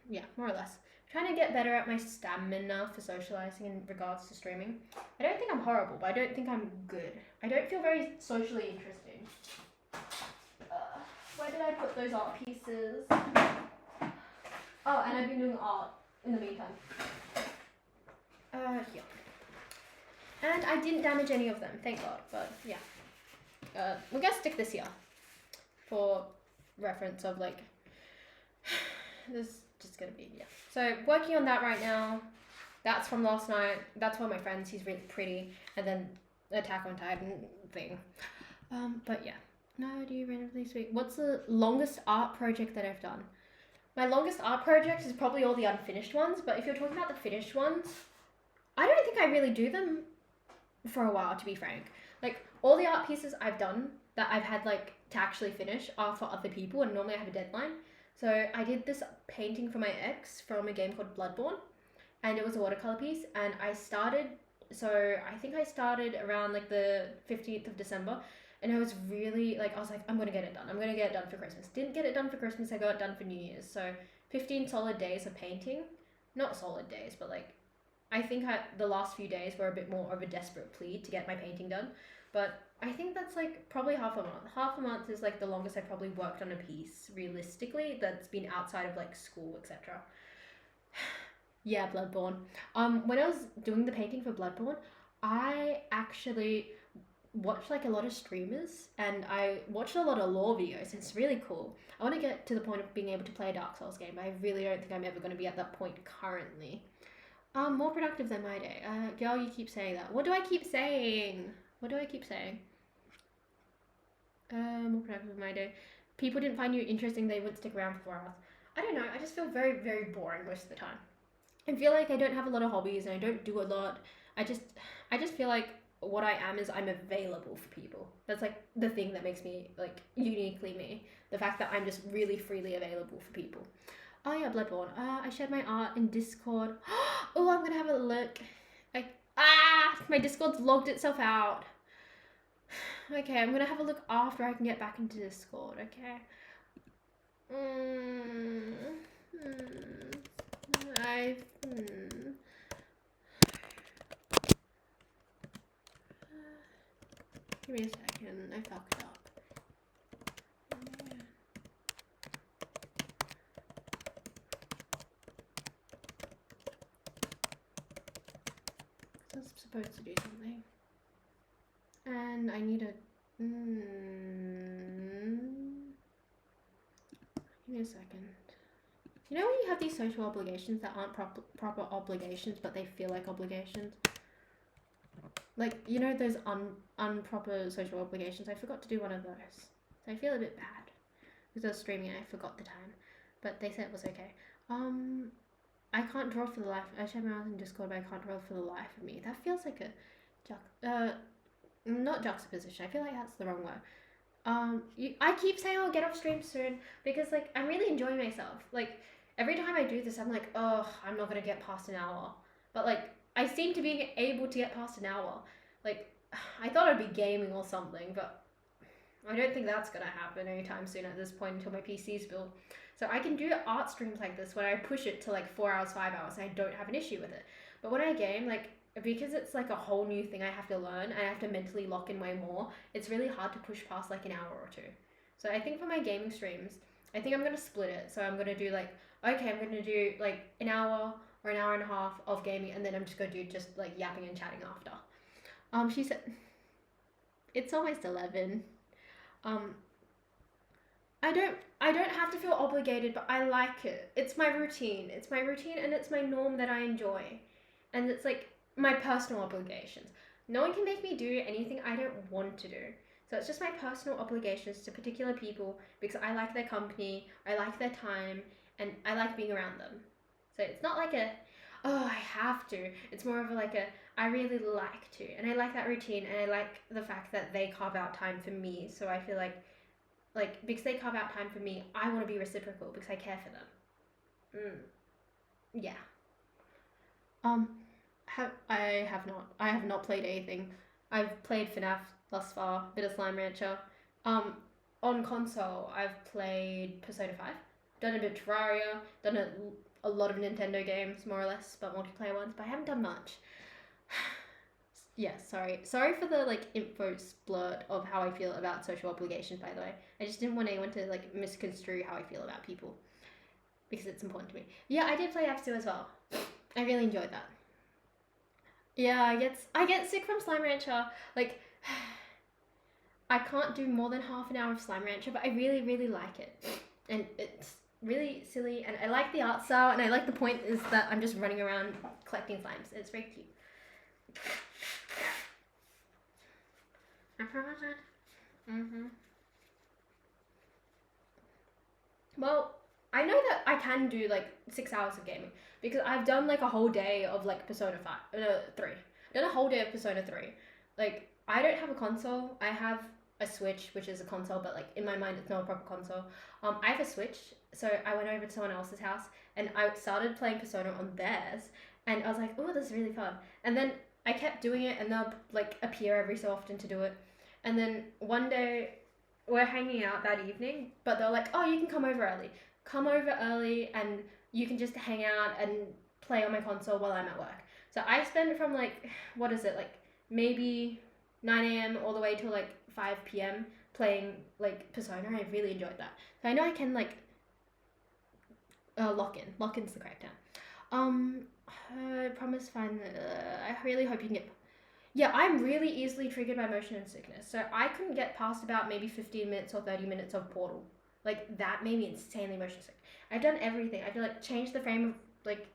yeah, more or less. Trying to get better at my stamina for socializing in regards to streaming. I don't think I'm horrible, but I don't think I'm good. I don't feel very socially interesting. Where did I put those art pieces? Oh, and I've been doing art in the meantime. Here. And I didn't damage any of them, thank God, but yeah. We're gonna stick this here for reference of like, this is just gonna be, yeah. So working on that right now. That's from last night. That's one of my friends, he's really pretty. And then Attack on Titan thing. But yeah. No, do you randomly speak? What's the longest art project that I've done? My longest art project is probably all the unfinished ones, but if you're talking about the finished ones, I don't think I really do them for a while, to be frank. Like, all the art pieces I've done that I've had, like, to actually finish are for other people, and normally I have a deadline. So I did this painting for my ex from a game called Bloodborne, and it was a watercolor piece, and I started around, like, the 15th of December, and I was really, like, I was like, I'm gonna get it done. I'm gonna get it done for Christmas. Didn't get it done for Christmas, I got it done for New Year's. So 15 solid days of painting. Not solid days, but, like, I think the last few days were a bit more of a desperate plea to get my painting done. But I think that's, like, probably half a month. Half a month is, like, the longest I've probably worked on a piece, realistically, that's been outside of, like, school, etc. Yeah, Bloodborne. When I was doing the painting for Bloodborne, I actually watched like a lot of streamers and I watched a lot of lore videos. It's really cool. I want to get to the point of being able to play a Dark Souls game, but I really don't think I'm ever going to be at that point currently. More productive than my day. Girl, you keep saying that. What do I keep saying? What do I keep saying? More productive than my day. People didn't find you interesting, they wouldn't stick around for 4 hours. I don't know, I just feel very, very boring most of the time. I feel like I don't have a lot of hobbies and I don't do a lot. I just feel like what I am is I'm available for people. That's like the thing that makes me like uniquely me. The fact that I'm just really freely available for people. Oh yeah, Bloodborne. I shared my art in Discord. Oh, I'm gonna have a look. My Discord's logged itself out. Okay, I'm gonna have a look after I can get back into Discord. Okay. Give me a second, I fucked up. I was supposed to do something. And I need a... Give me a second. You know when you have these social obligations that aren't proper obligations, but they feel like obligations? Like, you know those unproper social obligations? I forgot to do one of those. So I feel a bit bad. Because I was streaming and I forgot the time. But they said it was okay. I can't draw for the life. I shared my house in Discord, but I can't draw for the life of me. That feels like a not juxtaposition. I feel like that's the wrong word. I keep saying I'll get off stream soon because like I'm really enjoying myself. Like every time I do this, I'm like, oh, I'm not gonna get past an hour. But like I seem to be able to get past an hour. Like I thought I'd be gaming or something, but I don't think that's gonna happen anytime soon at this point until my PC's built. So I can do art streams like this where I push it to like 4 hours, 5 hours, and I don't have an issue with it. But when I game, like because it's like a whole new thing I have to learn and I have to mentally lock in way more, it's really hard to push past like an hour or two. So I think for my gaming streams, I think I'm going to split it. So I'm going to do like, okay, I'm going to do like an hour or an hour and a half of gaming and then I'm just going to do just like yapping and chatting after. She said, it's almost 11. I don't have to feel obligated, but I like it. It's my routine. It's my routine and it's my norm that I enjoy. And it's like my personal obligations. No one can make me do anything I don't want to do. So it's just my personal obligations to particular people because I like their company, I like their time, and I like being around them. So it's not like oh, I have to. It's more of I really like to. And I like that routine and I like the fact that they carve out time for me. So I feel like like, because they carve out time for me, I want to be reciprocal because I care for them. Yeah. I have not played anything. I've played FNAF thus far, bit of Slime Rancher. On console, I've played Persona 5, done a bit of Terraria, done a lot of Nintendo games, more or less, but multiplayer ones, but I haven't done much. Yeah, sorry for the like info splurt of how I feel about social obligations, by the way. I just didn't want anyone to like misconstrue how I feel about people, because it's important to me. Yeah, I did play F2 as well. I really enjoyed that. Yeah, I get sick from Slime Rancher. Like, I can't do more than half an hour of Slime Rancher, but I really, really like it. And it's really silly, and I like the art style, and I like the point is that I'm just running around collecting slimes. It's very cute. Well, I know that I can do like 6 hours of gaming because I've done like a whole day of like Persona 5, 3. I've done a whole day of Persona 3. Like, I don't have a console. I have a Switch, which is a console, but like in my mind, it's not a proper console. I have a Switch, so I went over to someone else's house and I started playing Persona on theirs, and I was like, oh, this is really fun. And then I kept doing it, and they'll like appear every so often to do it. And then one day we're hanging out that evening, but they're like, oh, you can come over early. Come over early and you can just hang out and play on my console while I'm at work. So I spent from like, what is it, like maybe 9 a.m. all the way till like 5 p.m. playing like Persona. I really enjoyed that. So I know I can like lock in. Lock in's the correct term. I promise fine. I really hope you can get. Yeah, I'm really easily triggered by motion sickness. So I couldn't get past about maybe 15 minutes or 30 minutes of Portal. Like, that made me insanely motion sick. I've done everything. I've like changed the frame of like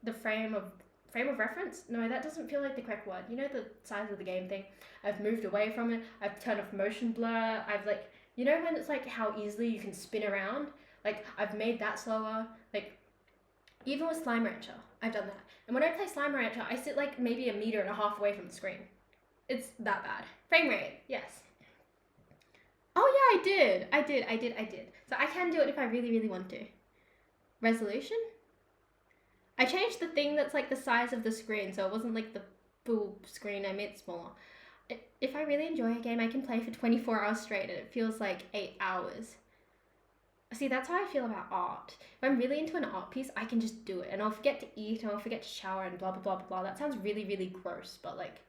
the frame of reference. No, that doesn't feel like the correct word. You know, the size of the game thing. I've moved away from it. I've turned off motion blur. I've like, you know when it's like how easily you can spin around. Like, I've made that slower. Like, even with Slime Rancher, I've done that. And when I play Slime Rancher, I sit like maybe 1.5 meters away from the screen. It's that bad. Frame rate, yes. Oh yeah, I did. So I can do it if I really, really want to. Resolution? I changed the thing that's like the size of the screen, so it wasn't like the full screen. I made it smaller. If I really enjoy a game, I can play for 24 hours straight, and it feels like 8 hours. See, that's how I feel about art. If I'm really into an art piece, I can just do it, and I'll forget to eat, and I'll forget to shower, and blah blah blah blah blah. That sounds really, really gross, but like,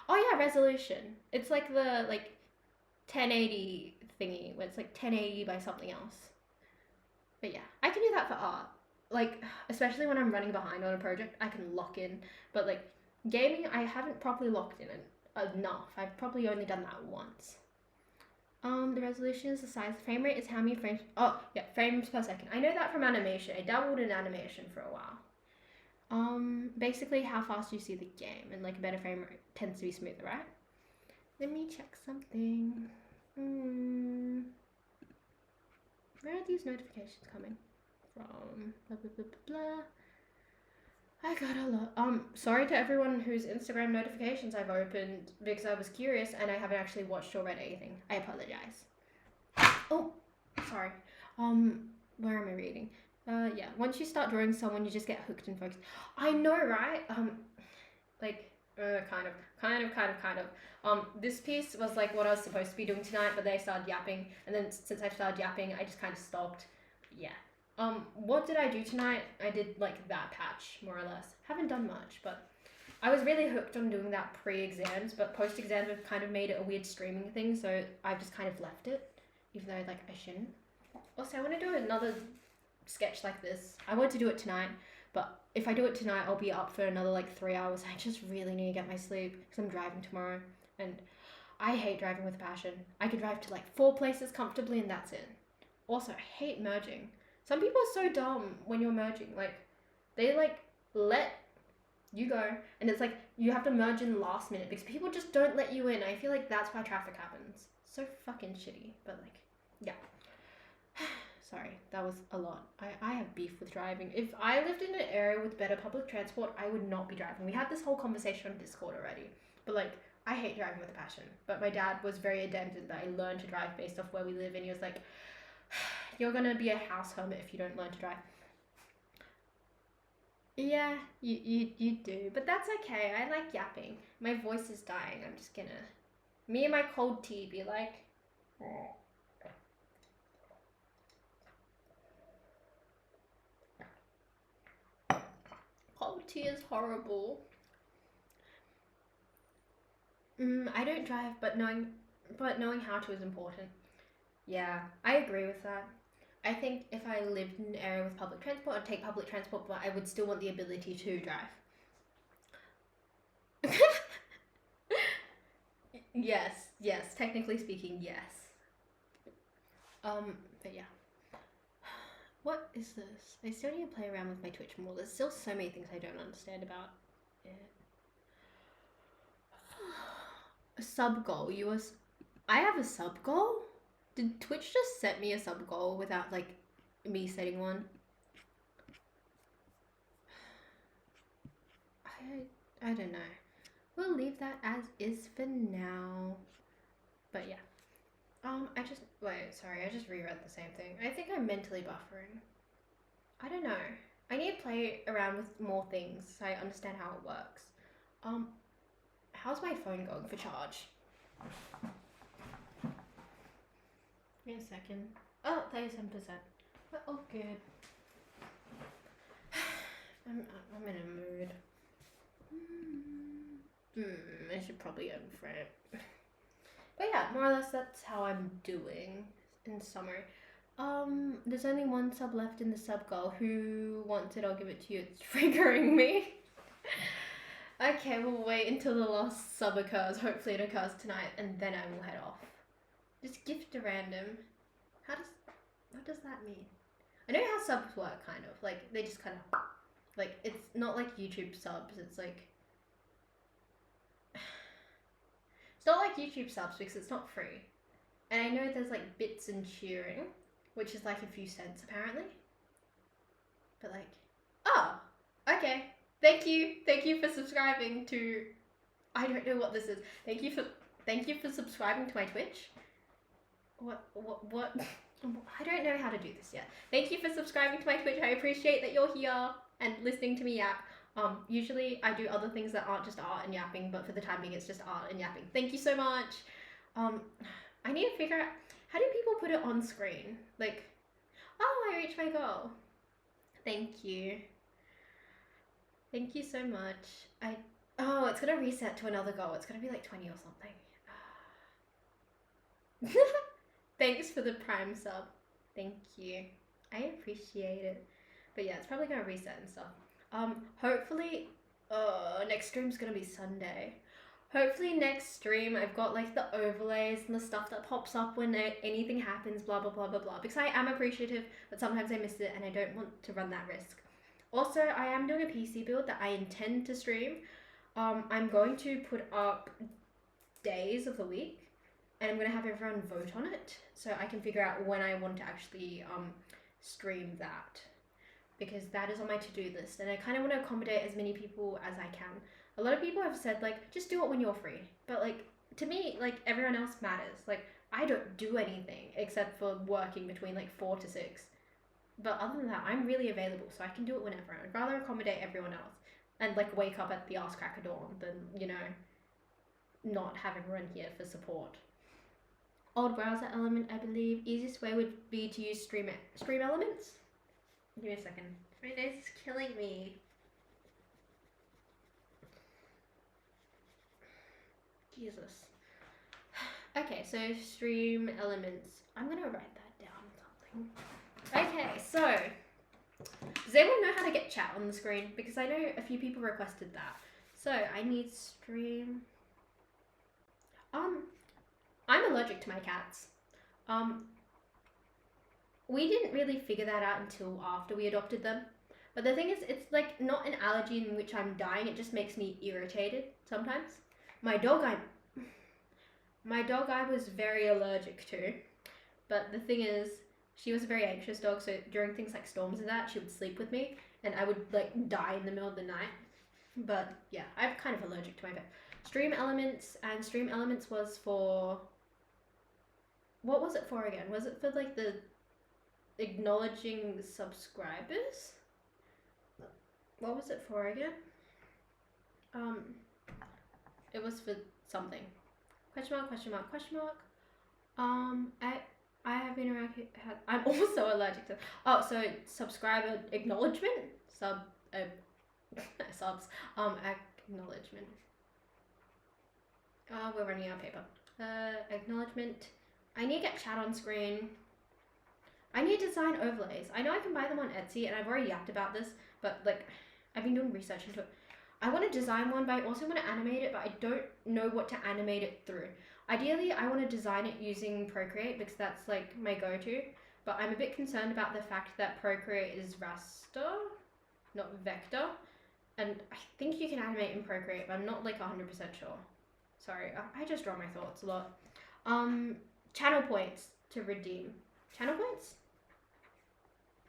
oh yeah, resolution. It's like the like 1080 thingy, where it's like 1080 by something else. But yeah, I can do that for art. Like, especially when I'm running behind on a project, I can lock in. But like, gaming, I haven't properly locked in enough. I've probably only done that once. The resolution is the size. The frame rate is how many frames. Oh, yeah, frames per second. I know that from animation. I dabbled in animation for a while. Basically how fast you see the game, and like a better frame rate tends to be smoother, right? Let me check something. Where are these notifications coming from? Blah blah blah blah blah. I got a lot. Sorry to everyone whose Instagram notifications I've opened because I was curious and I haven't actually watched or read anything. I apologize. Oh, sorry. Where am I reading? Yeah. Once you start drawing someone, you just get hooked and focused. I know, right? Like, kind of. This piece was like what I was supposed to be doing tonight, but they started yapping, and then since I started yapping, I just kind of stopped. Yeah. What did I do tonight? I did like that patch, more or less. Haven't done much, but I was really hooked on doing that pre-exams, but post-exams have kind of made it a weird streaming thing, so I've just kind of left it, even though like I shouldn't. Also, I want to do another sketch like this. I want to do it tonight, but if I do it tonight, I'll be up for another like 3 hours. I just really need to get my sleep because I'm driving tomorrow, and I hate driving with passion. I could drive to like 4 places comfortably, and that's it. Also, I hate merging. Some people are so dumb when you're merging. Like, they like let you go, and it's like you have to merge in the last minute because people just don't let you in. I feel like that's why traffic happens. So fucking shitty. But like, yeah. Sorry, that was a lot. I have beef with driving. If I lived in an area with better public transport, I would not be driving. We had this whole conversation on Discord already. But like, I hate driving with a passion, but my dad was very adept that I learned to drive based off where we live, and he was like, "You're gonna be a house hermit if you don't learn to drive." Yeah, you do, but that's okay. I like yapping. My voice is dying. I'm just gonna, me and my cold tea, be like, cold tea is horrible. I don't drive, but knowing how to is important. Yeah, I agree with that. I think if I lived in an area with public transport, I'd take public transport, but I would still want the ability to drive. Yes, technically speaking, yes. But yeah. What is this? I still need to play around with my Twitch more. There's still so many things I don't understand about it. A sub goal. I have a sub goal? Did Twitch just set me a sub goal without like me setting one? I don't know. We'll leave that as is for now. But yeah. I just reread the same thing. I think I'm mentally buffering. I don't know. I need to play around with more things so I understand how it works. How's my phone going for charge? Give me a second. Oh, 37%. Oh, good. I'm in a mood. I should probably unfriend. But yeah, more or less that's how I'm doing in summary. There's only one sub left in the sub goal. Who wants it? I'll give it to you. It's triggering me. Okay, we'll wait until the last sub occurs. Hopefully it occurs tonight, and then I will head off. Just gift a random. What does that mean? I know how subs work, kind of. Like, they just kind of, like, it's not like YouTube subs. It's like, it's not like YouTube subs because it's not free. And I know there's like bits and cheering, which is like a few cents apparently. But like, oh, okay. Thank you for subscribing to, I don't know what this is. Thank you for subscribing to my Twitch. What? I don't know how to do this yet. Thank you for subscribing to my Twitch. I appreciate that you're here and listening to me yap. Usually I do other things that aren't just art and yapping, but for the time being it's just art and yapping. Thank you so much. I need to figure out, how do people put it on screen? Like, oh, I reached my goal. Thank you. Thank you so much. Oh, it's gonna reset to another goal. It's gonna be like 20 or something. Thanks for the Prime sub. Thank you. I appreciate it. But yeah, it's probably gonna reset and stuff. Hopefully, next stream's gonna be Sunday. Hopefully next stream I've got like the overlays and the stuff that pops up when anything happens, blah blah blah blah blah, because I am appreciative, but sometimes I miss it and I don't want to run that risk. Also, I am doing a PC build that I intend to stream. I'm going to put up days of the week and I'm going to have everyone vote on it so I can figure out when I want to actually stream that, because that is on my to-do list and I kind of want to accommodate as many people as I can. A lot of people have said like, just do it when you're free, but like, to me, like, everyone else matters. Like, I don't do anything except for working between like 4 to 6, but other than that I'm really available, so I can do it whenever. I'd rather accommodate everyone else and like wake up at the ass crack of dawn than, you know, not have everyone here for support. Old browser element, I believe. Easiest way would be to use stream elements. Give me a second. My nose is killing me. Jesus. Okay, so stream elements. I'm gonna write that down or something. Okay, so does anyone know how to get chat on the screen? Because I know a few people requested that. So I need stream. I'm allergic to my cats. We didn't really figure that out until after we adopted them. But the thing is, it's like not an allergy in which I'm dying, it just makes me irritated sometimes. My dog I was very allergic to, but the thing is, she was a very anxious dog, so during things like storms and that, she would sleep with me, and I would like die in the middle of the night. But yeah, I'm kind of allergic to my pet. Stream Elements, and Stream Elements was for, what was it for again? Was it for like the acknowledging the subscribers? What was it for again? It was for something. Question mark, question mark, question mark. I have been around. I'm also allergic to. Oh, so subscriber acknowledgement, subs. Acknowledgement. We're running out of paper. Acknowledgement. I need to get chat on screen. I need to design overlays. I know I can buy them on Etsy, and I've already yapped about this, but like, I've been doing research into it. I want to design one, but I also want to animate it, but I don't know what to animate it through. Ideally, I want to design it using Procreate because that's like my go-to, but I'm a bit concerned about the fact that Procreate is raster, not vector, and I think you can animate in Procreate, but I'm not like 100% sure. Sorry, I just draw my thoughts a lot. Channel points to redeem. Channel points?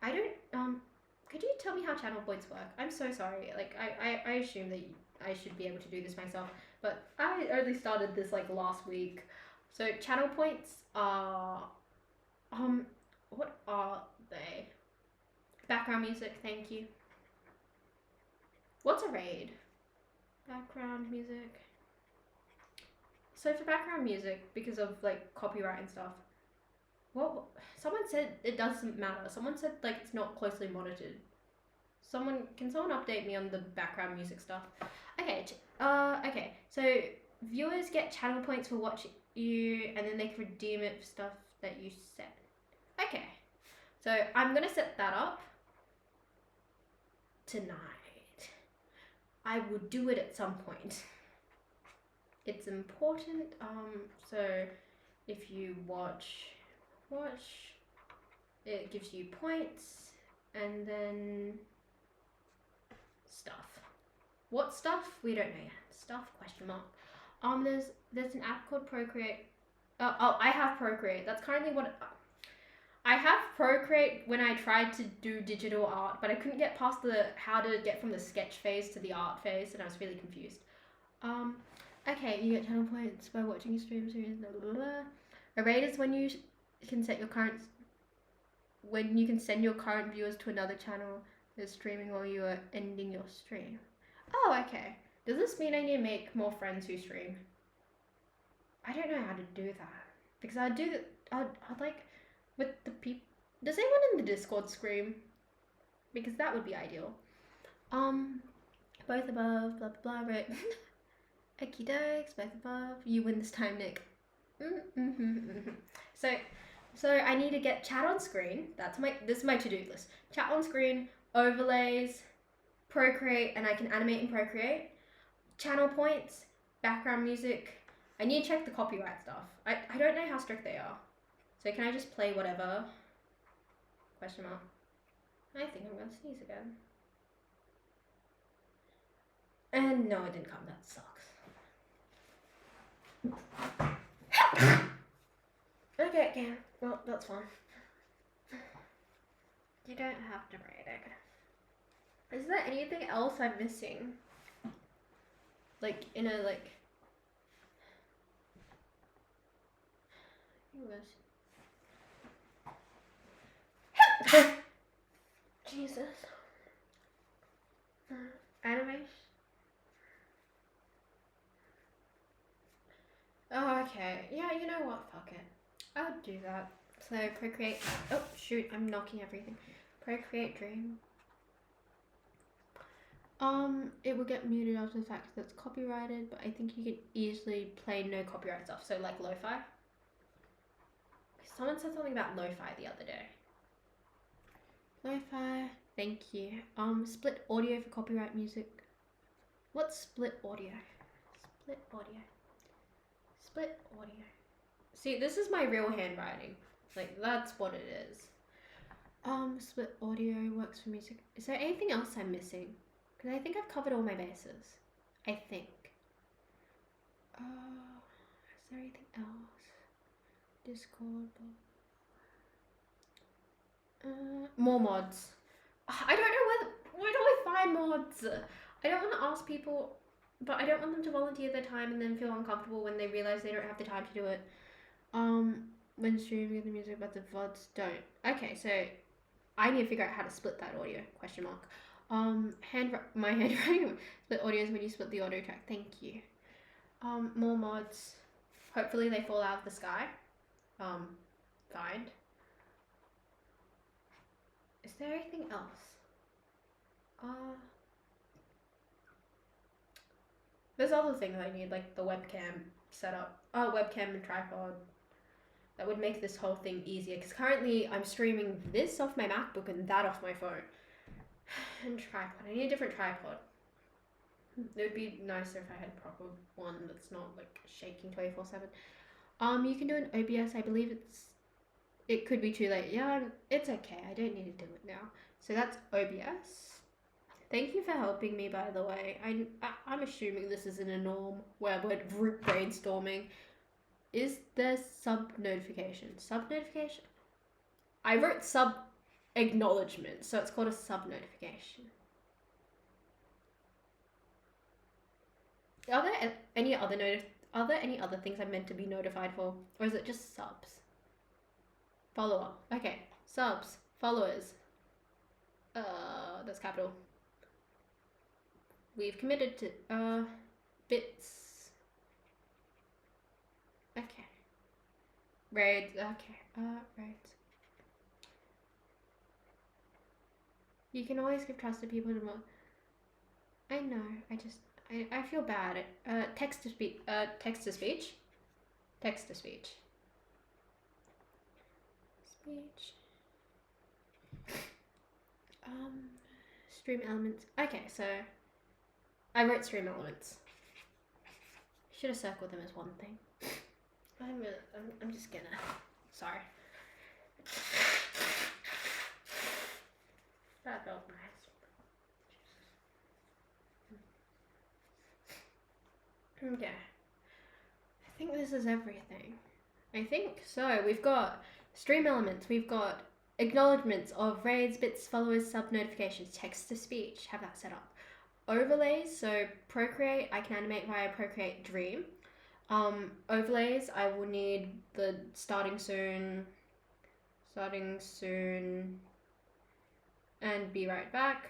I don't, could you tell me how channel points work? I'm so sorry. Like, I assume that I should be able to do this myself, but I only started this like last week. So channel points are, what are they? Background music, thank you. What's a raid? Background music. So for background music, because of like copyright and stuff, what? Someone said it doesn't matter. Someone said like it's not closely monitored. Can someone update me on the background music stuff? Okay, okay. So viewers get channel points for watching you, and then they can redeem it for stuff that you set. Okay, so I'm gonna set that up tonight. I will do it at some point. It's important. So if you watch, it gives you points, and then stuff. What stuff? We don't know yet. Stuff? Question mark. There's an app called Procreate. I have Procreate. That's currently what I have Procreate when I tried to do digital art, but I couldn't get past the how to get from the sketch phase to the art phase, and I was really confused. Okay, you get channel points by watching your stream series. Blah, blah, blah. A raid is when you can set your current, when you can send your current viewers to another channel that's streaming while you are ending your stream. Oh, okay. Does this mean I need to make more friends who stream? I don't know how to do that because I'd like with the people. Does anyone in the Discord scream? Because that would be ideal. Both above, blah blah blah. Right. Okie dokes, both above. You win this time, Nick. So I need to get chat on screen. This is my to-do list. Chat on screen, overlays, Procreate, and I can animate in Procreate. Channel points, background music. I need to check the copyright stuff. I don't know how strict they are. So can I just play whatever? Question mark. I think I'm gonna sneeze again. And no, it didn't come. That sucks. Okay, yeah. Well, that's fine. You don't have to write it. Is there anything else I'm missing? Like, in a, like... Jesus. Animation. Oh, okay. Yeah, you know what? Fuck it. I'll do that. So, Procreate. Oh, shoot. I'm knocking everything. Procreate Dream. It will get muted after the fact that it's copyrighted, but I think you can easily play no copyright stuff. So, like lo-fi. Someone said something about lo-fi the other day. Lo-fi. Thank you. Split audio for copyright music. What's split audio? Split audio. Split audio. See, this is my real handwriting. Like, that's what it is. Split audio works for music. Is there anything else I'm missing? Because I think I've covered all my bases. I think. Is there anything else? Discord. More mods. I don't know where do I find mods? I don't want to ask people. but I don't want them to volunteer their time and then feel uncomfortable when they realize they don't have the time to do it. When streaming the music, but the VODs don't. Okay, so I need to figure out how to split that audio, question mark. My handwriting split audio is when you split the audio track. Thank you. More mods. Hopefully they fall out of the sky. Fine. Is there anything else? There's other things I need, like the webcam setup. Webcam and tripod. That would make this whole thing easier, because currently I'm streaming this off my MacBook and that off my phone. And tripod. I need a different tripod. It would be nicer if I had a proper one that's not like shaking 24/7. You can do an OBS. I believe it could be too late. Yeah, it's okay. I don't need to do it now. So that's OBS. Thank you for helping me, by the way. I'm assuming this isn't a norm where we're group brainstorming. Is there sub notification? Sub notification? I wrote sub acknowledgement, so it's called a sub notification. Are there any other things I'm meant to be notified for, or is it just subs? Follower. Okay, subs, followers. That's capital. We've committed to bits. Okay. Raids. Okay. Raids. You can always give trusted people to more. I know. I feel bad. Text to speech. Text to speech. Text to speech. Speech. Stream elements. Okay, so I wrote stream elements. Should have circled them as one thing. I'm just gonna. Sorry. That felt nice. Okay. I think this is everything. I think so. We've got stream elements. We've got acknowledgements of raids, bits, followers, sub notifications, text to speech. Have that set up. Overlays. So Procreate. I can animate via Procreate Dream. Overlays. I will need the starting soon, and be right back.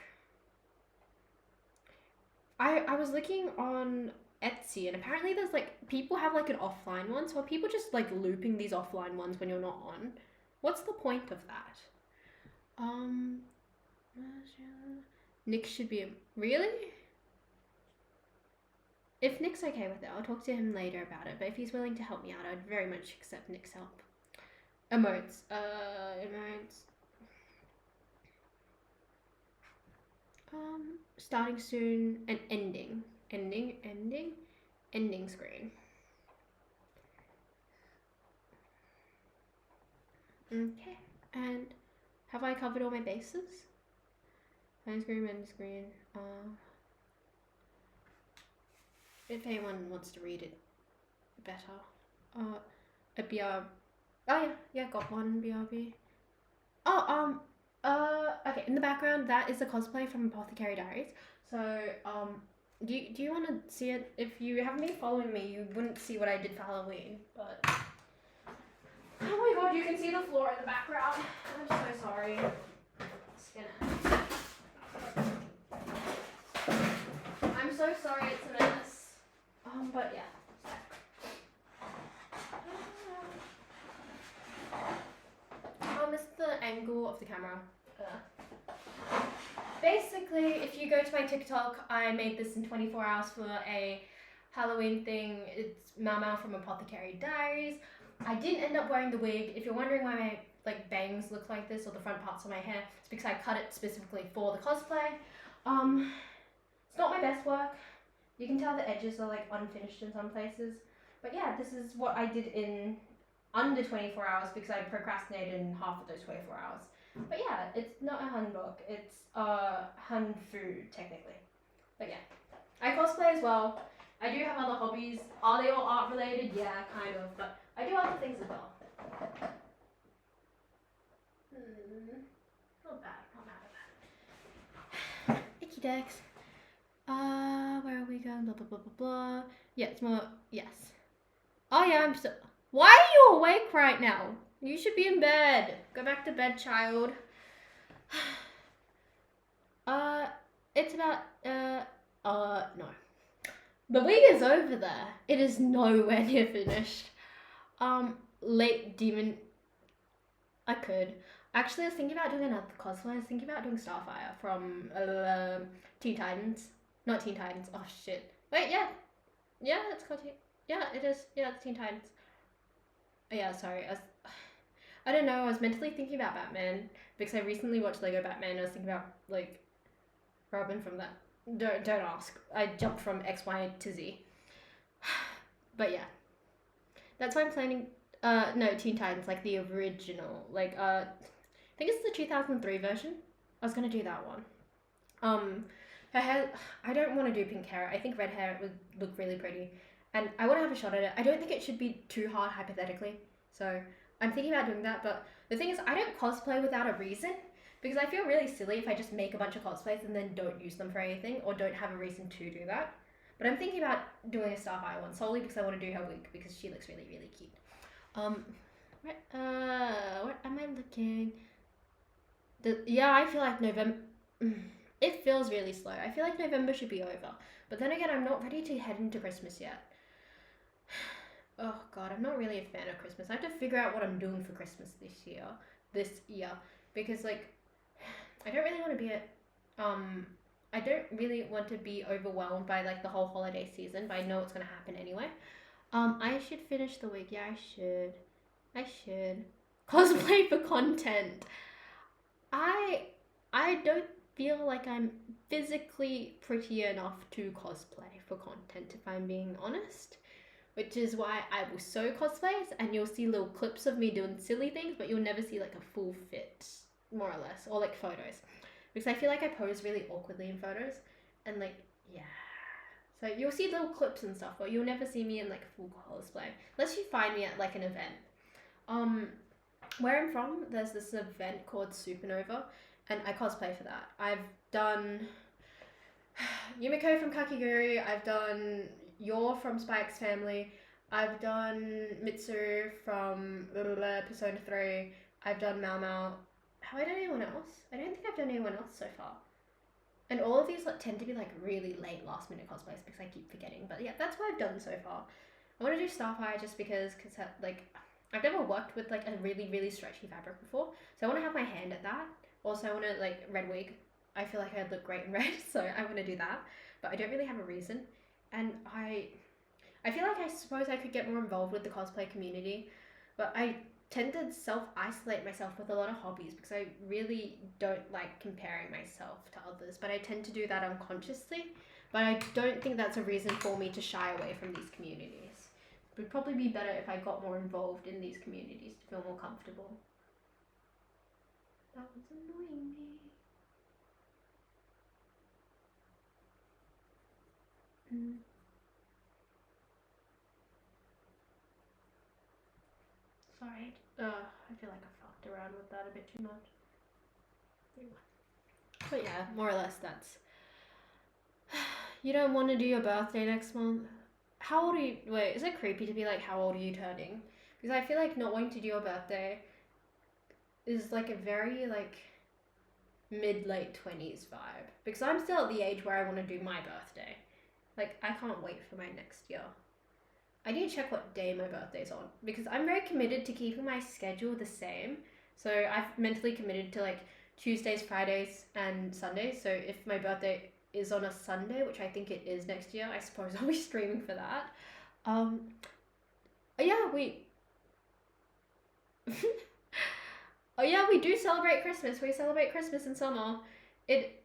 I was looking on Etsy, and apparently there's like people have like an offline one, so are people just like looping these offline ones when you're not on? What's the point of that? Nick should be really. If Nick's okay with it, I'll talk to him later about it. But if he's willing to help me out, I'd very much accept Nick's help. Emotes. Emotes. Starting soon and ending. Ending screen. Okay. And have I covered all my bases? End screen. If anyone wants to read it better. A BR. Oh yeah, got one BRB. Okay, in the background, that is a cosplay from Apothecary Diaries. So, do you want to see it? If you haven't been following me, you wouldn't see what I did for Halloween, but... Oh my god, you can see the floor in the background. I'm so sorry. I'm so sorry, it's a mess. But yeah. It's the angle of the camera. Basically, if you go to my TikTok, I made this in 24 hours for a Halloween thing. It's Mau from Apothecary Diaries. I didn't end up wearing the wig. If you're wondering why my like bangs look like this or the front parts of my hair, it's because I cut it specifically for the cosplay. It's not my best work. You can tell the edges are like unfinished in some places. But yeah, this is what I did in under 24 hours because I procrastinated in half of those 24 hours. But yeah, it's not a hun book, it's hun food technically. But yeah, I cosplay as well. I do have other hobbies. Are they all art related? Yeah, kind of, but I do other things as well. Not bad. Icky decks. Where Sarah weekend, blah blah blah blah blah. Yeah, it's more. Yes. Oh yeah, I'm so. Why are you awake right now? You should be in bed. Go back to bed, child. Uh, it's about no. The week is over there. It is nowhere near finished. Late demon. I could. Actually, I was thinking about doing another cosplay. I was thinking about doing Starfire from Teen Titans. Not Teen Titans. Oh shit. Wait, yeah. Yeah, it's called Teen. Yeah, it is. Yeah, it's Teen Titans. Oh, yeah, sorry. I don't know. I was mentally thinking about Batman because I recently watched Lego Batman. I was thinking about like Robin from that. Don't ask. I jumped from X, Y to Z. But yeah, that's why I'm planning. No, Teen Titans, like the original. Like I think it's the 2003 version. I was gonna do that one. Her hair. I don't want to do pink hair. I think red hair would look really pretty, and I want to have a shot at it. I don't think it should be too hard hypothetically. So I'm thinking about doing that. But the thing is, I don't cosplay without a reason. Because I feel really silly if I just make a bunch of cosplays and then don't use them for anything or don't have a reason to do that. But I'm thinking about doing a Starfire one solely because I want to do her wig because she looks really, really cute. What am I looking? Yeah, I feel like November. It feels really slow. I feel like November should be over. But then again, I'm not ready to head into Christmas yet. Oh god, I'm not really a fan of Christmas. I have to figure out what I'm doing for Christmas this year. Because like I don't really want to be I don't really want to be overwhelmed by like the whole holiday season, but I know it's gonna happen anyway. I should finish the week. Yeah, I should cosplay for content. I don't feel like I'm physically pretty enough to cosplay for content, if I'm being honest. Which is why I will sew cosplays, and you'll see little clips of me doing silly things, but you'll never see like a full fit, more or less, or like photos. Because I feel like I pose really awkwardly in photos, and like, yeah. So you'll see little clips and stuff, but you'll never see me in like full cosplay. Unless you find me at like an event. Where I'm from, there's this event called Supernova, and I cosplay for that. I've done Yumiko from Kakiguri, I've done Yor from Spy X Family, I've done Mitsu from Persona 3, I've done Mau Mau. Have I done anyone else? I don't think I've done anyone else so far. And all of these like, tend to be like really late last minute cosplays because I keep forgetting. But yeah, that's what I've done so far. I want to do Starfire just because like I've never worked with like a really, really stretchy fabric before. So I want to have my hand at that. Also, I want to like red wig. I feel like I'd look great in red, so I want to do that. But I don't really have a reason. And I feel like I suppose I could get more involved with the cosplay community, but I tend to self-isolate myself with a lot of hobbies because I really don't like comparing myself to others, but I tend to do that unconsciously. But I don't think that's a reason for me to shy away from these communities. It would probably be better if I got more involved in these communities to feel more comfortable. That was annoying me. Sorry. I feel like I fucked around with that a bit too much. But yeah, more or less that's... You don't want to do your birthday next month? How old are you? Wait, is it creepy to be like, how old are you turning? Because I feel like not wanting to do your birthday is like a very like mid-late 20s vibe. Because I'm still at the age where I want to do my birthday. Like, I can't wait for my next year. I need to check what day my birthday's on. Because I'm very committed to keeping my schedule the same. So I've mentally committed to like Tuesdays, Fridays, and Sundays. So if my birthday is on a Sunday, which I think it is next year, I suppose I'll be streaming for that. Yeah, oh yeah, we do celebrate Christmas. We celebrate Christmas in summer.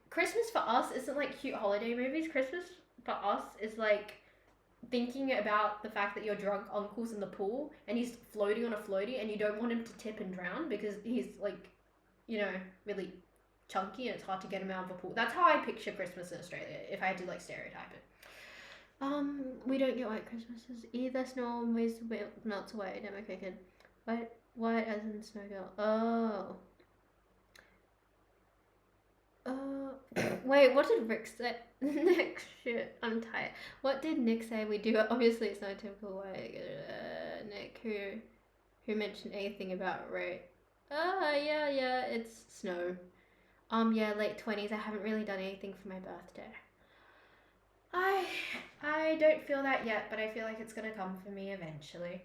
Christmas for us isn't like cute holiday movies. Christmas for us is like thinking about the fact that your drunk uncle's in the pool and he's floating on a floaty and you don't want him to tip and drown because he's like, you know, really chunky and it's hard to get him out of a pool. That's how I picture Christmas in Australia, if I had to like stereotype it. We don't get white Christmases either. Snow always melts away. Damn, okay, good. White as in snow girl. Oh. Wait, what did Rick say? Nick, shit, I'm tired. What did Nick say we do? Obviously, it's not a typical way. Nick, who mentioned anything about Ray? Yeah, it's snow. Yeah, late 20s. I haven't really done anything for my birthday. I I don't feel that yet, but I feel like it's gonna come for me eventually.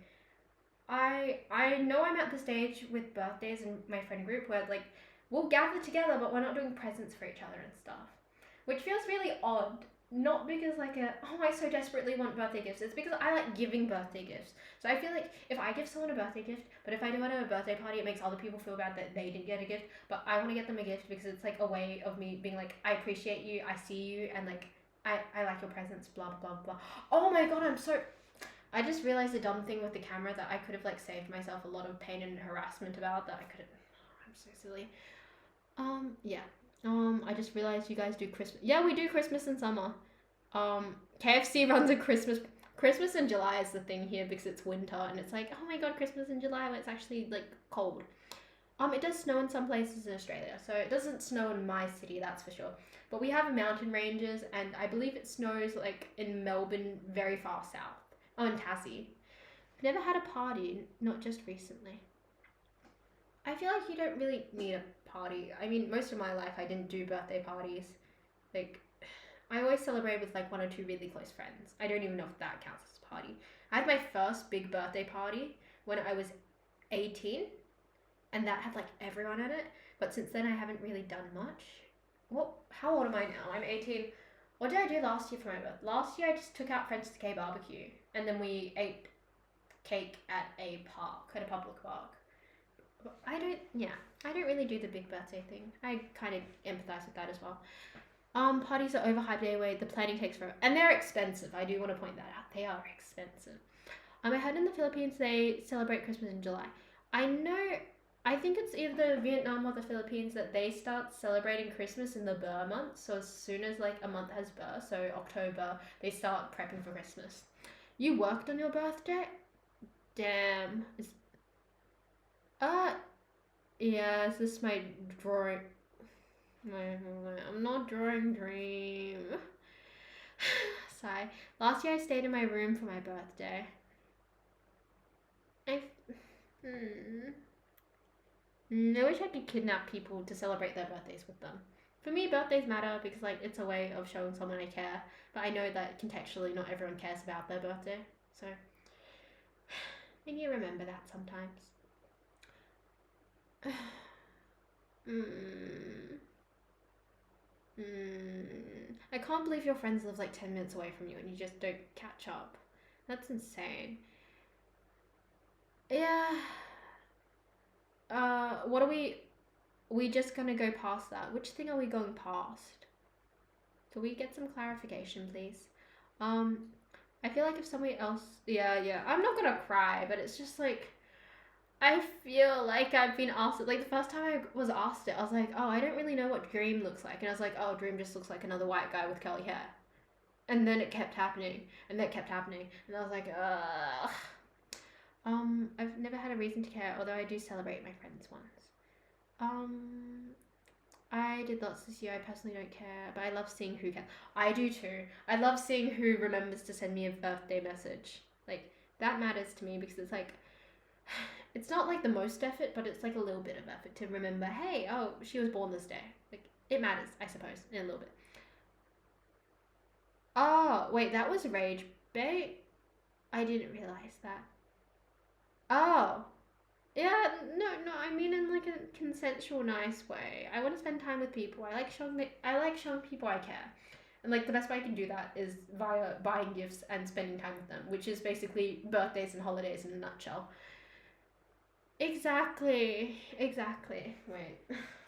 I know I'm at the stage with birthdays and my friend group where like we'll gather together, but we're not doing presents for each other and stuff, which feels really odd. Not because like I so desperately want birthday gifts. It's because I like giving birthday gifts. So I feel like if I give someone a birthday gift, but if I do it at a birthday party, it makes other people feel bad that they didn't get a gift. But I want to get them a gift because it's like a way of me being like, I appreciate you, I see you, and like I like your presents, blah blah blah. Oh my god, I just realized a dumb thing with the camera that I could have like saved myself a lot of pain and harassment about that I could have. I'm so silly. Yeah. I just realized you guys do Christmas. Yeah, we do Christmas in summer. KFC runs a Christmas in July is the thing here because it's winter and it's like, oh my god, Christmas in July when it's actually like cold. It does snow in some places in Australia, so it doesn't snow in my city, that's for sure. But we have mountain ranges, and I believe it snows like in Melbourne, very far south. Oh, in Tassie. I've never had a party, not just recently. I feel like you don't really need a party. I mean, most of my life I didn't do birthday parties. Like, I always celebrated with like one or two really close friends. I don't even know if that counts as a party. I had my first big birthday party when I was 18, and that had like everyone in it. But since then, I haven't really done much. How old am I now? I'm 18. What did I do last year for my birthday? Last year, I just took out Friends to K barbecue, and then we ate cake at a park, at a public park. I don't really do the big birthday thing. I kind of empathize with that as well. Parties are overhyped anyway. The planning takes forever, and they're expensive. I do want to point that out. They are expensive. I heard in the Philippines they celebrate Christmas in July. I know. I think it's either Vietnam or the Philippines that they start celebrating Christmas in the Burr month. So as soon as like a month has Burr, so October, they start prepping for Christmas. You worked on your birthday? Damn. Uh, yeah, is this my drawing? I'm not drawing dream. Sigh. Last year I stayed in my room for my birthday. I wish I could kidnap people to celebrate their birthdays with them. For me, birthdays matter because like it's a way of showing someone I care. But I know that contextually not everyone cares about their birthday. So I need to remember that sometimes. I can't believe your friends live like 10 minutes away from you and you just don't catch up. That's insane. Yeah. What are we just gonna go past that? Which thing are we going past? Can we get some clarification, please? I feel like if somebody else, yeah, I'm not gonna cry, but it's just like, I feel like I've been asked it. Like the first time I was asked it, I was like, oh, I don't really know what Dream looks like. And I was like, oh, Dream just looks like another white guy with curly hair. And then it kept happening, and that kept happening. And I was like, ugh. I've never had a reason to care, although I do celebrate my friends' ones. I did lots this year. I personally don't care, but I love seeing who can. I do too. I love seeing who remembers to send me a birthday message. Like, that matters to me because it's like, it's not like the most effort, but it's like a little bit of effort to remember, hey, oh, she was born this day. Like, it matters, I suppose, in a little bit. Oh, wait, that was rage bait? I didn't realize that. Oh. Yeah, no, I mean in like a consensual, nice way. I want to spend time with people. I like showing people I care. And like the best way I can do that is via buying gifts and spending time with them, which is basically birthdays and holidays in a nutshell. Exactly. Wait,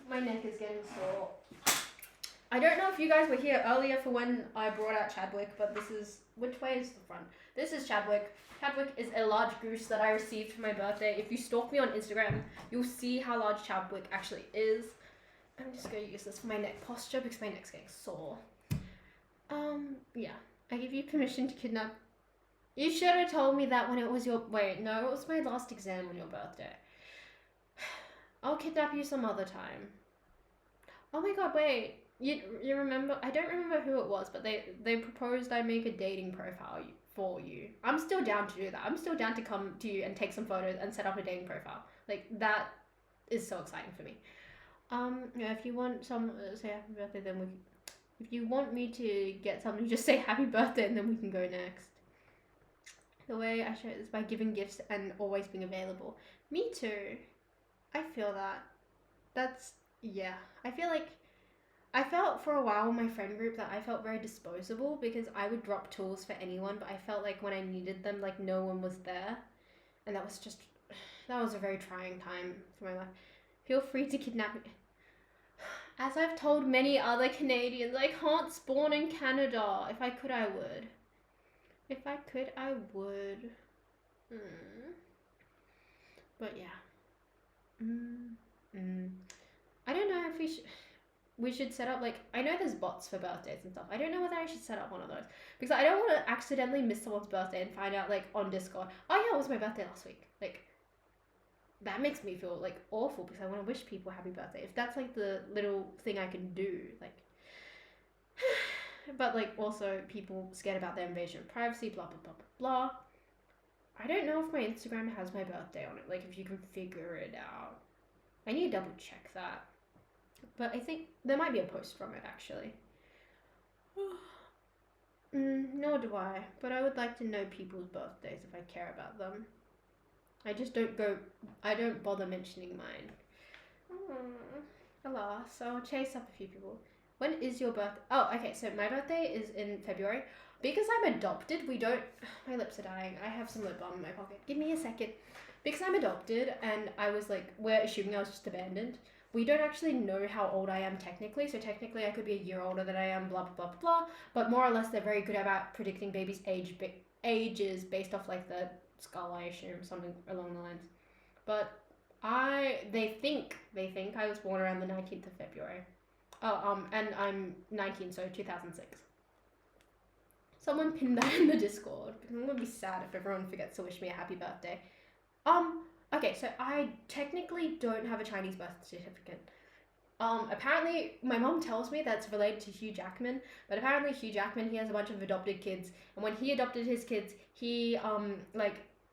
my neck is getting sore. I don't know if you guys were here earlier for when I brought out Chadwick, but this is, which way is the front? This is Chadwick. Chadwick is a large goose that I received for my birthday. If you stalk me on Instagram, you'll see how large Chadwick actually is. I'm just going to use this for my neck posture because my neck's getting sore. Yeah. I give you permission to kidnap. You should have told me that when it was your... Wait, no, it was my last exam on your birthday. I'll kidnap you some other time. Oh my god, wait. You remember? I don't remember who it was, but they proposed I make a dating profile for you. I'm still down to do that. I'm still down to come to you and take some photos and set up a dating profile. Like that is so exciting for me. Yeah, if you want some say happy birthday, then we. If you want me to get something, just say happy birthday, and then we can go next. The way I show it is by giving gifts and always being available. Me too. I feel that. That's yeah. I feel like I felt for a while in my friend group that I felt very disposable because I would drop tools for anyone, but I felt like when I needed them, like no one was there, and that was just that was a very trying time for my life. Feel free to kidnap me. As I've told many other Canadians, I can't spawn in Canada. If I could, I would. If I could, I would. But yeah. I don't know if we should set up like I know there's bots for birthdays and stuff. I don't know whether I should set up one of those because I don't want to accidentally miss someone's birthday and find out like on Discord. Oh yeah, it was my birthday last week. Like that makes me feel like awful because I want to wish people happy birthday. If that's like the little thing I can do, like. But like also people scared about their invasion of privacy, blah blah blah blah blah. I don't know if my Instagram has my birthday on it. Like if you can figure it out, I need to double check that. But I think there might be a post from it actually. Nor do I, but I would like to know people's birthdays if I care about them. I just I don't bother mentioning mine. Alas, I'll chase up a few people. When is your birthday? Oh, okay, so my birthday is in February. Because I'm adopted, we don't... My lips are dying. I have some lip balm in my pocket. Give me a second. Because I'm adopted and I was like, we're assuming I was just abandoned. We don't actually know how old I am technically. So technically I could be a year older than I am, blah, blah, blah, blah. But more or less they're very good about predicting babies' ages based off like the skull, I assume, something along the lines. But they think I was born around the 19th of February. Oh, and I'm 19, so 2006. Someone pinned that in the Discord. I'm gonna be sad if everyone forgets to wish me a happy birthday. Okay, so I technically don't have a Chinese birth certificate. Apparently, my mom tells me that's related to Hugh Jackman, but apparently Hugh Jackman, he has a bunch of adopted kids, and when he adopted his kids, he,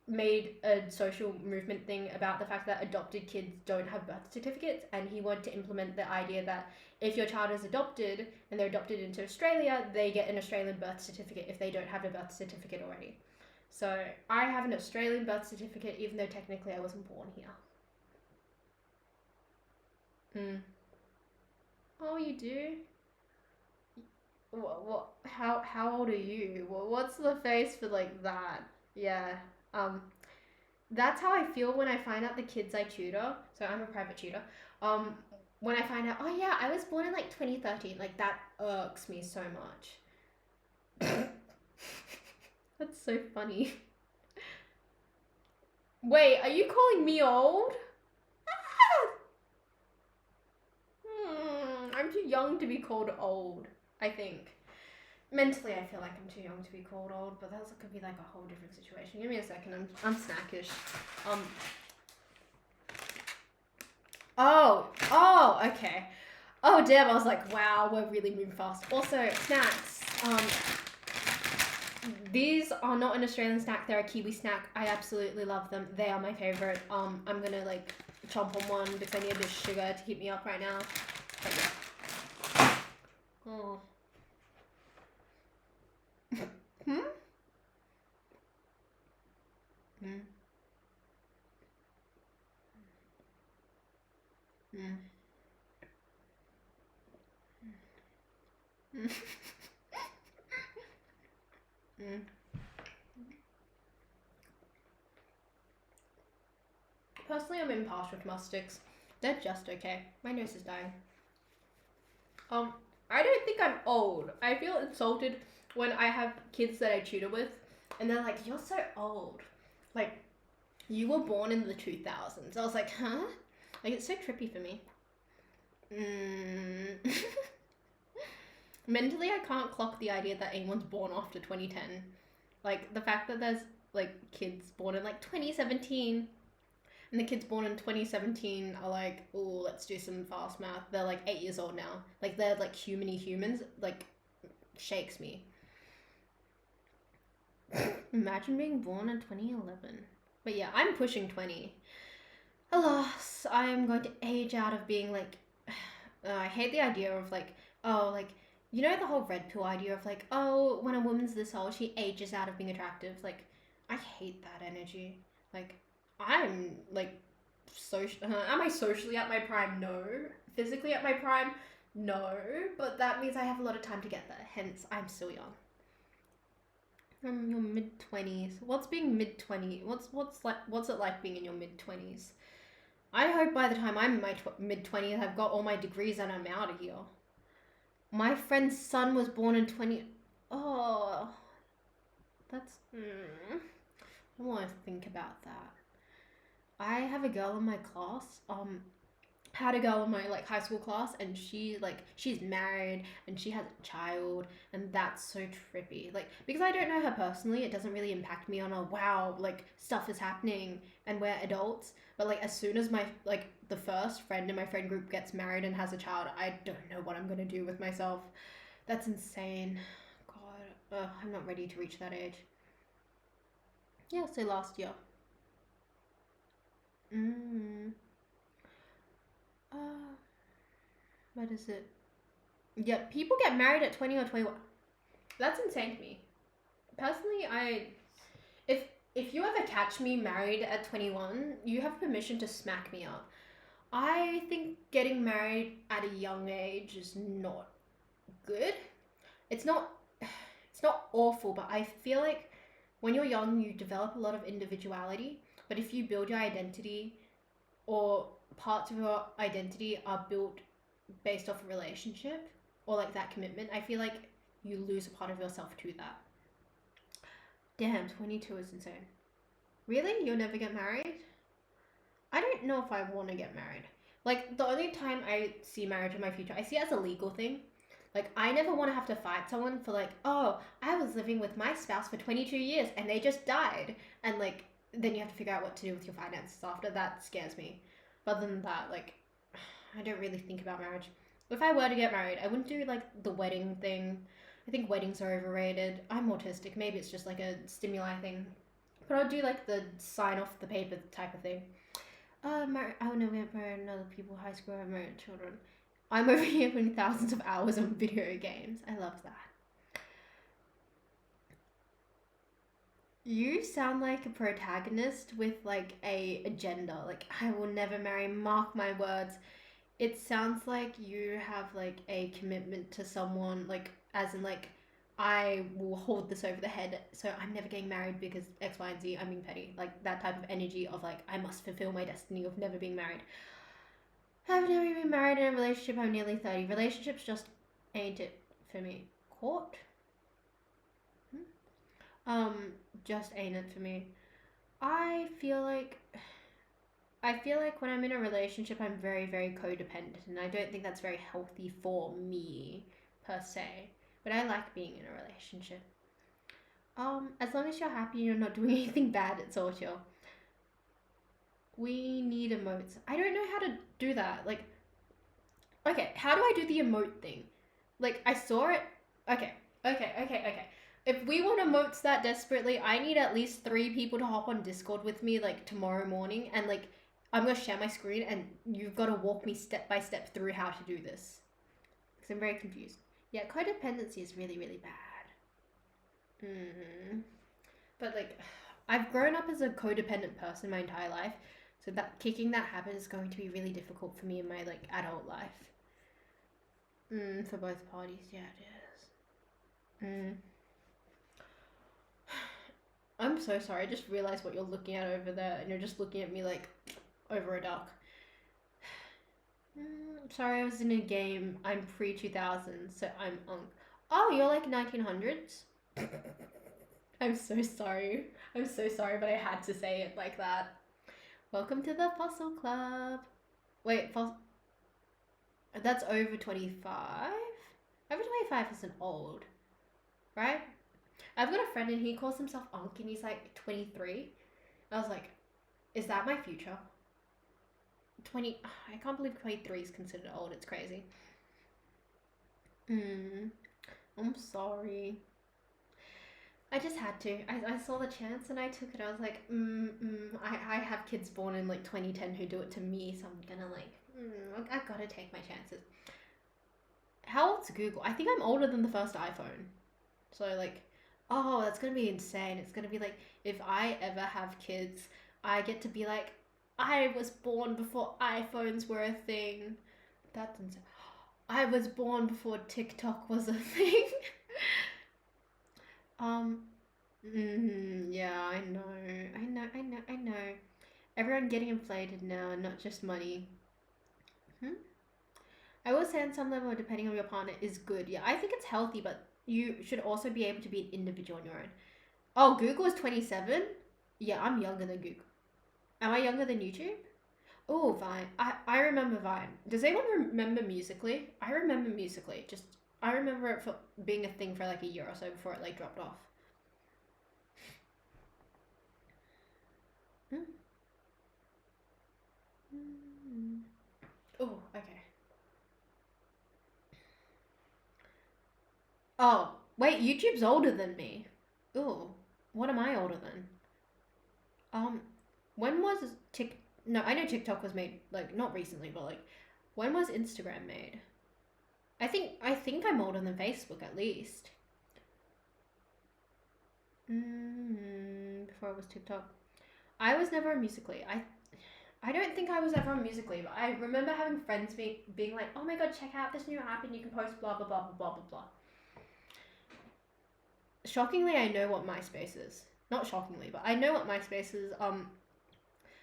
made a social movement thing about the fact that adopted kids don't have birth certificates, and he wanted to implement the idea that if your child is adopted and they're adopted into Australia, they get an Australian birth certificate if they don't have a birth certificate already. So I have an Australian birth certificate even though technically I wasn't born here. Oh, you do? What? How old are you? What's the face for like that? Yeah. That's how I feel when I find out the kids I tutor. So I'm a private tutor. When I find out, oh yeah, I was born in like 2013. Like that irks me so much. That's so funny. Wait, are you calling me old? I'm too young to be called old, I think. Mentally, I feel like I'm too young to be called old, but that could be like a whole different situation. Give me a second, I'm snackish. Oh, okay. Oh, damn, I was like, wow, we're really moving fast. Also, snacks. These are not an Australian snack, they're a Kiwi snack. I absolutely love them. They are my favorite. I'm gonna like chomp on one because I need a bit of sugar to keep me up right now. But yeah. Oh. Personally, I'm impartial to mustics. They're just okay. My nose is dying. I don't think I'm old. I feel insulted when I have kids that I tutor with, and they're like, "You're so old." Like, you were born in the 2000s. I was like, huh? Like, it's so trippy for me. Mentally, I can't clock the idea that anyone's born after 2010. Like, the fact that there's, like, kids born in, like, 2017. And the kids born in 2017 are like, oh, let's do some fast math. They're like 8 years old now. Like, they're like humany humans. Like, shakes me. Imagine being born in 2011. But yeah, I'm pushing 20. Alas, I am going to age out of being like. I hate the idea of like, oh, like, you know, the whole red pill idea of like, oh, when a woman's this old, she ages out of being attractive. Like, I hate that energy. Like, I'm like, am I socially at my prime? No. Physically at my prime? No. But that means I have a lot of time to get there. Hence, I'm still young. Your mid-20s. What's being mid-20? What's it like being in your mid-20s? I hope by the time I'm in my mid-20s, I've got all my degrees and I'm out of here. My friend's son was born in 20... Oh, that's... I want to think about that. I have a girl in my class, had a girl in my like high school class, and she's married and she has a child, and that's so trippy. Like, because I don't know her personally, it doesn't really impact me on a wow, like stuff is happening and we're adults. But like, as soon as my like the first friend in my friend group gets married and has a child, I don't know what I'm gonna do with myself. That's insane. God, I'm not ready to reach that age. Yeah, so last year. Uh, what is it? Yeah, people get married at 20 or 21. That's insane to me. Personally, if you ever catch me married at 21, you have permission to smack me up. I think getting married at a young age is not good. It's not awful, but I feel like when you're young, you develop a lot of individuality. But if you build your identity, or parts of your identity are built based off a relationship or like that commitment, I feel like you lose a part of yourself to that. Damn, 22 is insane. Really? You'll never get married? I don't know if I want to get married. Like, the only time I see marriage in my future, I see it as a legal thing. Like, I never want to have to fight someone for like, oh, I was living with my spouse for 22 years and they just died. And like, then you have to figure out what to do with your finances after. That scares me. But other than that, like, I don't really think about marriage. If I were to get married, I wouldn't do like the wedding thing. I think weddings are overrated. I'm autistic. Maybe it's just like a stimuli thing. But I'll do like the sign off the paper type of thing. I would never get married in other people. High school, I've married children. I'm over here putting thousands of hours on video games. I love that. You sound like a protagonist with like a agenda. Like, I will never marry, mark my words. It sounds like you have like a commitment to someone, like as in like, I will hold this over the head, so I'm never getting married because X, Y, and Z. I'm being petty. Like that type of energy of like, I must fulfill my destiny of never being married. I've never been married in a relationship. I'm nearly 30. Relationships just ain't it for me. Court? Just ain't it for me. I feel like when I'm in a relationship, I'm very, very codependent, and I don't think that's very healthy for me, per se. But I like being in a relationship. As long as you're happy and you're not doing anything bad, it's all chill. We need emotes. I don't know how to do that. Like, okay, how do I do the emote thing? Like, I saw it. Okay. If we want emotes that desperately, I need at least 3 people to hop on Discord with me, like, tomorrow morning. And, like, I'm going to share my screen and you've got to walk me step by step through how to do this. Because I'm very confused. Yeah, codependency is really, really bad. But, like, I've grown up as a codependent person my entire life. So that kicking that habit is going to be really difficult for me in my, like, adult life. For both parties, yeah, it is. I'm so sorry. I just realized what you're looking at over there, and you're just looking at me like over a duck. Sorry, I was in a game. I'm pre-2000, so I'm Oh, you're like 1900s? I'm so sorry. I'm so sorry, but I had to say it like that. Welcome to the Fossil Club. Wait, that's over 25? Over 25 isn't old, right? I've got a friend and he calls himself Unc and he's like 23. I was like, is that my future? 20. I can't believe 23 is considered old. It's crazy. I'm sorry. I just had to. I saw the chance and I took it. I was like, I have kids born in like 2010 who do it to me, so I'm gonna like, I gotta take my chances. How old's Google? I think I'm older than the first iPhone. So like, oh, that's gonna be insane. It's gonna be like, if I ever have kids, I get to be like, I was born before iPhones were a thing. That's insane. I was born before TikTok was a thing. um, yeah, I know. Everyone getting inflated now, not just money. Hmm? I will say on some level, depending on your partner, is good. Yeah, I think it's healthy, but you should also be able to be an individual on your own. Oh, Google is 27? Yeah, I'm younger than Google. Am I younger than YouTube? Oh, Vine. I remember Vine. Does anyone remember Musically? I remember Musically. Just, I remember it for being a thing for like a year or so before it like dropped off. Mm. Mm. Oh, okay. Oh, wait, YouTube's older than me. Oh, what am I older than? Um, when was Tik? No, I know TikTok was made like not recently, but like, when was Instagram made? I think I'm older than Facebook at least. Before it was TikTok, I was never on Musically. I don't think I was ever on Musically, but I remember having friends being like, "Oh my god, check out this new app and you can post blah blah blah blah blah blah blah." Shockingly, I know what MySpace is. Not shockingly, but I know what MySpace is.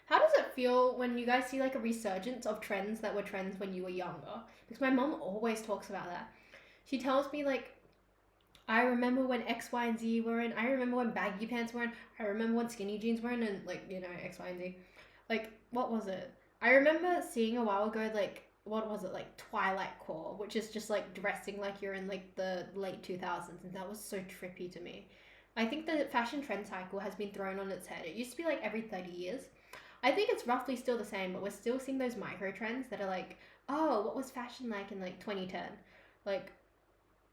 How does it feel when you guys see like a resurgence of trends that were trends when you were younger? Because my mom always talks about that. She tells me like, I remember when X, Y, and Z were in. I remember when baggy pants were in. I remember when skinny jeans were in, and like X, Y, and Z. Like what was it? I remember seeing a while ago like what was it like Twilight Core, which is just like dressing like you're in like the late 2000s, and that was so trippy to me. I think the fashion trend cycle has been thrown on its head. It used to be like every 30 years. I think it's roughly still the same, but we're still seeing those micro trends that are like, oh, what was fashion like in like 2010? Like,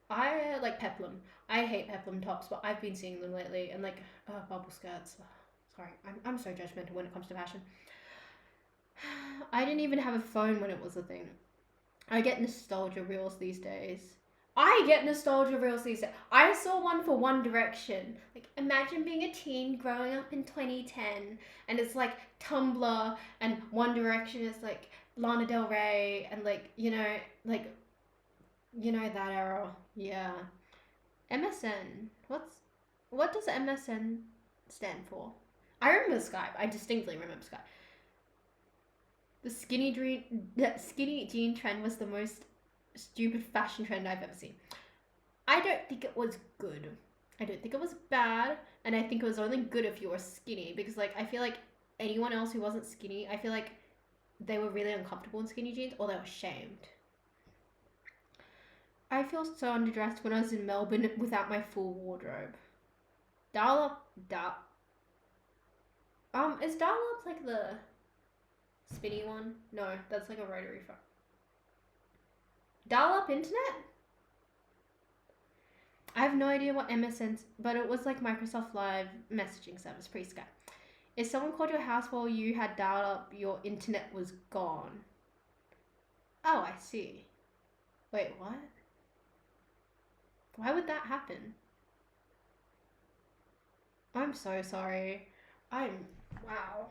I like peplum. I hate peplum tops, but I've been seeing them lately, and like, bubble skirts. Sorry, I'm so judgmental when it comes to fashion. I didn't even have a phone when it was a thing. I get nostalgia reels these days. I get nostalgia reels these days. I saw one for One Direction. Like, imagine being a teen growing up in 2010, and it's like Tumblr, and One Direction is like Lana Del Rey, and like that era. Yeah. MSN. What does MSN stand for? I remember Skype. I distinctly remember Skype. The skinny jean trend was the most stupid fashion trend I've ever seen. I don't think it was good. I don't think it was bad, and I think it was only good if you were skinny because like I feel like anyone else who wasn't skinny, I feel like they were really uncomfortable in skinny jeans or they were shamed. I feel so underdressed when I was in Melbourne without my full wardrobe. Dial up, dial. Is dial up like the spinny one? No, that's like a rotary phone. Dial up internet? I have no idea what MSN's, but it was like Microsoft Live messaging service pre Skype. If someone called your house while you had dial up, your internet was gone. Oh, I see. Wait, what? Why would that happen? I'm so sorry. Wow.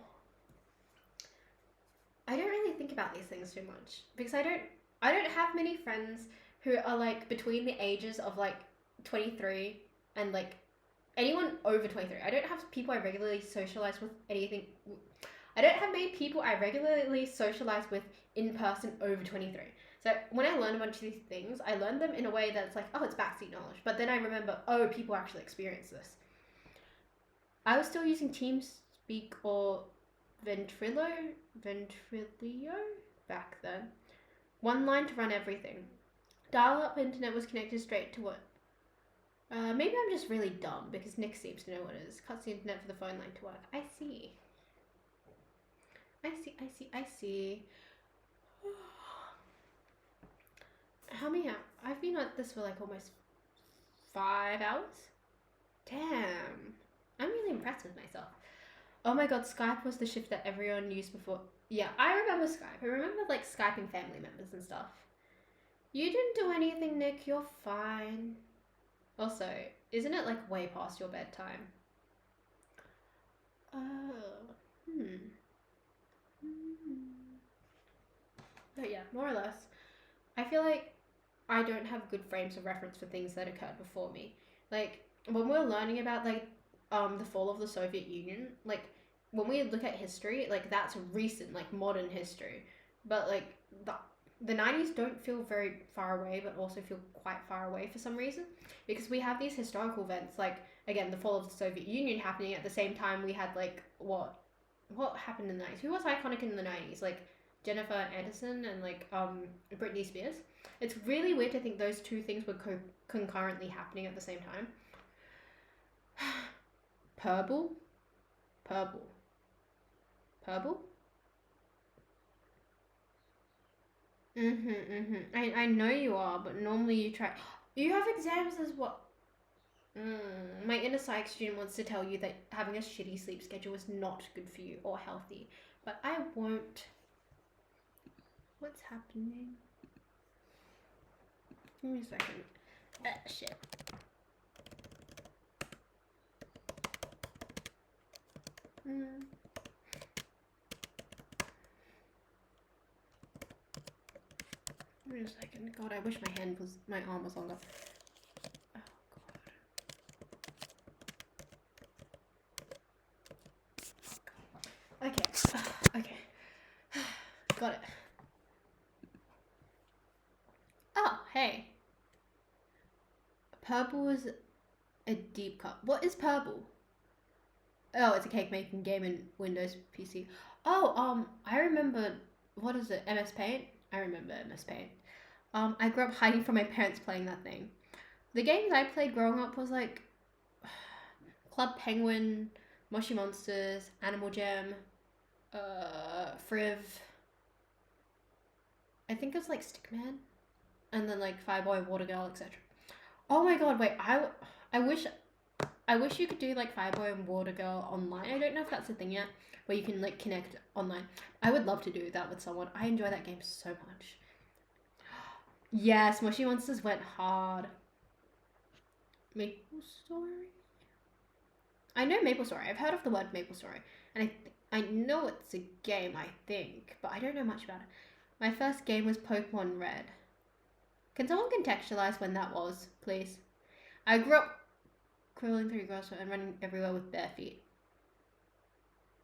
I don't really think about these things too much because I don't have many friends who are like between the ages of like 23 and like anyone over 23. I don't have people I regularly socialize with anything. I don't have many people I regularly socialize with in person over 23. So when I learn a bunch of these things, I learn them in a way that's like, oh, it's backseat knowledge. But then I remember, oh, people actually experience this. I was still using TeamSpeak or Ventrilio back then. One line to run everything. Dial-up internet was connected straight to it. Maybe I'm just really dumb because Nick seems to know what it is. Cuts the internet for the phone line to work. I see. I see, I see, I see. How many hours? I've been at this for like almost 5 hours. Damn. I'm really impressed with myself. Oh my god, Skype was the shift that everyone used before. Yeah, I remember Skype. I remember like Skyping family members and stuff. You didn't do anything, Nick. You're fine. Also, isn't it like way past your bedtime? Hmm. But yeah, more or less. I feel like I don't have good frames of reference for things that occurred before me. Like when we're learning about like the fall of the Soviet Union, like when we look at history, like that's recent, like modern history. But like the 90s don't feel very far away, but also feel quite far away for some reason, because we have these historical events, like again the fall of the Soviet Union happening at the same time we had like what happened in the 90s? Who was iconic in the 90s? Like Jennifer Aniston and like Britney Spears. It's really weird to think those two things were concurrently happening at the same time. Purple? Purple. Purple? I know you are, but normally you try. You have exams as what? My inner psych student wants to tell you that having a shitty sleep schedule is not good for you or healthy, but I won't. What's happening? Give me a second. Shit. Give me a second. God, I wish my arm was longer. Oh god. Okay. Okay. Got it. Oh, hey. Purple is a deep cut. What is purple? Oh, it's a cake making game in Windows PC. Oh, I remember. What is it? MS Paint. I remember MS Paint. I grew up hiding from my parents playing that thing. The games I played growing up was like Club Penguin, Moshi Monsters, Animal Jam, Friv. I think it was like Stickman, and then like Fireboy, Water Girl, etc. Oh my god, wait, I wish you could do like Fireboy and Water Girl online. I don't know if that's a thing yet, where you can like connect online. I would love to do that with someone. I enjoy that game so much. Yes, Mushy Monsters went hard. Maple Story? I know Maple Story. I've heard of the word Maple Story. And I know it's a game, I think, but I don't know much about it. My first game was Pokemon Red. Can someone contextualize when that was, please? I grew up crawling through grass and running everywhere with bare feet.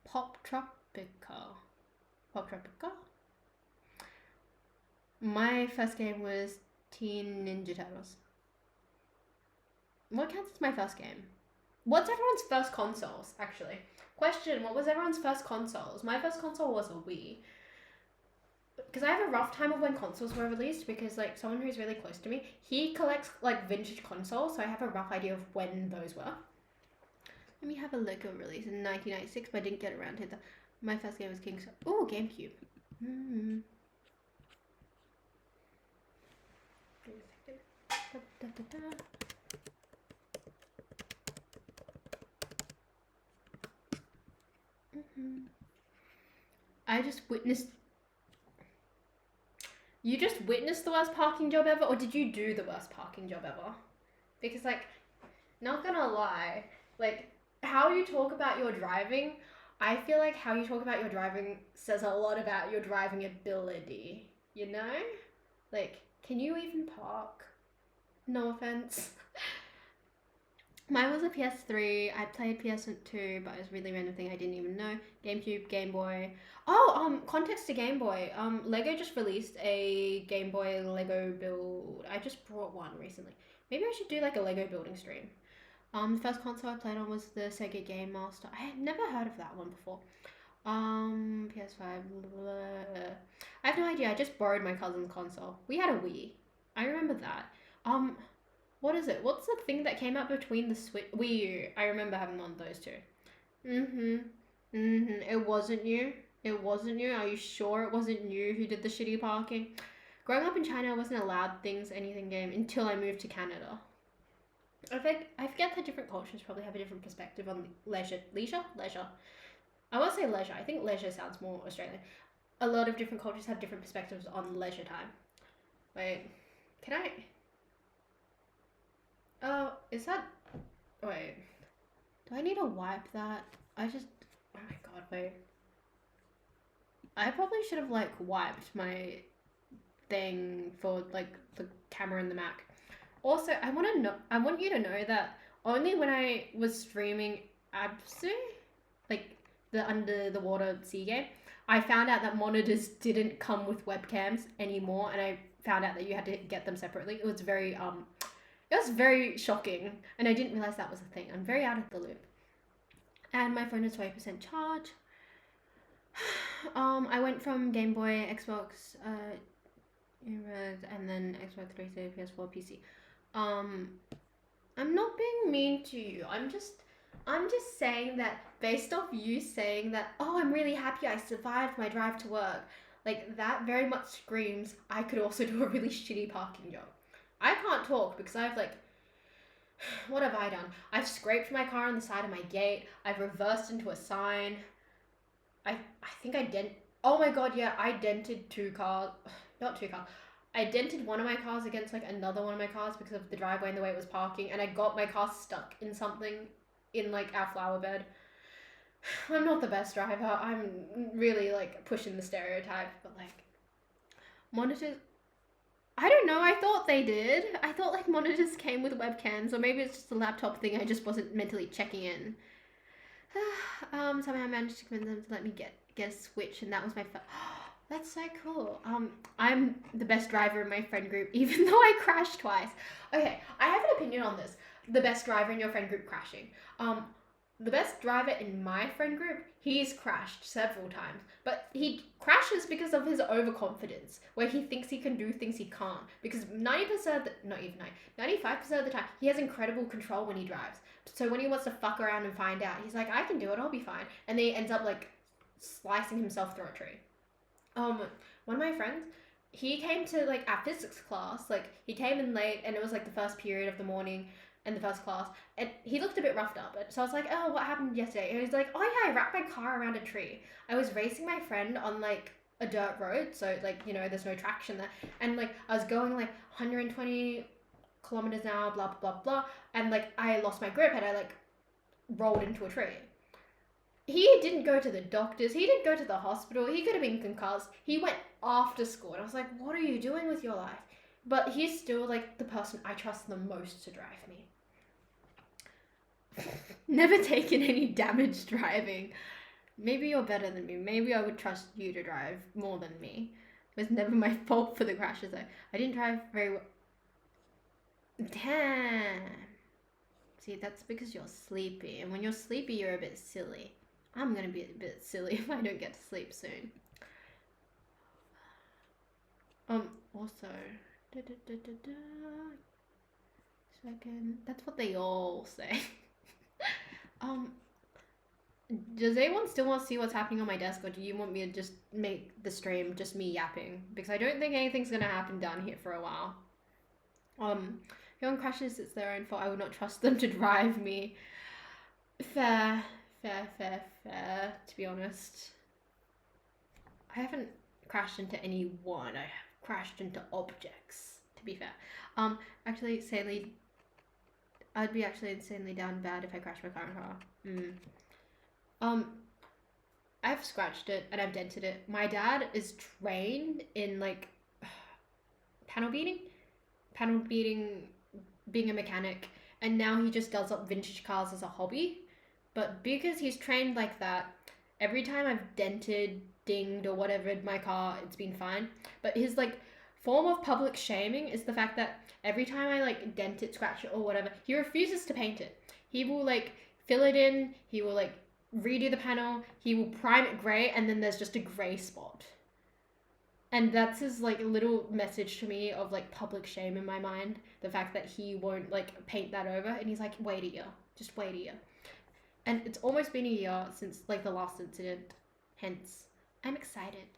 Pop Tropica. Pop Tropica? My first game was Teen Ninja Turtles. What counts as my first game? What's everyone's first consoles, actually? Question, what was everyone's first consoles? My first console was a Wii. Because I have a rough time of when consoles were released, because like someone who's really close to me, he collects like vintage consoles, so I have a rough idea of when those were. Let me have a look. It released in 1996, but I didn't get around to that. My first game was King's. Oh, GameCube. Give me a second. I just witnessed. You just witnessed the worst parking job ever, or did you do the worst parking job ever? Because, like, not gonna lie, like, how you talk about your driving, I feel like how you talk about your driving says a lot about your driving ability, you know? Like, can you even park? No offense. Mine was a PS3. I played PS2, but it was a really random thing I didn't even know. GameCube, Game Boy. Oh, context to Game Boy. Lego just released a Game Boy Lego build. I just brought one recently. Maybe I should do like a Lego building stream. The first console I played on was the Sega Game Master. I had never heard of that one before. PS5. Blah. I have no idea. I just borrowed my cousin's console. We had a Wii. I remember that. What is it? What's the thing that came out between the Switch? Wii U. I remember having one of those two. It wasn't you. It wasn't you? Are you sure it wasn't you who did the shitty parking? Growing up in China, I wasn't allowed things anything game until I moved to Canada. I forget that different cultures probably have a different perspective on leisure. I won't say leisure. I think leisure sounds more Australian. A lot of different cultures have different perspectives on leisure time. Wait, can I? Oh, is that? Wait, do I need to wipe that? Oh my god, wait. I probably should have like wiped my thing for like the camera and the Mac. Also, I want you to know that only when I was streaming Absu, like the under the water sea game, I found out that monitors didn't come with webcams anymore, and I found out that you had to get them separately. It was very shocking, and I didn't realize that was a thing. I'm very out of the loop. And my phone is 20% charge. I went from Game Boy, Xbox, and then Xbox 360, PS4, PC. I'm not being mean to you. I'm just saying that based off you saying that, oh, I'm really happy I survived my drive to work. Like, that very much screams I could also do a really shitty parking job. I can't talk because I've like, what have I done? I've scraped my car on the side of my gate. I've reversed into a sign. I think I oh my god, yeah, I dented two cars. Not two cars. I dented one of my cars against like another one of my cars because of the driveway and the way it was parking, and I got my car stuck in something in like our flower bed. I'm not the best driver. I'm really like pushing the stereotype, but like monitors, I don't know. I thought they did. I thought like monitors came with webcams, or maybe it's just a laptop thing. I just wasn't mentally checking in. Somehow I managed to convince them to let me get a Switch, and that was my that's so cool. I'm the best driver in my friend group, even though I crashed twice. Okay, I have an opinion on this. The best driver in your friend group crashing. The best driver in my friend group, he's crashed several times, but he crashes because of his overconfidence, where he thinks he can do things he can't. Because 90% of the, not even 95% of the time, he has incredible control when he drives. So when he wants to fuck around and find out, he's like, I can do it, I'll be fine. And then he ends up like slicing himself through a tree. One of my friends, he came to like our physics class, like he came in late, and it was like the first period of the morning in the first class, and he looked a bit roughed up. So I was like, oh, what happened yesterday? And he was like, oh yeah, I wrapped my car around a tree. I was racing my friend on like a dirt road, so like, you know, there's no traction there, and like I was going like 120 kilometers an hour, blah blah blah blah, and like I lost my grip and I like rolled into a tree. He didn't go to the doctors, he didn't go to the hospital, he could have been concussed. He went after school, and I was like, what are you doing with your life? But he's still like the person I trust the most to drive me. Never taken any damage driving. Maybe you're better than me. Maybe I would trust you to drive more than me. It was never my fault for the crashes though. I didn't drive very well. Damn. See, that's because you're sleepy. And when you're sleepy, you're a bit silly. I'm gonna be a bit silly if I don't get to sleep soon. Also, second. That's what they all say. Does anyone still want to see what's happening on my desk, or do you want me to just make the stream just me yapping? Because I don't think anything's gonna happen down here for a while. If anyone crashes, it's their own fault. I would not trust them to drive me. Fair. To be honest, I haven't crashed into anyone. I have crashed into objects. To be fair, actually, I'd be actually insanely down bad if I crashed my current car. I've scratched it and I've dented it. My dad is trained in like panel beating, being a mechanic, and now he just does up vintage cars as a hobby. But because he's trained like that, every time I've dented, dinged, or whatever my car, it's been fine. But his like form of public shaming is the fact that every time I like dent it, scratch it, or whatever, he refuses to paint it. He will like fill it in, he will like redo the panel, he will prime it grey, and then there's just a grey spot. And that's his like little message to me of like public shame in my mind. The fact that he won't like paint that over, and he's like, wait a year, just wait a year. And it's almost been a year since like the last incident, hence. I'm excited.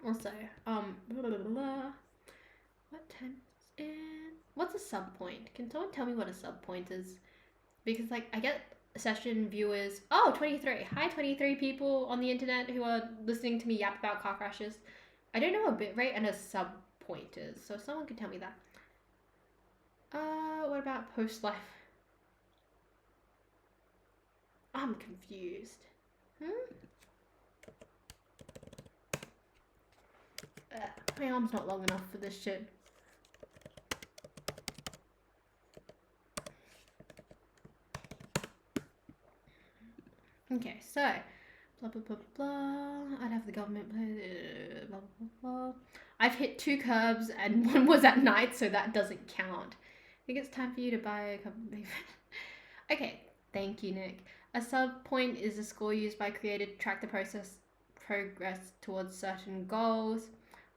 Also, blah, blah, blah, blah. What time is it? What's a sub point? Can someone tell me what a sub point is? Because like I get session viewers. Oh, 23. Hi 23 people on the internet who are listening to me yap about car crashes. I don't know what bitrate and a sub point is, so someone could tell me that. What about post life? I'm confused. My arm's not long enough for this shit. Okay, so blah blah blah blah. I'd have the government play blah blah blah. I've hit 2 curbs and one was at night, so that doesn't count. I think it's time for you to buy a couple of Okay, thank you, Nick. A sub point is a score used by creator to track the progress towards certain goals,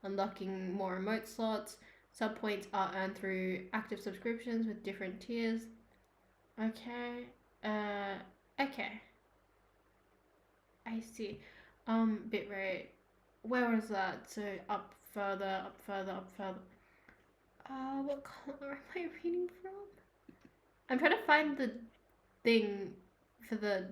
unlocking more remote slots. Sub points are earned through active subscriptions with different tiers. Okay. Okay. I see. Bitrate. Where was that? So up further, up further, up further. What color am I reading from? I'm trying to find the thing for the.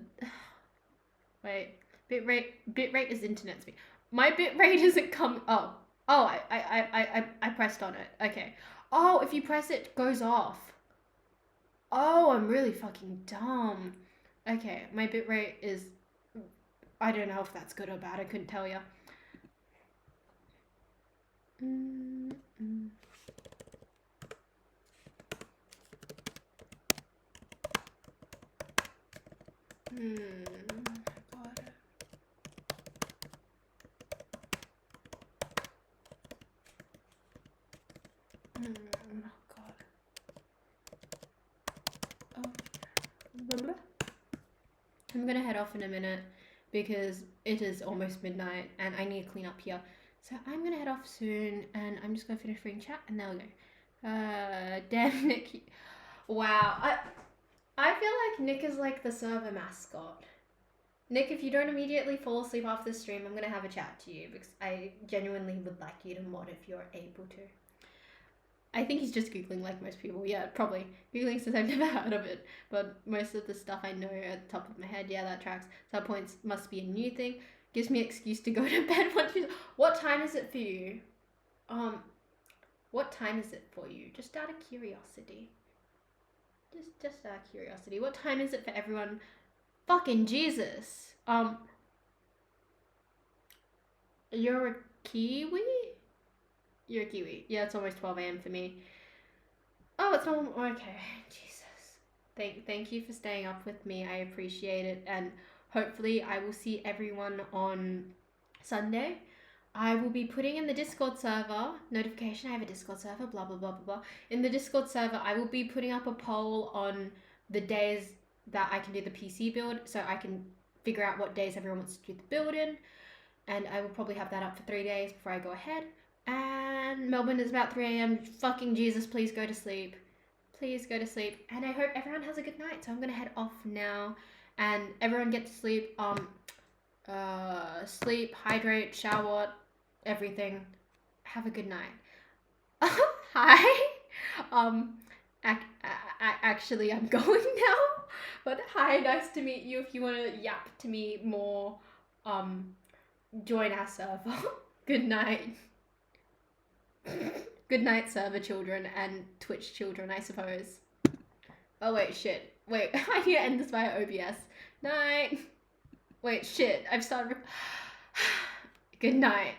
Wait. Bitrate is internet speed. My bitrate isn't come. Oh, I pressed on it. Okay. Oh, if you press it, it goes off. Oh, I'm really fucking dumb. Okay, my bitrate is. I don't know if that's good or bad. I couldn't tell you. Got it. Oh god. Oh. I'm gonna head off in a minute because it is almost midnight and I need to clean up here. So I'm gonna head off soon and I'm just gonna finish reading chat and there we go. Damn Nick. Wow. I feel like Nick is like the server mascot. Nick, if you don't immediately fall asleep after the stream, I'm gonna have a chat to you because I genuinely would like you to mod if you're able to. I think he's just Googling like most people. Yeah, probably. Googling since I've never heard of it. But most of the stuff I know at the top of my head, yeah, that tracks. Sub points must be a new thing. Gives me an excuse to go to bed once you... What time is it for you? What time is it for you? Just out of curiosity. Just out of curiosity. What time is it for everyone? Fucking Jesus. You're a Kiwi? You're a Kiwi. Yeah, it's almost 12 a.m. for me. Oh, it's not... Okay. Jesus. Thank you for staying up with me. I appreciate it. And hopefully I will see everyone on Sunday. I will be putting in the Discord server, notification, I have a Discord server, blah, blah, blah, blah, blah. In the Discord server, I will be putting up a poll on the days that I can do the PC build, so I can figure out what days everyone wants to do the build in. And I will probably have that up for 3 days before I go ahead. And Melbourne is about 3 a.m. Fucking Jesus, please go to sleep. Please go to sleep. And I hope everyone has a good night. So I'm going to head off now. And everyone get to sleep. Sleep, hydrate, shower, everything. Have a good night. Hi. Actually, I'm going now. But hi, nice to meet you. If you want to yap to me more, join our server. Good night. Good night, server children and Twitch children, I suppose. Oh wait, shit. Wait, I need to end this via OBS. Night. Wait, shit. I've started. Good night.